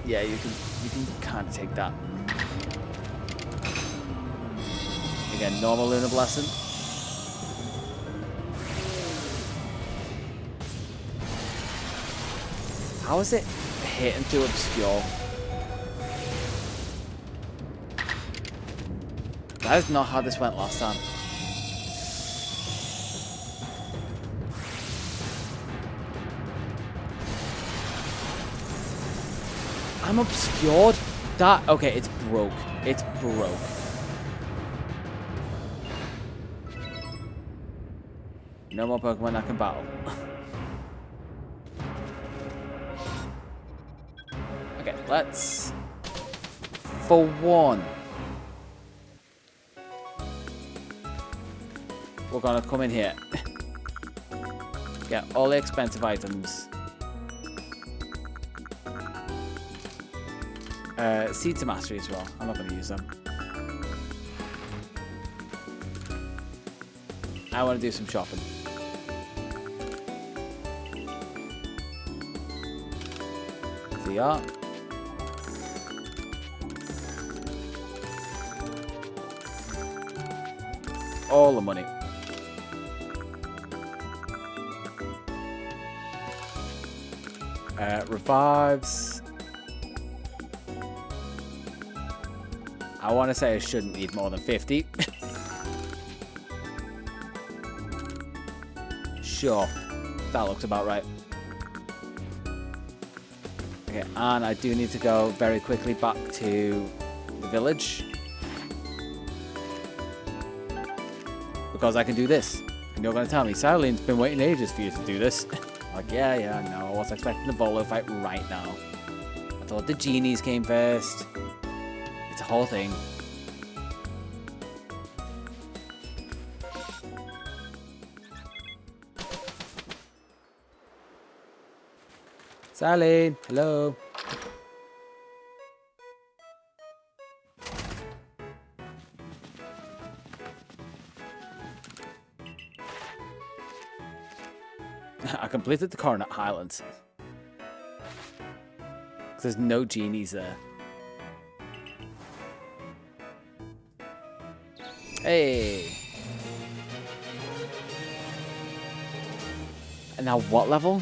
Yeah, you can kind of take that. Again, normal Lunar Blessing. How is it hitting through obscure? That is not how this went last time. I'm obscured. That okay, it's broke. It's broke. No more Pokemon that can battle. Okay, let's... For one, we're gonna come in here. Get all the expensive items. Seeds of Mastery as well. I'm not gonna use them. I want to do some shopping. VR. All the money. Revives. I want to say I shouldn't need more than 50. Sure. That looks about right. Okay, and I do need to go very quickly back to the village. Because I can do this. And you're going to tell me, Silen's been waiting ages for you to do this. Like, yeah, no, I was expecting the Volo fight right now. I thought the genies came first. It's a whole thing. Silene, hello. I completed the Coronet Highlands. There's no genies there. Hey. And now what level?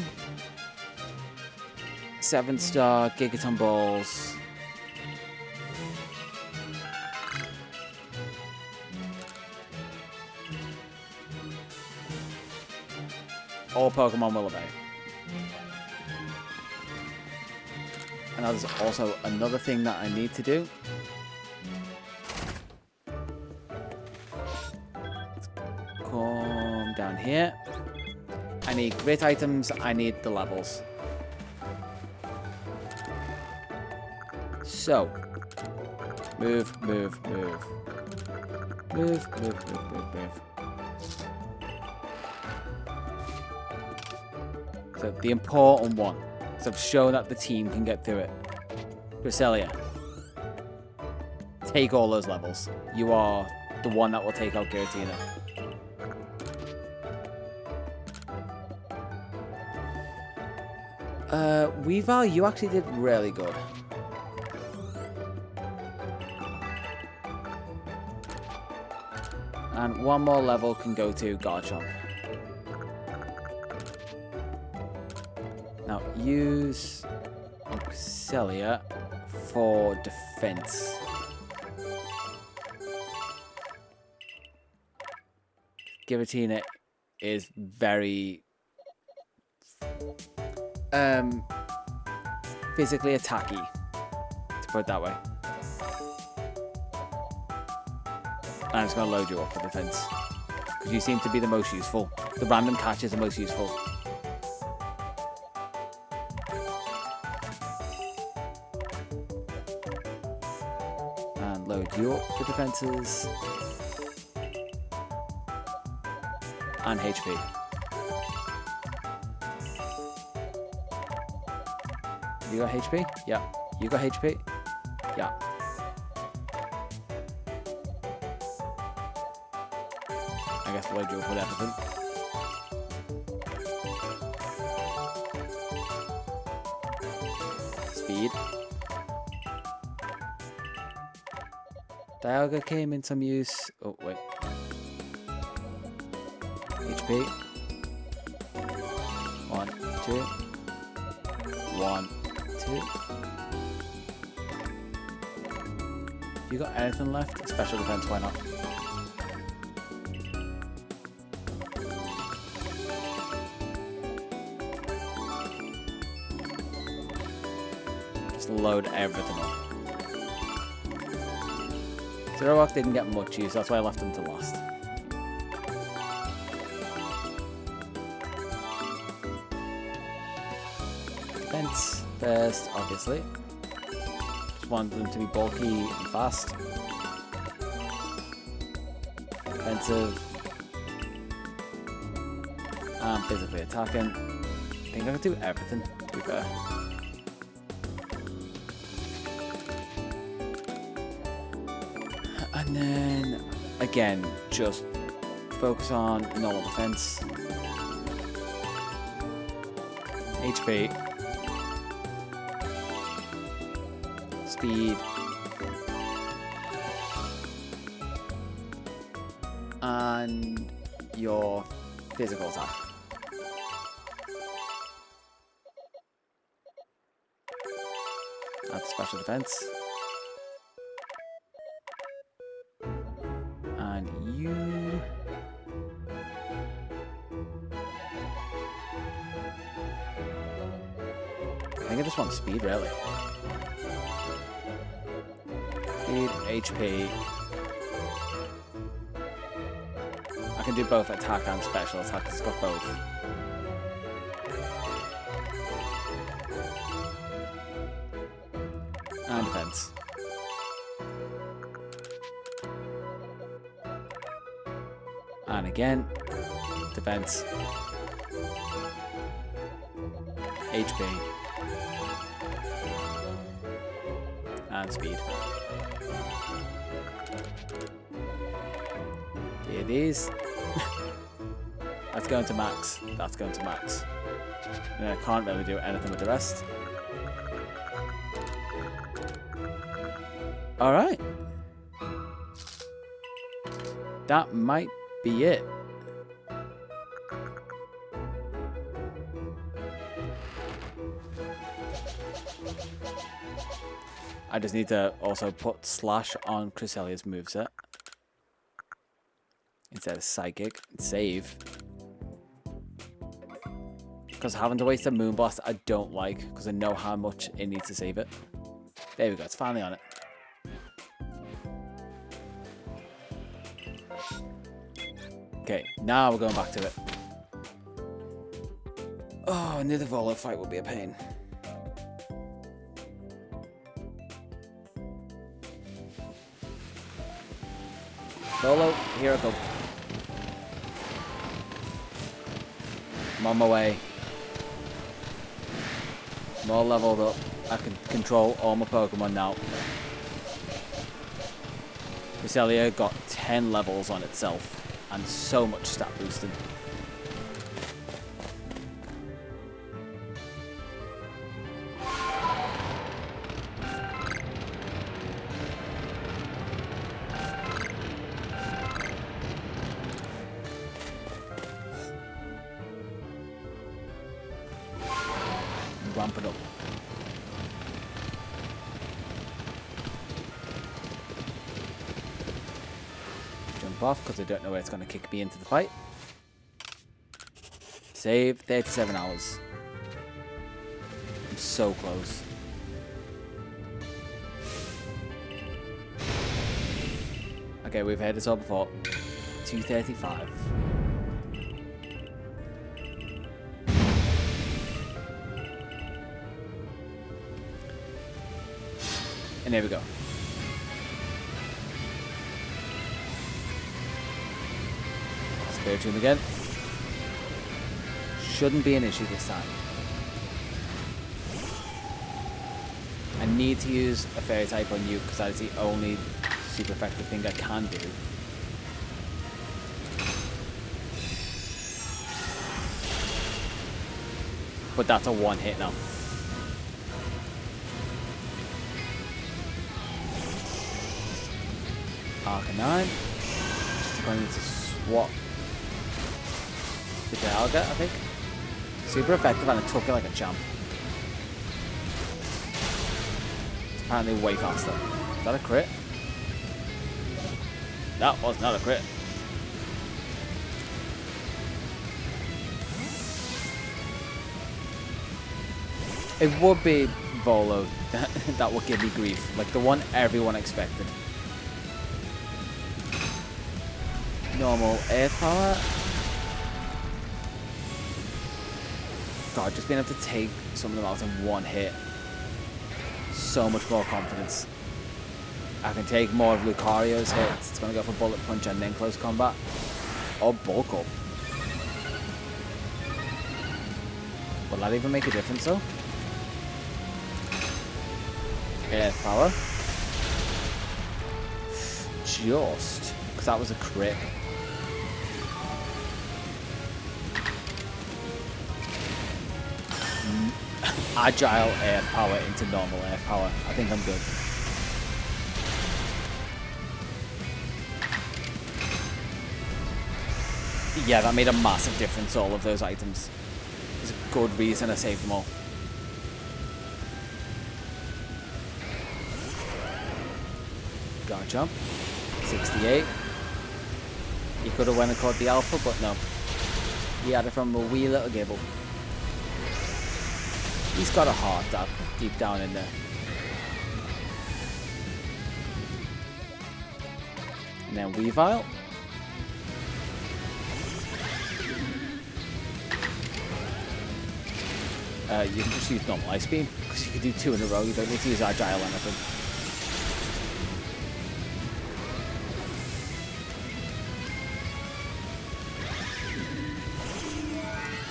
7-star Gigaton Balls. All Pokemon will obey. And there's also another thing that I need to do. Let's come down here. I need great items. I need the levels. So, move, move, move. Move, move, move, move, move. So, the important one. So I've shown that the team can get through it. Cresselia. Take all those levels. You are the one that will take out Giratina. Weavile, you actually did really good. And one more level can go to Garchomp. Now, use Cresselia for defense. Giratina is very physically attacky, to put it that way. I'm just going to load you up for defense, because you seem to be the most useful. The random catch is the most useful. And load you up for defenses. And HP. You got HP? Yeah. You got HP? Yeah. I guess load you up with everything. Speed. Dialga came in some use. Oh, wait. HP. 1, 2. 1, 2. You got anything left? Special defense, why not? Just load everything up. Zero Rock didn't get much use, that's why I left him to last. Defense first, obviously. Just want them to be bulky and fast. Defensive. And physically attacking. I think I can do everything, to be fair. And then, again, just focus on normal defense. HP. Speed. And your physical attack. That's special defense. And you... I think I just want speed, really. Speed, HP. I can do both attack and special attack. It's got both. And defense. And again, defense. HP. And speed. Here it is. That's going to max. That's going to max. And I can't really do anything with the rest. Alright. That might be it. I just need to also put slash on Cresselia's moveset instead of psychic and save. Because having to waste a Moonblast I don't like, because I know how much it needs to save it. There we go, it's finally on it. Okay, now we're going back to it. Oh, another Volo fight would be a pain. Volo, here I go. I'm on my way. I'm all leveled up. I can control all my Pokemon now. Cresselia got 10 levels on itself and so much stat boosting. Ramp it up. Jump off because I don't know where it's going to kick me into the fight. Save 37 hours. I'm so close. Okay, we've had this all before. 235. And there we go. Spirit Tomb again. Shouldn't be an issue this time. I need to use a fairy type on you because that's the only super effective thing I can do. But that's a one hit now. Arcanine. I'm going to need to swap the Dialga, I think. Super effective and it took it like a champ. It's apparently way faster. Is that a crit? That was not a crit. It would be Volo that would give me grief. Like the one everyone expected. Normal air power. God, just being able to take some of them out in one hit. So much more confidence. I can take more of Lucario's hits. It's going to go for Bullet Punch and then close combat. Or Bulk Up. Will that even make a difference though? Air power. Just. Because that was a crit. Agile air power into normal air power. I think I'm good. Yeah, that made a massive difference, all of those items. There's a good reason I saved them all. Garchomp. 68. He could have went and caught the alpha, but no. He had it from a wee little gibble. He's got a heart deep down in there. And then Weavile. You can just use normal Ice Beam, because you can do 2 in a row, you don't need to use Agile or anything.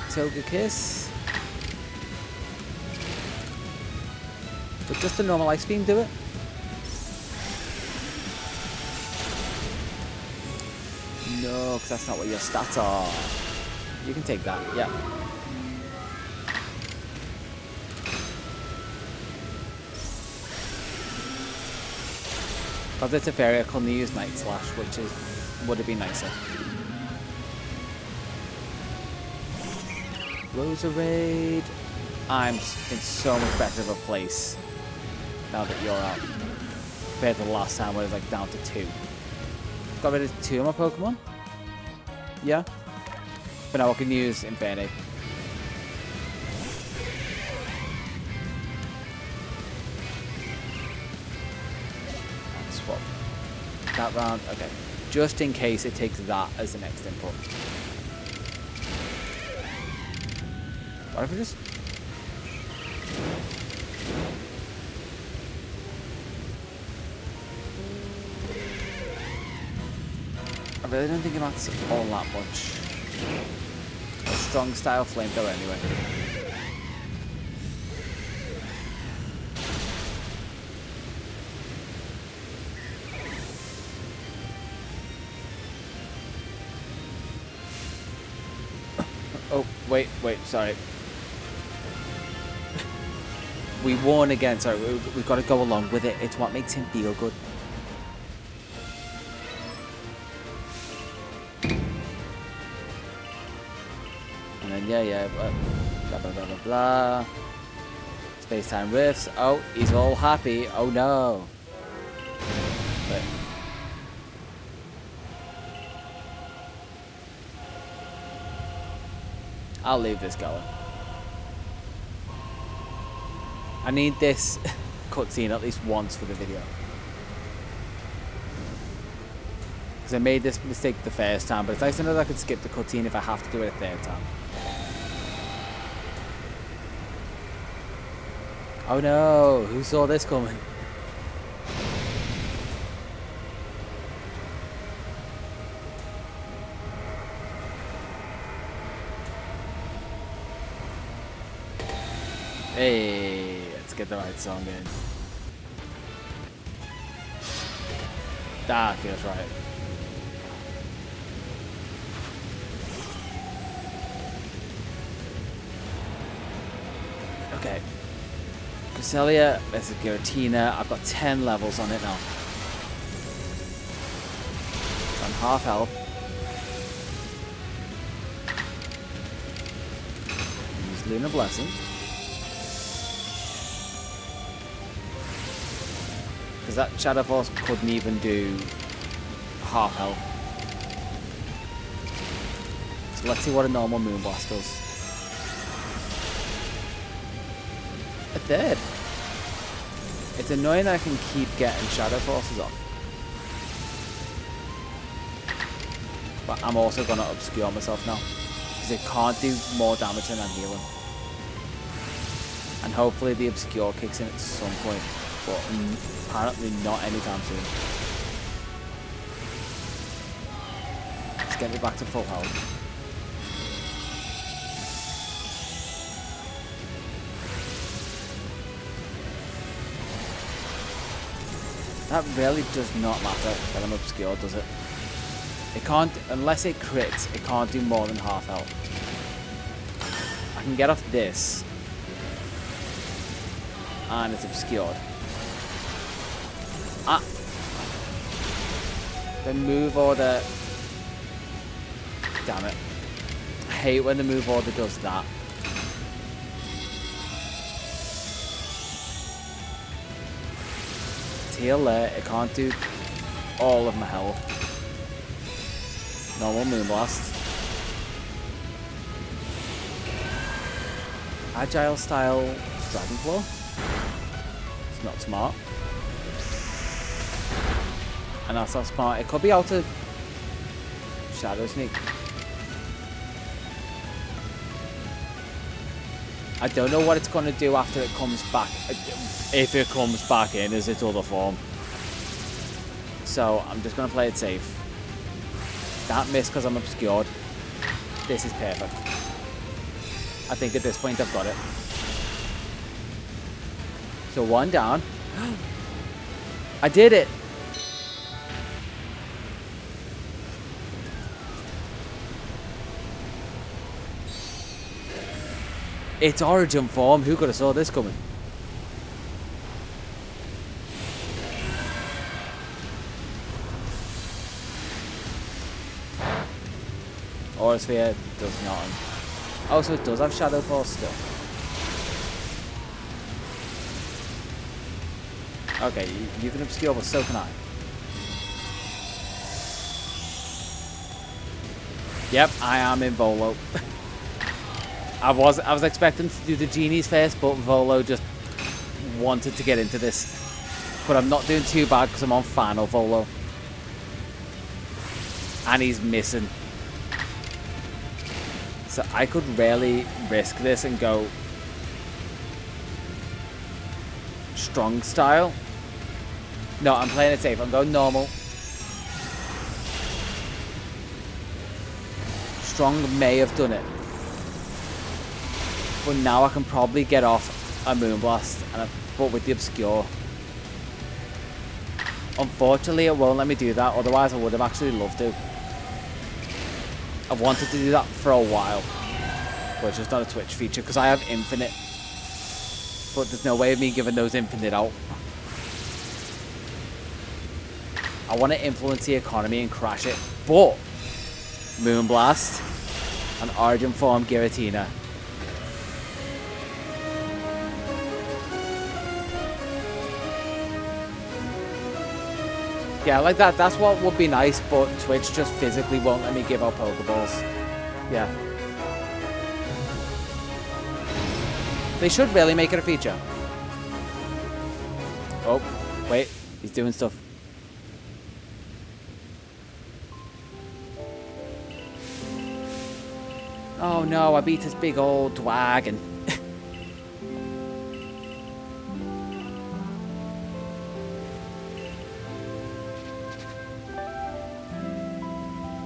Togekiss. But just a normal Ice Beam do it? No, because that's not what your stats are. You can take that, yeah. Because it's a fairy, I couldn't use Night Slash, which would have been nicer. Roserade. I'm in so much better of a place now that you're out. Compared to the last time where it was like down to 2. Got rid of 2 of my Pokemon? Yeah. But now I can use Infernape. that round. Okay. Just in case it takes that as the next input. What if we just... I really don't think it matters all that much. A strong style flamethrower anyway. Oh, wait, sorry. We won again, sorry, we've got to go along with it. It's what makes him feel good. And then, yeah, blah, blah, blah, blah, blah. Space-time rifts. Oh, he's all happy. Oh, no. Wait. I'll leave this going. I need this cutscene at least once for the video. Because I made this mistake the first time, but it's nice to know that I could skip the cutscene if I have to do it a third time. Oh no, who saw this coming? Hey, let's get the right song in. That feels right. Okay. Cresselia, this is Giratina. I've got 10 levels on it now. I'm half health. Use Lunar Blessing. Because that Shadow Force couldn't even do half health. So let's see what a normal Moonblast does. A third. It's annoying that I can keep getting Shadow Forces off. But I'm also going to obscure myself now. Because it can't do more damage than I'm healing. And hopefully the obscure kicks in at some point. But apparently not anytime soon. Let's get me back to full health. That really does not matter that I'm obscured, does it? It can't, unless it crits, it can't do more than half health. I can get off this. And it's obscured. Ah! The move order... Damn it. I hate when the move order does that. Heal there, it can't do all of my health. Normal Moonblast. Agile style Dragon Claw. It's not smart. And that's not smart. It could be out of Shadow Sneak. I don't know what it's going to do after it comes back. If it comes back in as its other form. So I'm just going to play it safe. That missed because I'm obscured. This is perfect. I think at this point I've got it. So one down. I did it! It's Origin form. Who could have saw this coming? Aura Sphere does not. Oh, so it does have Shadow Force still. Okay, you can obscure, but so can I. Yep, I am in Volo. I was expecting to do the genies first, but Volo just wanted to get into this. But I'm not doing too bad because I'm on final Volo. And he's missing. So I could really risk this and go strong style. No, I'm playing it safe. I'm going normal. Strong may have done it. But now I can probably get off a Moonblast, but with the Obscure. Unfortunately, it won't let me do that. Otherwise, I would have actually loved to. I've wanted to do that for a while. But it's just not a Twitch feature because I have Infinite. But there's no way of me giving those Infinite out. I want to influence the economy and crash it. But Moonblast and Origin Form Giratina. Yeah, like that. That's what would be nice, but Twitch just physically won't let me give out Pokeballs. Yeah. They should really make it a feature. Oh, wait. He's doing stuff. Oh no, I beat this big old dragon.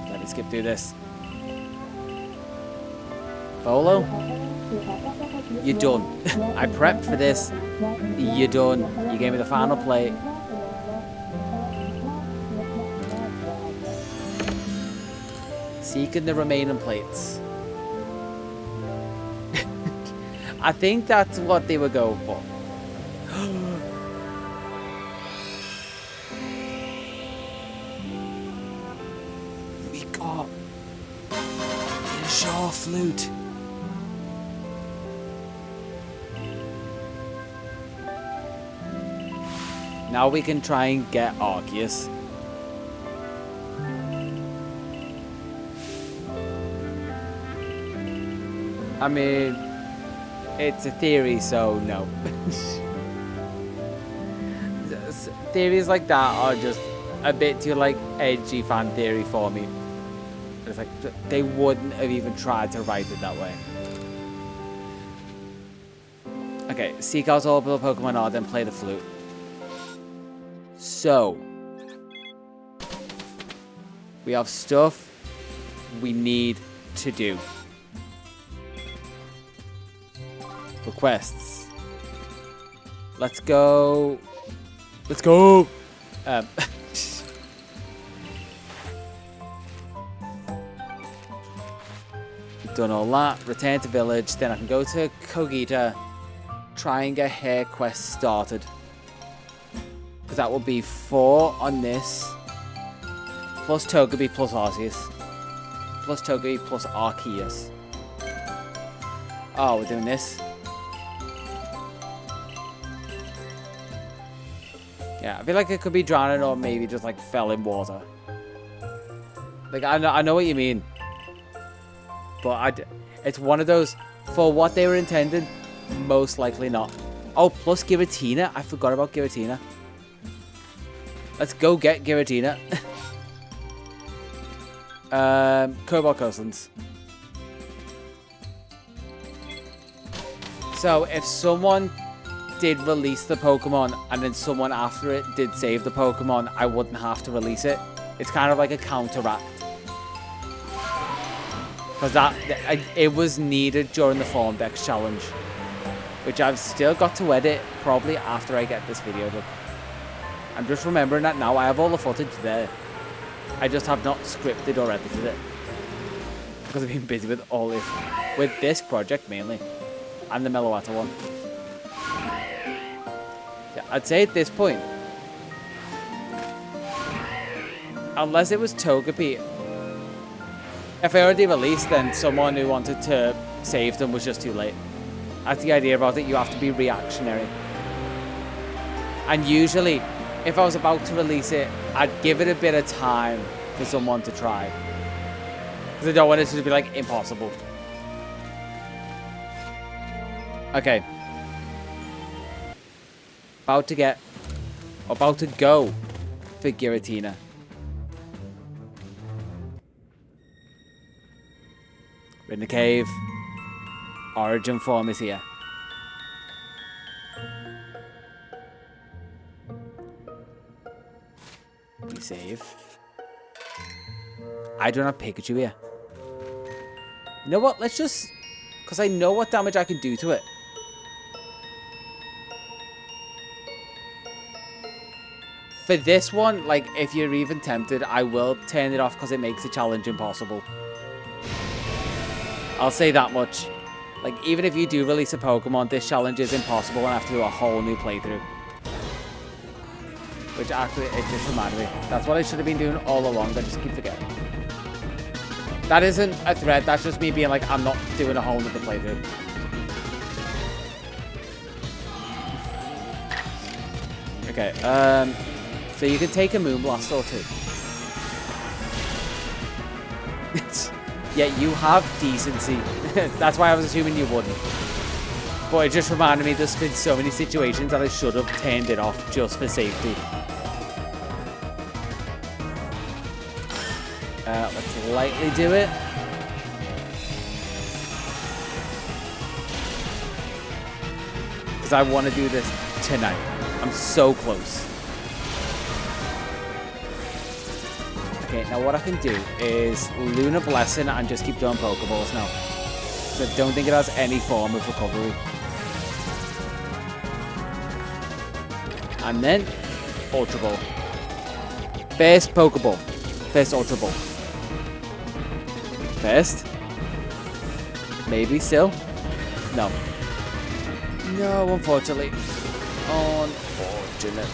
Let me skip through this. Volo? You're done. I prepped for this. You're done. You gave me the final plate. Seeking the remaining plates. I think that's what they were going for. We got the Shaw Flute. Now we can try and get Arceus. I mean, it's a theory, so no. Theories like that are just a bit too like edgy fan theory for me. It's like they wouldn't have even tried to write it that way. Okay, seek out all the Pokemon are, then play the flute. So we have stuff we need to do. Requests. Let's go. Let's go. Done all that. Return to village. Then I can go to Kogita. Try and get her quest started. Because that will be 4 on this. Plus Togepi plus Arceus. Plus Togepi plus Arceus. Oh, we're doing this. Yeah, I feel like it could be drowning or maybe just like fell in water. Like, I know what you mean. But it's one of those, for what they were intended, most likely not. Oh, plus Giratina. I forgot about Giratina. Let's go get Giratina. Cobalt Coastlands. So if someone did release the Pokemon and then someone after it did save the Pokemon, I wouldn't have to release it. It's kind of like a counteract. Because it was needed during the Form Dex challenge. Which I've still got to edit probably after I get this video done. I'm just remembering that now. I have all the footage there. I just have not scripted or edited it. Because I've been busy with all this. With this project mainly. And the Meloetta one. Yeah, I'd say at this point, unless it was Togepi, if I already released, then someone who wanted to save them was just too late. That's the idea about it. You have to be reactionary. And usually, if I was about to release it, I'd give it a bit of time for someone to try. Because I don't want it to be like impossible. Okay. About to go for Giratina. We're in the cave. Origin form is here. We save. I don't have Pikachu here. You know what? Let's just... Because I know what damage I can do to it. For this one, like, if you're even tempted, I will turn it off because it makes the challenge impossible. I'll say that much. Like, even if you do release a Pokemon, this challenge is impossible and I have to do a whole new playthrough. Which actually, it just reminded me. That's what I should have been doing all along, I just keep forgetting. That isn't a threat, that's just me being like, I'm not doing a whole new playthrough. Okay, so you can take a Moonblast or two. Yeah, you have decency. That's why I was assuming you wouldn't. But it just reminded me there's been so many situations that I should have turned it off just for safety. Let's lightly do it. Because I want to do this tonight. I'm so close. Okay, now what I can do is Lunar Blessing and just keep doing Pokeballs now. So I don't think it has any form of recovery. And then Ultra Ball. First Pokeball. First Ultra Ball. First. Maybe still. No. No, unfortunately. Unfortunately.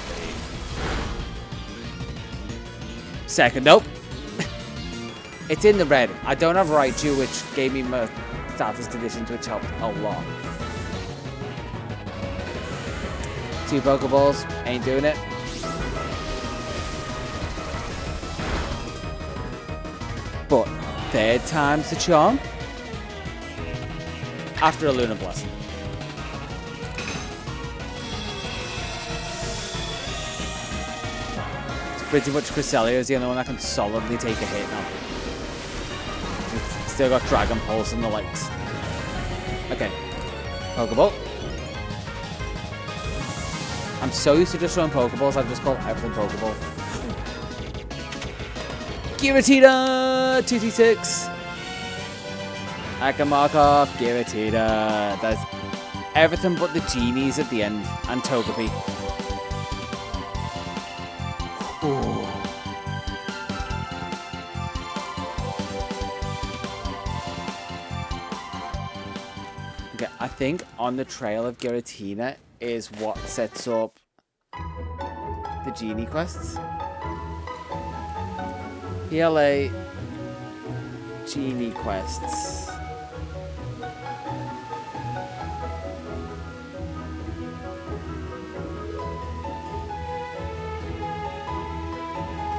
Second, nope. It's in the red. I don't have Raichu, which gave me my status conditions, which helped a lot. 2 Pokeballs, ain't doing it. But third time's the charm. After a Lunar Blessing. Pretty much Cresselia is the only one that can solidly take a hit now. It's still got Dragon Pulse and the likes. Okay. Pokeball. I'm so used to just throwing Pokeballs, I just call everything Pokeball. Giratina! 2T6. I can mark off Giratina. That's everything but the genies at the end. And Togepi. Ooh. Okay, I think on the trail of Giratina is what sets up the genie quests. PLA genie quests.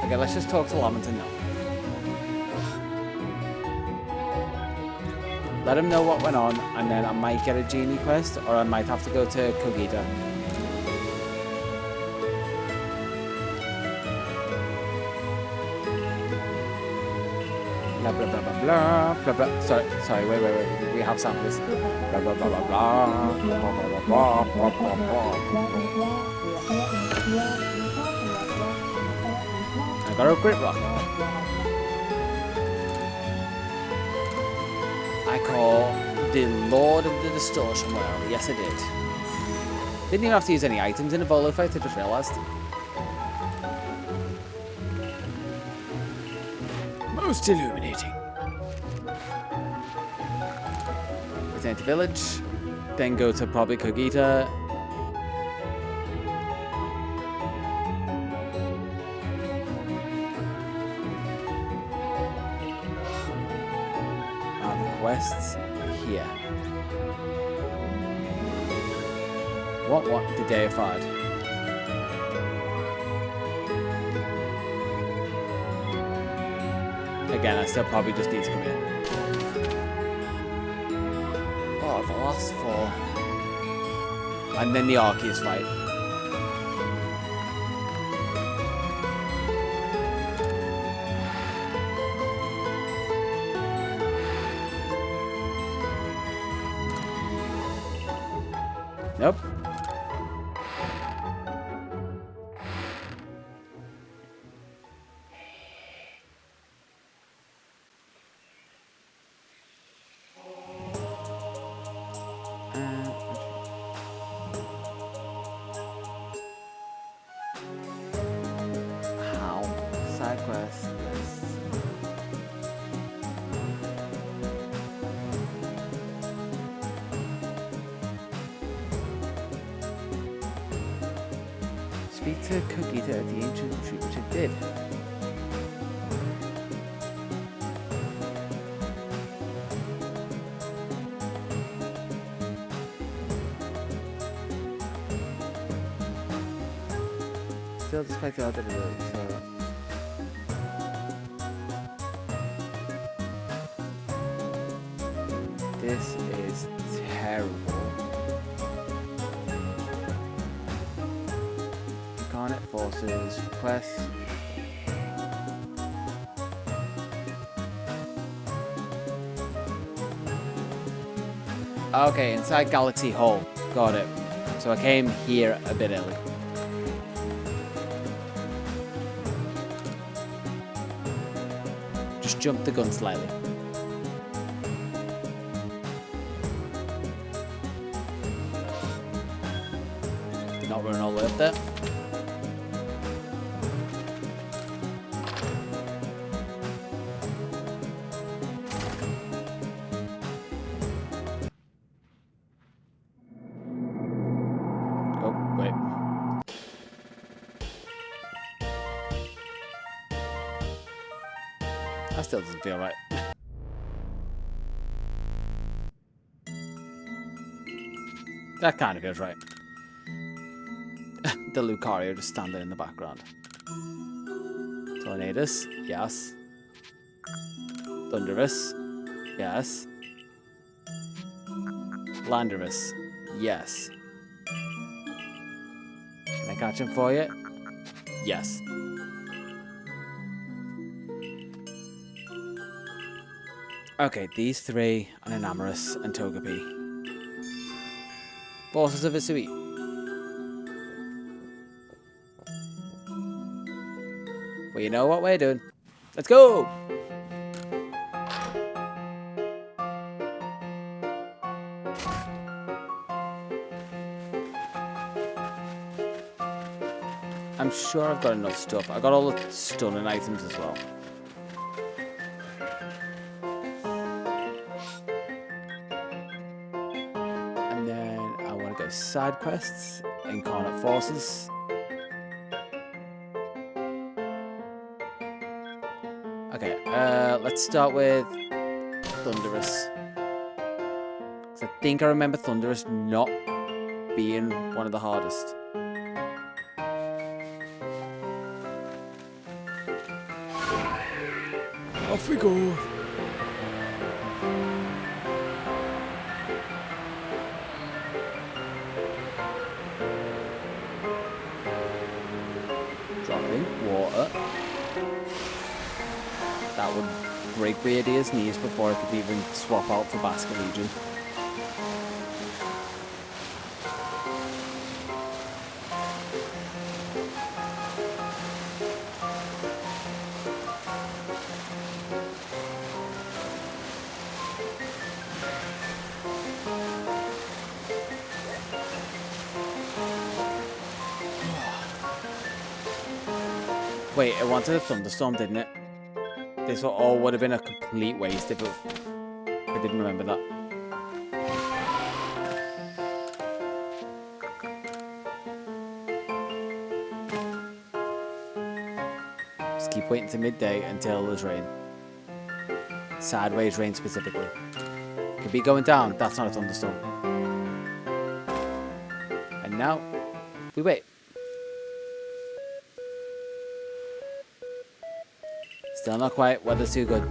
Okay, let's just talk to Lamenton now. Let him know what went on, and then I might get a genie quest, or I might have to go to Kogita. Blah blah blah blah blah blah blah. Sorry, wait. We have samples. Blah blah blah blah blah blah blah blah blah blah blah. I got a Grit Rock. I call the Lord of the Distortion World. Yes, I did. Didn't even have to use any items in a Volo fight, I just realised. Most illuminating. Return to village. Then go to probably Kogita. Quests here. What? The Deified. Again, I still probably just need to come in. Oh, the last 4. And then the Arceus fight. Nope. How? Side quest list. Speak to Kogita at the ancient retreat, which I did. Still despite the other so. This is terrible. Incarnate Forces request. Okay, inside Galaxy Hall. Got it. So I came here a bit early. Just jumped the gun slightly. Not running all the way up there. Oh, wait. That still doesn't feel right. That kind of feels right. The Lucario just standing in the background. Tornadus, yes. Thunderous, yes. Landorus, yes. Can I catch him for you? Yes. Okay, these three, and Enamorus and Togepi. Forces of Hisui. Well, you know what we're doing. Let's go! I'm sure I've got enough stuff. I got all the stunning items as well. And then I want to go side quests, Incarnate Forces. Okay, let's start with Thunderous. 'Cause I think I remember Thunderous not being one of the hardest. Off we go. Dropping water. That would break Radia's knees before I could even swap out for Basket Legion. Wait, it wanted a thunderstorm, didn't it? This all would have been a complete waste if I didn't remember that. Just keep waiting to midday until there's rain. Sideways rain specifically. Could be going down, that's not a thunderstorm. And now, we wait. Still not quite, weather's too good.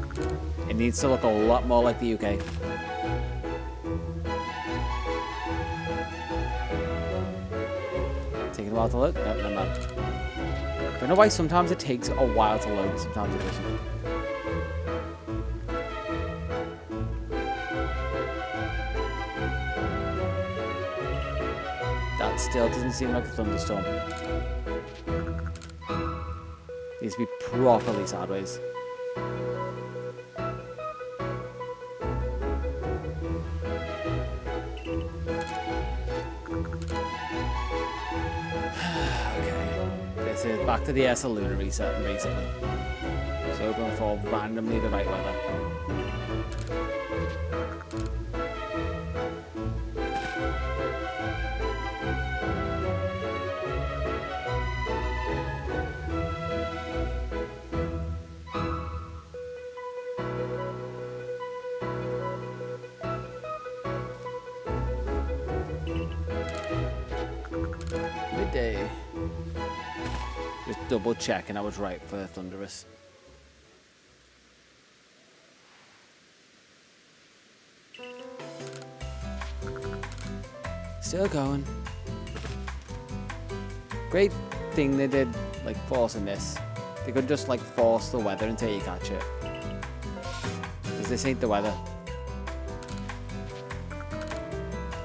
It needs to look a lot more like the UK. Taking a while to load? No, never mind. Don't know why sometimes it takes a while to load, sometimes it doesn't. That still doesn't seem like a thunderstorm. Needs to be properly sideways. Okay. This is back to the SL Lunar reset, basically. So going for randomly the right weather. Midday. Just double checking I was right for the Thunderous. Still going. Great thing they did, like forcing this. They could just like force the weather until you catch it. Because this ain't the weather.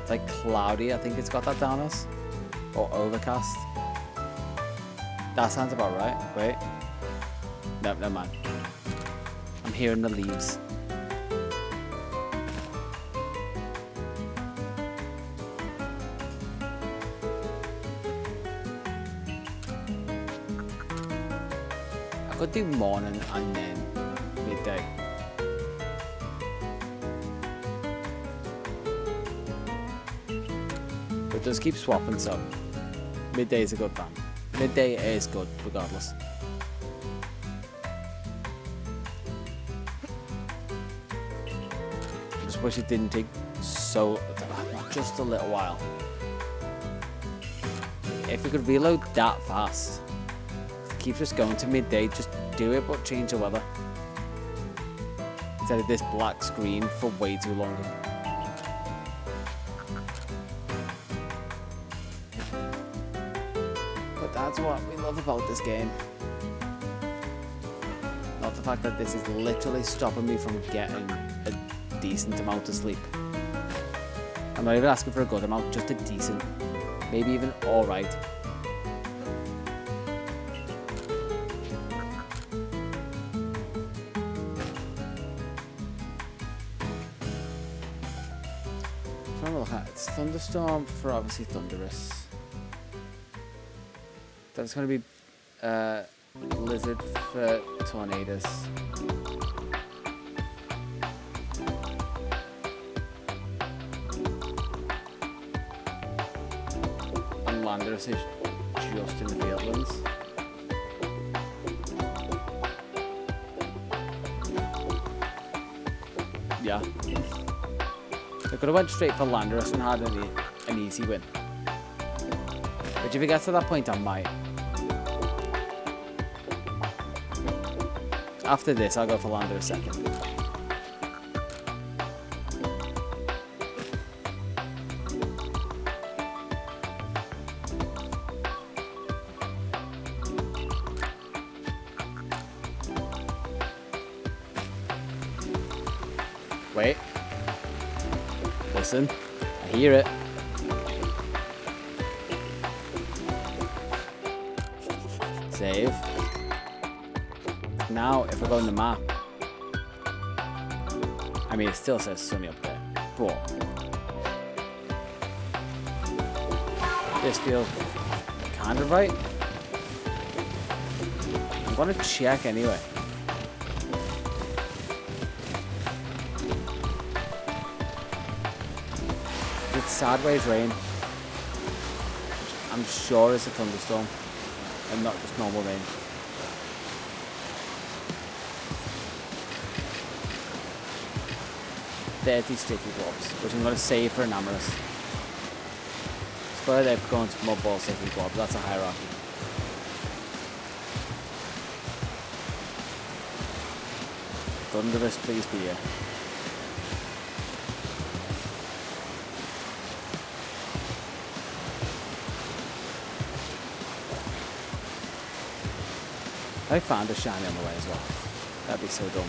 It's like cloudy, I think it's got that down as. Or overcast. That sounds about right. Wait. Nope, never mind. I'm hearing the leaves. I could do morning and then midday. But it does keep swapping, so midday is a good plan. Midday is good, regardless. I just wish it didn't take just a little while. If we could reload that fast, keep just going to midday, just do it, but change the weather. Instead of this black screen for way too long. That's what we love about this game. Not the fact that this is literally stopping me from getting a decent amount of sleep. I'm not even asking for a good amount, just a decent. Maybe even alright. Trying to look at it. It's Thunderstorm for obviously Thunderous. That's going to be Lizard for Tornadoes. And Landorus is just in the Fieldlands. Yeah. They could have went straight for Landorus and had an easy win. Which if it gets to that point, I might. After this, I'll go for Landorus second. Wait. Listen. I hear it. Save. Now, if I go on the map, I mean, it still says sunny up there, but this feels kind of right. I'm gonna check anyway. It's sideways rain. I'm sure it's a thunderstorm and not just normal rain. Dirty sticky blobs, which I'm going to save for an Amorous. Spur they're going to mud ball sticky blobs, that's a hierarchy. Thunderous, please be here. I found a shiny on the way as well. That'd be so dumb.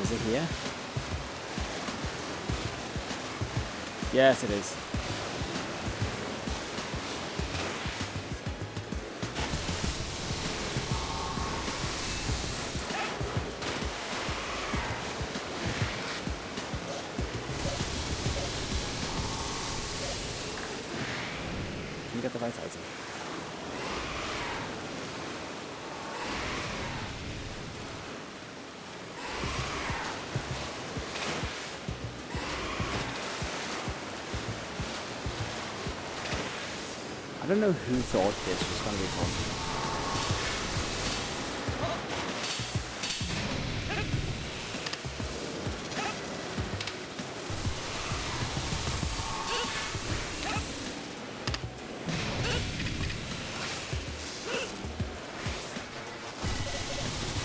Is it here? Yes, it is. Can you get the right item? I don't know who thought this was going to be fun.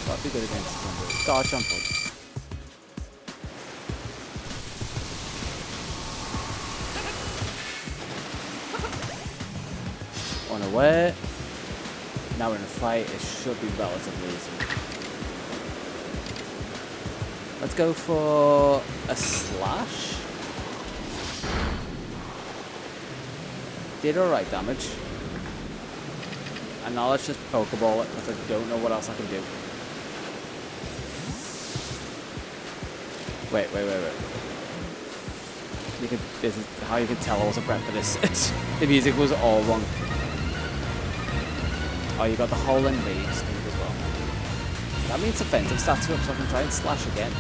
That'd be good against somebody. Dodge jump up. Unaware. Now we're in a fight, it should be relatively easy. Let's go for a slash. Did alright damage. And now let's just Pokeball it because I don't know what else I can do. Wait. This is how you can tell I wasn't prepped for this. The music was all wrong. Oh, you got the whole and rage thing as well. That means offensive stats are up, so I can try and slash again.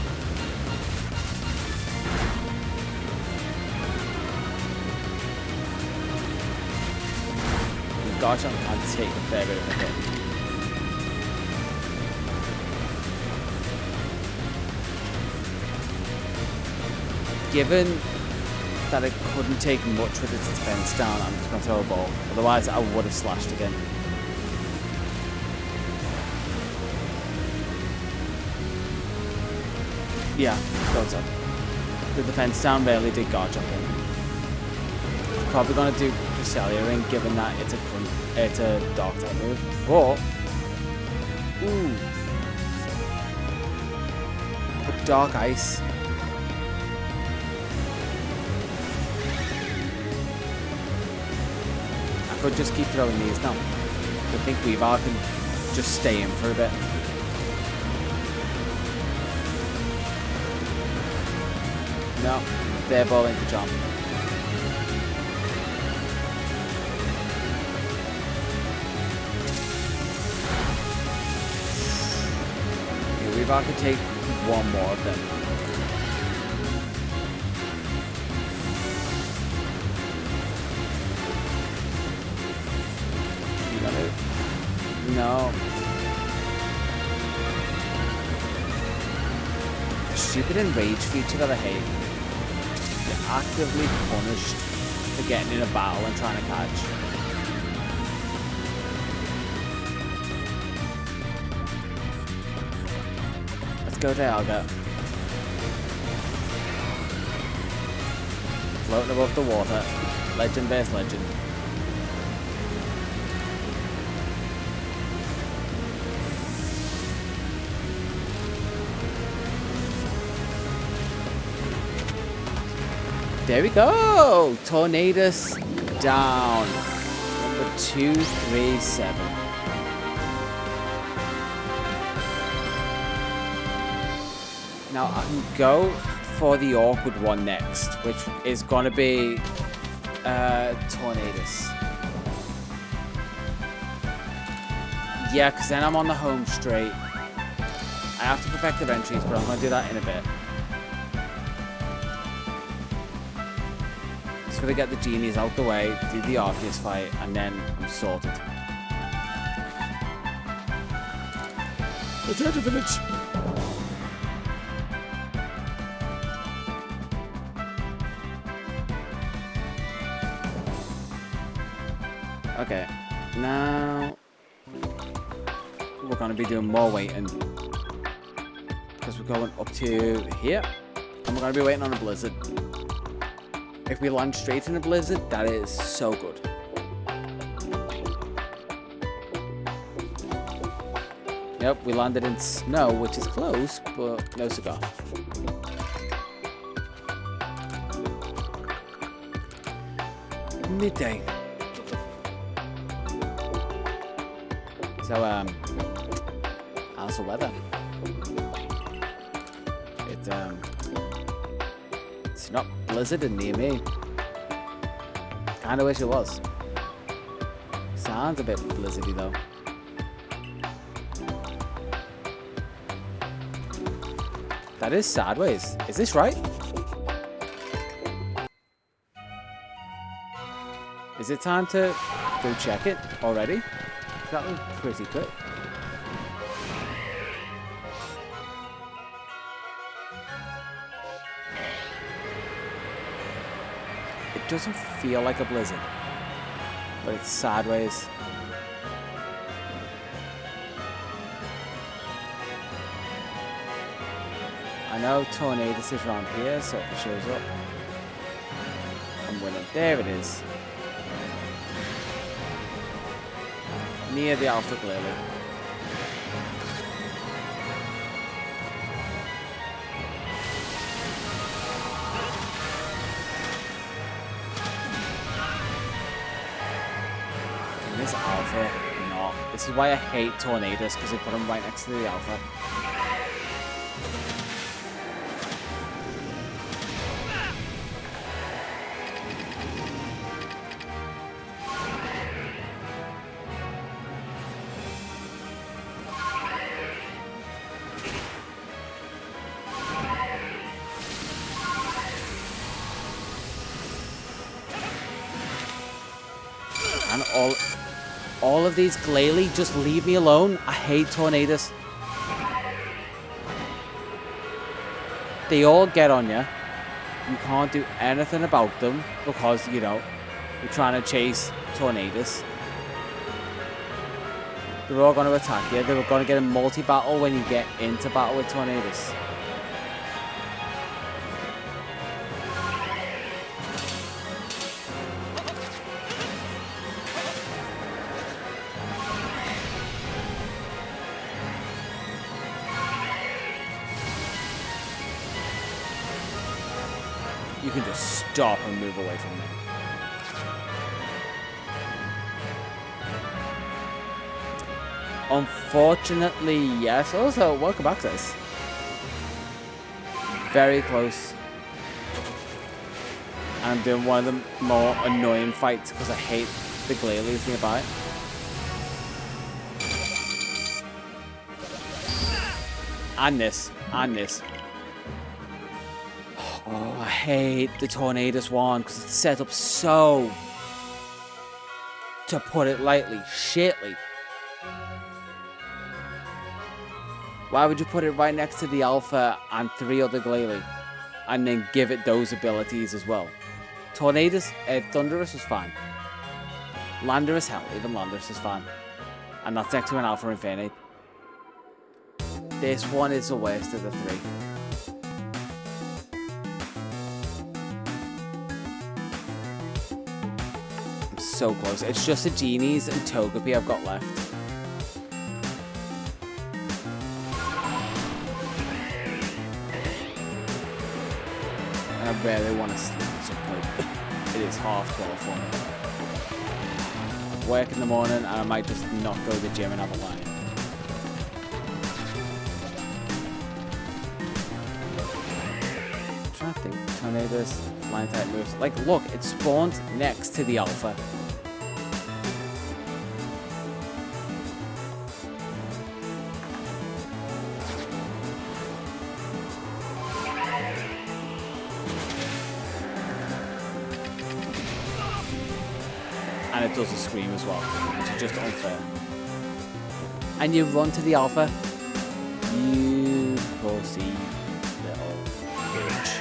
Gosh, I can take a fair bit of a hit. Given that it couldn't take much with its defense down, I'm just going to throw a ball. Otherwise, I would have slashed again. Yeah, goes up. The defense down barely did guard jumping. Probably going to do PaneyeRewind, given that it's a dark type move. But, ooh, but dark ice. I could just keep throwing these now. I think Weavile can just stay in for a bit. No, they're balling to jump. Okay, Weavile could take one more of them. You got it? No. The stupid enrage feature that I hate. Actively punished for getting in a battle and trying to catch. Let's go Dialga. Floating above the water. Legend versus legend. There we go! Tornadus down. Number 237. Now I can go for the awkward one next, which is gonna be Tornadus. Yeah, because then I'm on the home straight. I have to perfect the entries, but I'm gonna do that in a bit. Just gonna get the genies out the way, do the Arceus fight, and then I'm sorted. Return to village. Okay, now we're gonna be doing more waiting because we're going up to here, and we're gonna be waiting on a blizzard. If we land straight in a blizzard, that is so good. Yep, we landed in snow, which is close, but no cigar. Midday. So, how's the weather? It's not blizzarding near me. Kinda wish it was. Sounds a bit blizzardy though. That is sideways. Is this right? Is it time to go check it already? That was pretty quick. It doesn't feel like a blizzard, but it's sideways. I know Tornadus is around here, so if it shows up, I'm winning. There it is. Near the Alpha, clearly. And this Alpha, no. This is why I hate Tornadus, because they put him right next to the Alpha. And all of these Glalie, just leave me alone. I hate Tornadus. They all get on you. You can't do anything about them because, you know, you're trying to chase Tornadus. They're all going to attack you. They're going to get a multi-battle when you get into battle with Tornadus. You can just stop and move away from me. Unfortunately, yes. Also, welcome access. Very close. And I'm doing one of the more annoying fights because I hate the Glalies nearby. And this. And this. Oh, I hate the Tornadus one because it's set up so, to put it lightly, shitly. Why would you put it right next to the Alpha and 3 other Glalie and then give it those abilities as well? Tornadus, Thunderous is fine. Landorus, hell, even Landorus is fine. And that's next to an Alpha Infinite. This one is the worst of the 3. So close. It's just the Genies and Togepi I've got left. And I really want to sleep at some point. It is 12:30 for me. Work in the morning and I might just not go to the gym and have a lie. I'm trying to think. Tornadus, flying type moves. Like, look, it spawned next to the Alpha. And it does a scream as well, which is just unfair. And you run to the Alpha. You pussy little bitch.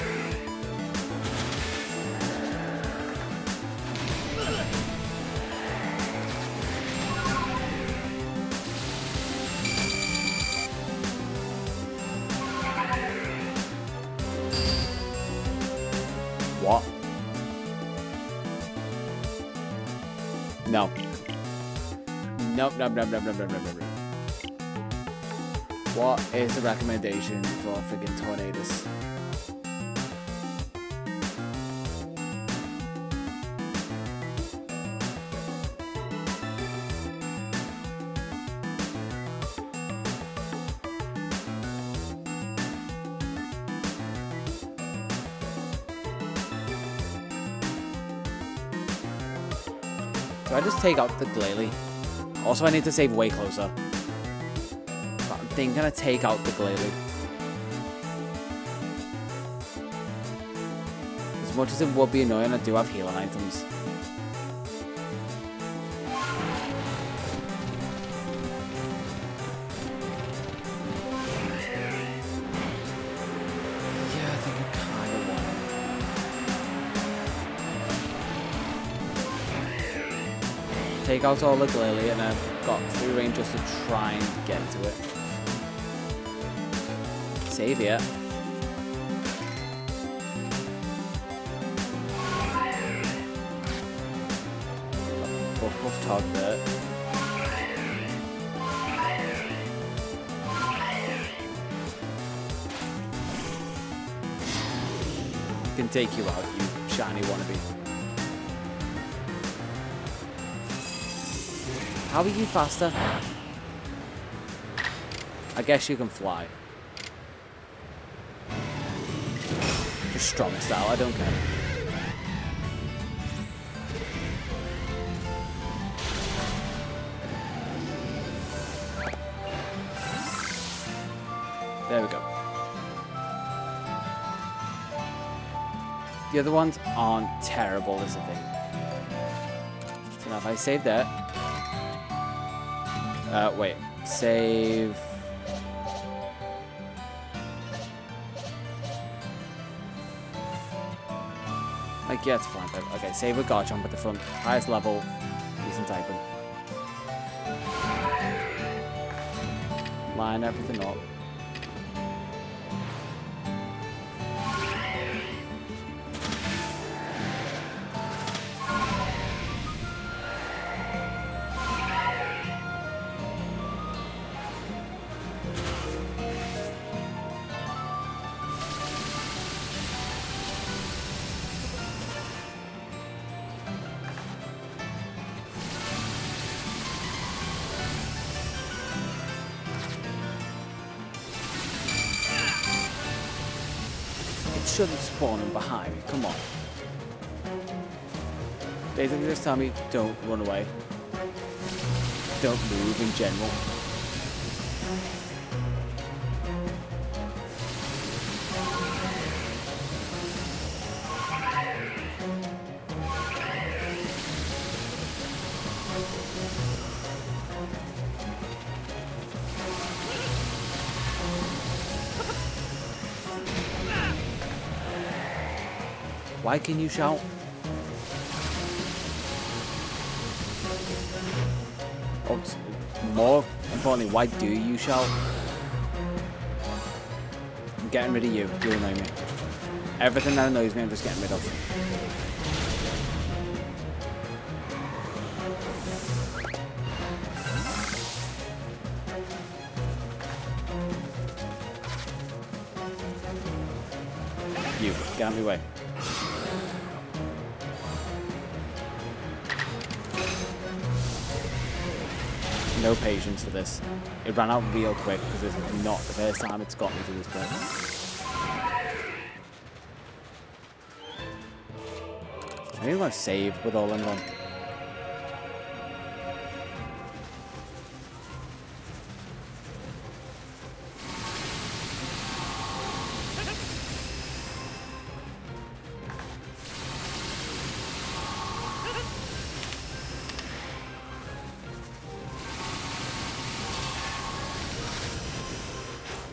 What? No. Nope, nope, nope, nope, nope, nope, nope, nope. What is the recommendation for freaking tornadoes? Do I just take out the Glalie? Also, I need to save way closer. But I'm thinking I take out the Glalie. As much as it would be annoying, I do have healing items. Yeah, I think I kind of want it. Take out all the Glalie and I've got free range just to try and get to it. Save it. Buff Tog there. Can take you out, you shiny wannabe. How are you faster? I guess you can fly. Just strong style, I don't care. There we go. The other ones aren't terrible, is the thing. So now if I save that. Wait. Save. Like, yeah, it's fine. Okay, save with Garchomp at the front. Highest level. Decent typing. Line everything up. Shouldn't spawn him behind me. Come on. Basically just tell me don't run away. Don't move in general. Why can you shout? Oh, more importantly, why do you shout? I'm getting rid of you. You annoy me. Everything that annoys me, I'm just getting rid of. You, get out of my way. No patience for this. It ran out real quick because it's not the first time it's got me to this point. I really want to save with all them on.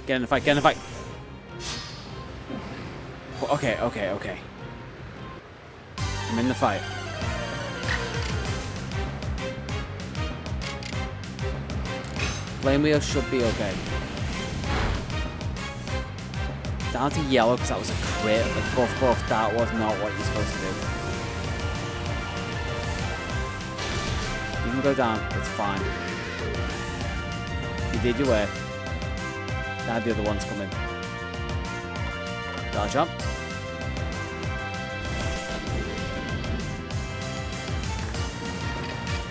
Get in the fight, get in the fight. Okay, okay, okay. I'm in the fight. Flame wheel should be okay. Down to yellow because that was a crit. But buff, that was not what you're supposed to do. You can go down, it's fine. You did your work. Now the other one's coming. Dodge jump.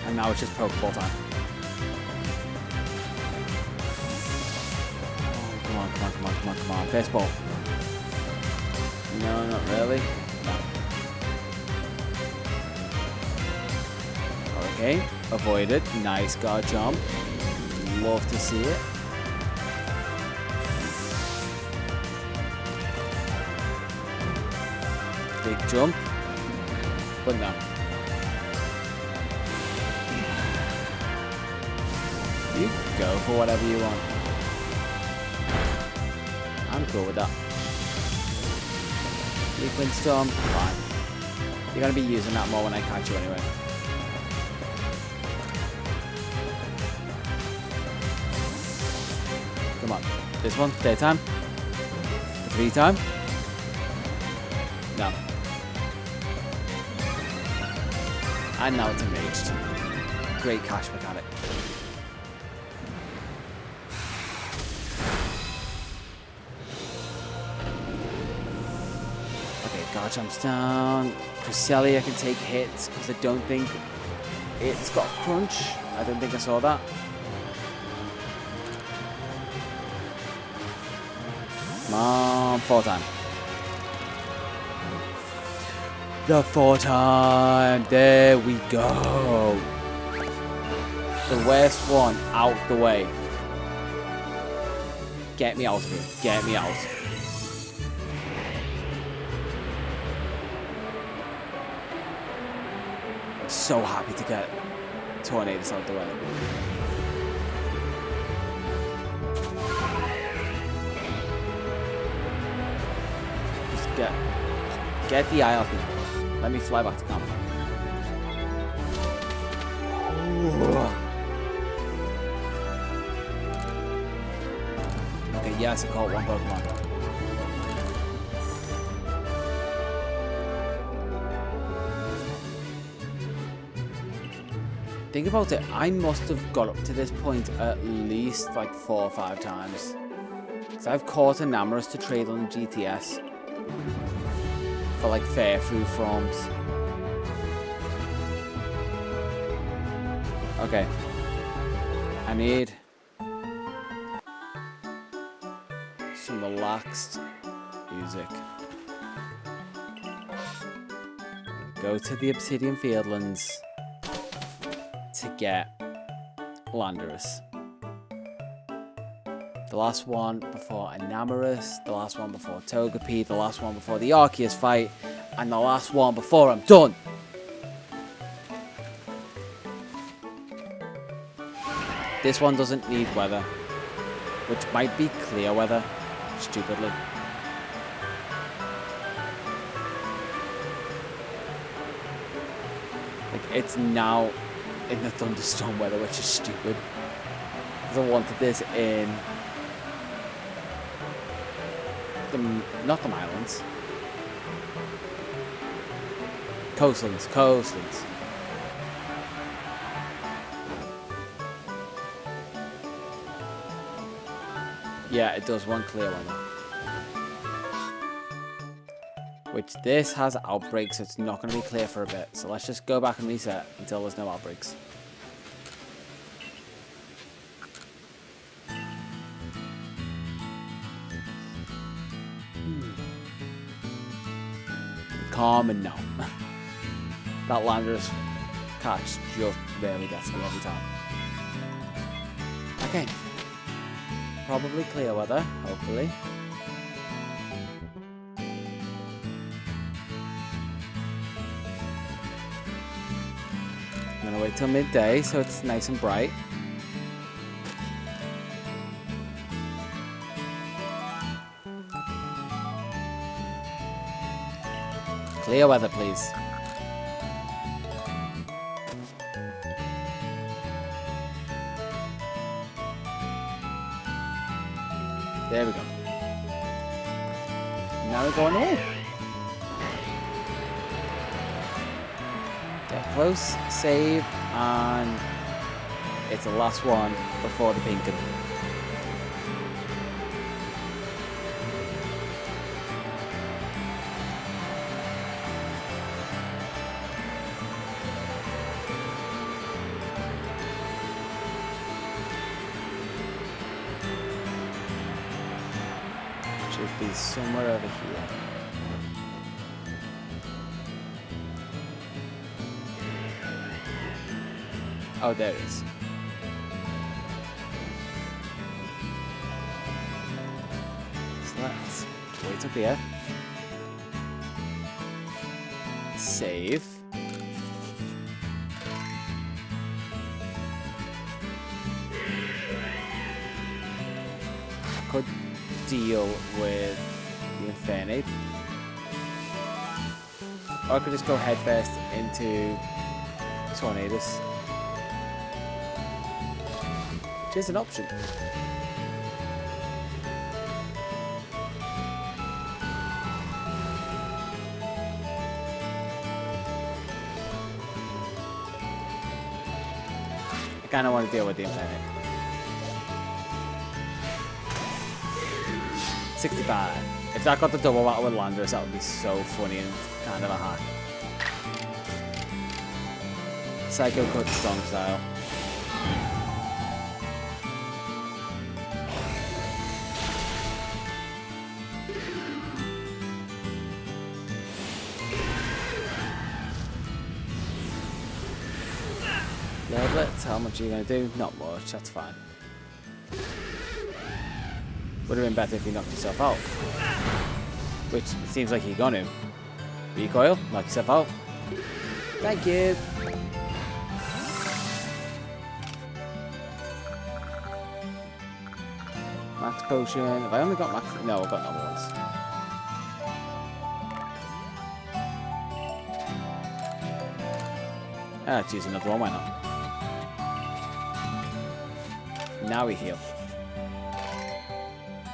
And now it's just Pokeball time. Come on, come on, come on, come on, come on. Baseball. No, not really. No. Okay, avoided. Nice guard jump. Love to see it. Big jump. But no. You go for whatever you want. I'm cool with that. Liquid Storm, fine. You're gonna be using that more when I catch you anyway. Come on. This one, daytime. 3 time. No. And now it's enraged. Great cash mechanic. Okay, guard jumps down. Cresselia can take hits because I don't think it's got crunch. I don't think I saw that. Come on, 4 time. The 4 time. There we go. The worst one out the way. Get me out of here. Get me out. I'm so happy to get Tornadus out the way. Just get the eye off me. Let me fly back to camp. Okay, yes, I caught one Pokemon. Think about it, I must have got up to this point at least like 4 or 5 times. So I've caught a Namorous to trade on GTS. For like fair food forms. Okay. I need some relaxed music. Go to the Obsidian Fieldlands to get Landorus. The last one before Enamorus, the last one before Togepi, the last one before the Arceus fight, and the last one before I'm done. This one doesn't need weather, which might be clear weather, stupidly. Like, it's now in the thunderstorm weather, which is stupid. Because I wanted this in not the islands. Coastlands. Yeah, it does want clear weather. Which this has outbreaks, so it's not going to be clear for a bit. So let's just go back and reset until there's no outbreaks. Calm and no. That Landorus catch just barely gets me every time. Okay. Probably clear weather, hopefully. I'm gonna wait till midday so it's nice and bright. Clear weather, please. There we go. Now we're going away. Get close, save, and it's the last one before the Pinkin. be somewhere over here. Oh, there it is. So let's wait up here. Save. I could deal with the Infernape. Or I could just go headfirst into Tornadus. Which is an option. I kind of want to deal with the Infernape. 65. If that got the double battle with Landorus, that would be so funny and kind of a hack. Psycho Cut strong style. Levelets, how much are you going to do? Not much, that's fine. Would have been better if you knocked yourself out. Which it seems like you're going to. Recoil, knock yourself out. Thank you. Max potion. Have I only got max? No, I've got normal ones. Let's use another one, why not? Now we heal.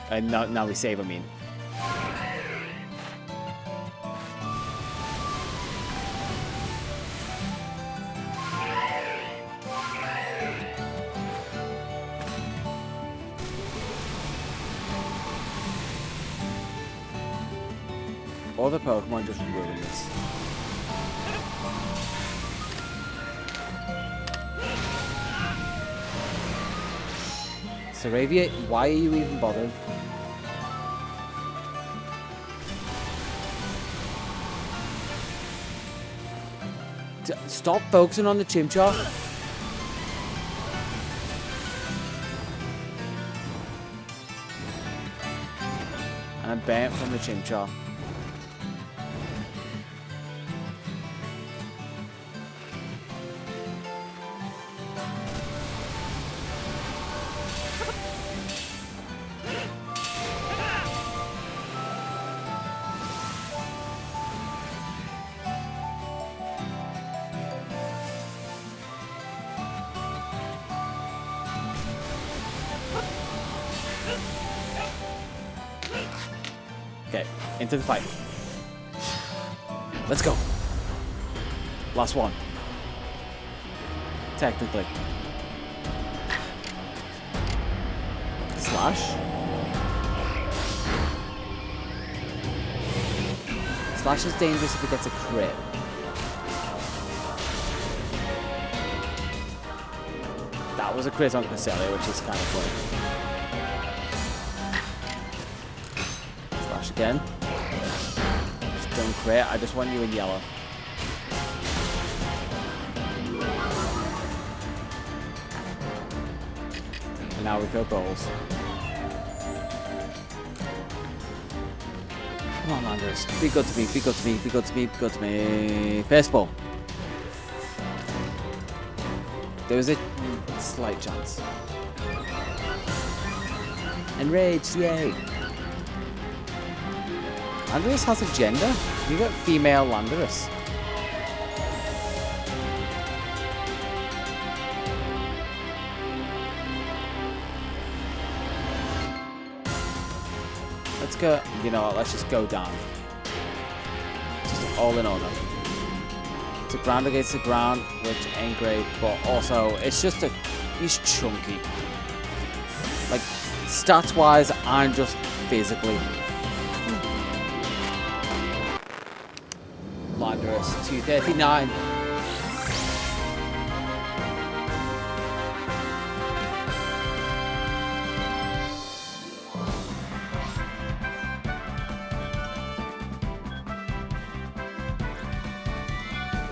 Now we save, I mean. All the Pokemon just ruin this. Saravia, why are you even bothered? Stop focusing on the Chimchar. And I'm burnt from the Chimchar. Okay, into the fight. Let's go. Last one. Technically. Slash. Slash is dangerous if it gets a crit. That was a crit on Cresselia, which is kind of funny. Again. Just don't crit. I just want you in yellow. And now we go goals. Come on, Landers. Be good to me. Be good to me. Be good to me. Be good to me. First ball. There was a slight chance. Enraged. Yay. Landorus has a gender? You got female Landorus. Let's go, you know what, let's just go down. Just all in order. It's a ground against the ground, which ain't great, but also, it's just he's chunky. Like, stats-wise and just physically. Landorus, 239.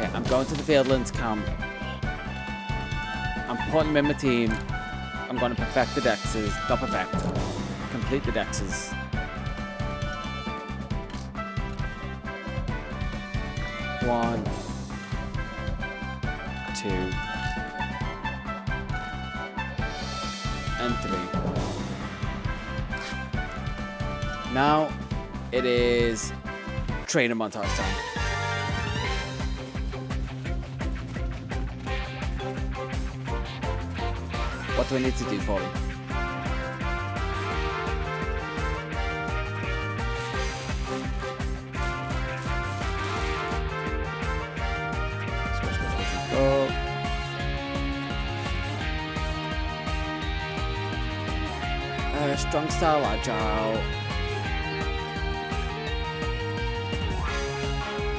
Okay, I'm going to the Fieldlands camp. I'm putting them in my team. I'm going to perfect the dexes. Not perfect. Complete the dexes. One, two, and three. Now it is training montage time. What do I need to do for them? Go. Strong style, agile.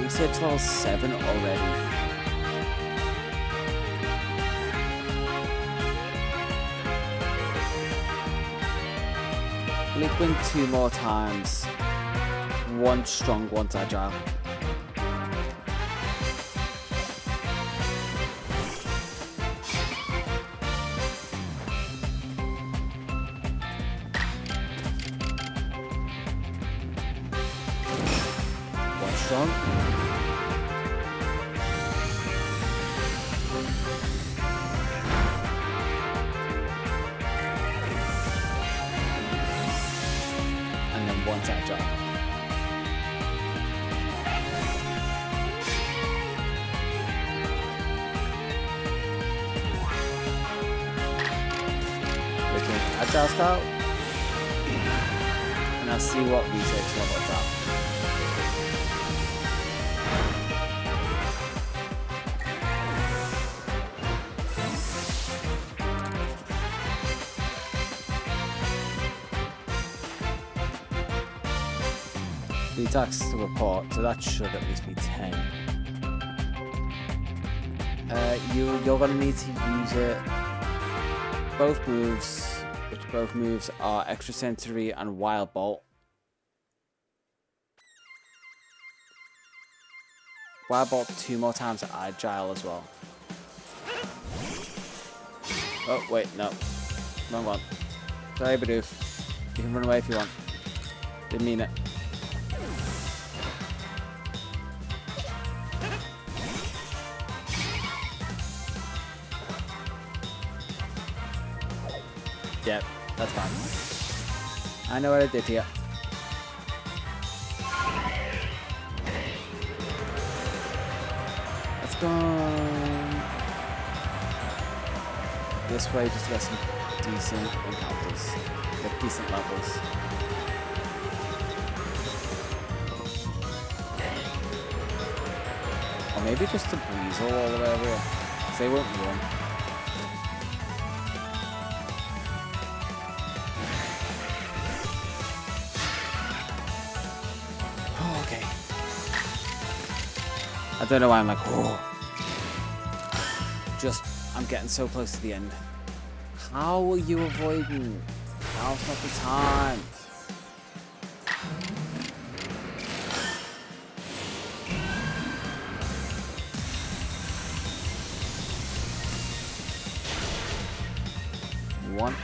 Research level 7 already. Liquid 2 more times. 1 strong, 1 agile. Strong. And then 1 agile. Looking agile style. And I'll see what research level it's at. The attacks to report, so that should at least be 10. You're gonna need to use it. Both moves are extrasensory and wild bolt. Wild bolt 2 more times at agile as well. Oh wait, no, wrong one. Sorry, Bidoof. You can run away if you want. Didn't mean it. Yep, that's fine. I know what I did here. Let's go this way just to get some decent encounters. Get decent levels. Or maybe just to breezel all the way over here. Because they won't run. I don't know why I'm like, oh. I'm getting so close to the end. How are you avoiding? Now's not the time. One.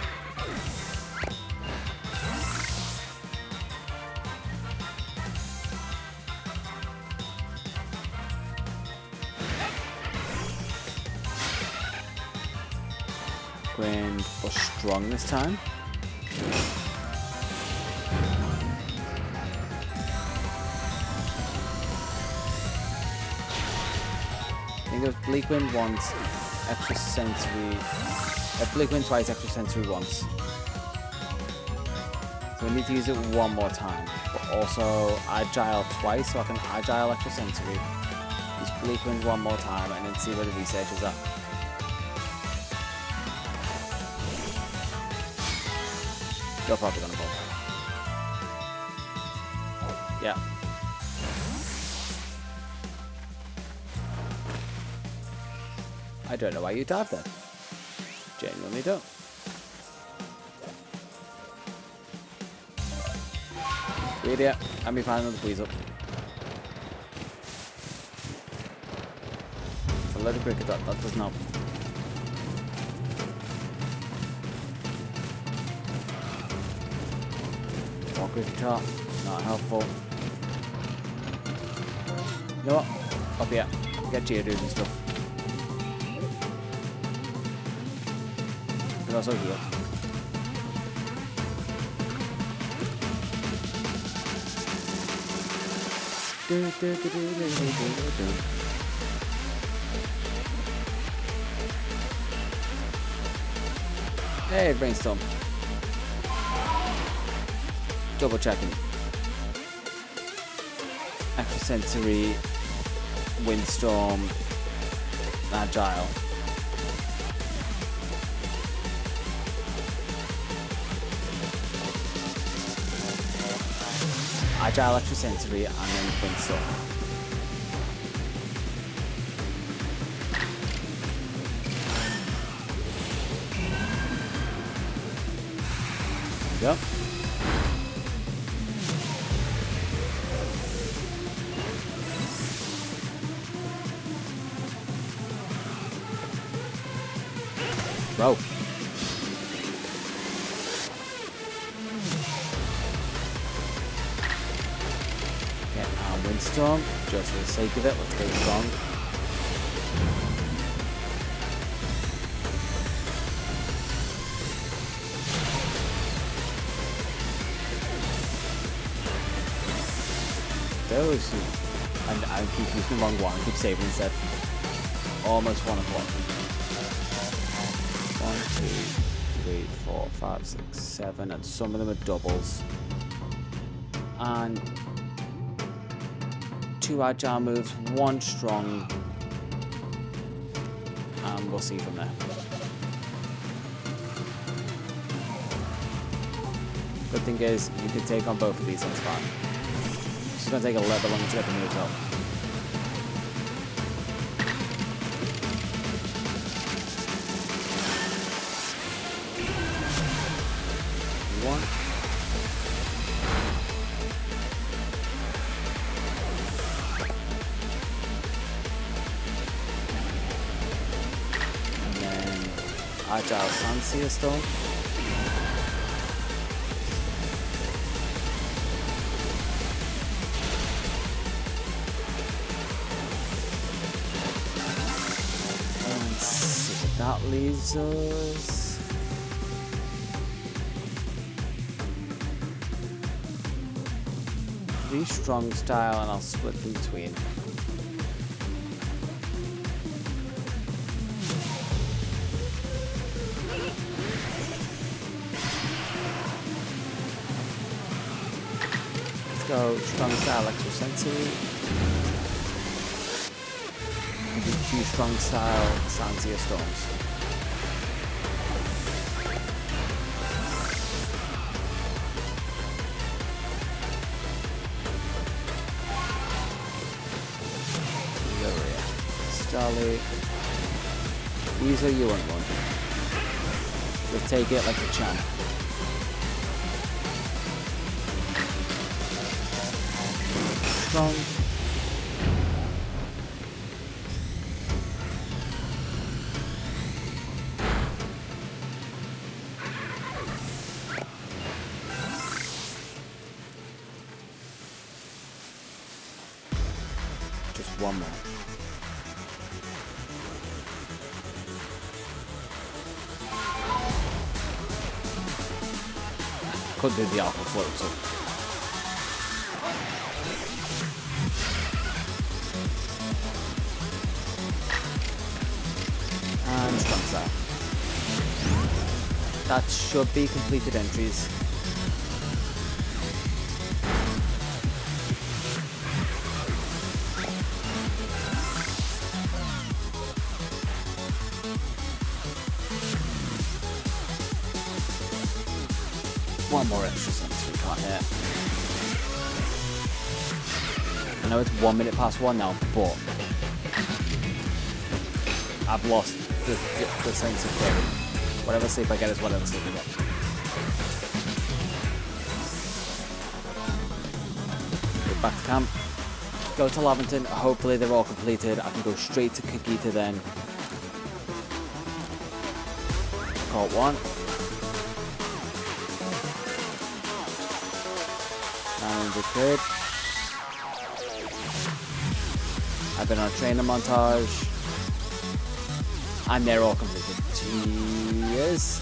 Grand for strong this time. I think it was Bleak Wind once, extra sensory. Bleak Wind twice, extra sensory once. So we need to use it 1 more time. But also agile twice, so I can agile extra sensory. Use Bleak Wind 1 more time and then see where the research is at. You're probably gonna bolt. Yeah. I don't know why you dive there. Genuinely don't. Idiot. Let me find another weasel. let it break it up. That doesn't help. Walk with top. Not helpful. You know what? Up here. Get Geodude and stuff. But also heal. Hey, brainstorm. Double checking. Extrasensory, windstorm, agile. Agile, extrasensory, and then windstorm. Yep. Bro. Okay, windstorm, just for the sake of it, let's go strong. Those, and I keep using the wrong one, I keep saving instead. Almost 1 o'clock. 1, 2, 3, 4, 5, 6, 7, and some of them are doubles. And 2 agile moves, 1 strong, and we'll see from there. Good thing is, you can take on both of these on spot. It's going to take a little bit longer to get the moves up. One. And then Agile Sansia Stone. That leaves us 3 strong style, and I'll split them between. Let's go strong style extrasensory. 2 strong style Sansia Storms. Starly. These are you want one. We'll take it like a champ. Strong. Just one more. Could do the alpha float, so. And strong style. That should be completed entries. One more extra since we can't hit. I know it's 1 minute past 1 now, but I've lost the sense of game. Whatever sleep I get is whatever sleep I get. Go back to camp. go to Lavington. Hopefully they're all completed. I can go straight to Kikita then. Caught one. 900 quid. I've been on a trainer montage. And they're all completed. Cheers.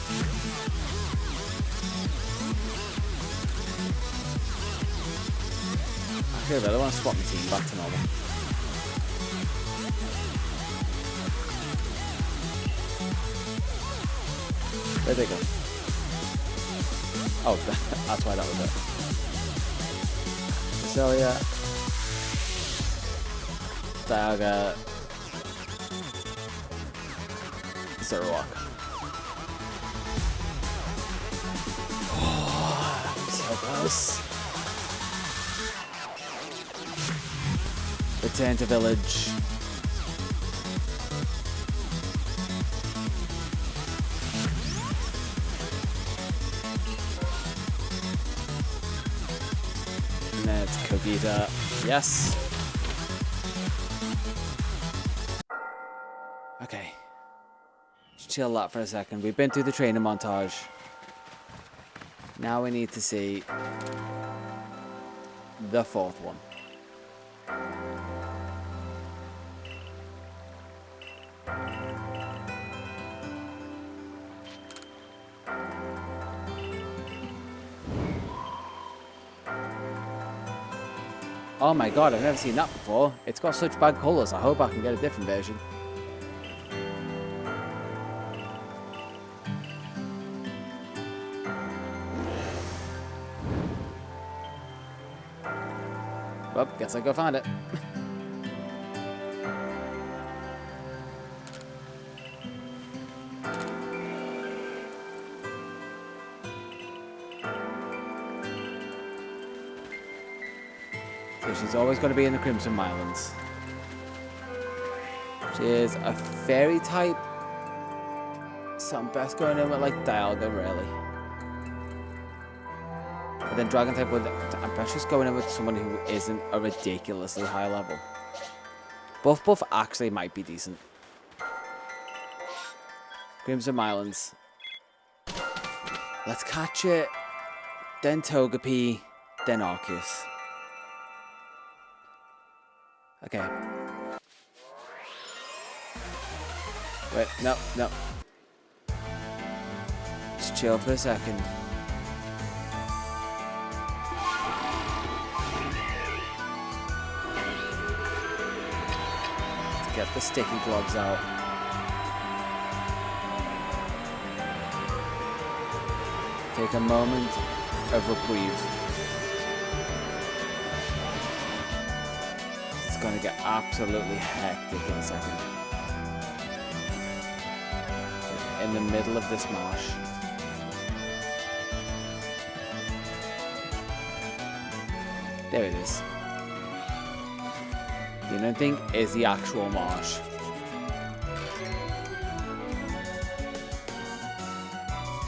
I really want to swap my team back to normal. Where'd they go? Oh, that's why that was it. Celia. Dialga. Zerwalk. Oh, so close. Return to village. And then it's Kogita. Yes. Okay. Just chill that for a second. We've been through the training montage. Now we need to see the fourth one. Oh my god, I've never seen that before. It's got such bad colours. I hope I can get a different version. Well, guess I'll go find it. So she's always going to be in the Crimson Islands. She is a fairy type. So I'm best going in with like Dialga, really. But then Dragon type, I'm best just going in with someone who isn't a ridiculously high level. Buff actually might be decent. Crimson Islands. Let's catch it. Then Togepi. Then Arceus. Okay. Wait, no. Just chill for a second. Let's get the sticky gloves out. Take a moment of reprieve. It's gonna get absolutely hectic in a second. In the middle of this marsh. There it is. The only thing is the actual marsh.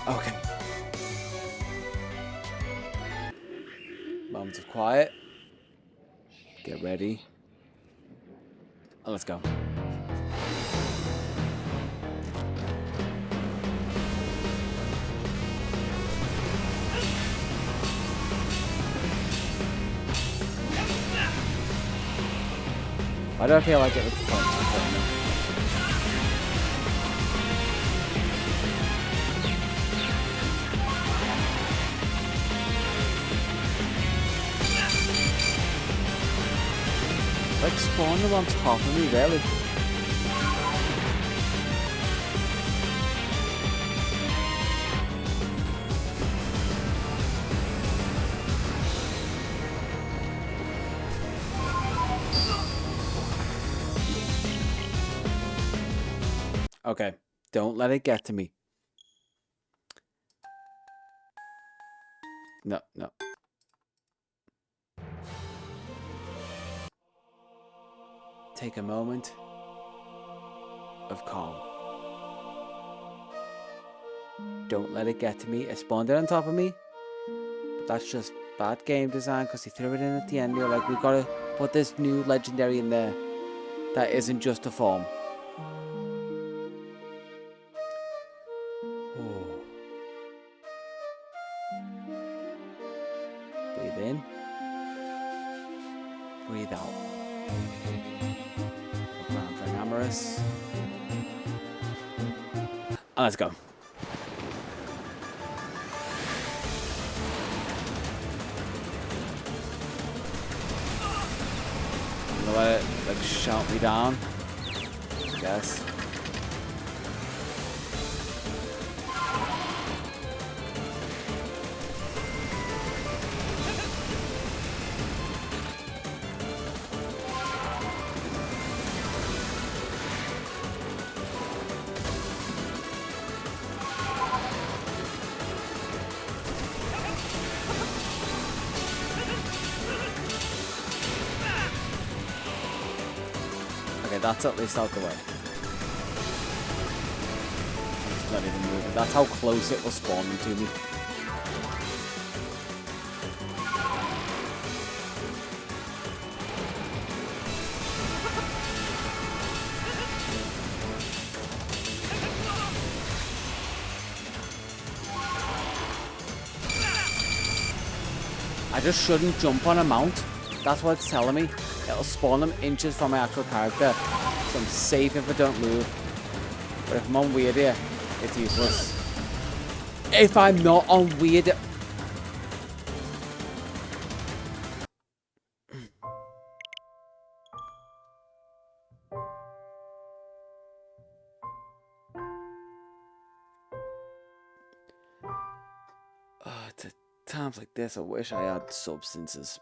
Okay. Moment of quiet. Get ready. Oh, let's go. Why do I feel like it was points for me? Like spawn them on top of me, really. Okay, don't let it get to me. No. Take a moment of calm. Don't let it get to me. It spawned it on top of me, but that's just bad game design because they threw it in at the end. They were like, we've got to put this new legendary in there that isn't just a form. Breathe in. Breathe out. Look around for an amorous. And let's go. I'm gonna let it like shout me down. I guess. Okay, that's at least out the way. It's not even moving. That's how close it was spawning to me. I just shouldn't jump on a mount. That's what it's telling me. It'll spawn them inches from my actual character. So I'm safe if I don't move. But if I'm on weird here, it's useless. If I'm not on weird... To times like this, I wish I had substances.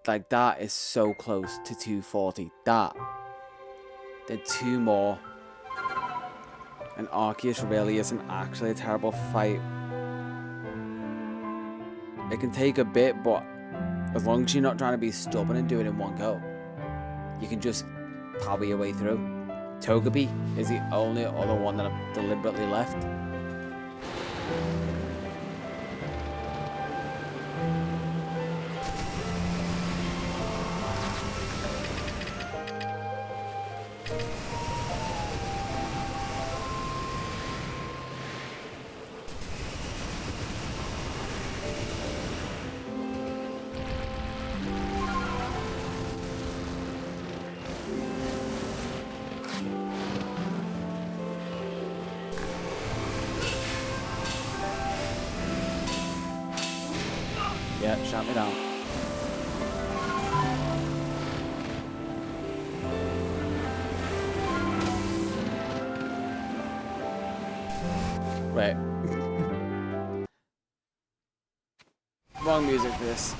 Like, that is so close to 240. That. Then two more. And Arceus really isn't actually a terrible fight. It can take a bit, but as long as you're not trying to be stubborn and do it in one go, you can just power your way through. Togepi is the only other one that I've deliberately left. Yeah, shut me down. Wait. Wrong music for this.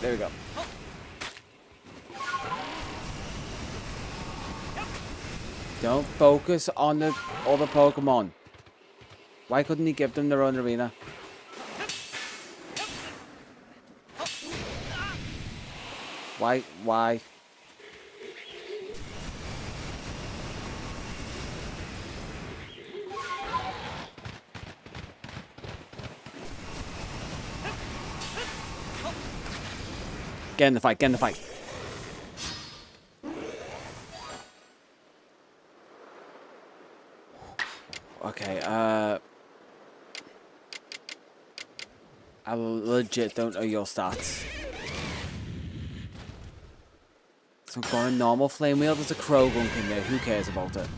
There we go. Don't focus on the other Pokemon. Why couldn't he give them their own arena? Why? Get in the fight, get in the fight. Okay, I legit don't know your stats. So I'm going normal flame wheel. There's a Krogunk in there. Who cares about it?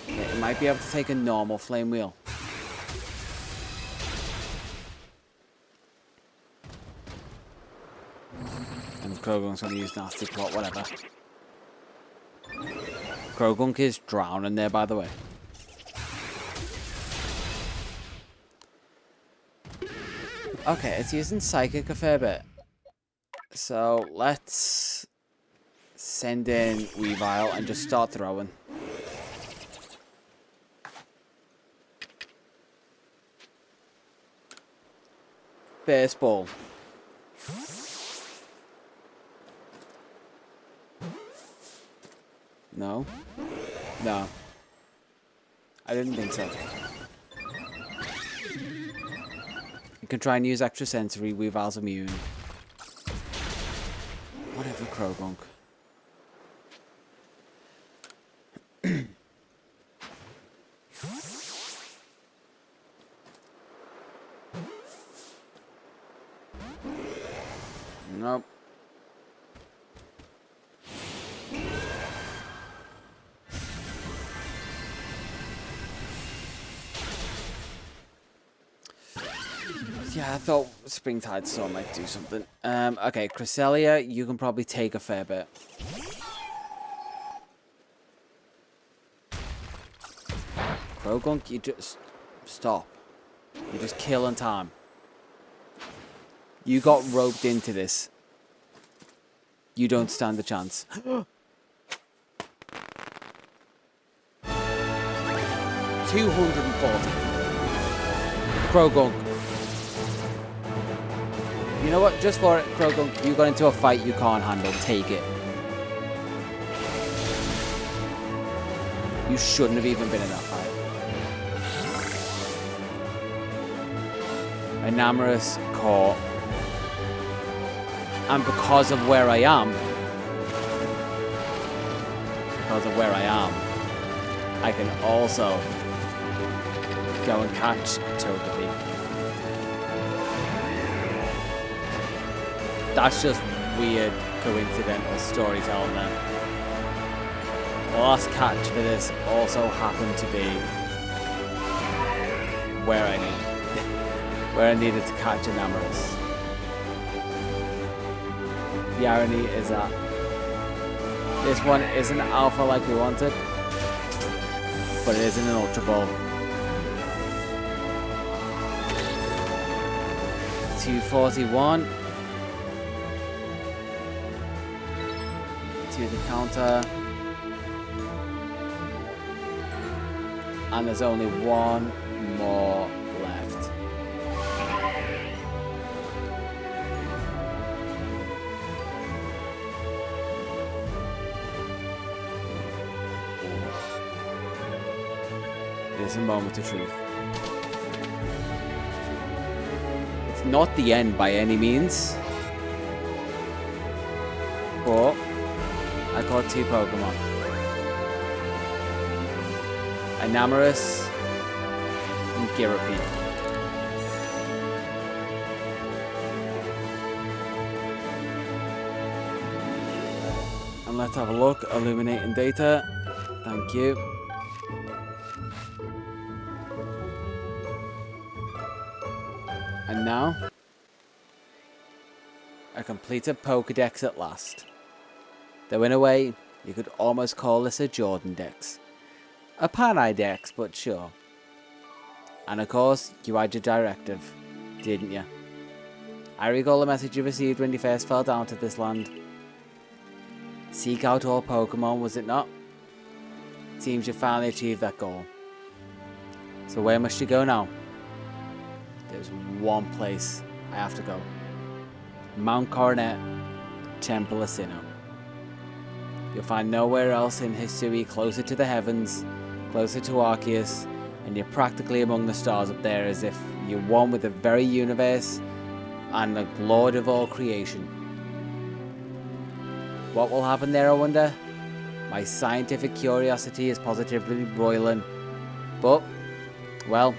Okay, it might be able to take a normal flame wheel. And Krogunk's going to use nasty plot, whatever. Krogunk is drowning there, by the way. Okay, it's using Psychic a fair bit. So let's send in Weavile and just start throwing. Baseball. No. No. I didn't think so. You can try and use extrasensory. Weaval's immune. Whatever, Krogunk. Nope. Yeah, I thought Springtide Storm might do something. Okay, Cresselia, you can probably take a fair bit. Krogunk, you just stop. You're just killing time. You got roped into this. You don't stand a chance. 240. Krogunk. You know what? Just for it, Krogunk, you got into a fight you can't handle. Take it. You shouldn't have even been in that fight. Enamorous caught. And because of where I am, I can also go and catch Togepi. That's just weird, coincidental storytelling then. The last catch for this also happened to be where I needed to catch Enamorous. The irony is that this one isn't alpha like we wanted, but it isn't an Ultra Ball. 241 to the counter, and there's only one more left. It is a moment of truth. It's not the end by any means, but I caught 2 Pokemon. Enamorous and Gyarapi. And let's have a look. Illuminating data. Thank you. And now, a completed Pokedex at last. Though in a way, you could almost call this a Jordan Dex. A PaneyeDex, but sure. And of course, you had your directive, didn't you? I recall the message you received when you first fell down to this land. Seek out all Pokemon, was it not? It seems you finally achieved that goal. So where must you go now? There's one place I have to go. Mount Coronet, Temple of Sinnoh. You'll find nowhere else in Hisui closer to the heavens, closer to Arceus, and you're practically among the stars up there as if you're one with the very universe and the Lord of all creation. What will happen there, I wonder? My scientific curiosity is positively roiling, but, well,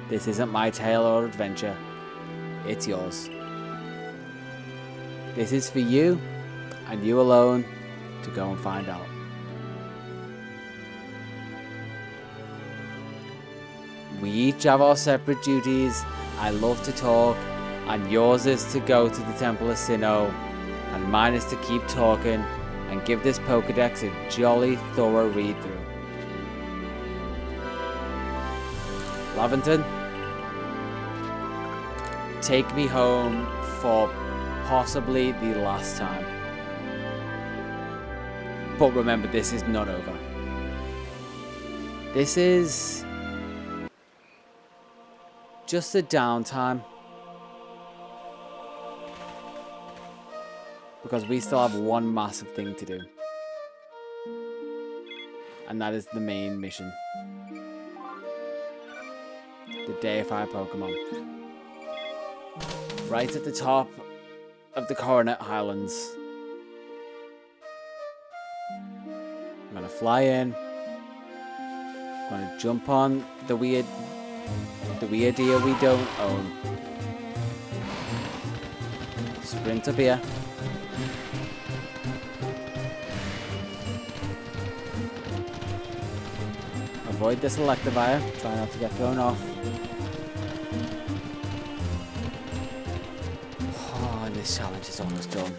this isn't my tale or adventure, it's yours. This is for you, and you alone, to go and find out. We each have our separate duties. I love to talk, and yours is to go to the Temple of Sinnoh, and mine is to keep talking and give this Pokedex a jolly thorough read through. Laventon, take me home for possibly the last time. But remember, this is not over. This is just a downtime. Because we still have one massive thing to do. And that is the main mission. The deify Pokemon. Right at the top of the Coronet Highlands. I'm gonna fly in. I'm gonna jump on the weird deer we don't own. Sprint up here. Avoid this Electivire. Try not to get thrown off. Oh, and this challenge is almost done.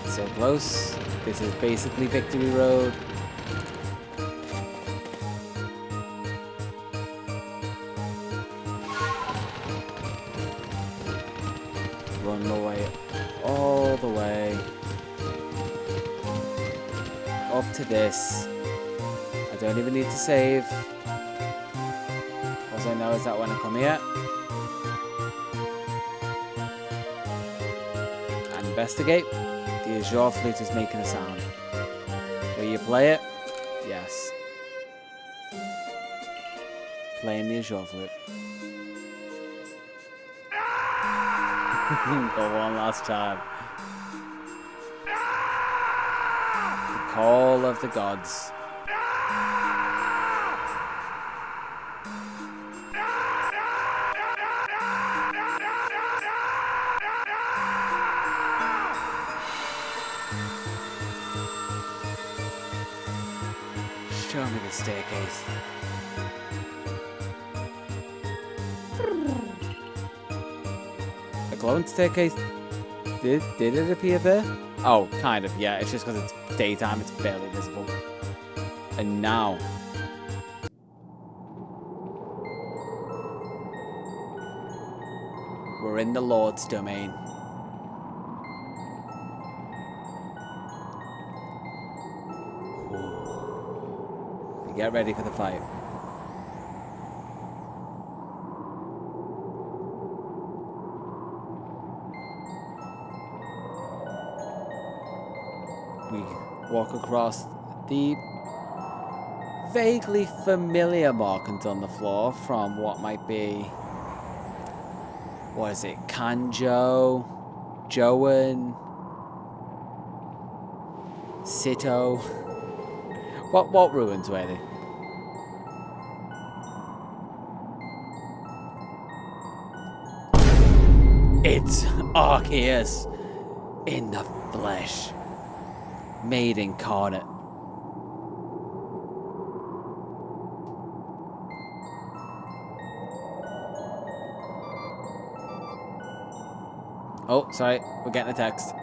So close. This is basically Victory Road. Run the way all the way up to this. I don't even need to save. All I know is that when I come here and investigate, the Azure Flute is making a sound. Will you play it? Yes. Playing the Azure Flute. For one last time. The call of the gods. Show me the staircase. A glowing staircase? Did it appear there? Oh, kind of, yeah. It's just because it's daytime, it's barely visible. And now... we're in the Lord's domain. Get ready for the fight. We walk across the vaguely familiar markings on the floor from what might be... what is it? Kanjo? Joan? Sito? What ruins were they? It's Arceus in the flesh, made incarnate. Oh, sorry, we're getting a text.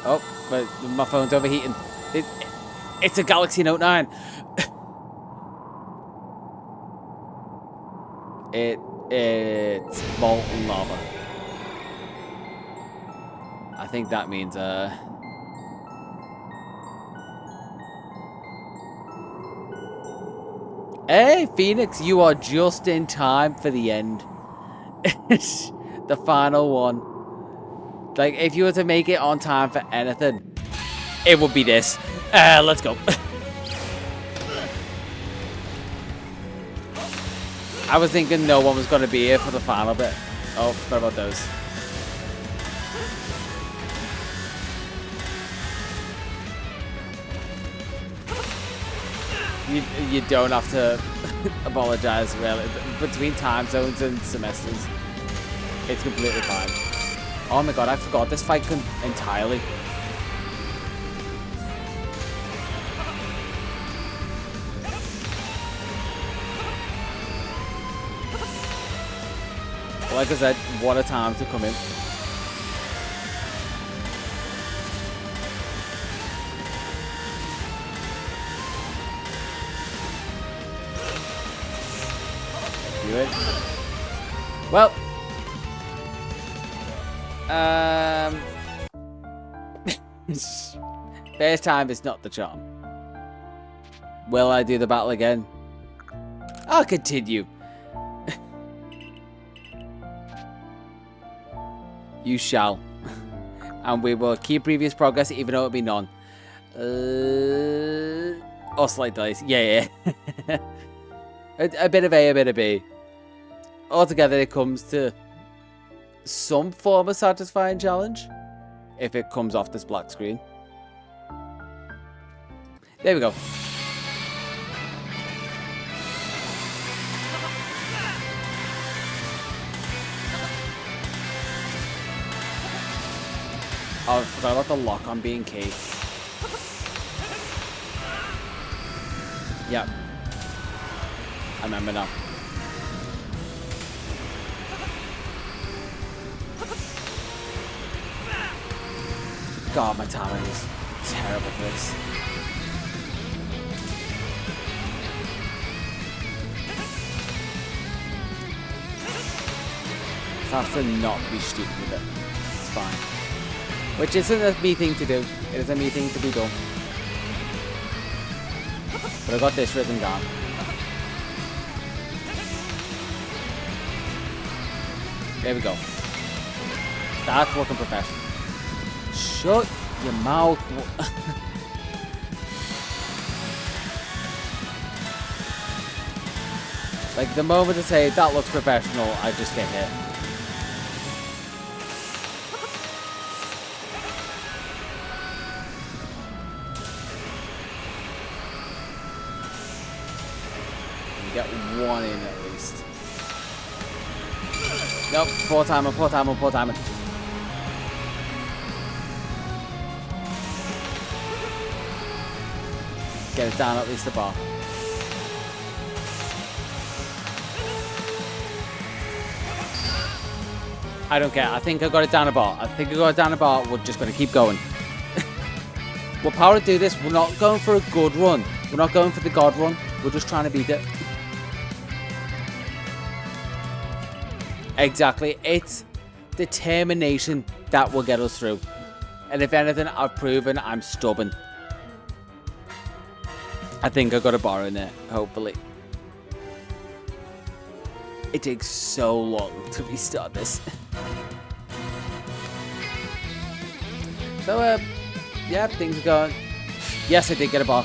Oh, but my phone's overheating. It's a Galaxy Note 9. It's molten lava. I think that means Hey, Phoenix, you are just in time for the end. The final one. Like, if you were to make it on time for anything, it would be this. Let's go. I was thinking no one was going to be here for the final bit. Oh, forgot about those. You don't have to apologize, really. Between time zones and semesters, it's completely fine. Oh my god, I forgot this fight entirely. Like I said, what a time to come in. Do it. Well. First time is not the charm. Will I do the battle again? I'll continue. You shall. And we will keep previous progress even though it'll be none. Or slight delays. Yeah. A bit of A, a bit of B. Altogether, it comes to some form of satisfying challenge. If it comes off this black screen. There we go. Oh, I forgot about the lock on being key. Yep. I remember now. God, my timing is terrible for this. I have to not be stupid with it. It's fine. Which isn't a me thing to do. It is a me thing to be done. But I got this rhythm down. There we go. That's looking professional. Shut your mouth. Like the moment I say that looks professional, I just get hit. Get one in at least. Nope, poor timing. Get it down at least the bar. I don't care. I think I got it down a bar. We're just going to keep going. We're power to do this. We're not going for a good run. We're not going for the God run. We're just trying to beat it. Exactly. It's determination that will get us through. And if anything, I've proven I'm stubborn. I think I got a bar in there, hopefully. It takes so long to restart this. So, yeah, things are going. Yes, I did get a bar.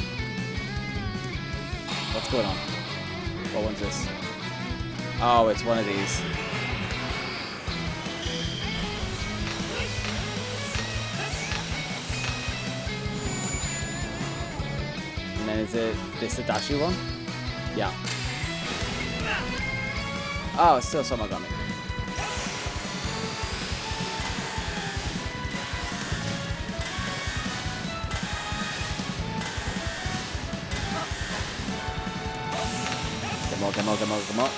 What's going on? What one's this? Oh, it's one of these. And then is it this the dashy one? Yeah. Oh, still someone got me. Come on.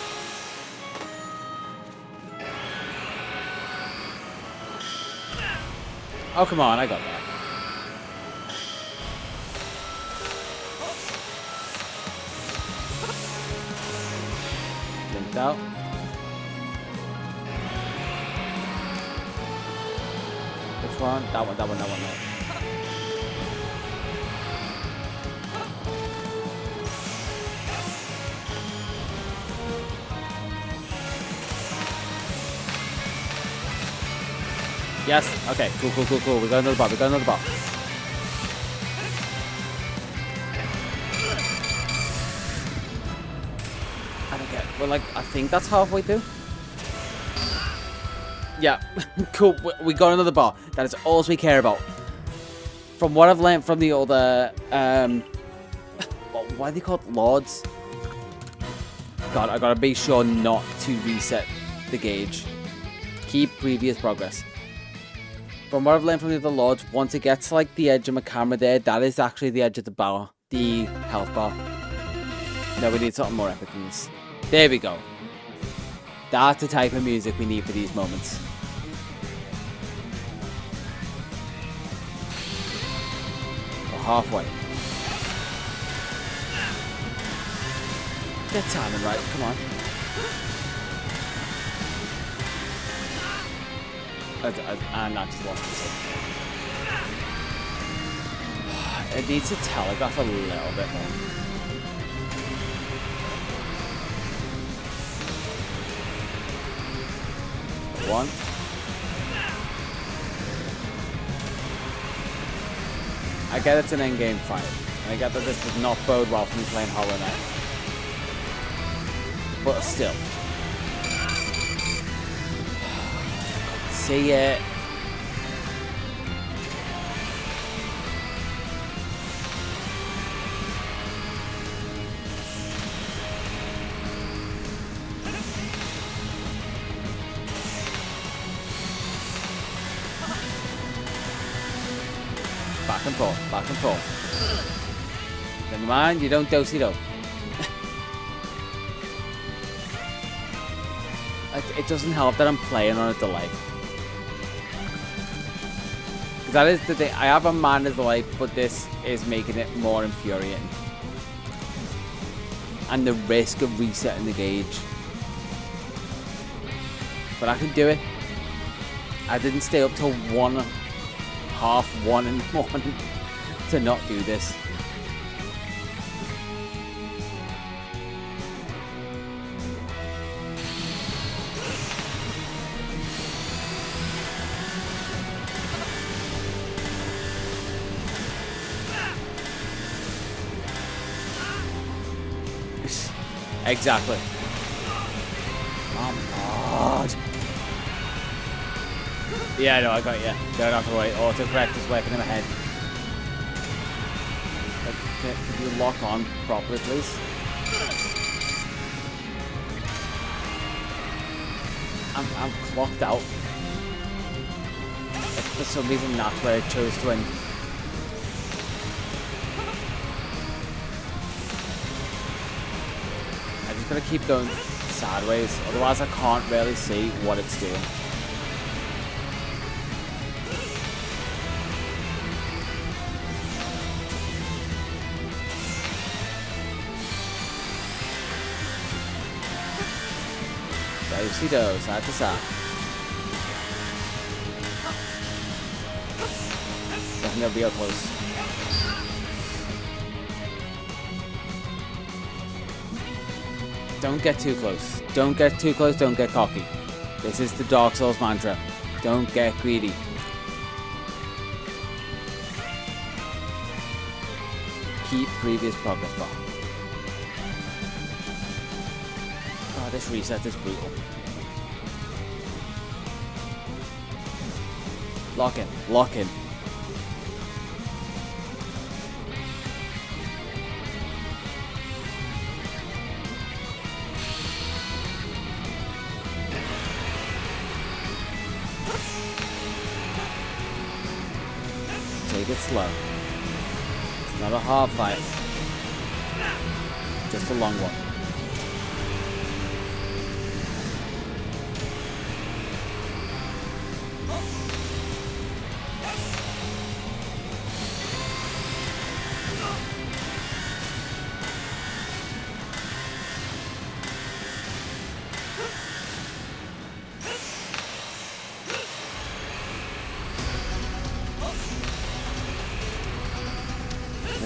Oh, come on, I got that. Linked out. Which one? That one, no. Yes. Okay. Cool. We got another bar. I don't get. Well, like, I think that's halfway through. Yeah. Cool. We got another bar. That is all we care about. From what I've learned from the other, why are they called lords? God, I gotta be sure not to reset the gauge. Keep previous progress. From what I've learned from the other lords, once it gets like the edge of my camera there, that is actually the edge of the bar, the health bar. No, we need something more epic than this. There we go. That's the type of music we need for these moments. We're halfway. Get timing right, come on. And I just lost it. It needs to telegraph a little bit more. One. I get it's an in-game fight. And I get that this does not bode well for me playing Hollow Knight. But still. See it. Back and forth, back and forth. Never mind, you don't dose it up. It doesn't help that I'm playing on a delay. Because that is the thing. I have a mana delay, but this is making it more infuriating. And the risk of resetting the gauge. But I can do it. I didn't stay up till 1:30 in the morning to not do this. Exactly. Oh my god. Yeah, I know, I got you. Don't have to wait. Autocorrect is working in my head. Could you lock on properly, please? I'm clocked out. For some reason, that's where I chose to end. I'm just gonna keep going sideways, otherwise I can't really see what it's doing. Do-si-do, side to side. Definitely real close. Don't get too close. Don't get too close, don't get cocky. This is the Dark Souls mantra. Don't get greedy. Keep previous progress bar. Oh, this reset is brutal. Lock in, lock in. Take it slow. It's not a hard fight. Just a long one.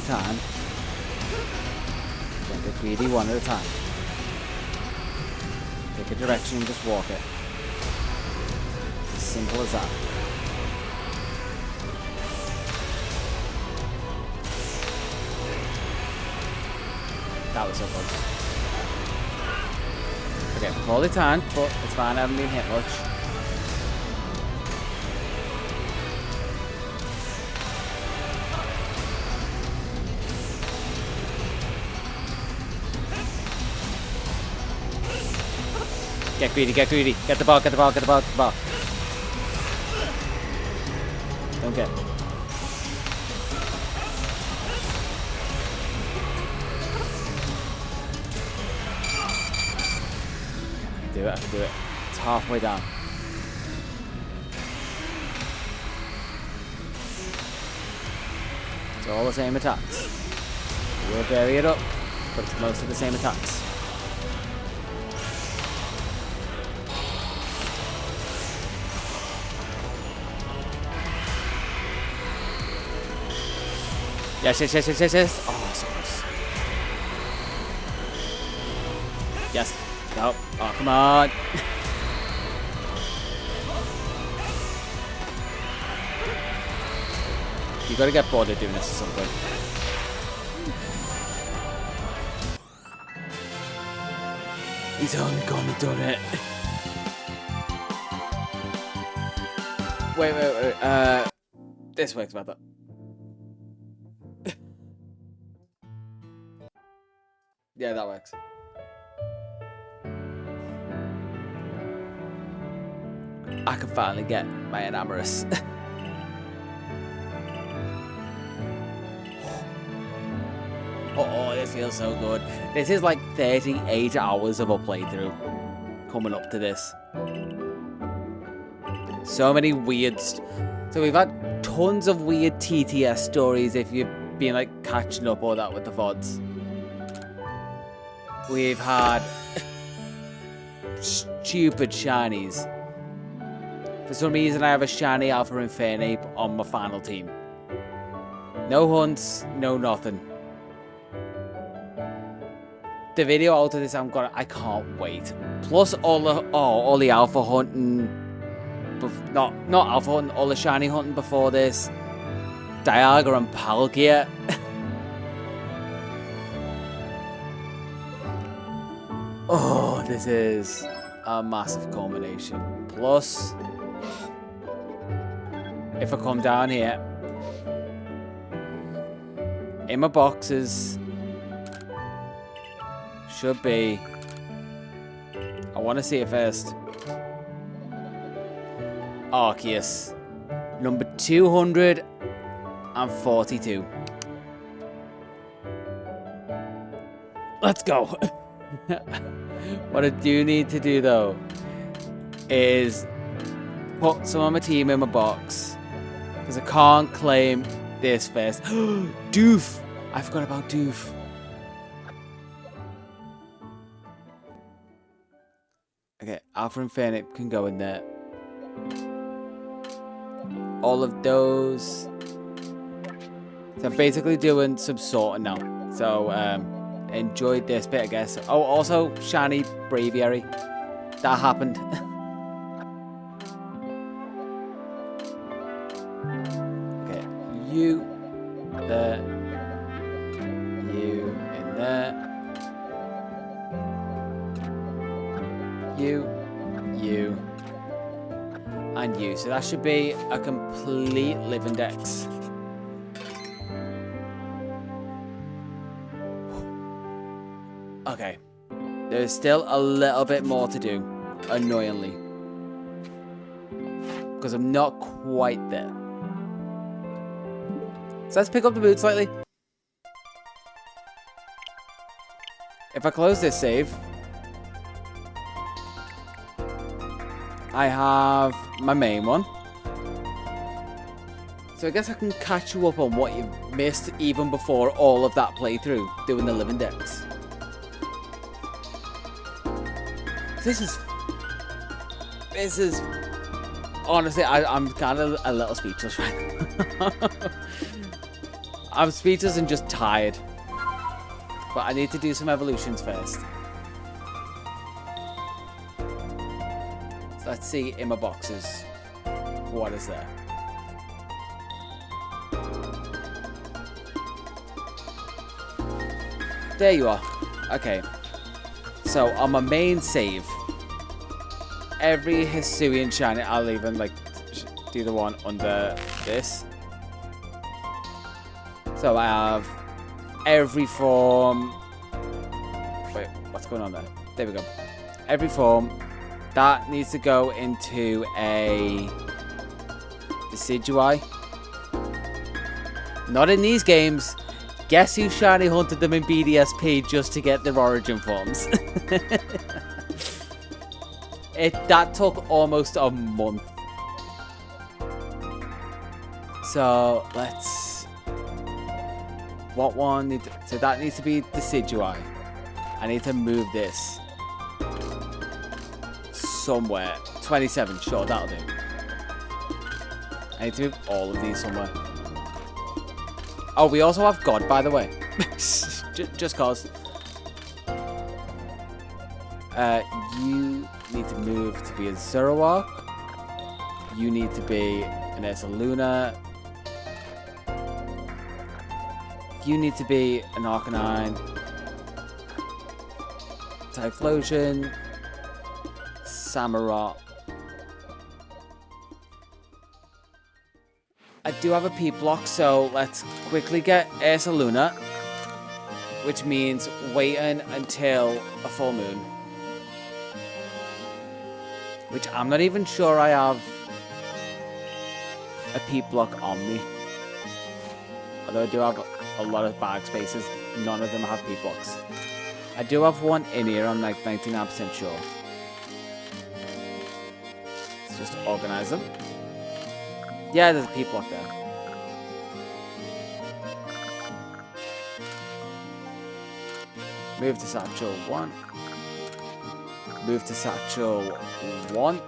Time. Don't get greedy, one at a time. Pick a direction and just walk it. As simple as that. That was so close. Okay, poorly timed, but it's fine, I haven't been hit much. Get greedy, get greedy. Get the ball, get the ball, get the ball, get the ball. Don't get. I can do it, I can do it. It's halfway down. It's all the same attacks. We'll vary it up, but it's mostly the same attacks. Yes, yes, yes, yes, yes, yes. Oh, so close. Yes. No. Oh, come on. You gotta get bored of doing this at some point. He's only gonna done it. Wait. This works better. Yeah, that works. I can finally get my enamorous. Oh, this feels so good. This is like 38 hours of a playthrough coming up to this. So many weird... So we've had tons of weird TTS stories if you've been like catching up all that with the VODs. We've had stupid shinies. For some reason I have a shiny Alpha Infernape on my final team. No hunts, no nothing. The video out of this I can't wait. Plus all the alpha hunting, not alpha hunting, all the shiny hunting before this. Dialga and Palkia. Oh, this is a massive culmination. Plus, if I come down here, in my boxes should be, I want to see it first, Arceus, number 242. Let's go. What I do need to do though is put some of my team in my box because I can't claim this first. Doof! I forgot about Doof. Okay, Alpha Infernape can go in there. All of those. So I'm basically doing some sorting now. So enjoyed this bit, I guess. Oh, also shiny Braviary. That happened. Okay, you there. You in there. You, and you. So that should be a complete living dex. Okay. There's still a little bit more to do, annoyingly. Because I'm not quite there. So let's pick up the mood slightly. If I close this save, I have my main one. So I guess I can catch you up on what you've missed even before all of that playthrough, doing the living dex. This is honestly, I'm kind of a little speechless right now. I'm speechless and just tired. But I need to do some evolutions first. So let's see in my boxes what is there. There you are. Okay. So on my main save, every Hisuian shiny, I'll even like do the one under this. So I have every form. Wait, what's going on there? There we go. Every form that needs to go into a Hisui. Not in these games. Guess who shiny hunted them in BDSP just to get their origin forms? That took almost a month. So let's. What one? So that needs to be the Hisui. I need to move this somewhere. 27, sure, that'll do. I need to move all of these somewhere. Oh, we also have God, by the way. just cause. You need to move to be a Zoroark. You need to be an Ursaluna. You need to be an Arcanine. Typhlosion. Samurott. I do have a P-block, so let's quickly get Ursaluna. Which means waiting until a full moon. Which I'm not even sure I have a P-block on me. Although I do have a lot of bag spaces, none of them have P-blocks. I do have one in here, I'm like 99% sure. Let's just organize them. Yeah, there's a P-block there. Move to Satchel 1. Move to Satchel 1.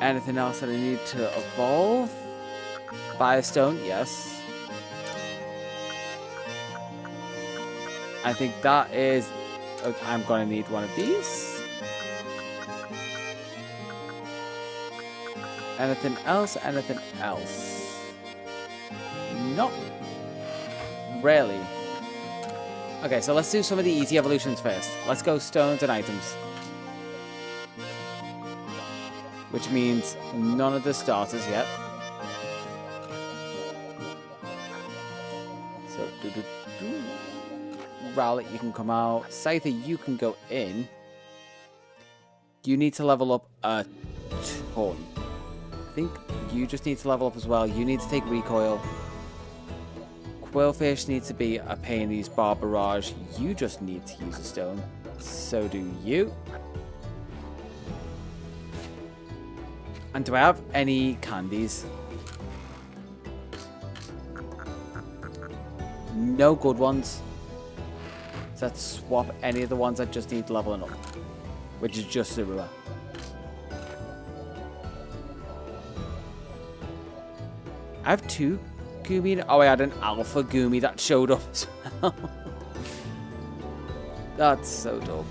Anything else that I need to evolve? Firestone, yes. I think that is... Okay, I'm going to need one of these. Anything else? Anything else? Nope. Really. Okay, so let's do some of the easy evolutions first. Let's go stones and items. Which means none of the starters yet. So, Rowlet, you can come out. Scyther, you can go in. You need to level up a ton. I think you just need to level up as well. You need to take recoil. Quillfish needs to be a Paneye's Bar Barrage. You just need to use a stone. So do you. And do I have any candies? No good ones. So let's swap any of the ones that just need leveling up. Which is just Zorua. I have two Goomy. Oh, I had an Alpha Goomy that showed up as well. That's so dumb.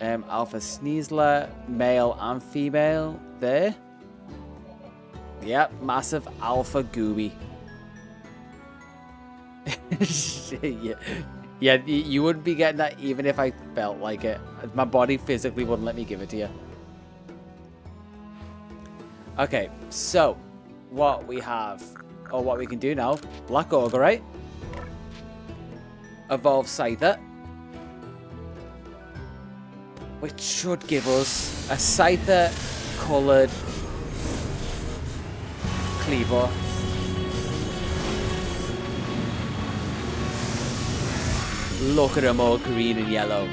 Alpha Sneasler, male and female there. Yep, massive Alpha Goomy. yeah, you wouldn't be getting that even if I felt like it. My body physically wouldn't let me give it to you. Okay, so what we have, or what we can do now, Black Ogre, right? Evolve Scyther. Which should give us a Scyther coloured Cleaver. Look at them all green and yellow.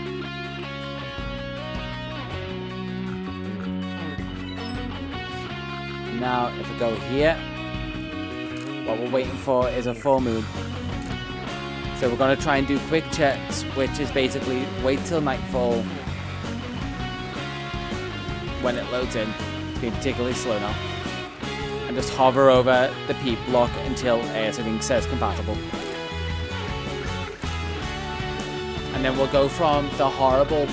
Now, if we go here, what we're waiting for is a full moon. So we're going to try and do quick checks, which is basically wait till nightfall when it loads in, being particularly slow now, and just hover over the peep block until everything says compatible. And then we'll go from the horrible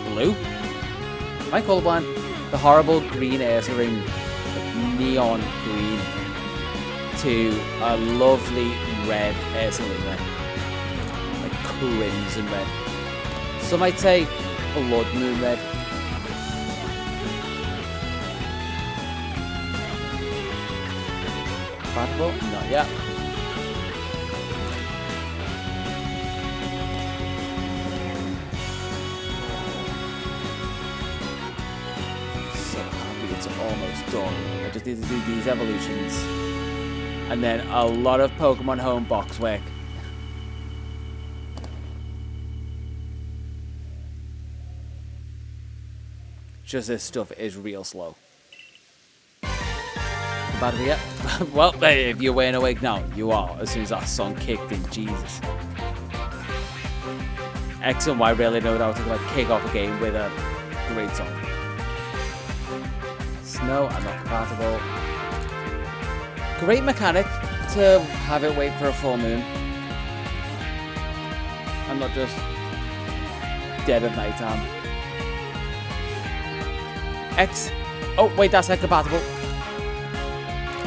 blue? Am I colorblind? The horrible green Acer ring, neon green, to a lovely red Ursaluna. Like crimson red. Some might say blood moon red. Compatible? Not yet. Almost done. I just need to do these evolutions and then a lot of Pokemon Home box work. Just this stuff is real slow. About to yet? Well, if you're waiting awake now, you are. As soon as that song kicked in, Jesus. X and Y really know how to like kick off a game with a great song. No, I'm not compatible. Great mechanic to have it wait for a full moon. And not just dead at night time. X. Oh, wait, that's not compatible.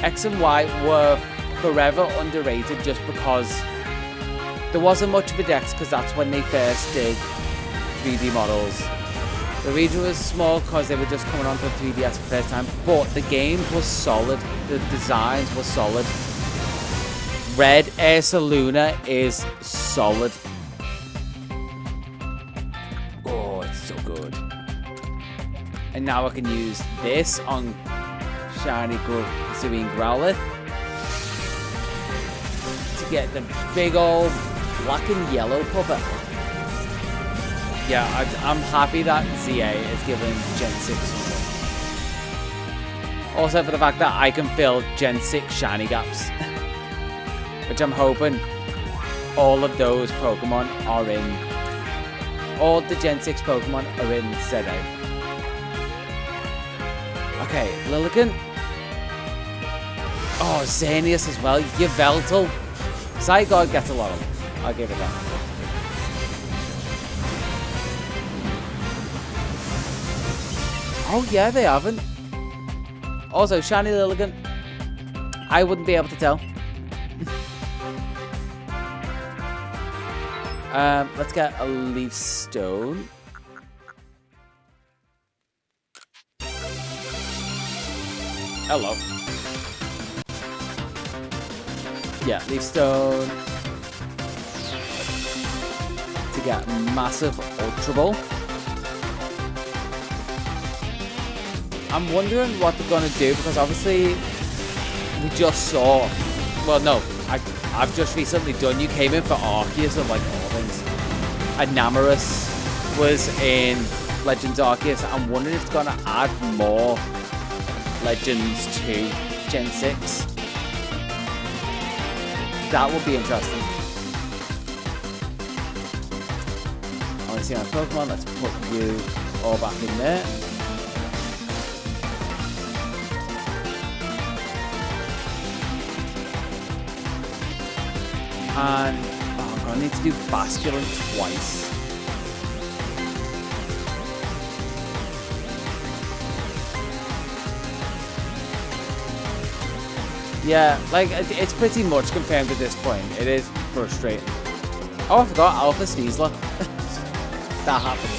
X and Y were forever underrated just because there wasn't much of a dex because that's when they first did 3D models. The region was small because they were just coming onto 3DS for the first time, but the games were solid. The designs were solid. Red Ursaluna is solid. Oh, it's so good. And now I can use this on Shiny Hisuian Growlithe to get the big old black and yellow puppet. Yeah, I'm happy that ZA is given Gen 6 support. Also for the fact that I can fill Gen 6 shiny gaps. Which I'm hoping all of those Pokemon are in. All the Gen 6 Pokemon are in ZA. Okay, Lilligant. Oh, Xerneas as well. Yveltal. Zygarde gets a lot of them. I'll give it that. Oh yeah, they haven't. Also, Shiny Lilligant. I wouldn't be able to tell. Let's get a Leaf Stone. Hello. Yeah, Leaf Stone. To get massive Ultra Ball. I'm wondering what they're gonna do because obviously we just saw. Well, no, I've just recently done. You came in for Arceus of like all things. And Namorous was in Legends Arceus. I'm wondering if it's gonna add more Legends to Gen 6. That would be interesting. I want to see my Pokemon. Let's put you all back in there. And oh god, I need to do Basculin twice. Yeah, like it's pretty much confirmed at this point. It is frustrating. Oh, I forgot Alpha Sneasler. That happened.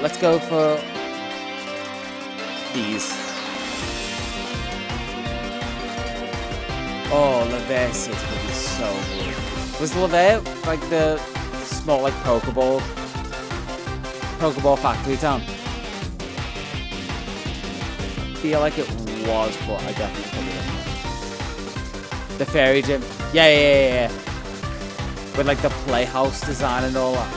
Let's go for these. Oh, Laver City would be so good. Was Laver like the small like Pokeball factory town? I feel like it was, but I definitely probably don't know. The Fairy Gym. Yeah. With like the playhouse design and all that.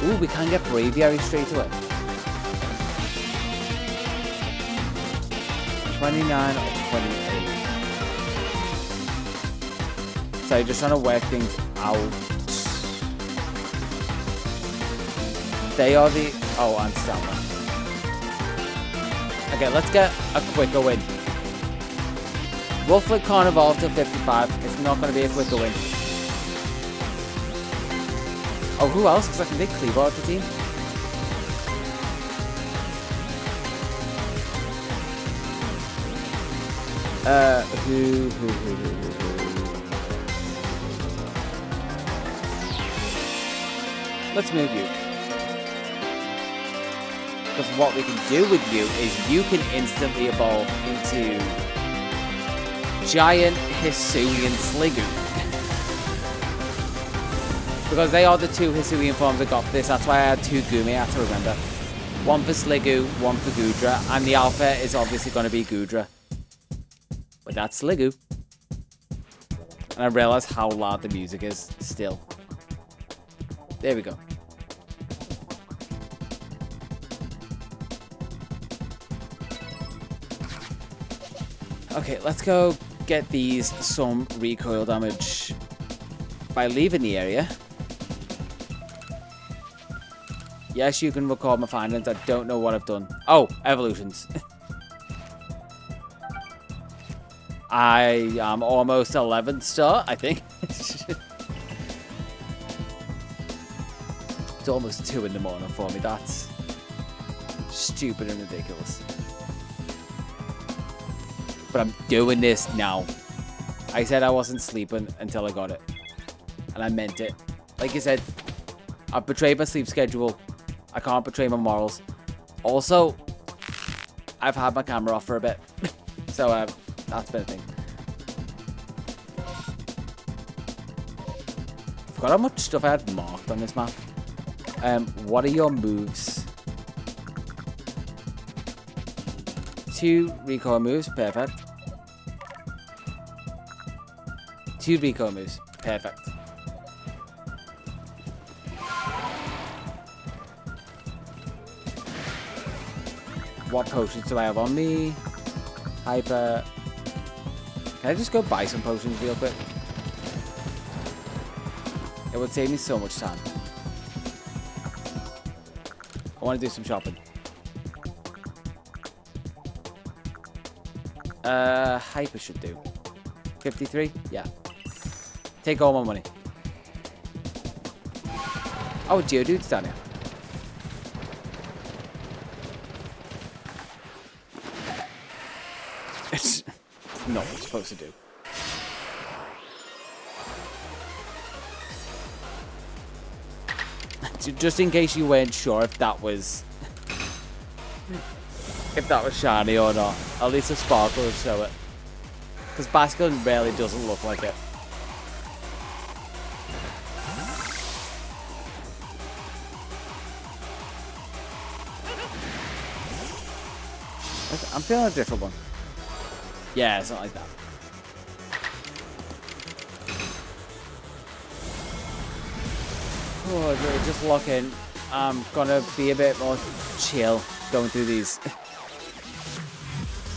Ooh, we can get Braviary straight away. 29 or 28. So just trying to work things out. They are the... Oh, and Stamina. Okay, let's get a quicker win. Rufflet can't evolve till 55. It's not going to be a quicker win. Oh, who else? Because I can take Cleaver out the team. Who? Let's move you. Because what we can do with you is you can instantly evolve into Giant Hisuian Sliggoo. Because they are the two Hisuian forms I got for this. That's why I had two Gumi, I have to remember. One for Sliggoo, one for Goodra. And the alpha is obviously going to be Goodra. But that's Sliggoo. And I realize how loud the music is still. There we go. Okay, let's go get these some recoil damage by leaving the area. Yes, you can record my findings. I don't know what I've done. Oh, evolutions. I am almost 11 star, I think. It's almost 2 in the morning for me. That's stupid and ridiculous. But I'm doing this now. I said I wasn't sleeping until I got it. And I meant it. Like I said, I've betrayed my sleep schedule. I can't betray my morals. Also, I've had my camera off for a bit. So, that's been a thing. Forgot how much stuff I had marked on this map. What are your moves? 2 recoil moves, perfect. 2 recoil moves, perfect. What potions do I have on me? Hyper. Can I just go buy some potions real quick? It would save me so much time. I want to do some shopping. Hyper should do. 53? Yeah. Take all my money. Oh, Geodude's down here. It's not what it's supposed to do. Just in case you weren't sure if that was shiny or not, at least the sparkle would show it. Because Basculin really doesn't look like it. I'm feeling a different one. Yeah, it's not like that. Oh, really just lock in. I'm gonna be a bit more chill going through these.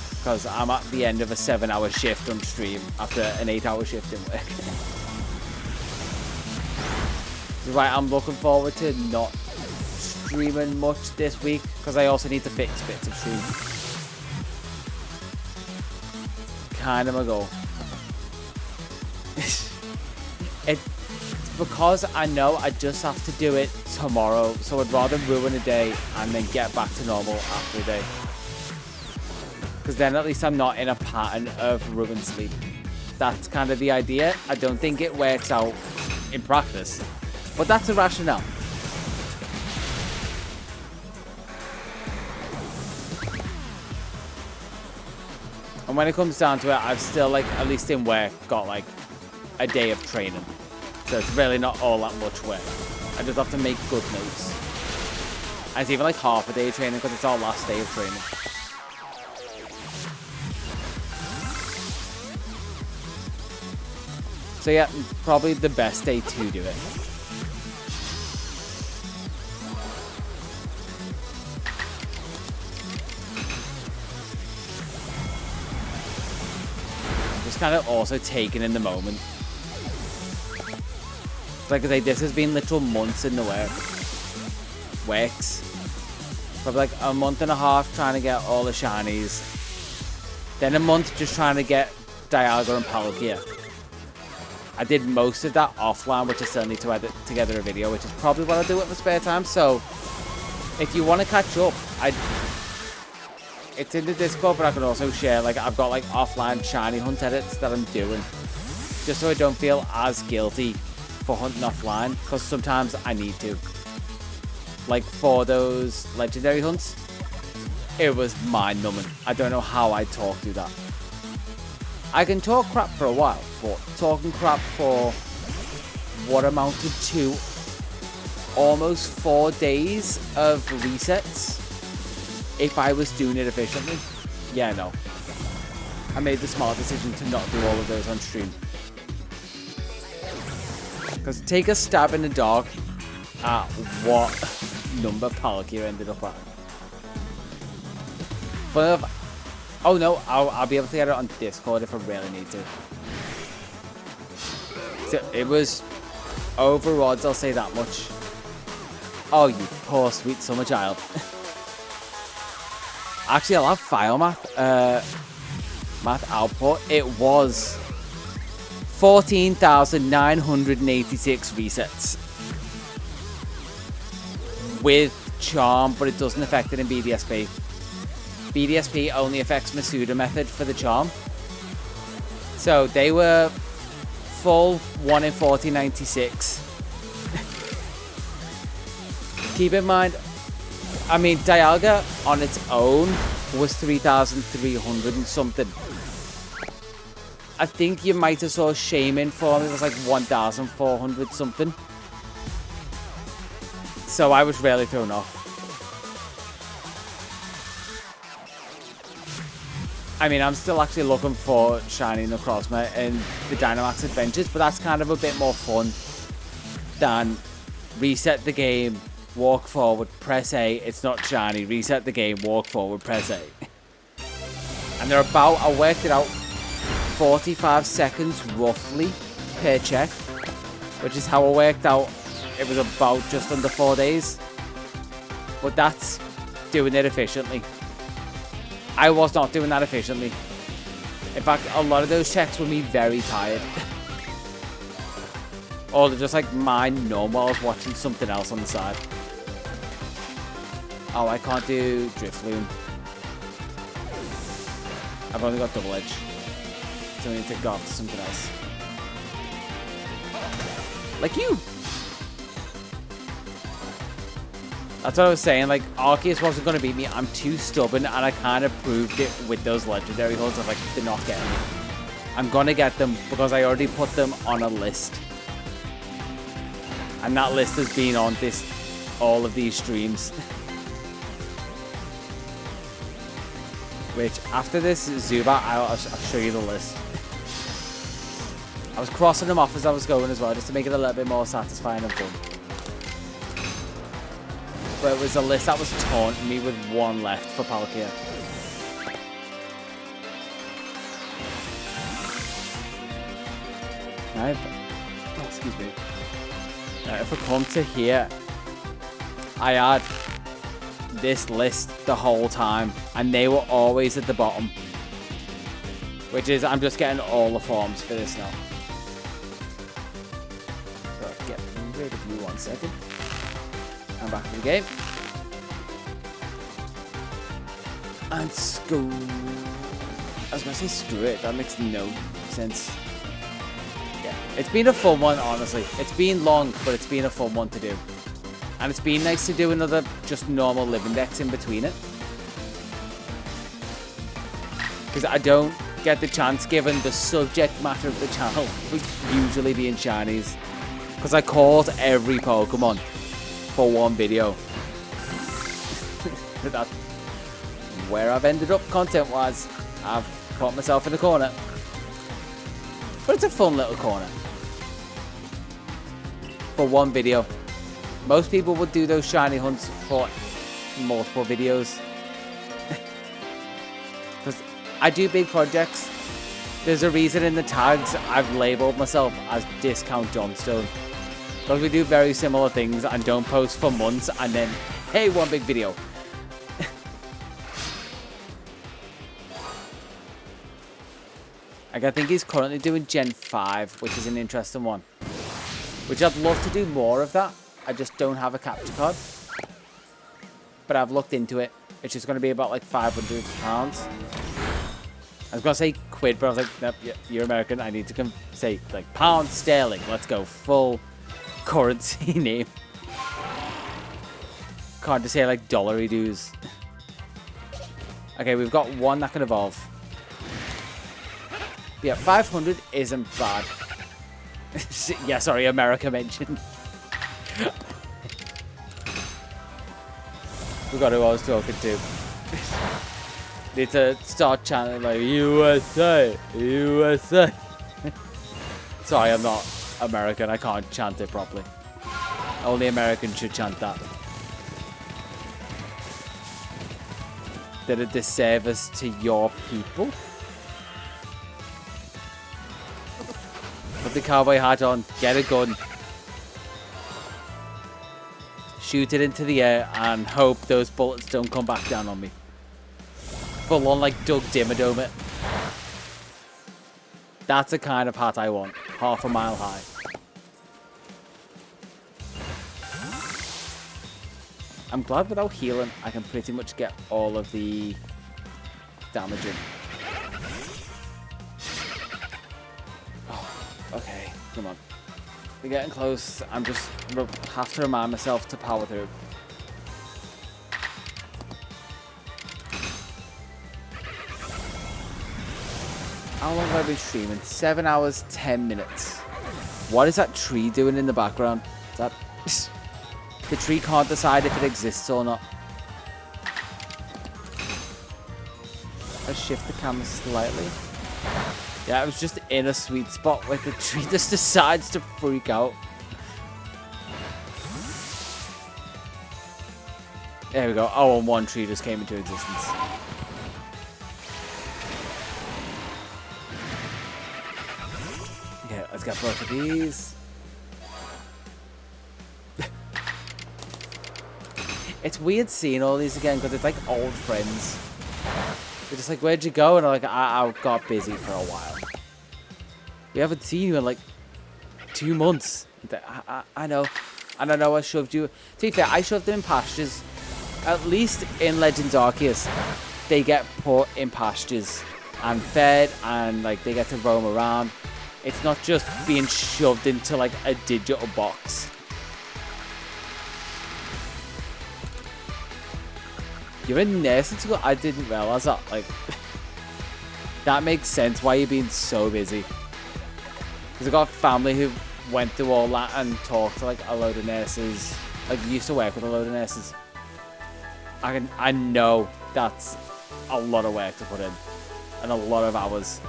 Because I'm at the end of a 7-hour shift on stream after an 8-hour shift in work. Right, I'm looking forward to not streaming much this week because I also need to fix bits of stream. Kind of my goal. It's because I know I just have to do it tomorrow, so I'd rather ruin a day and then get back to normal after a day. Because then at least I'm not in a pattern of ruined sleep. That's kind of the idea. I don't think it works out in practice, but that's a rationale. And when it comes down to it, I've still, like, at least in work, got like a day of training. So it's really not all that much work. I just have to make good notes. And it's even like half a day of training because it's our last day of training. So yeah, probably the best day to do it. Just kind of also taking in the moment. Like I say, this has been literal months in the works. Probably like a month and a half trying to get all the shinies. Then a month just trying to get Dialga and Palkia. I did most of that offline, which I still need to edit together a video, which is probably what I'll do with my spare time. So if you want to catch up, it's in the Discord, but I can also share, like, I've got like offline shiny hunt edits that I'm doing, just so I don't feel as guilty for hunting offline, because sometimes I need to. Like for those legendary hunts, it was mind-numbing. I don't know how I talk through that. I can talk crap for a while, but talking crap for what amounted to almost 4 days of resets, if I was doing it efficiently, yeah, no. I made the smart decision to not do all of those on stream. Because take a stab in the dark at what number Palkia ended up at. But oh no, I'll be able to get it on Discord if I really need to. So it was over odds, I'll say that much. Oh, you poor sweet summer child. Actually, I'll have file math output. It was 14,986 resets with charm, but it doesn't affect it in BDSP. BDSP only affects Masuda method for the charm. So they were full 1 in 4096. Keep in mind, I mean, Dialga on its own was 3,300 and something. I think you might have saw Shaman form, it was like 1,400 something. So I was really thrown off. I mean, I'm still actually looking for Shiny Necrozma in the Dynamax Adventures, but that's kind of a bit more fun than reset the game, walk forward, press A, it's not shiny, reset the game, walk forward, press A. And they're about, I worked it out, 45 seconds roughly per check, which is how I worked out it was about just under 4 days. But that's doing it efficiently. I was not doing that efficiently. In fact, a lot of those checks were me very tired. Or they're just like mine numb while I was watching something else on the side. Oh, I can't do Drifloon. I've only got Double Edge. So I need to go off to something else. Like you! That's what I was saying, like, Arceus wasn't going to beat me. I'm too stubborn, and I kind of proved it with those legendary holds of, like, they're not getting me. I'm going to get them because I already put them on a list. And that list has been on all of these streams. Which, after this Zubat, I'll show you the list. I was crossing them off as I was going as well, just to make it a little bit more satisfying and fun. But it was a list that was taunting me with one left for Palkia. Now, oh, excuse me. Now, if I come to here, I had this list the whole time, and they were always at the bottom. Which is, I'm just getting all the forms for this now. So I'll get rid of you 1 second. I'm back to the game. And screw. I was going to say screw it. That makes no sense. Yeah. It's been a fun one, honestly. It's been long, but it's been a fun one to do. And it's been nice to do another just normal living decks in between it. Because I don't get the chance, given the subject matter of the channel, usually being shinies. Because I caught every Pokemon for one video. That's where I've ended up content-wise. I've caught myself in a corner. But it's a fun little corner. For one video. Most people would do those shiny hunts for multiple videos. Because I do big projects. There's a reason in the tags I've labeled myself as Discount Johnstone. Because we do very similar things and don't post for months and then, hey, one big video. Like, I think he's currently doing Gen 5, which is an interesting one. Which I'd love to do more of that. I just don't have a capture card. But I've looked into it. It's just going to be about like £500. I was going to say quid, but I was like, nope, you're American. I need to say like pound sterling. Let's go full currency name. Can't just say like dollary dues. Okay, we've got one that can evolve. Yeah, 500 isn't bad. Yeah, sorry, America mentioned. Forgot who I was talking to. Need to start chanting like USA, USA. Sorry, I'm not American. I can't chant it properly. Only Americans should chant that. Did a disservice to your people? Put the cowboy hat on, get a gun, shoot it into the air, and hope those bullets don't come back down on me. Full on like Doug Dimmadome it. That's the kind of hat I want. Half a mile high. I'm glad without healing, I can pretty much get all of the damaging. Oh, okay, come on. We're getting close. I'm just have to remind myself to power through. How long have I been streaming? 7 hours, 10 minutes. What is that tree doing in the background? Is that... The tree can't decide if it exists or not. Let's shift the camera slightly. Yeah, I was just in a sweet spot where the tree just decides to freak out. There we go. Oh, and one tree just came into existence. Okay, let's get both of these. It's weird seeing all these again because it's like old friends. They're just like, where'd you go? And I'm like, I got busy for a while. We haven't seen you in like 2 months. I know. And I know I shoved you. To be fair, I shoved them in pastures. At least in Legends Arceus, they get put in pastures and fed and like they get to roam around. It's not just being shoved into like a digital box. You're in nursing school? I didn't realize that. Like, that makes sense why you're being so busy. Because I've got family who went through all that and talked to like a load of nurses. Like, used to work with a load of nurses. I know that's a lot of work to put in. And a lot of hours.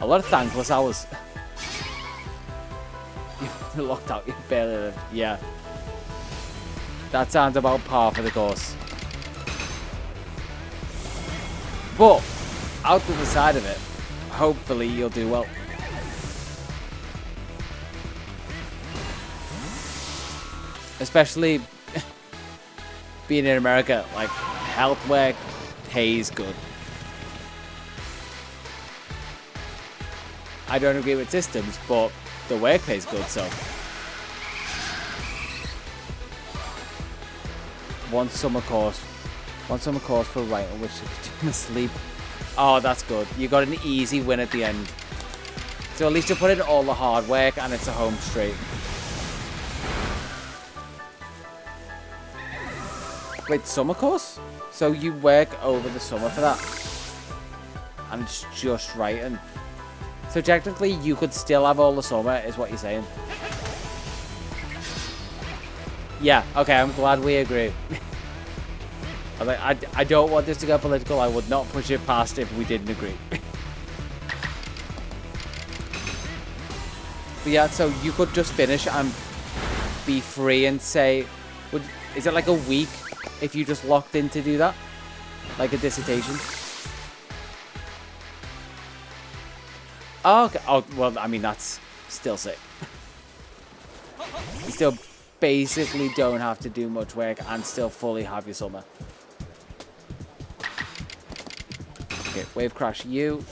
A lot of thankless hours. You're locked out, you barely live. Yeah. That sounds about par for the course. But, out to the side of it, hopefully you'll do well. Especially being in America, like, health work pays good. I don't agree with systems, but the work pays good, so. One summer course for writing, which is sleep. Oh, that's good. You got an easy win at the end. So at least you put in all the hard work and it's a home straight. Wait, summer course? So you work over the summer for that? And it's just writing. So technically you could still have all the summer, is what you're saying. Yeah, okay, I'm glad we agree. I don't want this to go political. I would not push it past if we didn't agree. But yeah, so you could just finish and be free and say, is it like a week if you just locked in to do that? Like a dissertation? Oh, okay. Oh, well, I mean, that's still sick. You still basically don't have to do much work and still fully have your summer. Okay, wave crash you.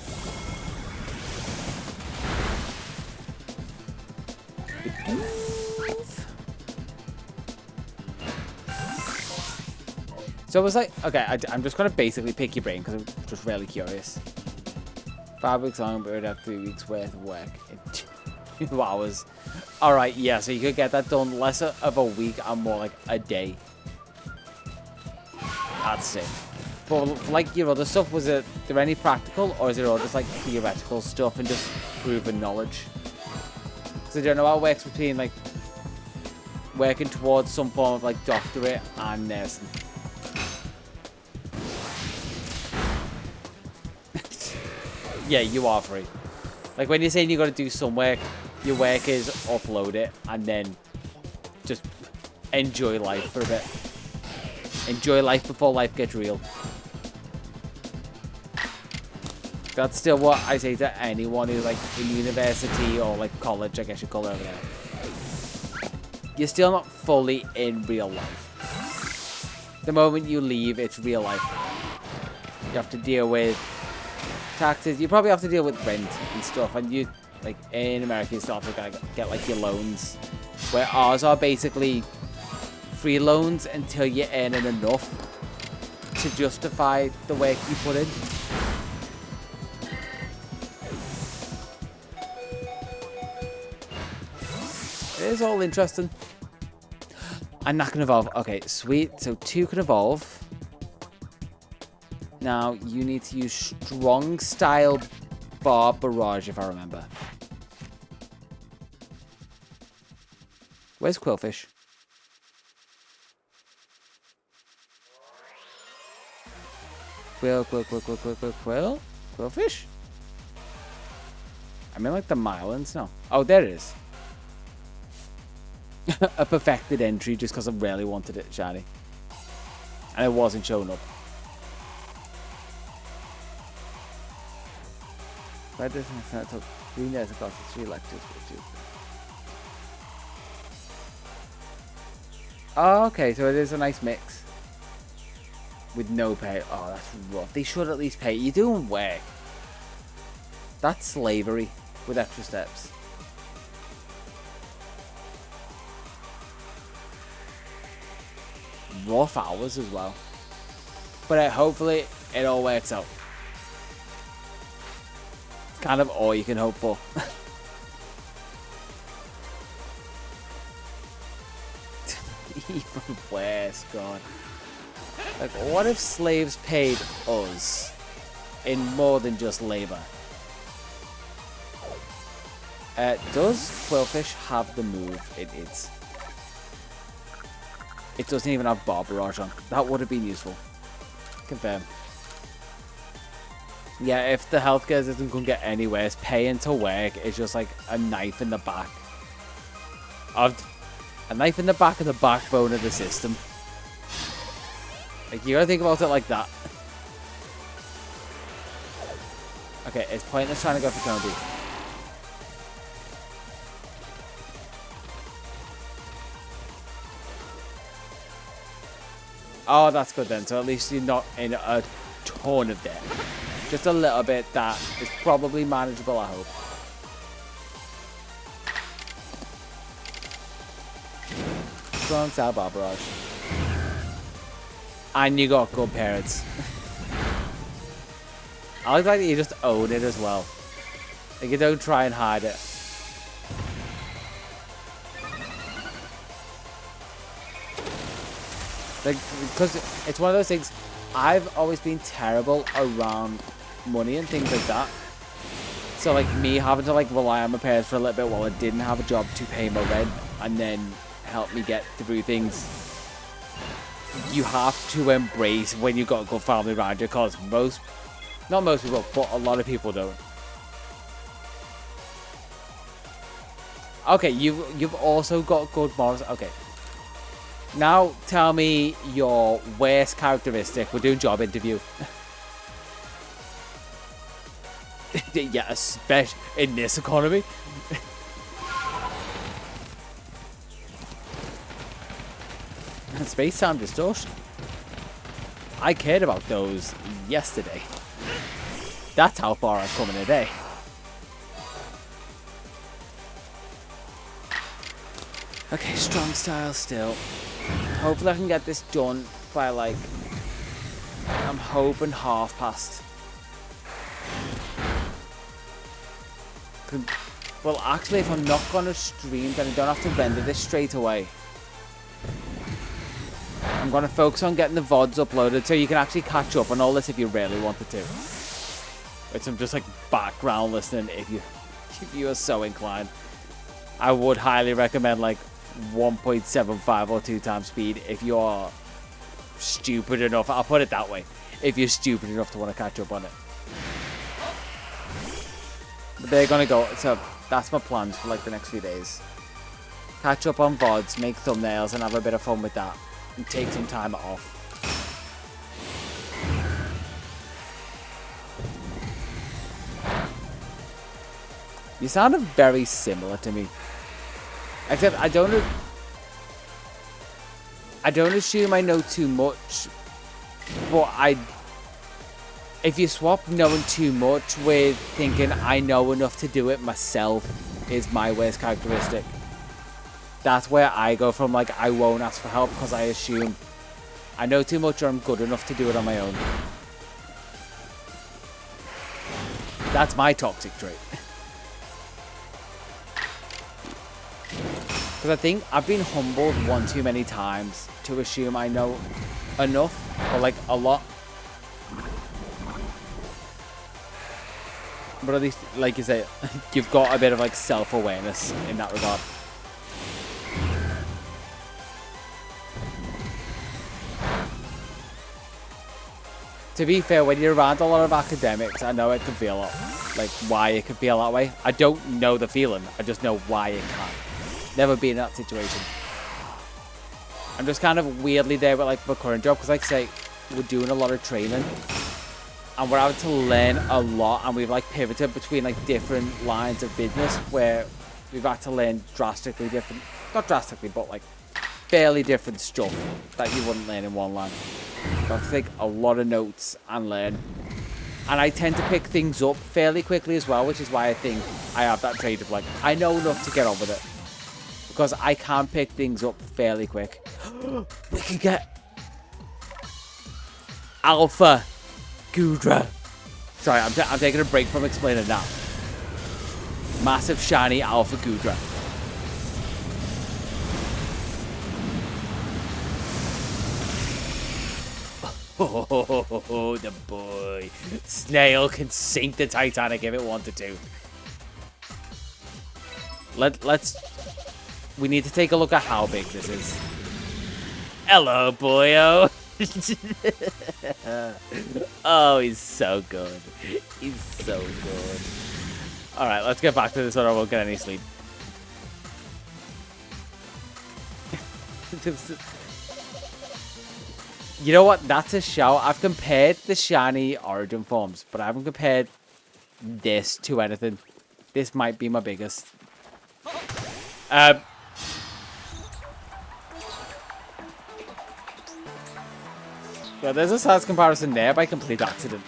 So it was like, okay, I'm just going to basically pick your brain because I'm just really curious. 5 weeks long, but we'd have 3 weeks worth of work in 2 hours. Alright, yeah, so you could get that done less of a week and more like a day. That's it. But for like your other stuff, was there any practical or is it all just like theoretical stuff and just proven knowledge? Because I don't know how it works between like working towards some form of like doctorate and nursing. Yeah, you are free. Like when you're saying you got to do some work, your work is upload it and then just enjoy life for a bit. Enjoy life before life gets real. That's still what I say to anyone who's like in university or like college, I guess you call it over there. You're still not fully in real life. The moment you leave, it's real life. You have to deal with taxes. You probably have to deal with rent and stuff. And you, like in America, you still have to get like your loans. Where ours are basically free loans until you're earning enough to justify the work you put in. is all interesting. And that can evolve. Okay, sweet. So 2 can evolve. Now, you need to use strong style bar barrage, if I remember. Where's Quillfish? Quill. Quillfish? I mean, like the Mylands? No. Oh, there it is. A perfected entry just because I really wanted it shiny. And it wasn't showing up. Why doesn't that talk? Green has got the 3 lectures with you. Oh, okay, so it is a nice mix. With no pay. Oh, that's rough. They should at least pay. You're doing work. That's slavery with extra steps. Rough hours as well. But hopefully it all works out. It's kind of all you can hope for. Even worse, God. Like, what if slaves paid us in more than just labor? Does Quillfish have the move? It doesn't even have bar barrage on. That would have been useful. Confirm. Yeah, if the healthcare system couldn't get anywhere, it's paying to work is just like a knife in the back. A knife in the back of the backbone of the system. Like, you gotta think about it like that. Okay, it's pointless trying to go for Kobe. Oh, that's good then. So at least you're not in a ton of debt. Just a little bit. That is probably manageable, I hope. Strong style bar barrage. And you got good parents. I like that you just own it as well. Like, you don't try and hide it. Like, because it's one of those things, I've always been terrible around money and things like that. So, like, me having to, like, rely on my parents for a little bit while I didn't have a job to pay my rent and then help me get through things. You have to embrace when you got a good family around you, because not most people, but a lot of people don't. Okay, you've also got good morals. Okay. Now tell me your worst characteristic. We're doing job interview. Yeah, especially in this economy. Space-time distortion. I cared about those yesterday. That's how far I've come in a day. Okay, strong style still. Hopefully I can get this done by, like, I'm hoping 1/2 past. Well, actually, if I'm not going to stream, then I don't have to render this straight away. I'm going to focus on getting the VODs uploaded so you can actually catch up on all this if you really wanted to. It's some just like background listening if you are so inclined. I would highly recommend like 1.75 or 2 times speed if you're stupid enough. I'll put it that way. If you're stupid enough to want to catch up on it. But they're going to go, so that's my plans for like the next few days. Catch up on VODs, make thumbnails and have a bit of fun with that. And take some time off. You sounded very similar to me. Except I don't assume I know too much. But if you swap knowing too much with thinking I know enough to do it myself is my worst characteristic. That's where I go from, like, I won't ask for help because I assume I know too much or I'm good enough to do it on my own. That's my toxic trait. Because I think I've been humbled one too many times to assume I know enough, or like a lot. But at least, like you say, you've got a bit of like self-awareness in that regard. To be fair, when you're around a lot of academics, I know it can feel like why it can feel that way. I don't know the feeling, I just know why it can. Never been in that situation. I'm just kind of weirdly there with like my current job, because like I say, we're doing a lot of training. And we're having to learn a lot, and we've like pivoted between like different lines of business where we've had to learn drastically different, not drastically, but like fairly different stuff that you wouldn't learn in one line. I have to take a lot of notes and learn. And I tend to pick things up fairly quickly as well, which is why I think I have that trait of like, I know enough to get on with it. Because I can pick things up fairly quick. We can get Alpha Gudra. Sorry, I'm taking a break from explaining that. Massive shiny Alpha Gudra. Oh, the boy. Snail can sink the Titanic if it wanted to. Let's... We need to take a look at how big this is. Hello, boyo. Oh, he's so good. He's so good. Alright, let's get back to this or I won't get any sleep. You know what? That's a shout. I've compared the shiny origin forms, but I haven't compared this to anything. This might be my biggest. Yeah, there's a size comparison there by complete accident.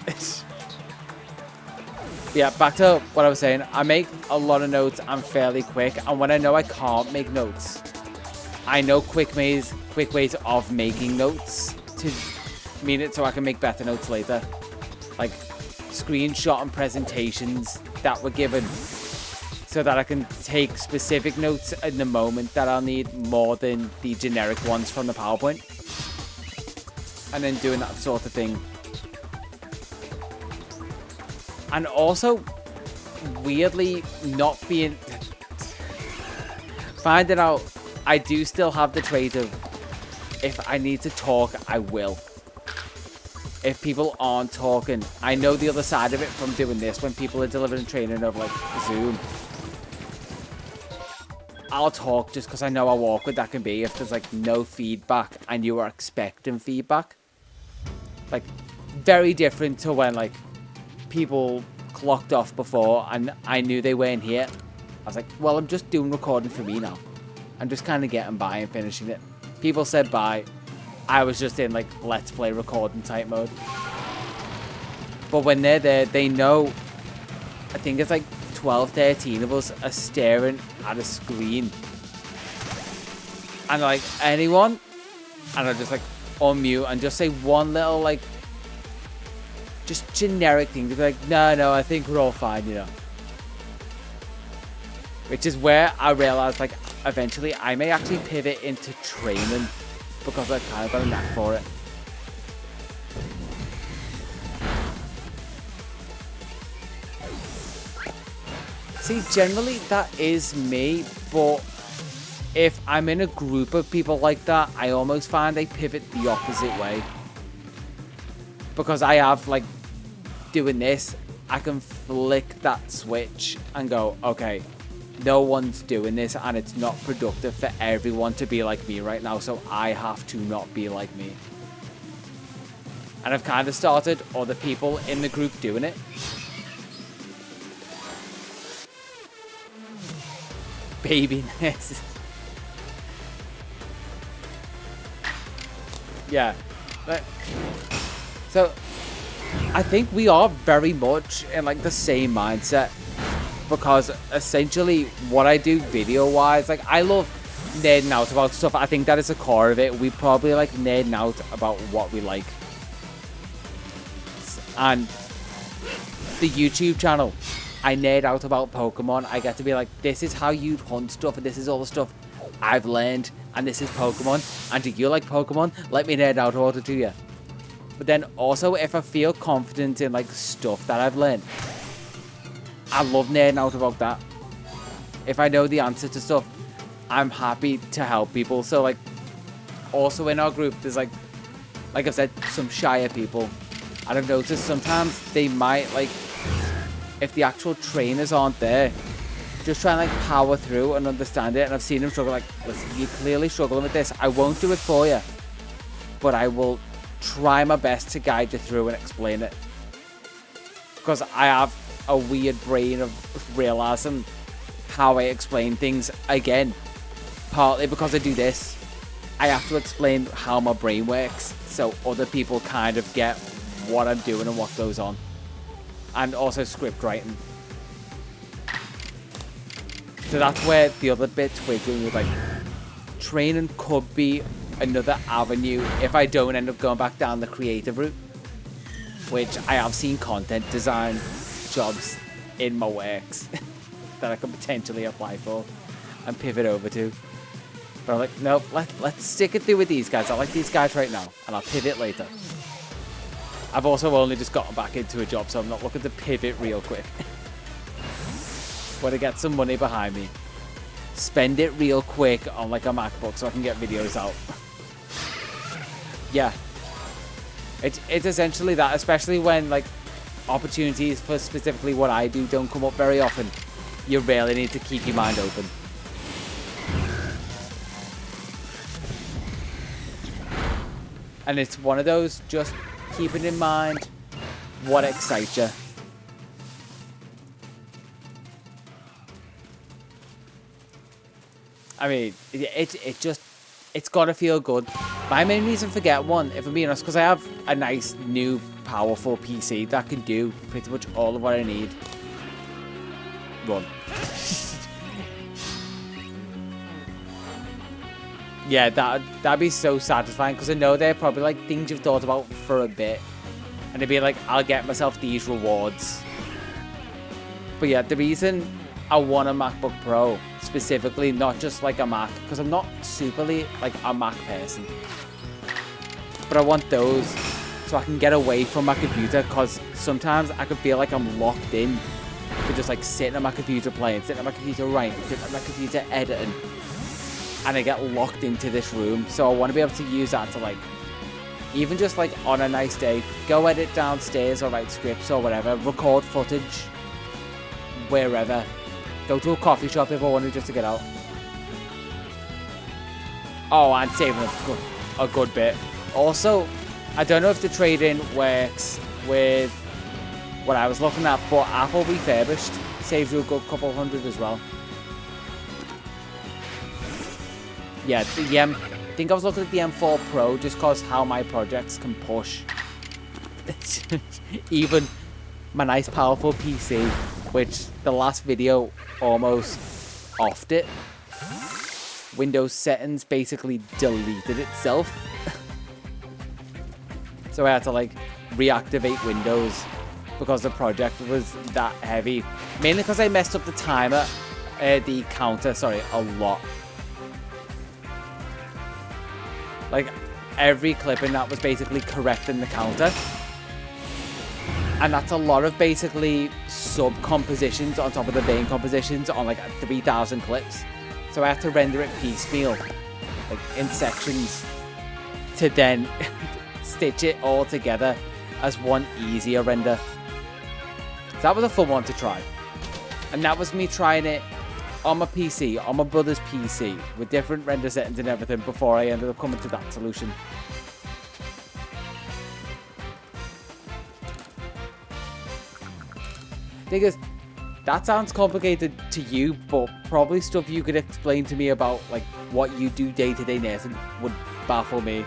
Yeah, back to what I was saying. I make a lot of notes. I'm fairly quick, and when I know I can't make notes, I know quick ways of making notes to mean it so I can make better notes later. Like screenshot and presentations that were given so that I can take specific notes in the moment that I'll need more than the generic ones from the PowerPoint. And then doing that sort of thing. And also, weirdly, not being... Finding out I do still have the trait of, if I need to talk, I will. If people aren't talking, I know the other side of it from doing this when people are delivering training over like Zoom. I'll talk just because I know how awkward that can be if there's like no feedback and you are expecting feedback. Like, very different to when like people clocked off before and I knew they weren't here. I was like, well, I'm just doing recording for me now. I'm just kind of getting by and finishing it. People said bye. I was just in like let's play recording type mode. But when they're there, they know, I think it's like 12, 13 of us are staring at a screen. And like, anyone? And I just like unmute and just say one little like, just generic thing to be like, no, I think we're all fine, you know. Which is where I realized like, eventually I may actually pivot into training because I've kind of got a knack for it. See, generally that is me, but if I'm in a group of people like that, I almost find I pivot the opposite way. Because I have, like, doing this, I can flick that switch and go, okay, no one's doing this and it's not productive for everyone to be like me right now, so I have to not be like me. And I've kind of started other people in the group doing it. Babiness. Yeah. So, I think we are very much in like the same mindset. Because essentially what I do video-wise, like I love nerding out about stuff. I think that is the core of it. We probably like nerding out about what we like. And the YouTube channel, I nerd out about Pokemon. I get to be like, this is how you hunt stuff and this is all the stuff I've learned, and this is Pokemon, and do you like Pokemon? Let me nerd out about it to you. But then also, if I feel confident in like stuff that I've learned, I love nerding out about that. If I know the answer to stuff, I'm happy to help people. So like, also in our group, there's like I've said, some shyer people. And I've noticed sometimes they might like, if the actual trainers aren't there, just try and like power through and understand it. And I've seen them struggle like, listen, you're clearly struggling with this. I won't do it for you, but I will try my best to guide you through and explain it. Because I have a weird brain of realizing how I explain things. Again, partly because I do this, I have to explain how my brain works so other people kind of get what I'm doing and what goes on. And also script writing. So that's where the other bit twiggling with like, training could be another avenue if I don't end up going back down the creative route, which I have seen content design jobs in my works that I could potentially apply for and pivot over to. But I'm like, nope, let's stick it through with these guys. I like these guys right now, and I'll pivot later. I've also only just gotten back into a job, so I'm not looking to pivot real quick. Want to get some money behind me. Spend it real quick on like a MacBook so I can get videos out. Yeah. It's essentially that, especially when like opportunities for specifically what I do don't come up very often. You really need to keep your mind open. And it's one of those, just keeping in mind what excites you. I mean, it's gotta feel good. My main reason for get one, if I'm being honest, because I have a nice, new, powerful PC that can do pretty much all of what I need. Run. Yeah, that'd be so satisfying, because I know they're probably like things you've thought about for a bit. And it'd be like, I'll get myself these rewards. But yeah, the reason I want a MacBook Pro, specifically, not just like a Mac, because I'm not superly like a Mac person. But I want those so I can get away from my computer, because sometimes I can feel like I'm locked in to just like sitting at my computer playing, sitting at my computer writing, sitting at my computer editing. And I get locked into this room, so I want to be able to use that to like, even just like on a nice day, go edit downstairs or write scripts or whatever, record footage, wherever, go to a coffee shop if I wanted just to get out. Oh, and saving a good bit. Also, I don't know if the trade-in works with what I was looking at, but Apple Refurbished saves you a good couple hundred as well. Yeah, I think I was looking at the M4 Pro just because how my projects can push. Even my nice powerful PC, which the last video almost offed it. Windows settings basically deleted itself. So I had to like reactivate Windows because the project was that heavy. Mainly because I messed up the timer, the counter, a lot. Like, every clip in that was basically correcting the counter. And that's a lot of basically sub-compositions on top of the main compositions on like 3,000 clips. So I had to render it piecemeal, like in sections, to then stitch it all together as one easier render. So that was a fun one to try. And that was me trying it on my PC, on my brother's PC, with different render settings and everything before I ended up coming to that solution. Thing is, that sounds complicated to you, but probably stuff you could explain to me about like what you do day-to-day nursing would baffle me.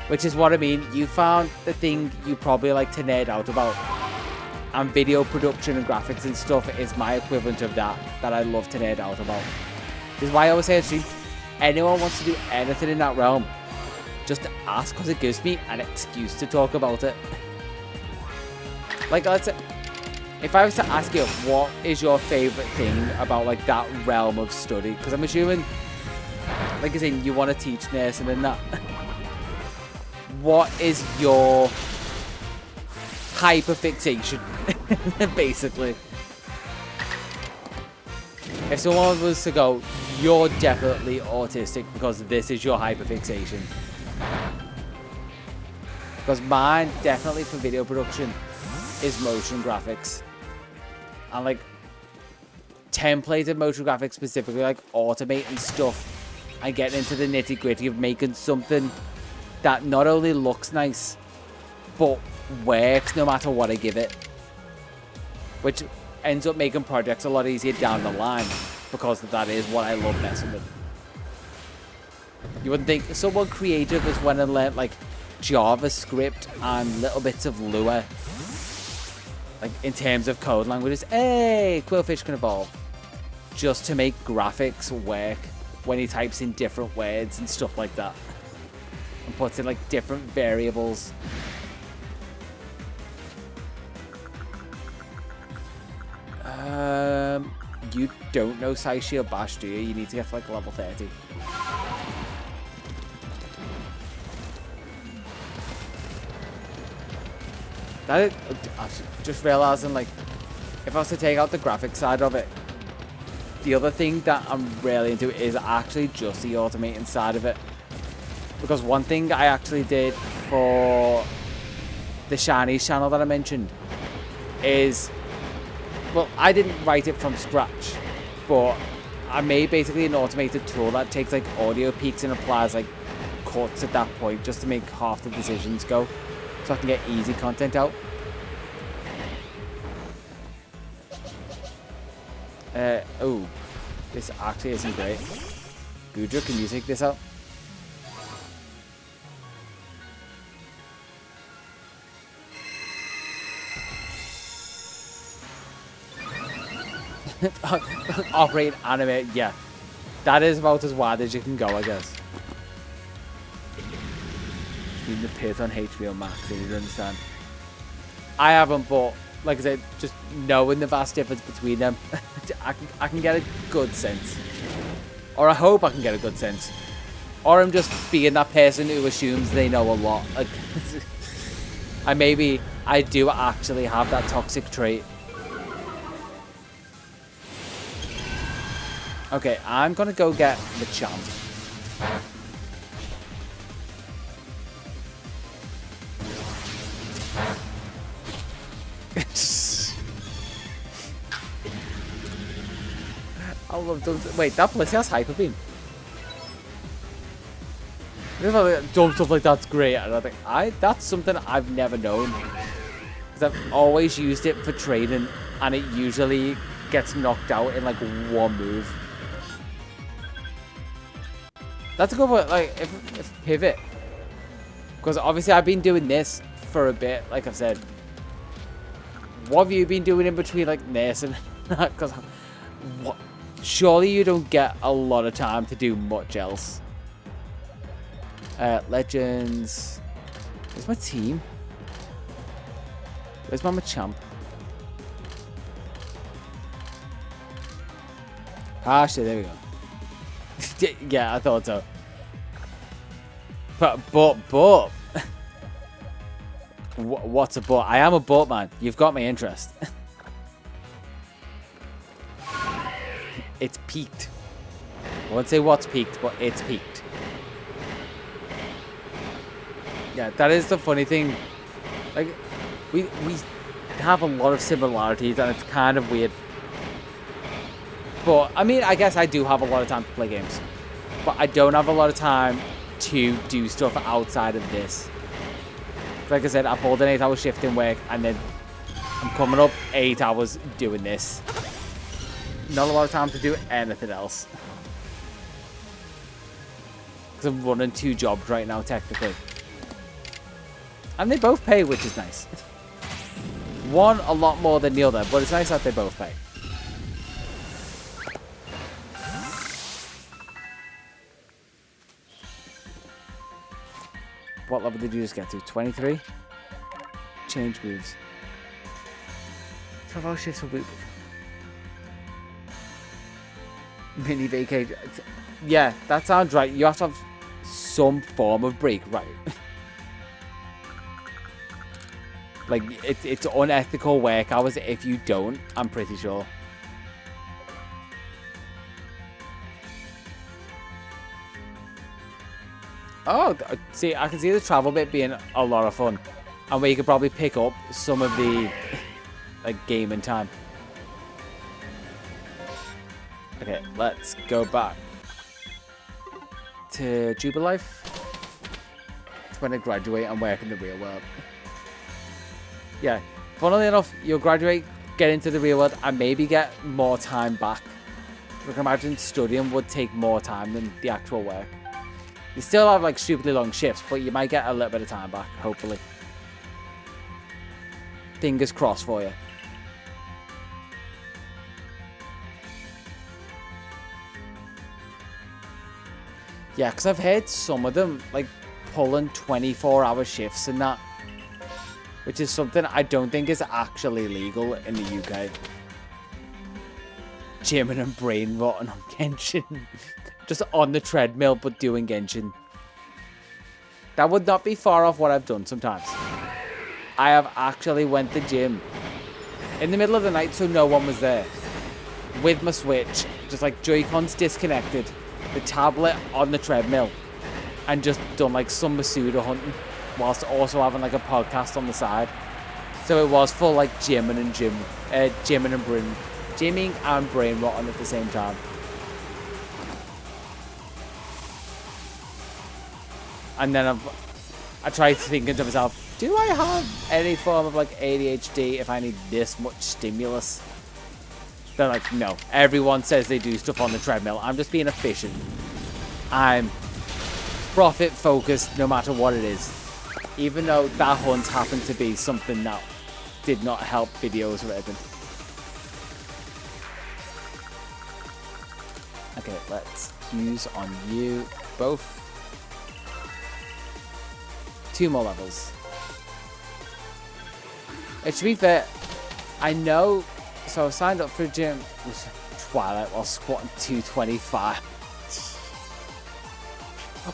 Which is what I mean, you found the thing you probably like to nerd out about. And video production and graphics and stuff is my equivalent of that I love to nerd out about. This is why I always say on stream, anyone wants to do anything in that realm, just ask, because it gives me an excuse to talk about it. Like, let's say, if I was to ask you, what is your favourite thing about like that realm of study? Because I'm assuming like I said, you want to teach nursing and that. What is your hyperfixation, basically? If someone was to go, you're definitely autistic because this is your hyperfixation. Because mine, definitely for video production, is motion graphics. And like, templated motion graphics specifically, like automating stuff and getting into the nitty gritty of making something that not only looks nice, but works no matter what I give it. Which ends up making projects a lot easier down the line, because that is what I love messing with. You wouldn't think someone creative has went and learnt like JavaScript and little bits of Lua, like in terms of code languages. Hey, Quillfish can evolve, just to make graphics work when he types in different words and stuff like that, and puts in like different variables. You don't know Saishio Bash, do you? You need to get to like level 30. That is, I was just realizing, like, if I was to take out the graphic side of it, the other thing that I'm really into is actually just the automating side of it. Because one thing I actually did for the Shinies channel that I mentioned is, well, I didn't write it from scratch, but I made basically an automated tool that takes like audio peaks and applies like cuts at that point just to make half the decisions go, so I can get easy content out. Oh, this actually isn't great. Gudra, can you take this out? Operate anime, yeah. That is about as wide as you can go, I guess. Need the pit on HBO Max, so you understand. I haven't, but like I said, just knowing the vast difference between them, I can get a good sense. Or I hope I can get a good sense. Or I'm just being that person who assumes they know a lot. Like, I do actually have that toxic trait. Okay, I'm gonna go get the champ. I love those. Wait, that Blissey has Hyper Beam. Dumb stuff like that's great, and I think that's something I've never known, because I've always used it for trading, and it usually gets knocked out in like one move. That's a good one, like, if pivot. Because obviously I've been doing this for a bit, like I've said. What have you been doing in between, like, this and that? Because, surely you don't get a lot of time to do much else. Legends. Where's my team? Where's my Machamp? Ah, shit, there we go. Yeah, I thought so. But what's a but? I am a but man. You've got my interest. It's peaked. I won't say what's peaked, but it's peaked. Yeah, that is the funny thing. Like, we have a lot of similarities, and it's kind of weird. But, I mean, I guess I do have a lot of time to play games. But I don't have a lot of time to do stuff outside of this. Like I said, I pulled an 8-hour shift in work, and then I'm coming up 8 hours doing this. Not a lot of time to do anything else. Because I'm running 2 jobs right now, technically. And they both pay, which is nice. One a lot more than the other, but it's nice that they both pay. What level did you just get to? 23? Change moves. 12-hour shifts a week. Mini vacation. Yeah, that sounds right. You have to have some form of break, right? Like, it's unethical work hours if you don't, I'm pretty sure. Oh, see, I can see the travel bit being a lot of fun. And where you could probably pick up some of the, like, gaming time. Okay, let's go back to Jubilife. It's when I graduate and work in the real world. Yeah, funnily enough, you'll graduate, get into the real world, and maybe get more time back. I can imagine studying would take more time than the actual work. You still have, like, stupidly long shifts, but you might get a little bit of time back, hopefully. Fingers crossed for you. Yeah, because I've heard some of them, like, pulling 24-hour shifts and that. Which is something I don't think is actually legal in the UK. Gymming and brain rotting on Genshin. Just on the treadmill, but doing Genshin. That would not be far off what I've done sometimes. I have actually went to the gym in the middle of the night, so no one was there. With my Switch, just like Joy-Cons disconnected, the tablet on the treadmill, and just done like some Masuda hunting, whilst also having like a podcast on the side. So it was full like gymming and brain rotting at the same time. And then I tried thinking to myself, do I have any form of like ADHD if I need this much stimulus? They're like, no. Everyone says they do stuff on the treadmill. I'm just being efficient. I'm profit focused no matter what it is. Even though that hunt happened to be something that did not help videos or anything. Okay, let's use on you both. 2 more levels. To be fair, I know, so I signed up for a gym with Twilight while squatting 225.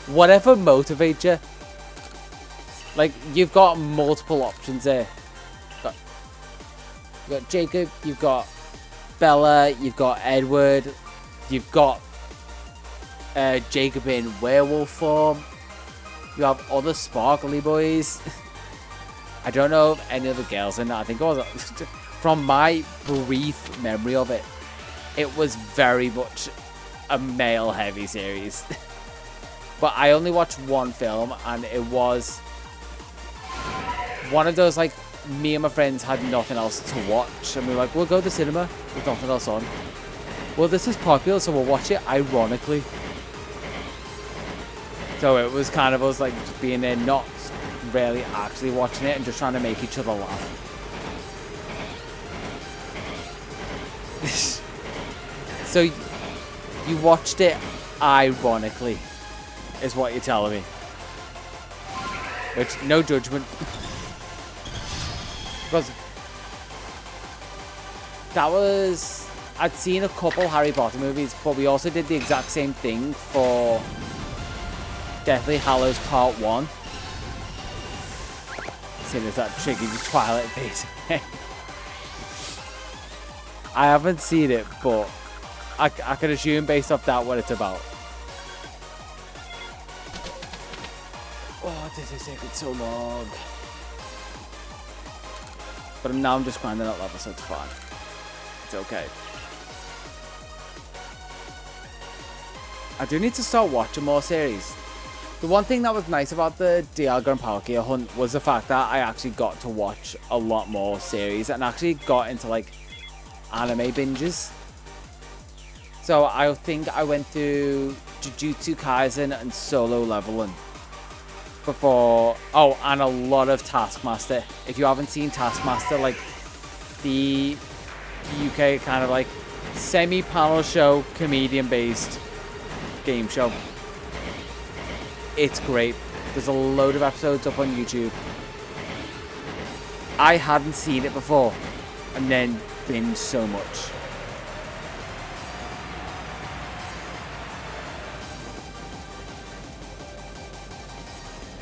Whatever motivates you. Like, you've got multiple options there. You've got Jacob, you've got Bella, you've got Edward, you've got Jacob in werewolf form. You have other sparkly boys. I don't know if any other girls in that. I think it was, from my brief memory of it, it was very much a male-heavy series. But I only watched one film, and it was one of those, like, me and my friends had nothing else to watch, and we were like, we'll go to the cinema with nothing else on. Well, this is popular, so we'll watch it ironically. So it was kind of us like just being there, not really actually watching it and just trying to make each other laugh. So you watched it ironically, is what you're telling me. Which, no judgment. Because that was... I'd seen a couple Harry Potter movies, but we also did the exact same thing for Deathly Hallows Part 1. Seeing as that tricky Twilight face. I haven't seen it, but I can assume based off that what it's about. Oh, this is taking so long. But now I'm just grinding out levels, so it's fine. It's okay. I do need to start watching more series. The one thing that was nice about the Dialga and Palkia hunt was the fact that I actually got to watch a lot more series and actually got into like anime binges. So I think I went through Jujutsu Kaisen and Solo Leveling before. Oh, and a lot of Taskmaster. If you haven't seen Taskmaster, like the UK kind of like semi-panel show, comedian-based game show. It's great. There's a load of episodes up on YouTube. I hadn't seen it before, and then binged so much.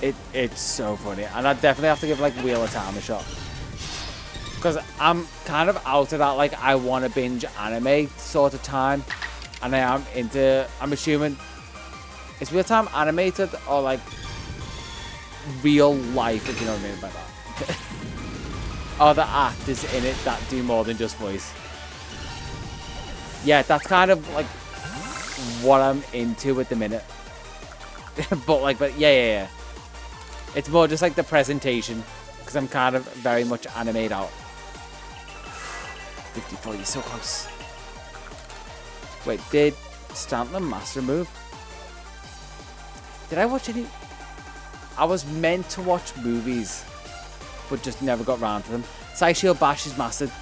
It's so funny. And I definitely have to give, like, Wheel of Time a shot. Because I'm kind of out of that, like, I want to binge anime sort of time. And I am into, I'm assuming, is Wheel of Time animated or, like, real life, if you know what I mean by that? Are the actors in it that do more than just voice? Yeah, that's kind of, like, what I'm into at the minute. but yeah. It's more just like the presentation, because I'm kind of very much animated out. 54, you're so close. Wait, did Stantler master move? Did I watch any? I was meant to watch movies, but just never got round to them. Saishio Bash is mastered.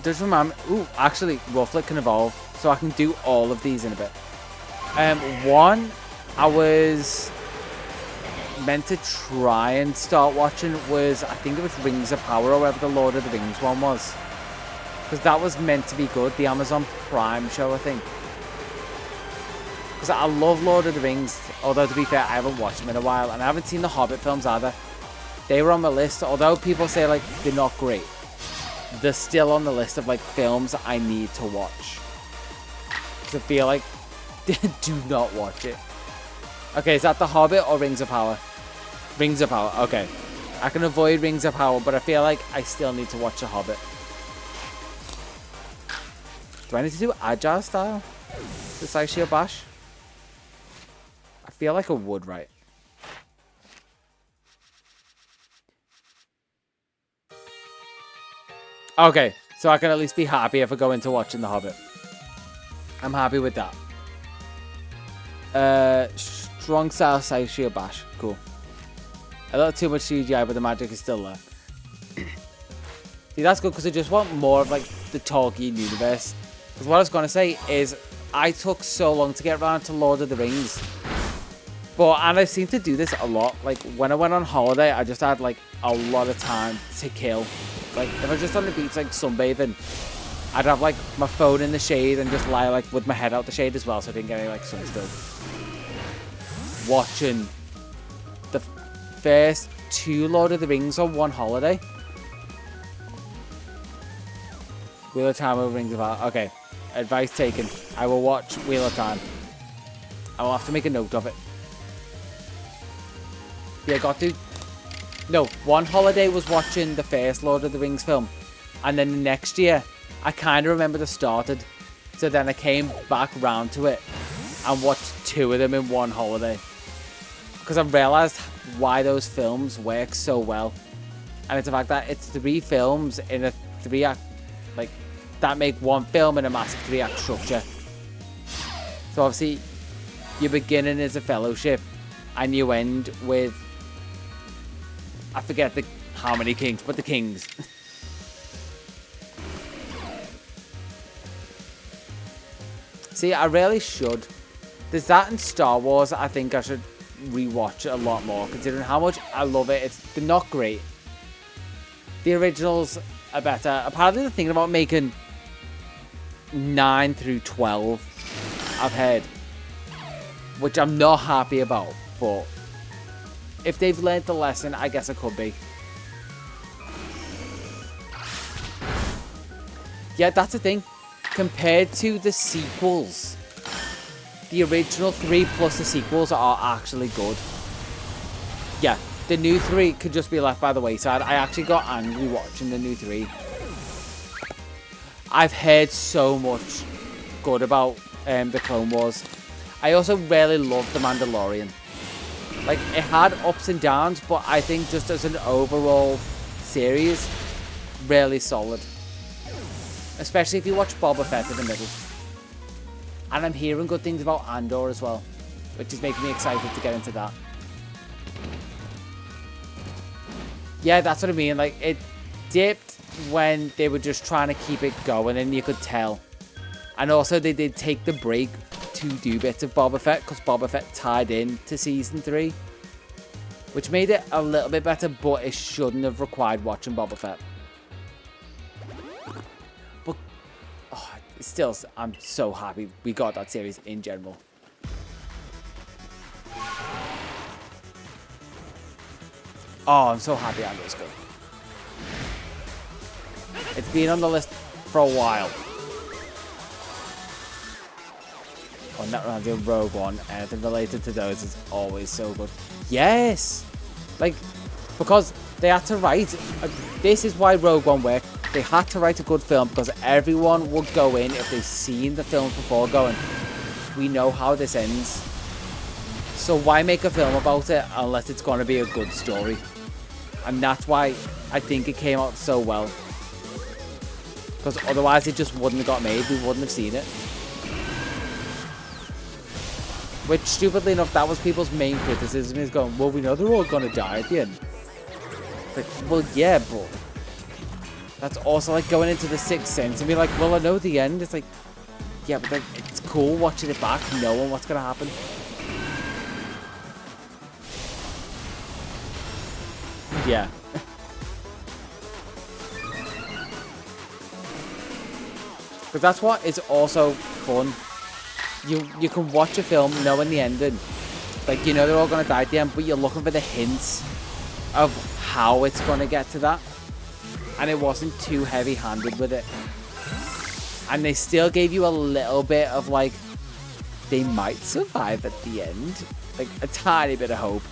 Does remind me. Ooh, actually, Rufflet can evolve, so I can do all of these in a bit. One, I was meant to try and start watching was, I think it was Rings of Power or whatever the Lord of the Rings one was. Because that was meant to be good, the Amazon Prime show, I think. Because I love Lord of the Rings, although to be fair, I haven't watched them in a while, and I haven't seen the Hobbit films either. They were on my list, although people say, like, they're not great. They're still on the list of, like, films I need to watch. Because I feel like, do not watch it. Okay, is that The Hobbit or Rings of Power? Rings of Power, okay. I can avoid Rings of Power, but I feel like I still need to watch The Hobbit. Do I need to do Agile style? The Saishio Bash? I feel like I would, right? Okay, so I can at least be happy if I go into watching The Hobbit. I'm happy with that. Strong style Saishio Bash. Cool. A little too much CGI, but the magic is still there. See, that's good because I just want more of, like, the Tolkien universe. Because what I was going to say is I took so long to get around to Lord of the Rings. And I seem to do this a lot. Like, when I went on holiday, I just had, like, a lot of time to kill. Like, if I was just on the beach, like, sunbathing, I'd have, like, my phone in the shade and just lie, like, with my head out the shade as well so I didn't get any, like, sunstroke. Watching the first 2 Lord of the Rings on one holiday. Wheel of Time over Rings of Power. Okay, advice taken. I will watch Wheel of Time. I will have to make a note of it. Yeah, got to. No, one holiday was watching the first Lord of the Rings film. And then the next year, I kind of remembered I started. So then I came back round to it and watched 2 of them in one holiday. Because I realised why those films work so well. And it's the fact that it's 3 films in a 3-act, like, that make one film in a massive 3-act structure. So obviously, your beginning is a fellowship and you end with, I forget how many kings, but the kings. See, I really should. There's that in Star Wars. I think I should rewatch it a lot more, considering how much I love it. They're not great. The originals are better. Apparently, they're thinking about making 9 through 12. I've heard, which I'm not happy about, but if they've learned the lesson, I guess it could be. Yeah, that's the thing. Compared to the sequels, the original 3 plus the sequels are actually good. Yeah, the new 3 could just be left by the wayside. I actually got angry watching the new 3. I've heard so much good about the Clone Wars. I also really loved The Mandalorian. Like, it had ups and downs, but I think just as an overall series, really solid. Especially if you watch Boba Fett in the middle. And I'm hearing good things about Andor as well, which is making me excited to get into that. Yeah, that's what I mean. Like, it dipped when they were just trying to keep it going, and you could tell. And also, they did take the break to do bits of Boba Fett, because Boba Fett tied in to Season 3. Which made it a little bit better, but it shouldn't have required watching Boba Fett. But, oh, still, I'm so happy we got that series in general. Oh, I'm so happy Andrew's good. It's been on the list for a while. Oh, not the Rogue One. Anything related to those is always so good. Yes! Like, because they had to write... this is why Rogue One worked. They had to write a good film because everyone would go in if they've seen the film before going, we know how this ends. So why make a film about it unless it's going to be a good story? And that's why I think it came out so well. Because otherwise it just wouldn't have got made. We wouldn't have seen it. Which, stupidly enough, that was people's main criticism, is going, well, we know they're all going to die at the end. Like, well, yeah, but that's also like going into The Sixth Sense and be like, well, I know the end. It's like, yeah, but like, it's cool watching it back, knowing what's going to happen. Yeah. Because that's what is also fun. You can watch a film knowing the ending. Like, you know they're all going to die at the end, but you're looking for the hints of how it's going to get to that. And it wasn't too heavy-handed with it. And they still gave you a little bit of, like, they might survive at the end. Like, a tiny bit of hope.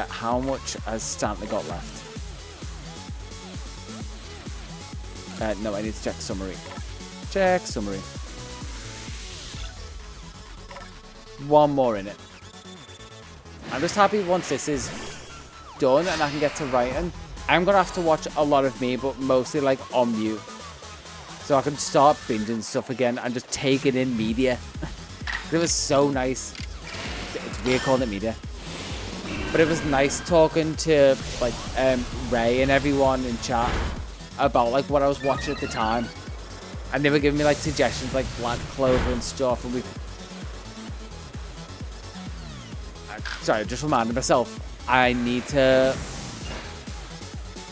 How much has Stanley got left? No, I need to check summary. Check summary. One more in it. I'm just happy once this is done and I can get to writing. I'm going to have to watch a lot of me, but mostly like on mute. So I can start binging stuff again and just taking in media. It was so nice. It's weird calling it media. But it was nice talking to like Ray and everyone in chat about like what I was watching at the time. And they were giving me like suggestions like Black Clover and stuff. And sorry, just reminded myself. I need to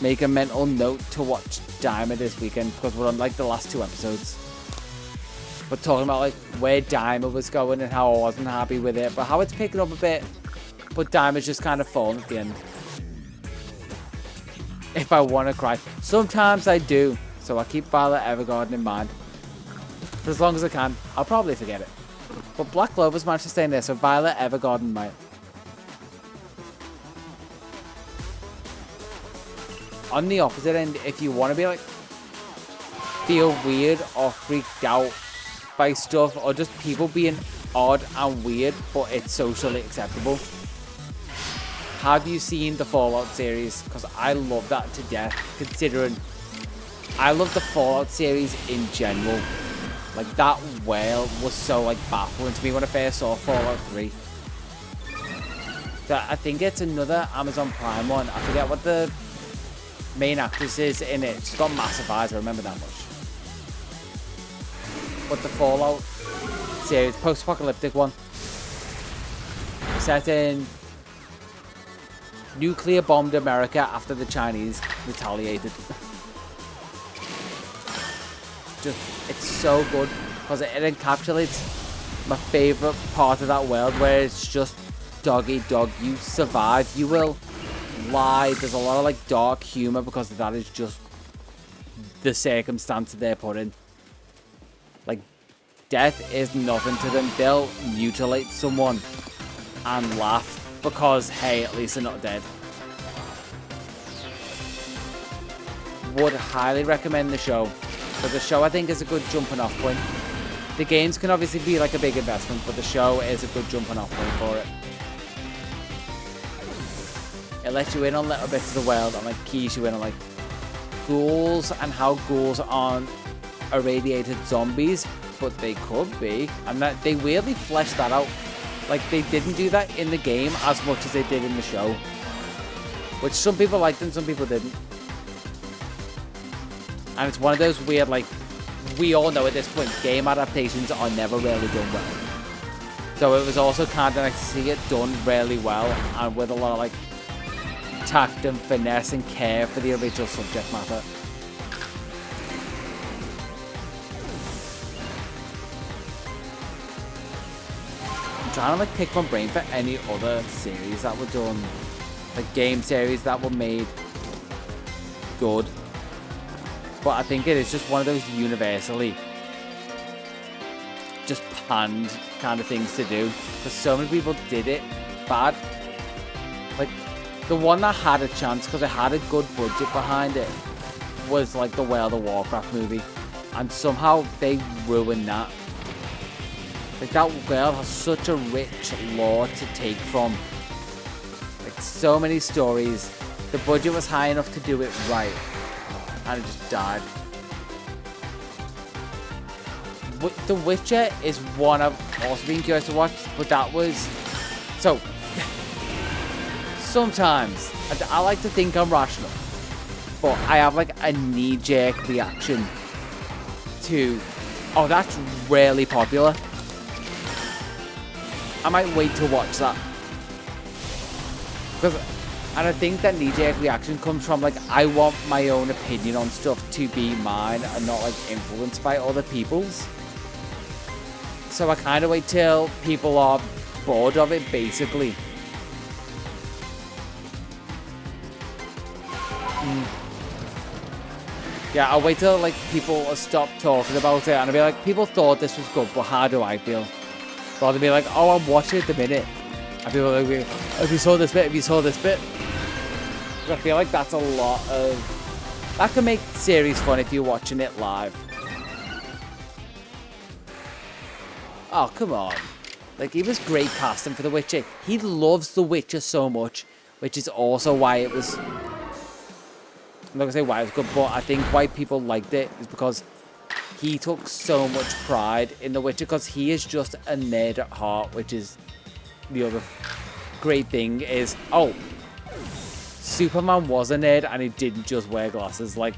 make a mental note to watch Daima this weekend because we're on like the last 2 episodes. But talking about like where Daima was going and how I wasn't happy with it, but how it's picking up a bit. But Daima's just kind of fallen at the end. If I want to cry. Sometimes I do. So I keep Violet Evergarden in mind. For as long as I can. I'll probably forget it. But Black Clover's managed to stay in there, so Violet Evergarden might. On the opposite end, if you want to be like... feel weird or freaked out by stuff, or just people being odd and weird, but it's socially acceptable. Have you seen the Fallout series? Because I love that to death, considering I love the Fallout series in general. Like, that world was so, like, baffling to me when I first saw Fallout 3. So I think it's another Amazon Prime one. I forget what the main actress is in it. She's got massive eyes, I remember that much. But the Fallout series, post-apocalyptic one, set in nuclear bombed America after the Chinese retaliated. Just, it's so good because it encapsulates my favorite part of that world, where it's just dog eat dog. You survive, you will lie. There's a lot of like dark humor because that is just the circumstance they're put in. Like, death is nothing to them. They'll mutilate someone and laugh because, hey, at least they're not dead. Would highly recommend the show. But the show, I think, is a good jumping off point. The games can obviously be like a big investment, but the show is a good jumping off point for it. It lets you in on little bits of the world and like keys you in on like ghouls and how ghouls aren't irradiated zombies, but they could be. And that they weirdly fleshed that out. Like, they didn't do that in the game as much as they did in the show. Which some people liked and some people didn't. And it's one of those weird, like, we all know at this point, game adaptations are never really done well. So it was also kind of nice to see it done really well and with a lot of, like, tact and finesse and care for the original subject matter. I'm trying to like pick my brain for any other series that were done, like game series that were made good. But I think it is just one of those universally just panned kind of things to do, because so many people did it bad. Like the one that had a chance because it had a good budget behind it was like the World of Warcraft movie, and somehow they ruined that. Like that world has such a rich lore to take from, like so many stories. The budget was high enough to do it right, and it just died. The Witcher is one I've also been curious to watch, but that was so. Sometimes I like to think I'm rational, but I have like a knee-jerk reaction to, oh, that's really popular. I might wait to watch that. And I think that knee-jerk reaction comes from like, I want my own opinion on stuff to be mine and not like influenced by other people's. So I kind of wait till people are bored of it, basically. Yeah, I'll wait till like people stop talking about it and I'll be like, people thought this was good, but how do I feel? Rather than be like, oh, I'm watching it at the minute. And people are like, if you saw this bit, if you saw this bit. I feel like that's a lot of... That can make series fun if you're watching it live. Oh, come on. Like, he was great casting for The Witcher. He loves The Witcher so much, which is also why it was... I'm not going to say why it was good, but I think why people liked it is because he took so much pride in The Witcher, because he is just a nerd at heart, which is the other great thing is, oh, Superman was a nerd and he didn't just wear glasses. Like,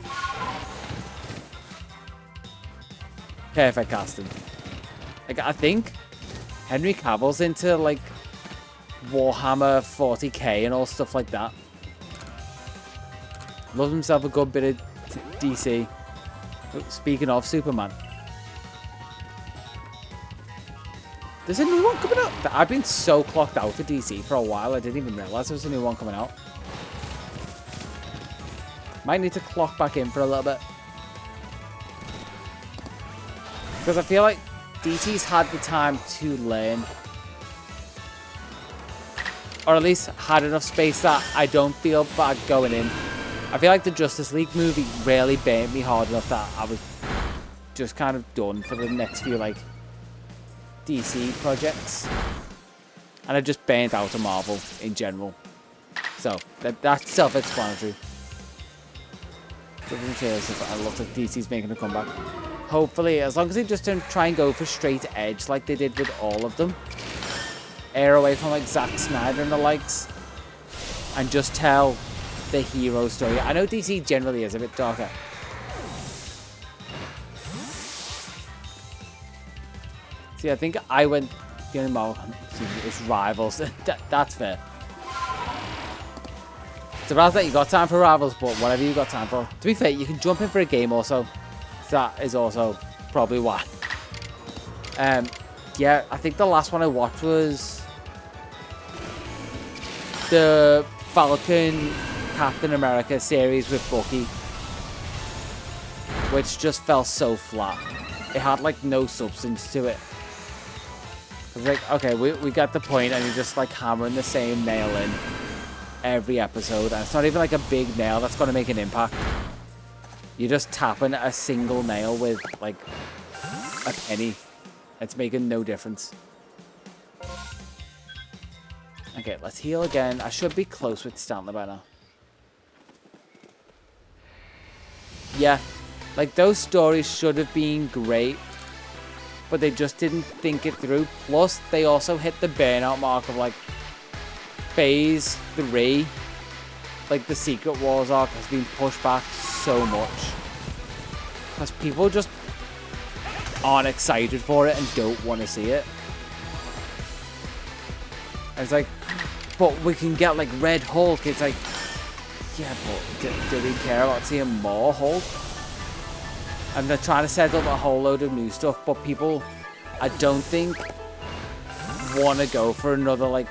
perfect casting. Like, I think Henry Cavill's into like Warhammer 40k and all stuff like that. Loves himself a good bit of DC. Speaking of Superman, there's a new one coming out. I've been so clocked out of DC for a while, I didn't even realize there was a new one coming out. Might need to clock back in for a little bit, because I feel like DC's had the time to learn, or at least had enough space that I don't feel bad going in. I feel like the Justice League movie really burnt me hard enough that I was just kind of done for the next few like DC projects, and I just burnt out of Marvel in general. So that's self-explanatory. It looks like DC's making a comeback. Hopefully, as long as they just don't try and go for straight edge like they did with all of them, air away from like Zack Snyder and the likes, and just tell the hero story. I know DC generally is a bit darker. See, I think I went the only Marvel is Rivals. That's fair. Surprised that you got time for Rivals, but whatever you got time for. To be fair, you can jump in for a game also. So that is also probably why. Yeah, I think the last one I watched was the Falcon Captain America series with Bucky, which just fell so flat. It had like no substance to it. I was like, okay, we got the point, and you're just like hammering the same nail in every episode, and it's not even like a big nail that's going to make an impact. You're just tapping a single nail with like a penny. It's making no difference. Okay, let's heal again. I should be close with Stanley by now. Yeah, like those stories should have been great, but they just didn't think it through. Plus, they also hit the burnout mark of like phase 3. Like the Secret Wars arc has been pushed back so much because people just aren't excited for it and don't want to see it. And it's like, but we can get like Red Hulk. It's like, yeah, but do we care about seeing more Hulk? And they're trying to set up a whole load of new stuff, but people, I don't think, want to go for another, like,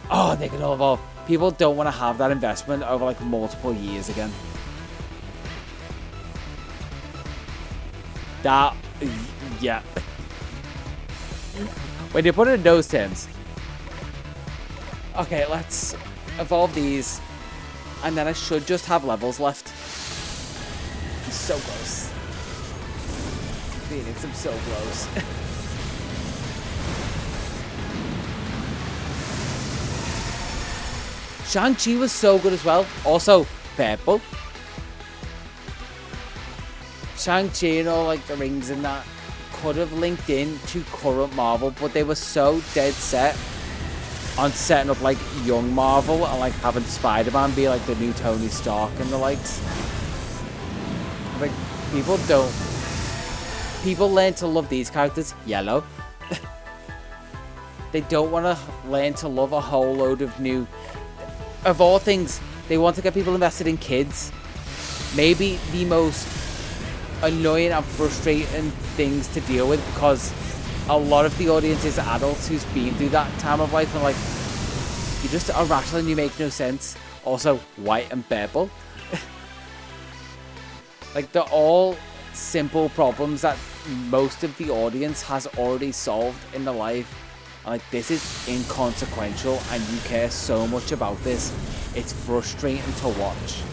oh, they can all evolve. People don't want to have that investment over, like, multiple years again. That, yeah. When you put it in those terms. Okay, let's evolve these. And then I should just have levels left. I'm so close. Phoenix, I'm so close. Shang-Chi was so good as well. Also, purple. Shang-Chi and all, like, the rings and that could have linked in to current Marvel, but they were so dead set on setting up, like, young Marvel and, like, having Spider-Man be, like, the new Tony Stark and the likes. Like, people learn to love these characters. Yellow. They don't want to learn to love a whole load of new... Of all things, they want to get people invested in kids. Maybe the most annoying and frustrating things to deal with, because a lot of the audience is adults who's been through that time of life and like, you just are rattling, you make no sense. Also, white and purple. Like, they're all simple problems that most of the audience has already solved in their life. And like, this is inconsequential and you care so much about this. It's frustrating to watch.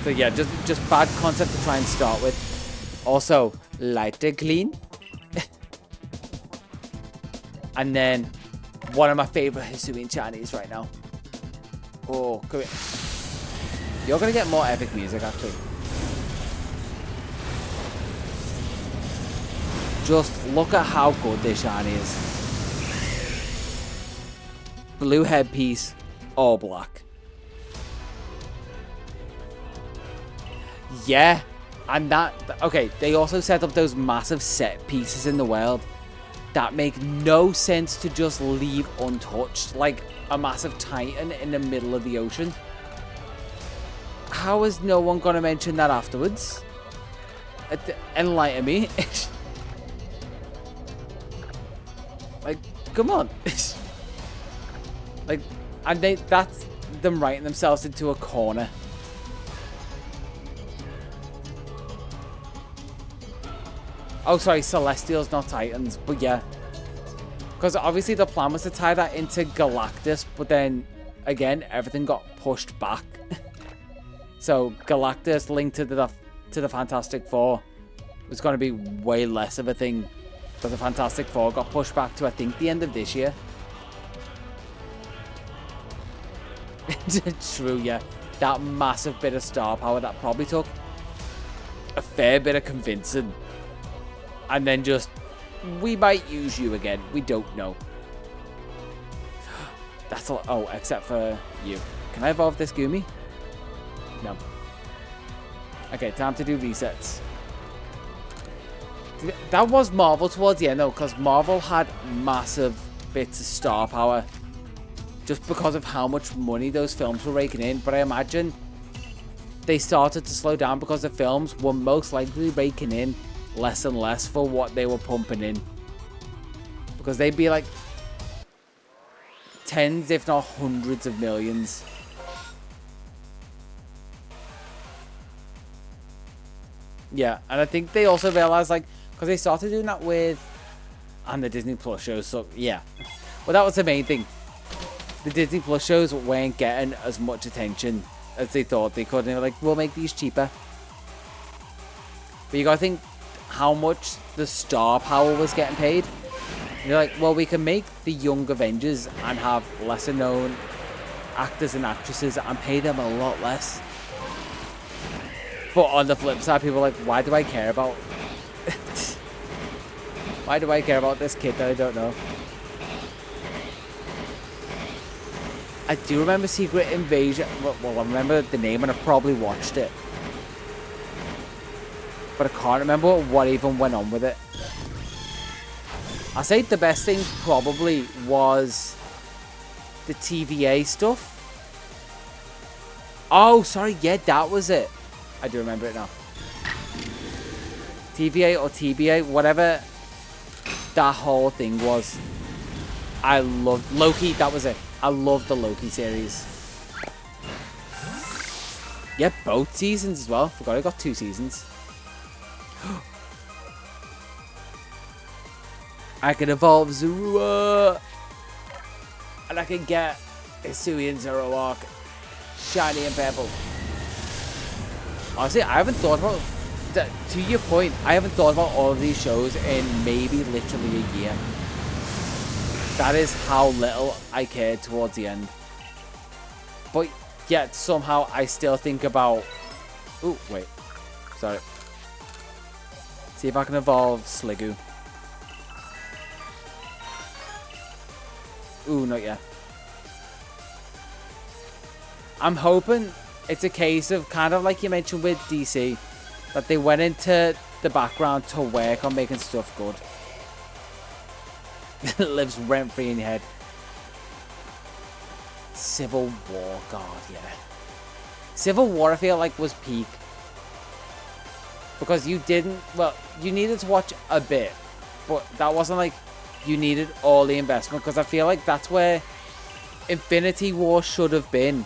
So yeah, just bad concept to try and start with. Also, lighter clean. And then, one of my favorite Hisuian Chinese right now. Oh, come here. You're gonna get more epic music, actually. Just look at how good this shiny is. Blue headpiece, all black. Yeah, and that, okay, they also set up those massive set pieces in the world that make no sense to just leave untouched, like a massive titan in the middle of the ocean. How is no one gonna mention that afterwards? Enlighten me. Like, come on. Like, and that's them writing themselves into a corner. Oh, sorry, Celestials, not Titans, but yeah. Because obviously the plan was to tie that into Galactus, but then, again, everything got pushed back. So, Galactus linked to the Fantastic Four was going to be way less of a thing. But the Fantastic Four got pushed back to, I think, the end of this year. True, yeah. That massive bit of star power that probably took a fair bit of convincing. And then just, we might use you again. We don't know. That's all. Oh, except for you. Can I evolve this Gumi? No. Okay, time to do resets. That was Marvel towards the end though, because Marvel had massive bits of star power just because of how much money those films were raking in. But I imagine they started to slow down because the films were most likely raking in less and less for what they were pumping in, because they'd be like tens if not hundreds of millions. Yeah, and I think they also realized, like, because they started doing that with and the Disney Plus shows, so yeah. Well, that was the main thing. The Disney Plus shows weren't getting as much attention as they thought they could, and they were like, we'll make these cheaper. But you gotta think how much the star power was getting paid. And you're like, well, we can make the Young Avengers and have lesser known actors and actresses and pay them a lot less. But on the flip side, people are like, why do I care about... why do I care about this kid that I don't know? I do remember Secret Invasion. Well, I remember the name and I probably watched it. But I can't remember what even went on with it. I say the best thing probably was the TVA stuff. Oh, sorry. Yeah, that was it. I do remember it now. TVA or TBA, whatever that whole thing was, I loved Loki. That was it. I loved the Loki series. Yeah, both seasons as well. Forgot I got 2 seasons. I can evolve Zorua. And I can get Hisuian Zoroark. Shiny and purple. Honestly, I haven't thought about... To your point, I haven't thought about all of these shows in maybe literally a year. That is how little I cared towards the end. But yet, somehow, I still think about... Ooh, wait. Sorry. See if I can evolve Sliggoo. Ooh, not yet. I'm hoping it's a case of, kind of like you mentioned with DC, that they went into the background to work on making stuff good. It lives rent-free in your head. Civil War, God, yeah. Civil War, I feel like, was peak. Because you didn't, well, you needed to watch a bit, but that wasn't like you needed all the investment, because I feel like that's where Infinity War should have been,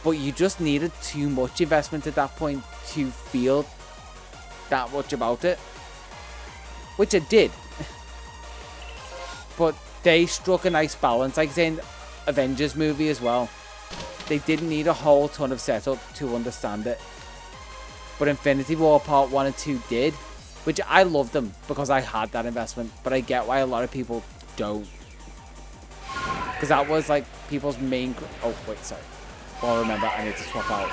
but you just needed too much investment at that point to feel that much about it, which it did. But they struck a nice balance, like saying Avengers movie as well. They didn't need a whole ton of setup to understand it, but Infinity War Part 1 and 2 did, which I loved them because I had that investment, but I get why a lot of people don't, because that was like people's main... Oh wait, sorry. Well, remember, I need to swap out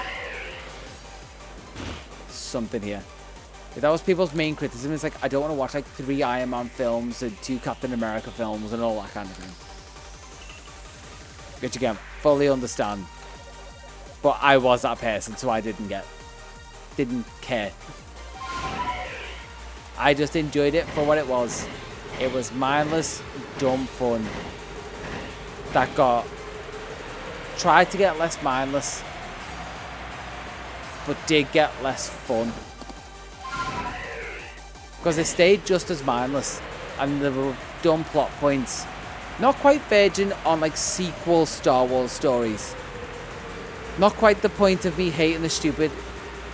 something here. If that was people's main criticism, it's like, I don't want to watch like 3 Iron Man films and 2 Captain America films and all that kind of thing. Which again, fully understand. But I was that person, so I didn't care. I just enjoyed it for what it was. It was mindless, dumb fun that tried to get less mindless, but did get less fun. Because it stayed just as mindless, and there were dumb plot points. Not quite verging on like sequel Star Wars stories. Not quite the point of me hating the stupid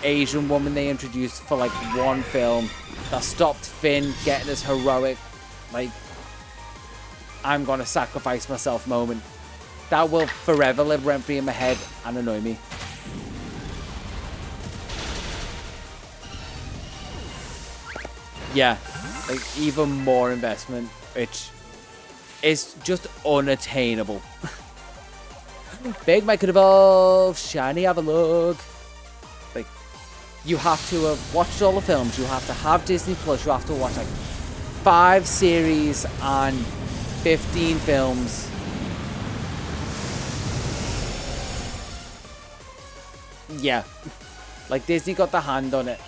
Asian woman they introduced for like 1 film that stopped Finn getting his heroic, like, I'm gonna sacrifice myself moment. That will forever live rent-free in my head and annoy me. Yeah, like even more investment, which is just unattainable. Big Mike could evolve, shiny, have a look. Like, you have to have watched all the films, you have to have Disney Plus, you have to watch like 5 series and 15 films. Yeah, like Disney got the hand on it.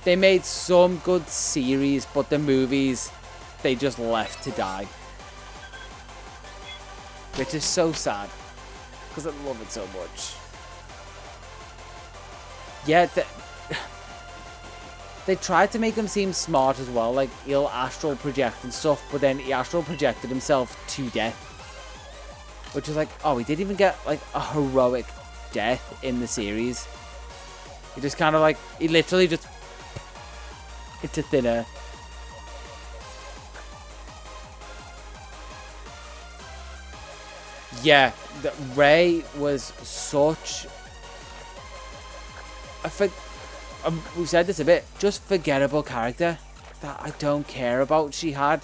They made some good series, but the movies, they just left to die. Which is so sad, because I love it so much. Yeah, they tried to make him seem smart as well, like he'll astral project and stuff, but then he astral projected himself to death. Which was like, oh, he didn't even get like a heroic death in the series. He just kind of like, he literally just into thin air. Yeah, Rey was such we've said this a bit, just forgettable character that I don't care about. She had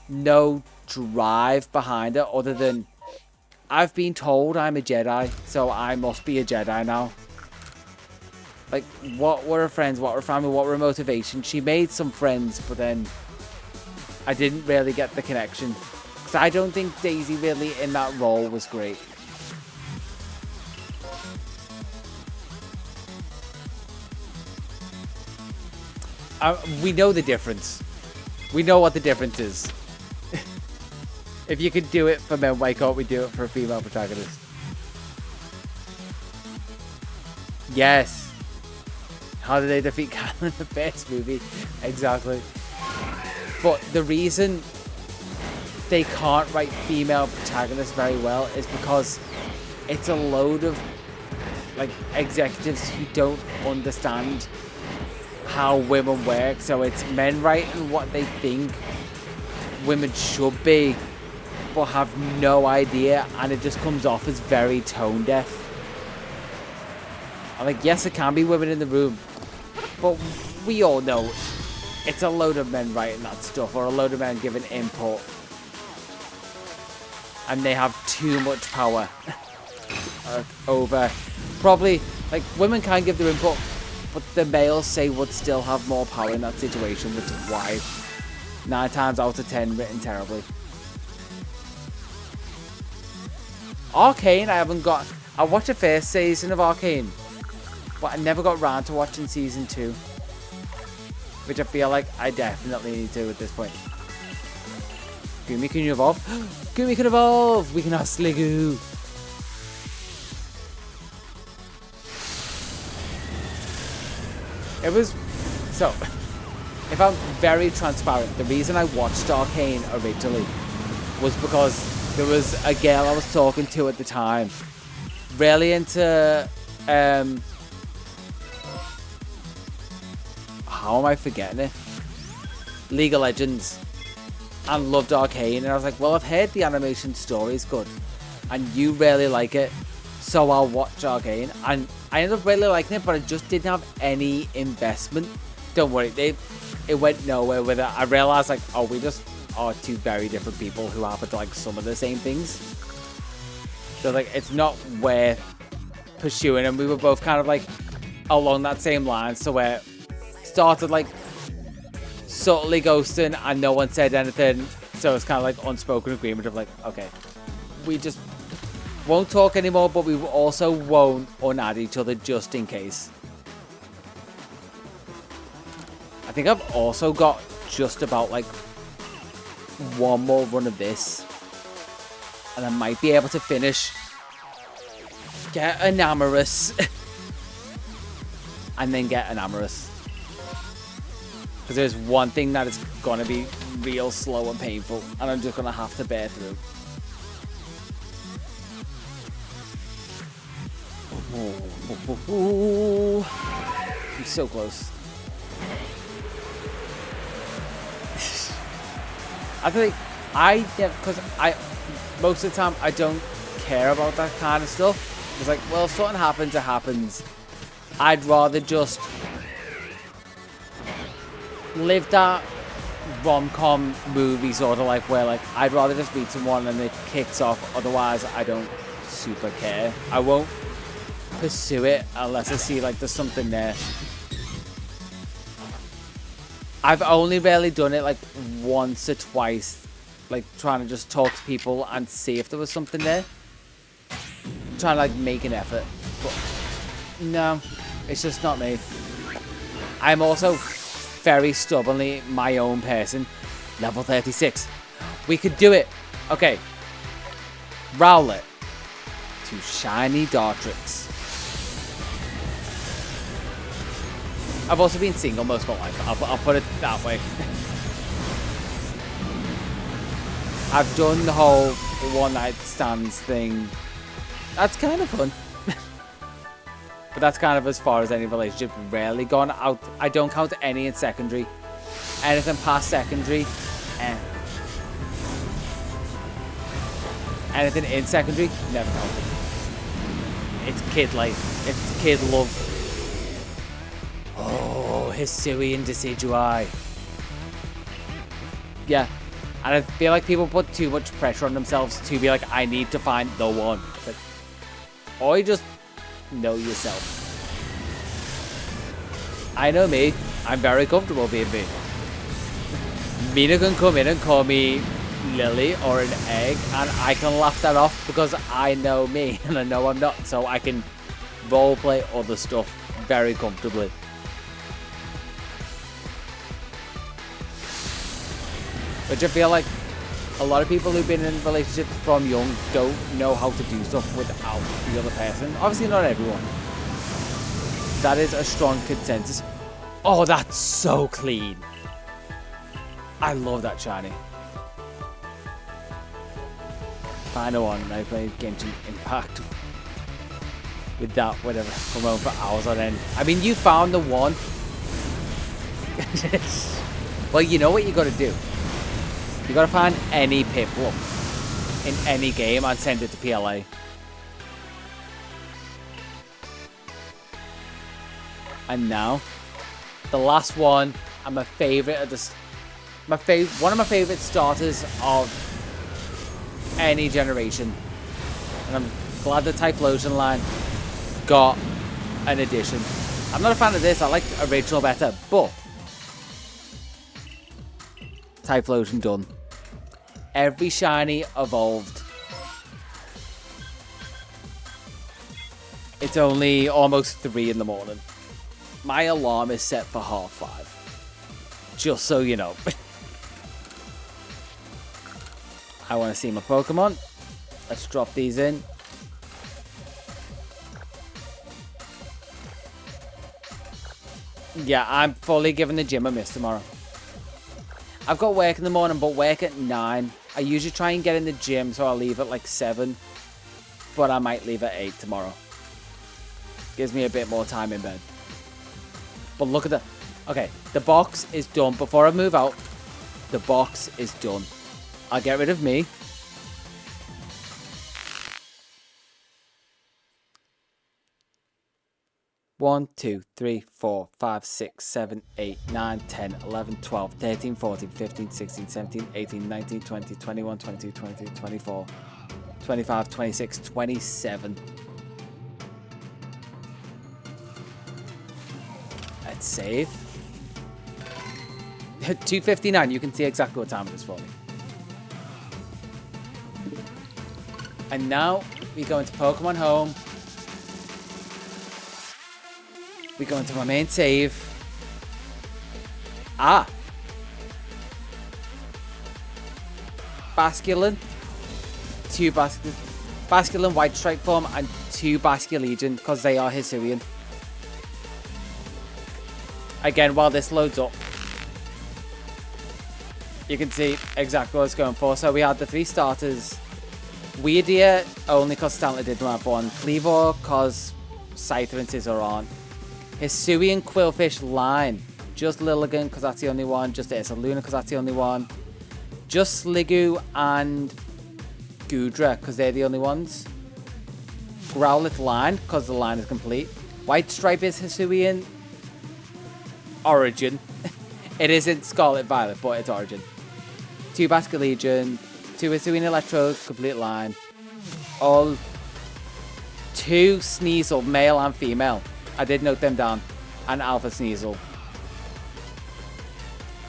no drive behind her other than, I've been told I'm a Jedi, so I must be a Jedi now. Like, what were her friends, what were her family, what were her motivation? She made some friends, but then I didn't really get the connection. Because I don't think Daisy really in that role was great. We know the difference. We know what the difference is. If you could do it for men, why can't we do it for a female protagonist? Yes. How did they defeat Kylo in the first movie? Exactly. But the reason they can't write female protagonists very well is because it's a load of like executives who don't understand how women work. So it's men writing what they think women should be, but have no idea, and it just comes off as very tone deaf. I'm like, yes, it can be women in the room, but we all know it's a load of men writing that stuff, or a load of men giving input, and they have too much power over. Probably, like, women can give their input, but the males say would still have more power in that situation, which is why 9 times out of 10 written terribly. Arcane, I watched the first season of Arcane, but I never got around to watching season 2, which I feel like I definitely need to at this point. Gumi, can you evolve? Gumi can evolve! We can have Sliggoo! It was... So, if I'm very transparent, the reason I watched Arcane originally was because there was a girl I was talking to at the time, really into... how am I forgetting it? League of Legends. And loved Arcane, and I was like, well, I've heard the animation story is good, and you really like it, so I'll watch Arcane. And I ended up really liking it, but I just didn't have any investment. Don't worry, it went nowhere with it. I realized, like, oh, we just are 2 very different people who happen to like some of the same things. So like, it's not worth pursuing, and we were both kind of like along that same line, so where started like subtly ghosting and no one said anything, so it's kind of like unspoken agreement of like, okay, we just won't talk anymore, but we also won't unadd each other just in case. I think I've also got just about like 1 more run of this, and I might be able to finish, get Enamorous, and then get Enamorous. Because there's one thing that is going to be real slow and painful, and I'm just going to have to bear through. I'm so close. I think because most of the time I don't care about that kind of stuff. It's like, well, if something happens, it happens. I'd rather just live that rom-com movie sort of life where like I'd rather just meet someone and it kicks off. Otherwise, I don't super care. I won't pursue it unless I see like there's something there. I've only really done it like once or twice, like trying to just talk to people and see if there was something there. Trying to like make an effort, but no, it's just not me. I'm also very stubbornly my own person. Level 36. We could do it. Okay. Rowlet to Shiny Dartrix. I've also been single most of my life. I'll put it that way. I've done the whole one night stands thing. That's kind of fun. But that's kind of as far as any relationship rarely gone out. I don't count any in secondary. Anything past secondary, Anything in secondary, never counted. It's kid life. It's kid love. Oh, Hisuian Decidui. Yeah. And I feel like people put too much pressure on themselves to be like, I need to find the one. It's like, or you just know yourself. I know me. I'm very comfortable being me. Mina can come in and call me Lily or an egg, and I can laugh that off because I know me and I know I'm not, so I can roleplay other stuff very comfortably. Which I feel like a lot of people who've been in relationships from young don't know how to do stuff without the other person. Obviously not everyone. That is a strong consensus. Oh, that's so clean. I love that shiny. find a one, and I play Genshin Impact with that, whatever, come home for hours on end. I mean, you found the one. Well, you know what you gotta do. You gotta find any Piplup in any game and send it to PLA. And now, the last one, and my favorite of the, one of my favorite starters of any generation, and I'm glad the Typhlosion line got an addition. I'm not a fan of this. I like the original better, but Typhlosion done. Every shiny evolved. It's only almost 3 in the morning. My alarm is set for 5:30. Just so you know. I want to see my Pokemon. Let's drop these in. Yeah, I'm fully giving the gym a miss tomorrow. I've got work in the morning, but work at 9. I usually try and get in the gym, so I'll leave at like 7. But I might leave at 8 tomorrow. Gives me a bit more time in bed. But look at the... Okay, the box is done. Before I move out, the box is done. I'll get rid of me. One, 2, 3, 4, 5, 6, 7, 8, 9, 10, 11, 12, 13, 14, 15, 16, 17, 18, 19, 20, 21, 22, 23, 24, 25, 26, 27. Let's save. 2:59. You can see exactly what time it is for me. And now we go into Pokemon Home. We go into my main save. Ah! Basculin. 2 Basculin White Stripe form and 2 Basculegion because they are Hisuian. Again, while this loads up, you can see exactly what it's going for. So we had the 3 starters. Weirdia, only because Stantler didn't have one. Cleavor, because Scyther and Scizor aren't. Hisuian Quillfish line. Just Lilligant, because that's the only one. Just Ursaluna, because that's the only one. Just Sliggoo and Goodra, because they're the only ones. Growlithe line, because the line is complete. White Stripe is Hisuian Origin. It isn't Scarlet Violet, but it's Origin. 2 Basculegion, 2 Hisuian Electrode, complete line. All 2 Sneasel, male and female. I did note them down. And Alpha Sneasel.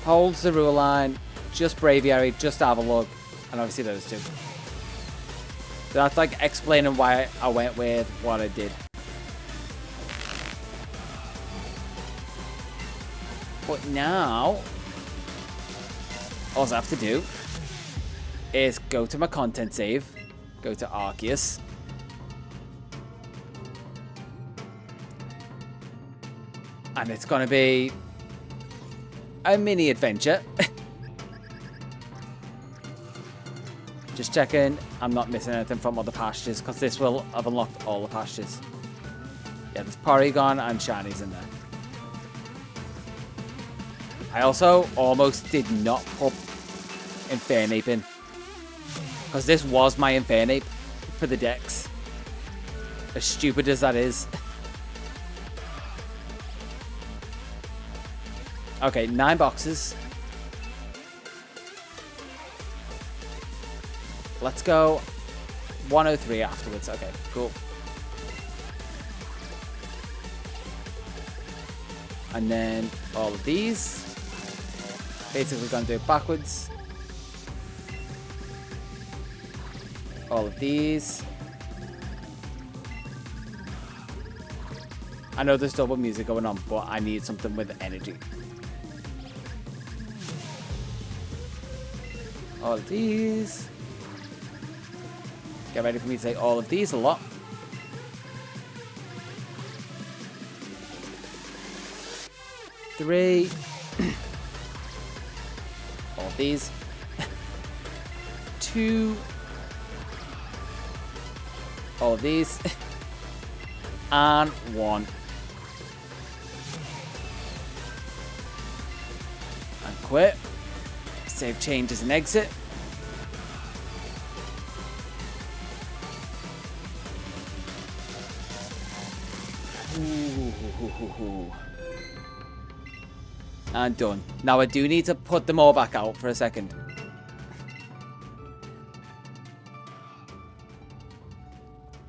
Hold Zorua line, just Braviary, just Avalugg, and obviously those 2. So that's like explaining why I went with what I did. But now, all I have to do is go to my content save, go to Arceus, and it's going to be a mini adventure. Just checking I'm not missing anything from other pastures, because this will have unlocked all the pastures. Yeah, there's Porygon and Shinies in there. I also almost did not put Infernape in, because this was my Infernape for the Dex. As stupid as that is. Okay, 9 boxes. Let's go 103 afterwards. Okay, cool. And then all of these. Basically going to do it backwards. All of these. I know there's double music going on, but I need something with energy. All of these. Get ready for me to say all of these a lot. Three. All of these. 2. all these. And 1. And quit. Save changes and exit. Ooh. And done. Now I do need to put them all back out for a second.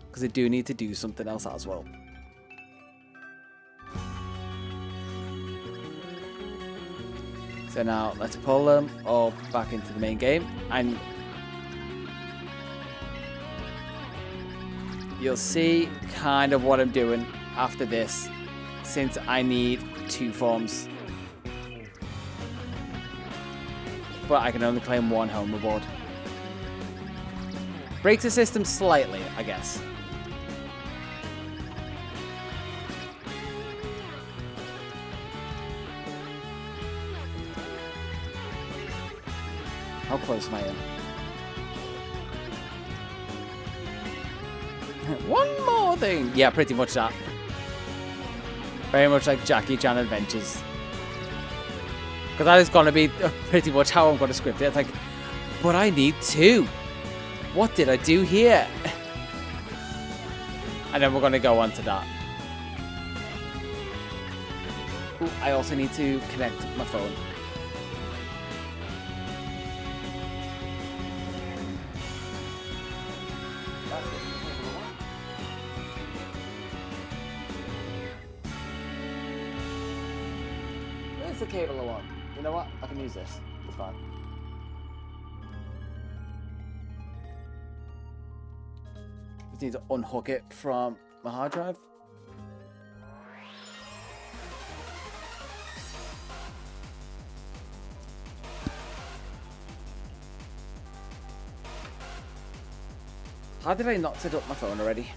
Because I do need to do something else as well. So now let's pull them all back into the main game. And you'll see kind of what I'm doing after this, since I need 2 forms. But I can only claim 1 home reward. Breaks the system slightly, I guess. How close am I in? One more thing! Yeah, pretty much that. Very much like Jackie Chan Adventures. Because that is going to be pretty much how I'm going to script it. It's like, but I need 2. What did I do here? And then we're going to go on to that. Ooh, I also need to connect my phone. Where's the cable I want? You know what? I can use this. It's fine. Just need to unhook it from my hard drive. How did I not set up my phone already?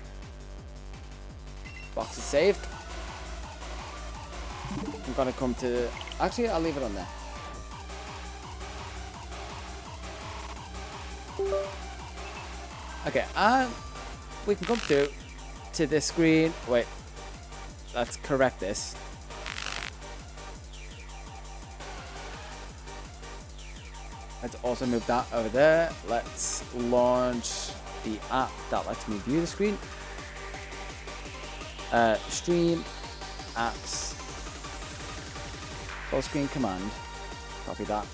Box is saved. I'm gonna come to... Actually, I'll leave it on there. Okay, and we can come to this screen. Wait, let's correct this. Let's also move that over there. Let's launch the app that lets me view the screen. Stream, apps, full screen command. Copy that.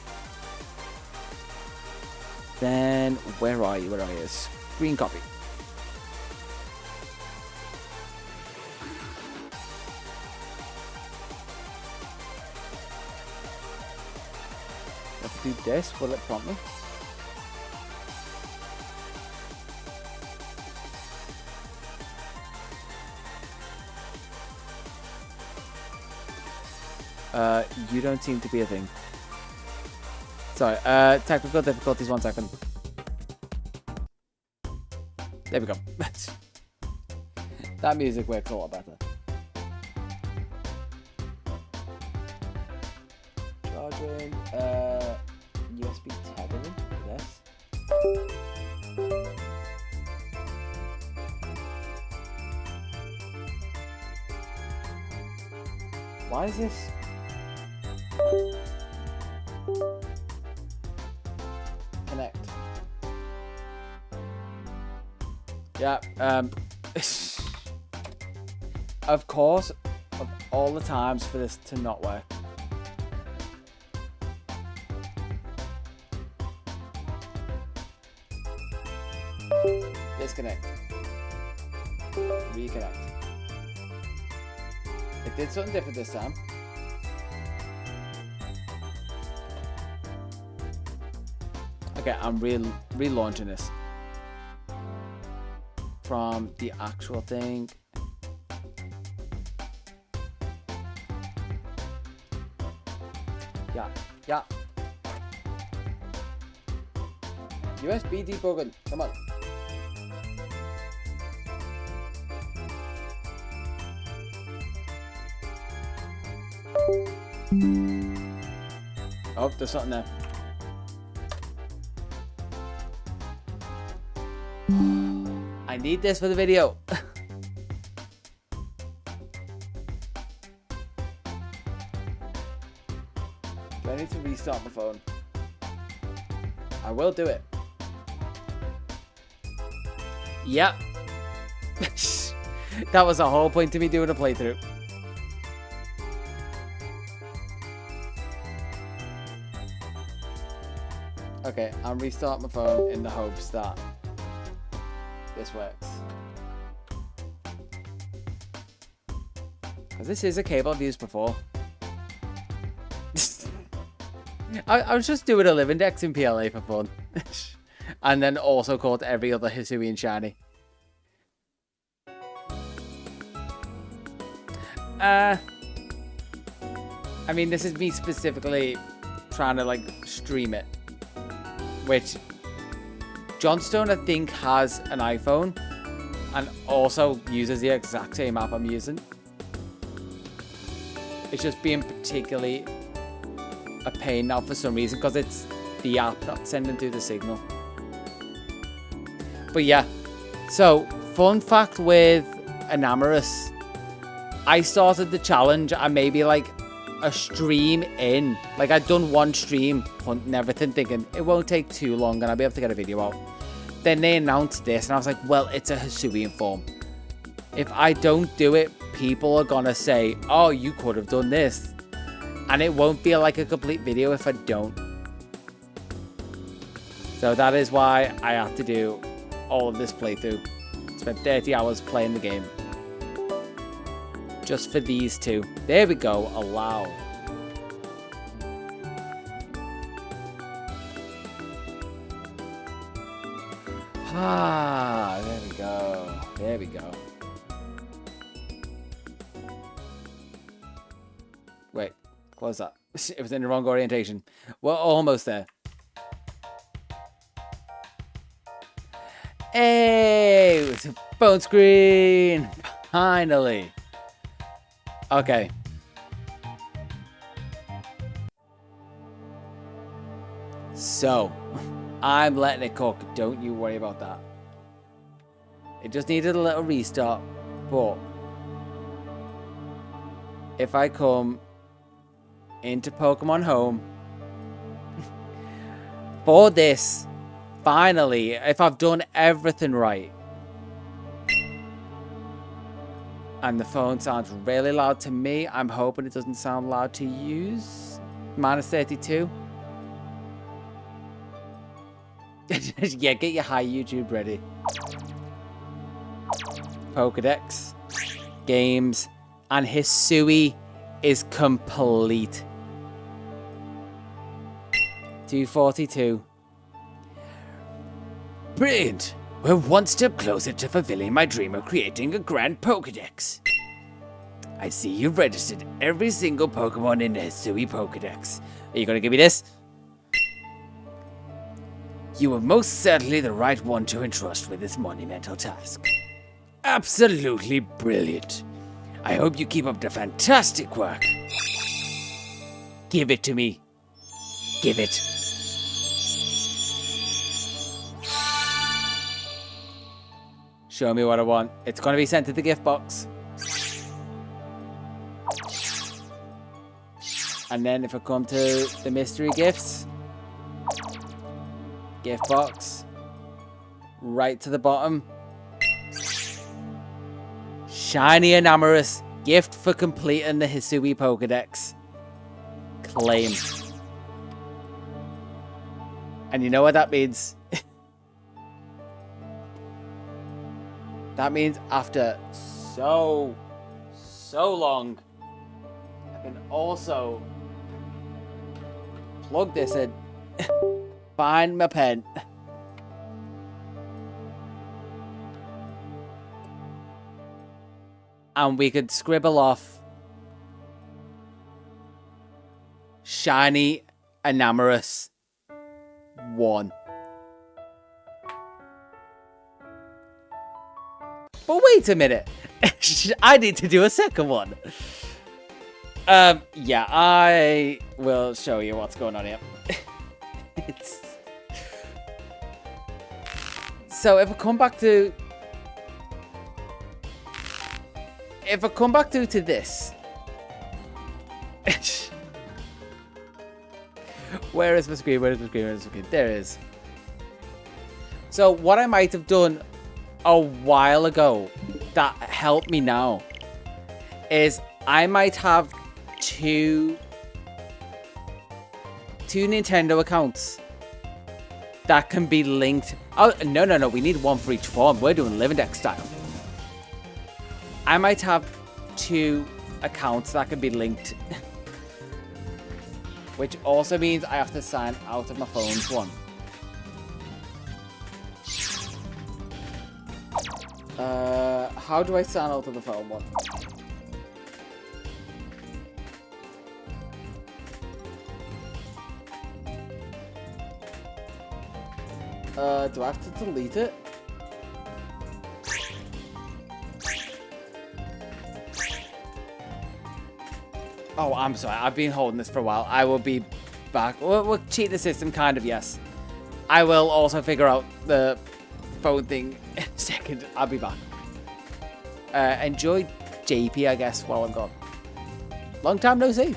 Then, where are you? Where are you? Screen copy. Let's do this. Will it prompt me? You don't seem to be a thing. Sorry, technical difficulties, 1 second. There we go. That music works a lot better. Charging, USB tethering, yes. Why is this? Connect. Yeah, of course, of all the times for this to not work. Disconnect. Reconnect. It did something different this time. Okay, I'm relaunching this from the actual thing. Yeah. USB debugging, come on. Oh, there's something there. I need this for the video. Do I need to restart my phone? I will do it. Yep. That was the whole point to me doing a playthrough. Okay, I'm restarting my phone in the hopes that this works. Because this is a cable I've used before. I was just doing a live index in PLA for fun. And then also caught every other Hisuian shiny. I mean, this is me specifically trying to, like, stream it. Which, Johnstone, I think, has an iPhone. And also uses the exact same app I'm using. It's just being particularly a pain now for some reason. Because it's the app not sending through the signal. But yeah. So, fun fact with Enamorous. I started the challenge and maybe like a stream in. Like I'd done one stream, hunting everything, thinking it won't take too long and I'll be able to get a video out. Then they announced this and I was like, well, it's a Hisuian form. If I don't do it, people are gonna say, oh, you could have done this. And it won't feel like a complete video if I don't. So that is why I had to do all of this playthrough. Spent 30 hours playing the game. Just for these two. There we go. Allow. Ah, there we go. There we go. Wait, close that. It was in the wrong orientation. We're almost there. Hey, it's a phone screen. Finally. Okay. So, I'm letting it cook. Don't you worry about that. It just needed a little restart. But if I come into Pokemon Home for this, finally, if I've done everything right, and the phone sounds really loud to me, I'm hoping it doesn't sound loud to use. -32. Yeah, get your high YouTube ready. Pokedex, games, and Hisui is complete. 242. Brilliant! We're one step closer to fulfilling my dream of creating a grand Pokedex. I see you've registered every single Pokemon in the Hisui Pokedex. Are you gonna give me this? You are most certainly the right one to entrust with this monumental task. Absolutely brilliant. I hope you keep up the fantastic work. Give it to me. Give it. Show me what I want. It's gonna be sent to the gift box. And then if I come to the mystery gifts, gift box, right to the bottom. Shiny Enamorous, gift for completing the Hisui Pokedex. Claim. And you know what that means? That means after so long, I can also plug this in, find my pen, and we could scribble off Shiny Enamorous 1. But wait a minute. I need to do a second one. Yeah, I will show you what's going on here. So if I come back to if I come back through to this. Where is my screen? Where is my screen? Where is my screen? There it is. So what I might have done a while ago that helped me now is I might have two Nintendo accounts that can be linked. Oh, no. We need one for each form. We're doing Living Deck style. I might have two accounts that can be linked. Which also means I have to sign out of my phone's one. How do I sign out of the phone one? Do I have to delete it? Oh, I'm sorry. I've been holding this for a while. I will be back. We'll cheat the system, kind of, yes. I will also figure out the phone thing in a second. I'll be back. Enjoy JP, I guess, while I'm gone. Long time no see.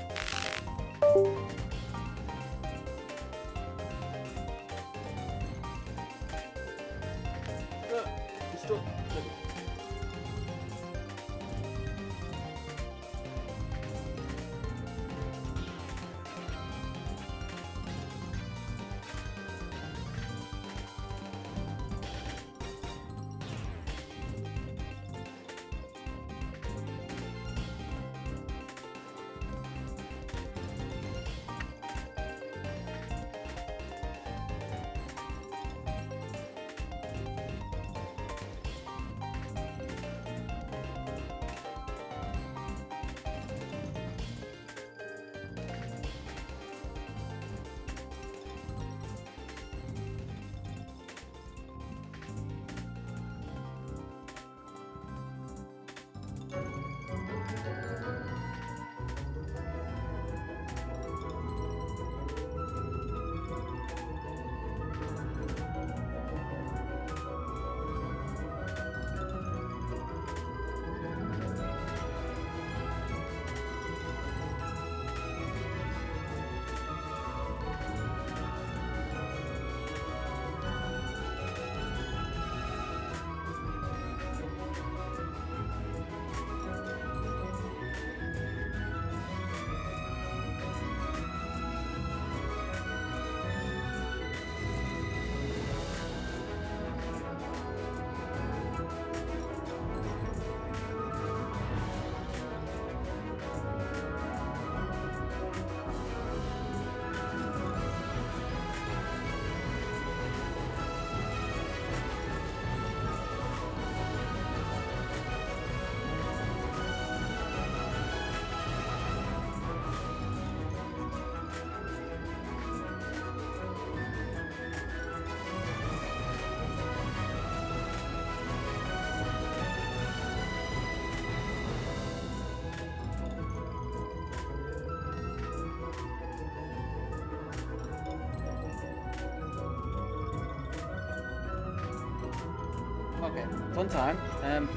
Okay, fun time. I'm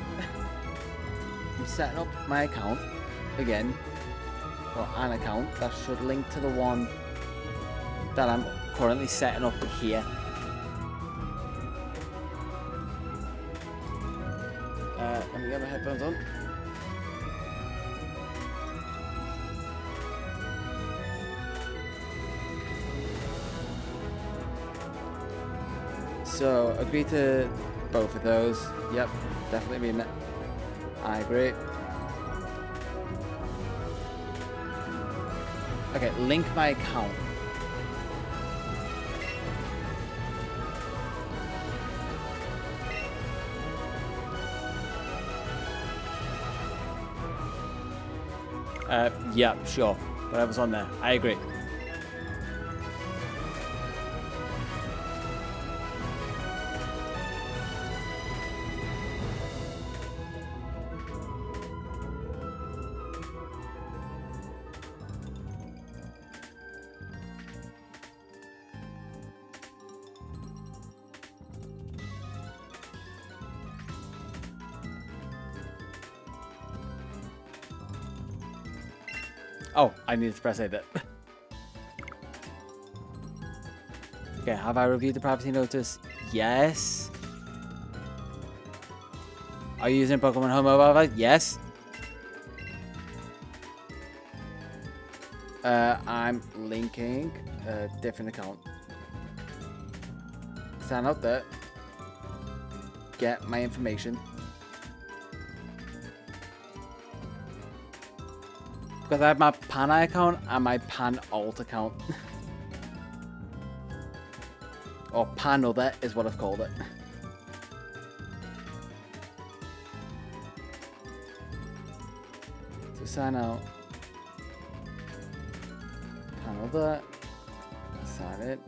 setting up my account again, or an account that should link to the one that I'm currently setting up here. Let me get my headphones on. So, agree to both of those. Yep, definitely mean that. I agree. Okay, link my account. Yeah, sure. Whatever's on there. I agree. Oh, I need to press edit. Okay, have I reviewed the privacy notice? Yes. Are you using Pokemon Home mobile device? Yes. I'm linking a different account. Sign out there. Get my information. Because I have my Paneye account and my Pan Alt account. Or Pan Other is what I've called it. So sign out. Pan Other. Sign it.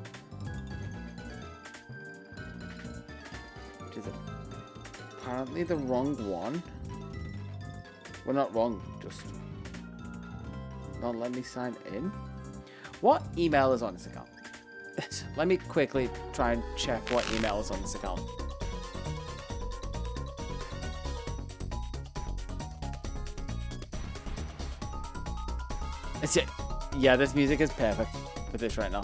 Which is apparently the wrong one. Well, not wrong, just not let me sign in. What email is on this account? Let me quickly try and check what email is on this account. It's it. Yeah, this music is perfect for this right now.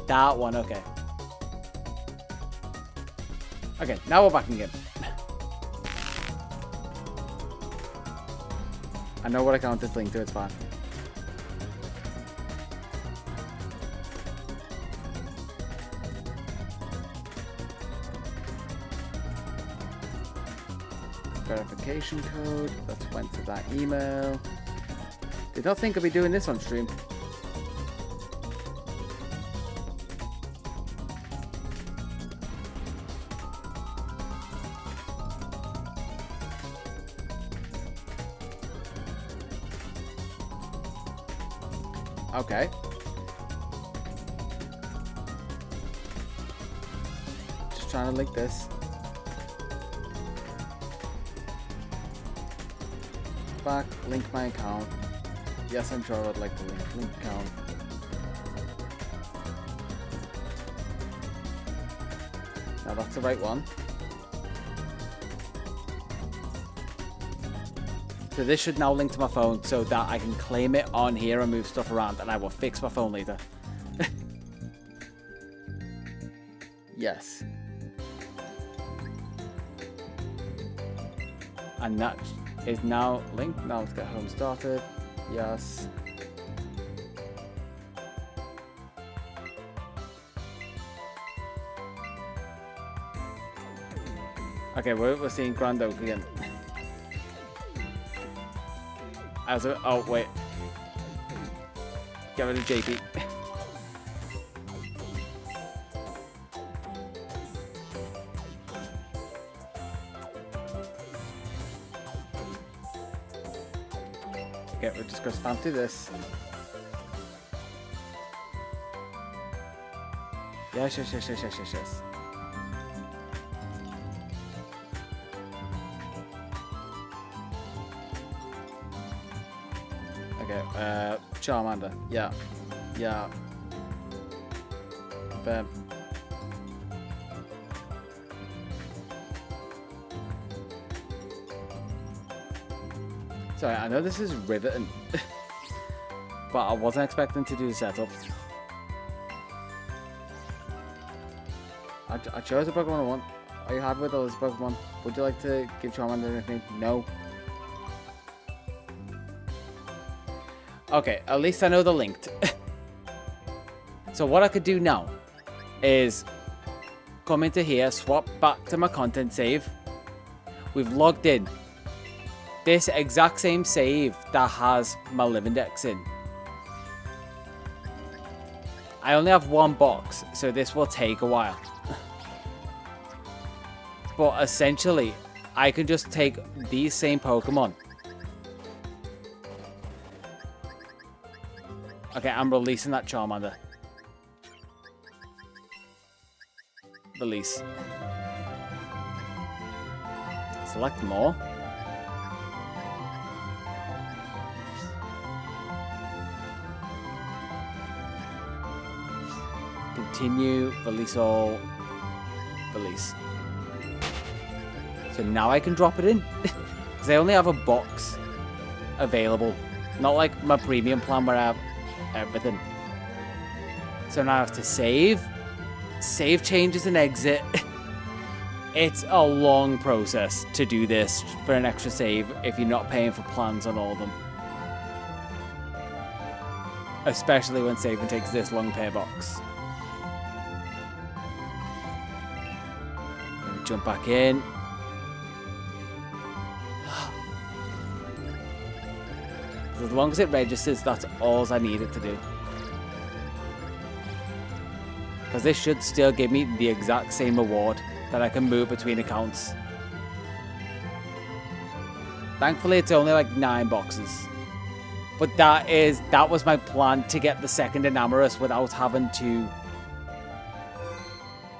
That one, okay. Okay, now we're back in game. I know what account it's linked to, it's fine. Verification code, that went to that email. Did not think I'd be doing this on stream. Okay. Just trying to link this. Back, link my account. Yes, I'm sure I'd like to link account. Now that's the right one. So this should now link to my phone so that I can claim it on here and move stuff around, and I will fix my phone later. Yes. And that is now linked. Now let's get home started. Yes. Okay, we're seeing Grand Oak again. Oh, wait. Get rid of JP. Okay, we're just going to spam through this. Yes. Okay, Charmander. Yeah. Bam. Sorry, I know this is riveting, but I wasn't expecting to do the setup. I chose a Pokemon I want. Are you happy with all this Pokemon? Would you like to give Charmander anything? No. Okay, at least I know the linked. So what I could do now is come into here, swap back to my content save. We've logged in. This exact same save that has my Livindex in. I only have one box, so this will take a while. But essentially, I can just take these same Pokemon. Okay, I'm releasing that Charmander. Release. Select more. Continue, release all, release. So now I can drop it in. Because I only have a box available. Not like my premium plan where I have everything. So now I have to save changes and exit. It's a long process to do this for an extra save if you're not paying for plans on all of them. Especially when saving takes this long per box. Jump back in. As long as it registers, that's all I need it to do. Because this should still give me the exact same reward that I can move between accounts. Thankfully, it's only like 9 boxes. But that was my plan, to get the second Enamorous without having to...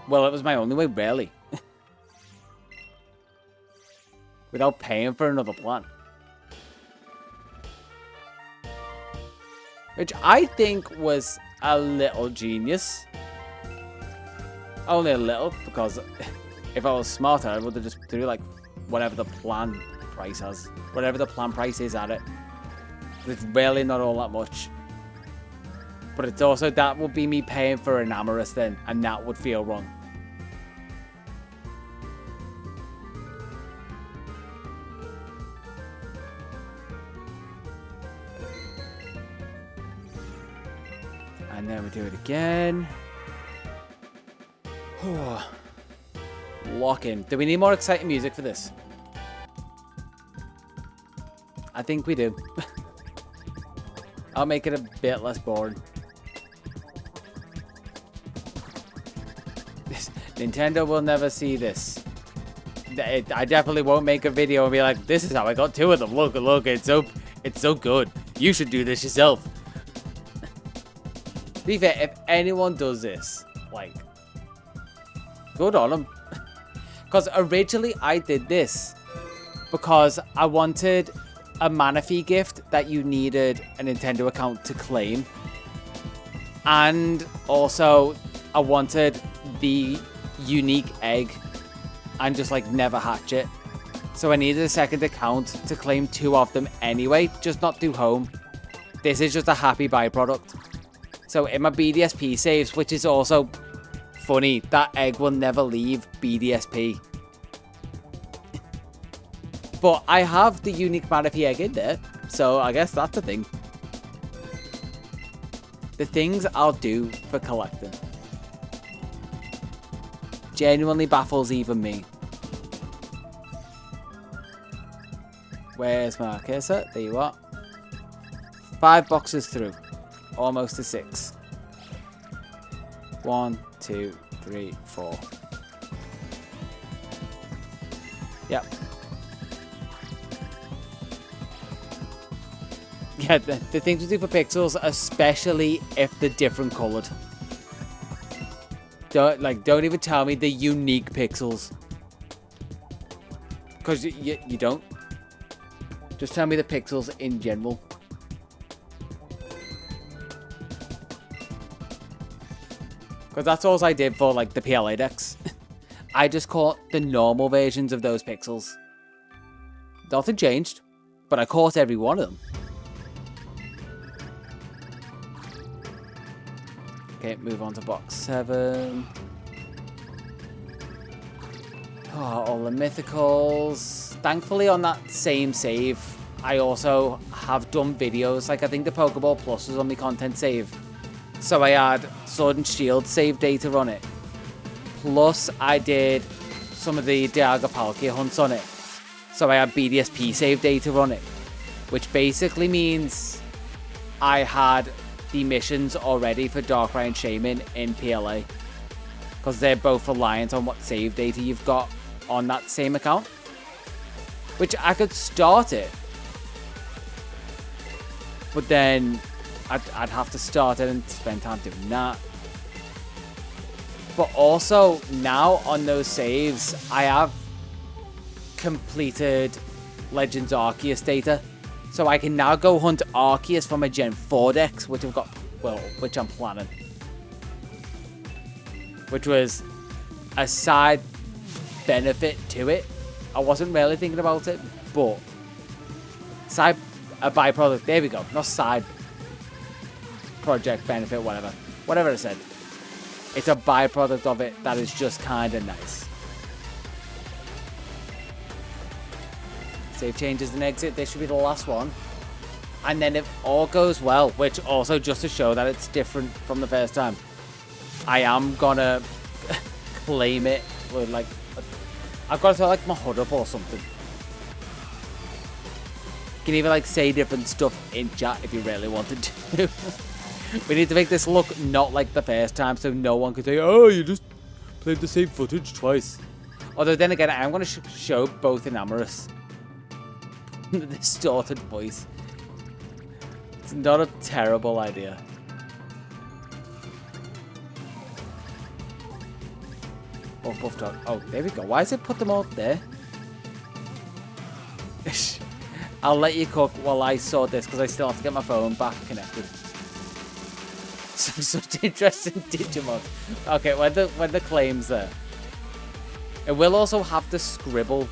Well, it was my only way, really. Without paying for another plan. Which I think was a little genius. Only a little, because if I was smarter, I would have just threw like whatever the plan price has. Whatever the plan price is at it. It's really not all that much. But it's also, that would be me paying for Enamorous then, and that would feel wrong. And then we do it again. Lock in. Do we need more exciting music for this? I think we do. I'll make it a bit less boring. Nintendo will never see this. I definitely won't make a video and be like, this is how I got 2 of them. Look, it's so good. You should do this yourself. To be fair, if anyone does this, like, good on them. Because originally I did this because I wanted a Manaphy gift that you needed a Nintendo account to claim. And also I wanted the unique egg and just like never hatch it. So I needed a second account to claim 2 of them anyway, just not do home. This is just a happy byproduct. So in my BDSP saves, which is also funny, that egg will never leave BDSP. But I have the unique Manaphy egg in there, so I guess that's a thing. The things I'll do for collecting genuinely baffles even me. Where's my cursor? There you are. 5 boxes through. Almost to 6. 1, 2, 3, 4. Yep. Yeah, the things to do for pixels, especially if they're different coloured. Don't even tell me the unique pixels. Because you don't. Just tell me the pixels in general. Because that's all I did for like the PLA decks. I just caught the normal versions of those pixels. Nothing changed, but I caught every one of them. Okay, move on to box 7. Oh, all the mythicals. Thankfully on that same save, I also have done videos. Like I think the Pokeball Plus was on my content save. So I had Sword and Shield save data on it. Plus I did some of the Dialga Palkia hunts on it. So I had BDSP save data on it. Which basically means I had the missions already for Darkrai and Shaman in PLA. Because they're both reliant on what save data you've got on that same account. Which I could start it. But then I'd have to start it and spend time doing that. But also, now on those saves, I have completed Legends Arceus data. So I can now go hunt Arceus from a Gen 4 decks, which I've got, well, which I'm planning. Which was a side benefit to it. I wasn't really thinking about it, but A byproduct. There we go. Not side project, benefit, whatever. Whatever I said. It's a byproduct of it that is just kind of nice. Save changes and exit. This should be the last one. And then if all goes well, which also just to show that it's different from the first time, I am gonna claim it with like, I've got to throw like my hood up or something. You can even like say different stuff in chat if you really wanted to. We need to make this look not like the first time so no one can say, oh, you just played the same footage twice. Although then again, I'm going to show both in Amorous. The distorted voice. It's not a terrible idea. Oh, buff dog. Oh, there we go. Why does it put them all there? I'll let you cook while I sort this because I still have to get my phone back connected. Such interesting Digimon. Okay, when the claim's there. It will also have to scribble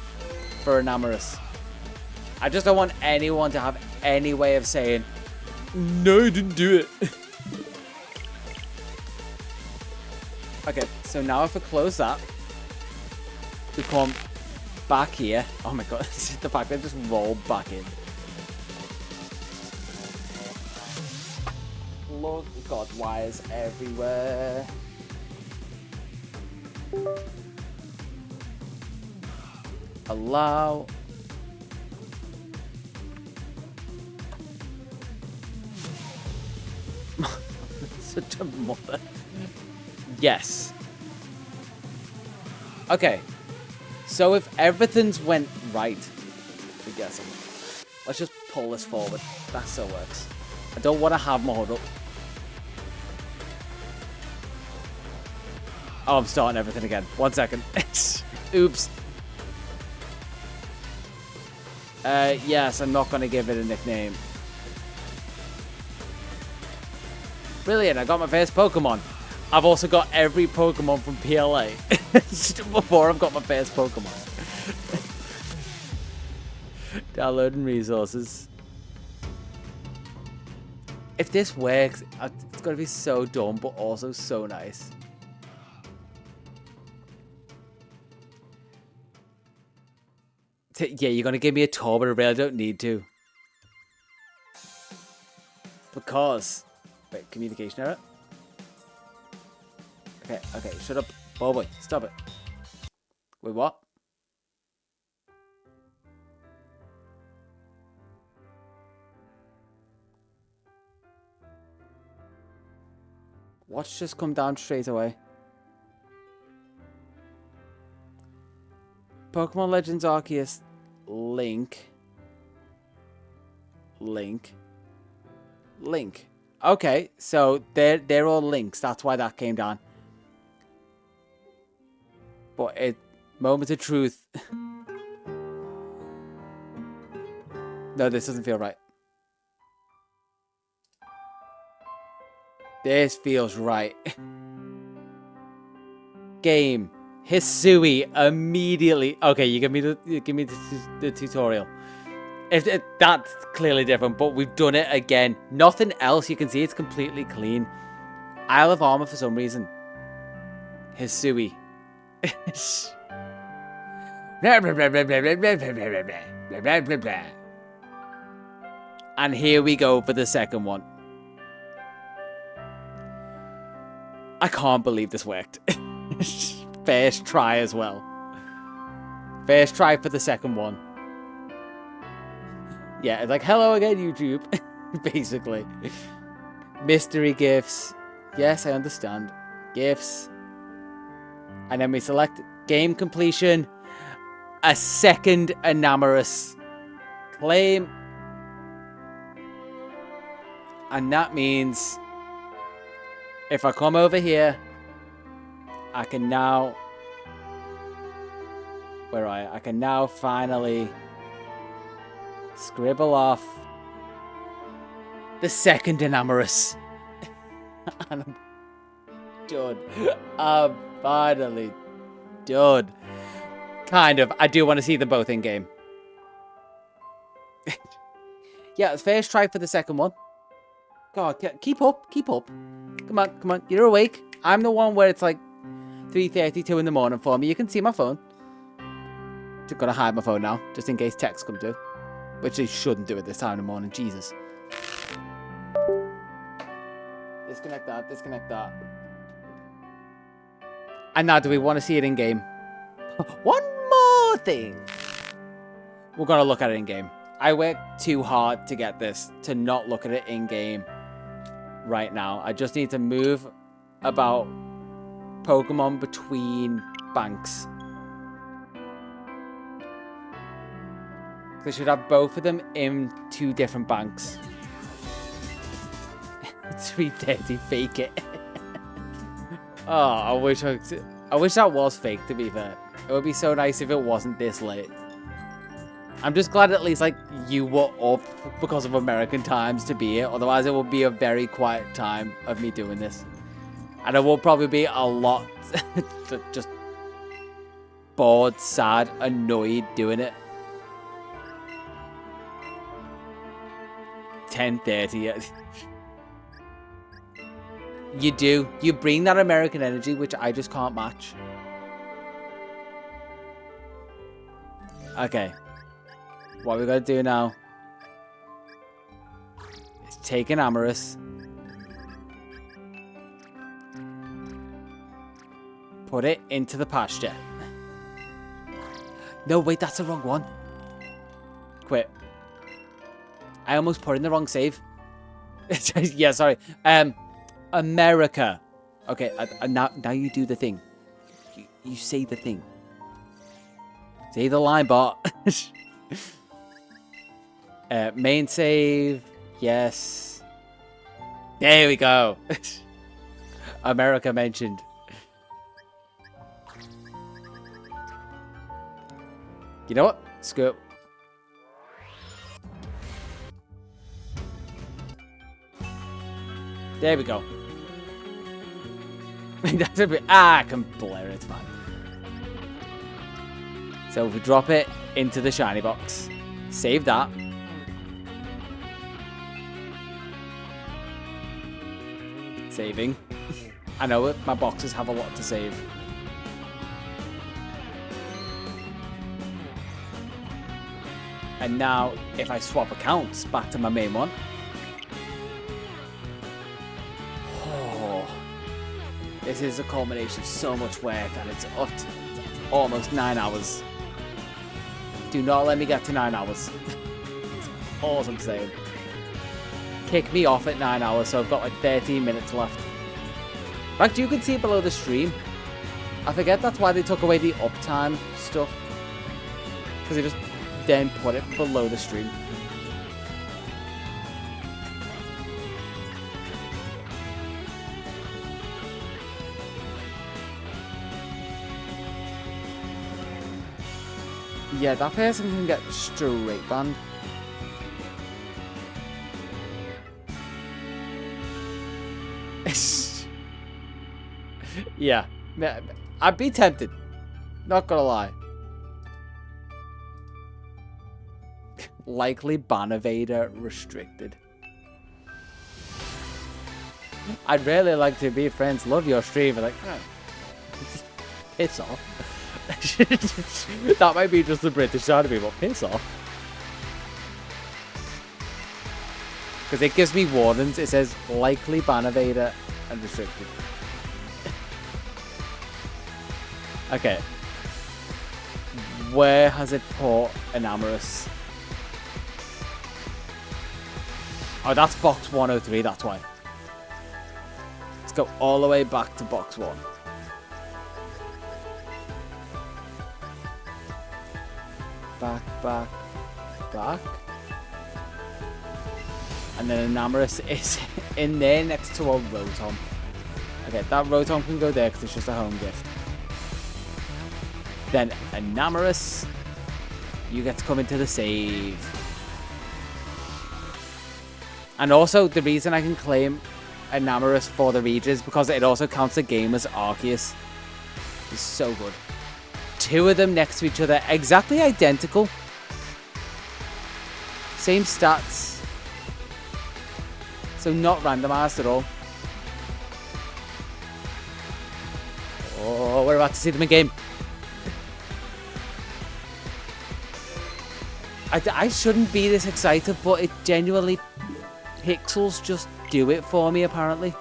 for an Amorous. I just don't want anyone to have any way of saying, no, you didn't do it. Okay, so now if I close that, we come back here. Oh my god, the fact they just rolled back in. Look, we've got wires everywhere. Allow. Such a mother. Yes. Okay. So if everything's went right, I'm guessing. Let's just pull this forward. That still works. I don't want to have my hood up. Oh, I'm starting everything again. 1 second. Oops. Yes, I'm not going to give it a nickname. Brilliant, I got my first Pokemon. I've also got every Pokemon from PLA. Before I've got my first Pokemon. Downloading resources. If this works, it's going to be so dumb, but also so nice. Yeah, you're going to give me a tour, but I really don't need to. Because... Wait, communication error? Okay, shut up. Oh boy, stop it. Wait, what? Watch just come down straight away. Pokemon Legends Arceus link. Okay, so they're all links. That's why that came down. But moment of truth. No, this doesn't feel right. This feels right. Game. Hisui immediately. Okay, you give me the tutorial. That's clearly different, but we've done it again. Nothing else. You can see it's completely clean. Isle of Armor for some reason. Hisui. And here we go for the second one. I can't believe this worked. First try as well. First try for the second one. Yeah, it's like, hello again, YouTube. Basically. Mystery gifts. Yes, I understand. Gifts. And then we select game completion. A second Enamorous. Claim. And that means if I come over here, I can now... Where are I? I can now finally scribble off the second Enamorous. And I'm done. I'm finally done. Kind of. I do want to see them both in game. Yeah, first try for the second one. God, keep up, keep up. Come on, come on. You're awake. I'm the one where it's like 3:32 in the morning for me. You can see my phone. Just gotta hide my phone now, just in case texts come through. Which they shouldn't do at this time in the morning. Jesus. Disconnect that, disconnect that. And now, do we want to see it in game? One more thing. We're gonna look at it in game. I worked too hard to get this, to not look at it in game right now. I just need to move about Pokemon between banks. They should have both of them in 2 different banks. 3:30, fake it. Oh, I wish that was fake, to be fair. It would be so nice if it wasn't this late. I'm just glad at least, like, you were up because of American times to be here. Otherwise, it would be a very quiet time of me doing this. And I will probably be a lot just bored, sad, annoyed doing it. 10:30. You do. You bring that American energy, which I just can't match. Okay. What we gotta do now is take an Amorous. Put it into the pasture. No, wait, that's the wrong one. Quit. I almost put in the wrong save. Yeah, sorry. America. Okay, now you do the thing. You say the thing. Say the line, bot. Main save. Yes. There we go. America mentioned. You know what? Screw it. There we go. That's a bit. I can blur it, it's fine. So if we drop it into the shiny box, save that. Saving. I know it. My boxes have a lot to save. And now, if I swap accounts back to my main one. Oh, this is a culmination of so much work, and it's up to almost 9 hours. Do not let me get to 9 hours. That's all I'm saying. Kick me off at 9 hours, so I've got like 13 minutes left. In fact, you can see it below the stream. I forget that's why they took away the uptime stuff. Because they just then put it below the stream. Yeah, that person can get straight banned. Yeah, I'd be tempted. Not gonna lie. Likely ban evader restricted. I'd really like to be friends. Love your stream. But like, oh, just piss off. That might be just the British side of me, but piss off. Because it gives me warnings. It says likely ban evader and restricted. Okay. Where has it put an Amorous? Oh, that's box 103, that's why. Let's go all the way back to box 1. Back, back, back. And then an Amorous is in there next to a Rotom. Okay, that Rotom can go there because it's just a home gift. Then an Amorous, you get to come into the save. And also, the reason I can claim an Amorous for the region is because it also counts the game as Arceus. It's so good. 2 of them next to each other, exactly identical. Same stats. So not randomized at all. Oh, we're about to see them in game. I shouldn't be this excited, but it genuinely... Pixels just do it for me, apparently.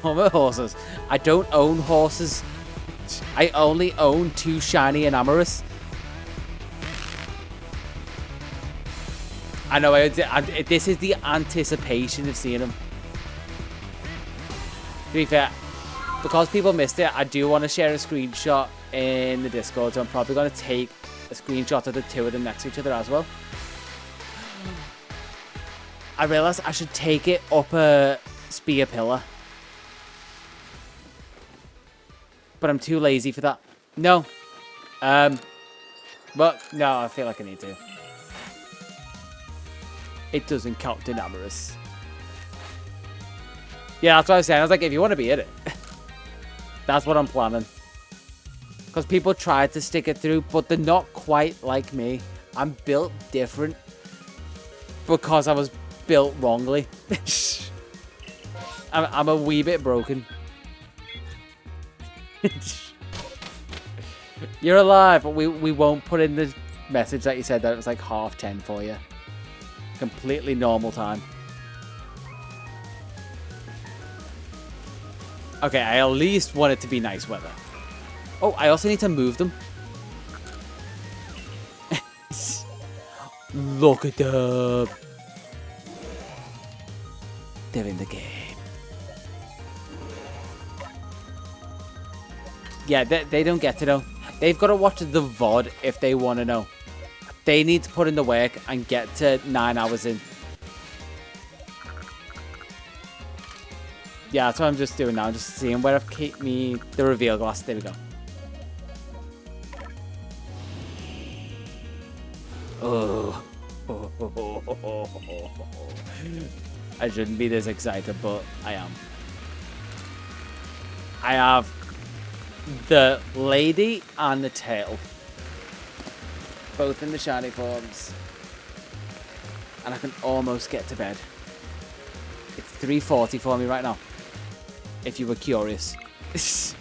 Oh, my horses. I don't own horses. I only own 2 shiny Enamorous. I know, this is the anticipation of seeing them. To be fair, because people missed it, I do want to share a screenshot in the Discord, so I'm probably going to take a screenshot of the 2 of them next to each other as well. I realised I should take it up a spear pillar. But I'm too lazy for that. No. But, no, I feel like I need to. It doesn't count Enamorous. Yeah, that's what I was saying. I was like, if you want to be in it, that's what I'm planning. Because people tried to stick it through, but they're not quite like me. I'm built different because I was built wrongly. I'm a wee bit broken. You're alive, but we won't put in the message that you said that it was like 10:30 for you. Completely normal time. Okay, I at least want it to be nice weather. Oh, I also need to move them. Look at them. They're in the game. Yeah, they don't get to know. They've got to watch the VOD if they want to know. They need to put in the work and get to 9 hours in. Yeah, that's what I'm just doing now. I'm just seeing where I've kept the reveal glass. There we go. Oh. I shouldn't be this excited, but I am. I have the lady and the tail. Both in the shiny forms. And I can almost get to bed. It's 3:40 for me right now. If you were curious. So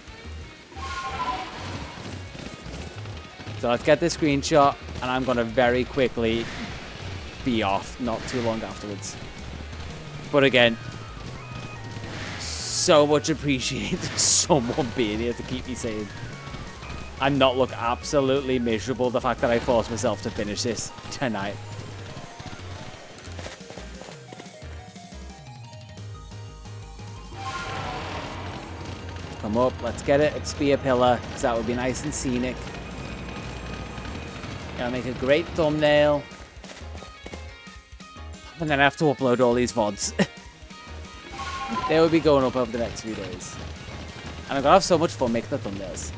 let's get this screenshot, and I'm going to very quickly be off not too long afterwards. But again, so much appreciate someone being here to keep me sane. And not look absolutely miserable the fact that I forced myself to finish this tonight. Come up, let's get it at Spear Pillar, because that would be nice and scenic. It'll make a great thumbnail. And then I have to upload all these VODs. They will be going up over the next few days. And I'm going to have so much fun making the thumbnails.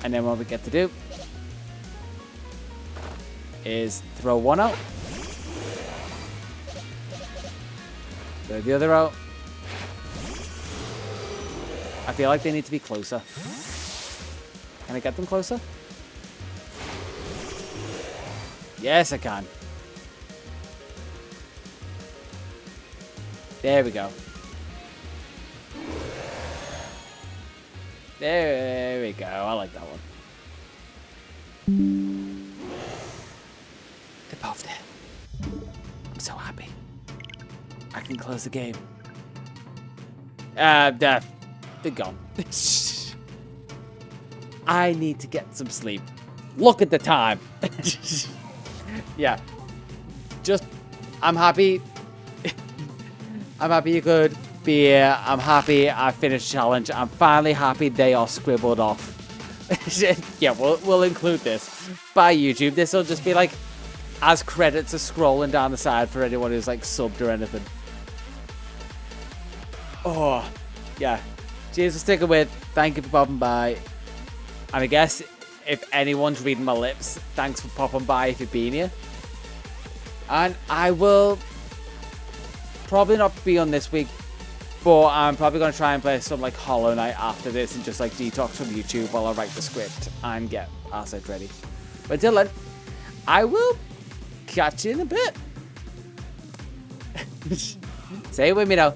And then what we get to do is throw one out. Throw the other out. I feel like they need to be closer. Can I get them closer? Yes, I can. There we go. There we go. I like that one. They're both there. I'm so happy. I can close the game. They're gone. I need to get some sleep. Look at the time. Yeah. Just, I'm happy. I'm happy you could be here. I'm happy I finished the challenge. I'm finally happy they are scribbled off. Yeah, we'll include this. By YouTube, this will just be like, as credits are scrolling down the side for anyone who's like subbed or anything. Oh, yeah. Cheers for sticking with. Thank you for popping by. And I guess if anyone's reading my lips, thanks for popping by if you've been here. And I will probably not be on this week But I'm probably going to try and play some like Hollow Knight after this and just like detox from YouTube while I write the script and get assets ready. But until then, I will catch you in a bit. Say it with me now.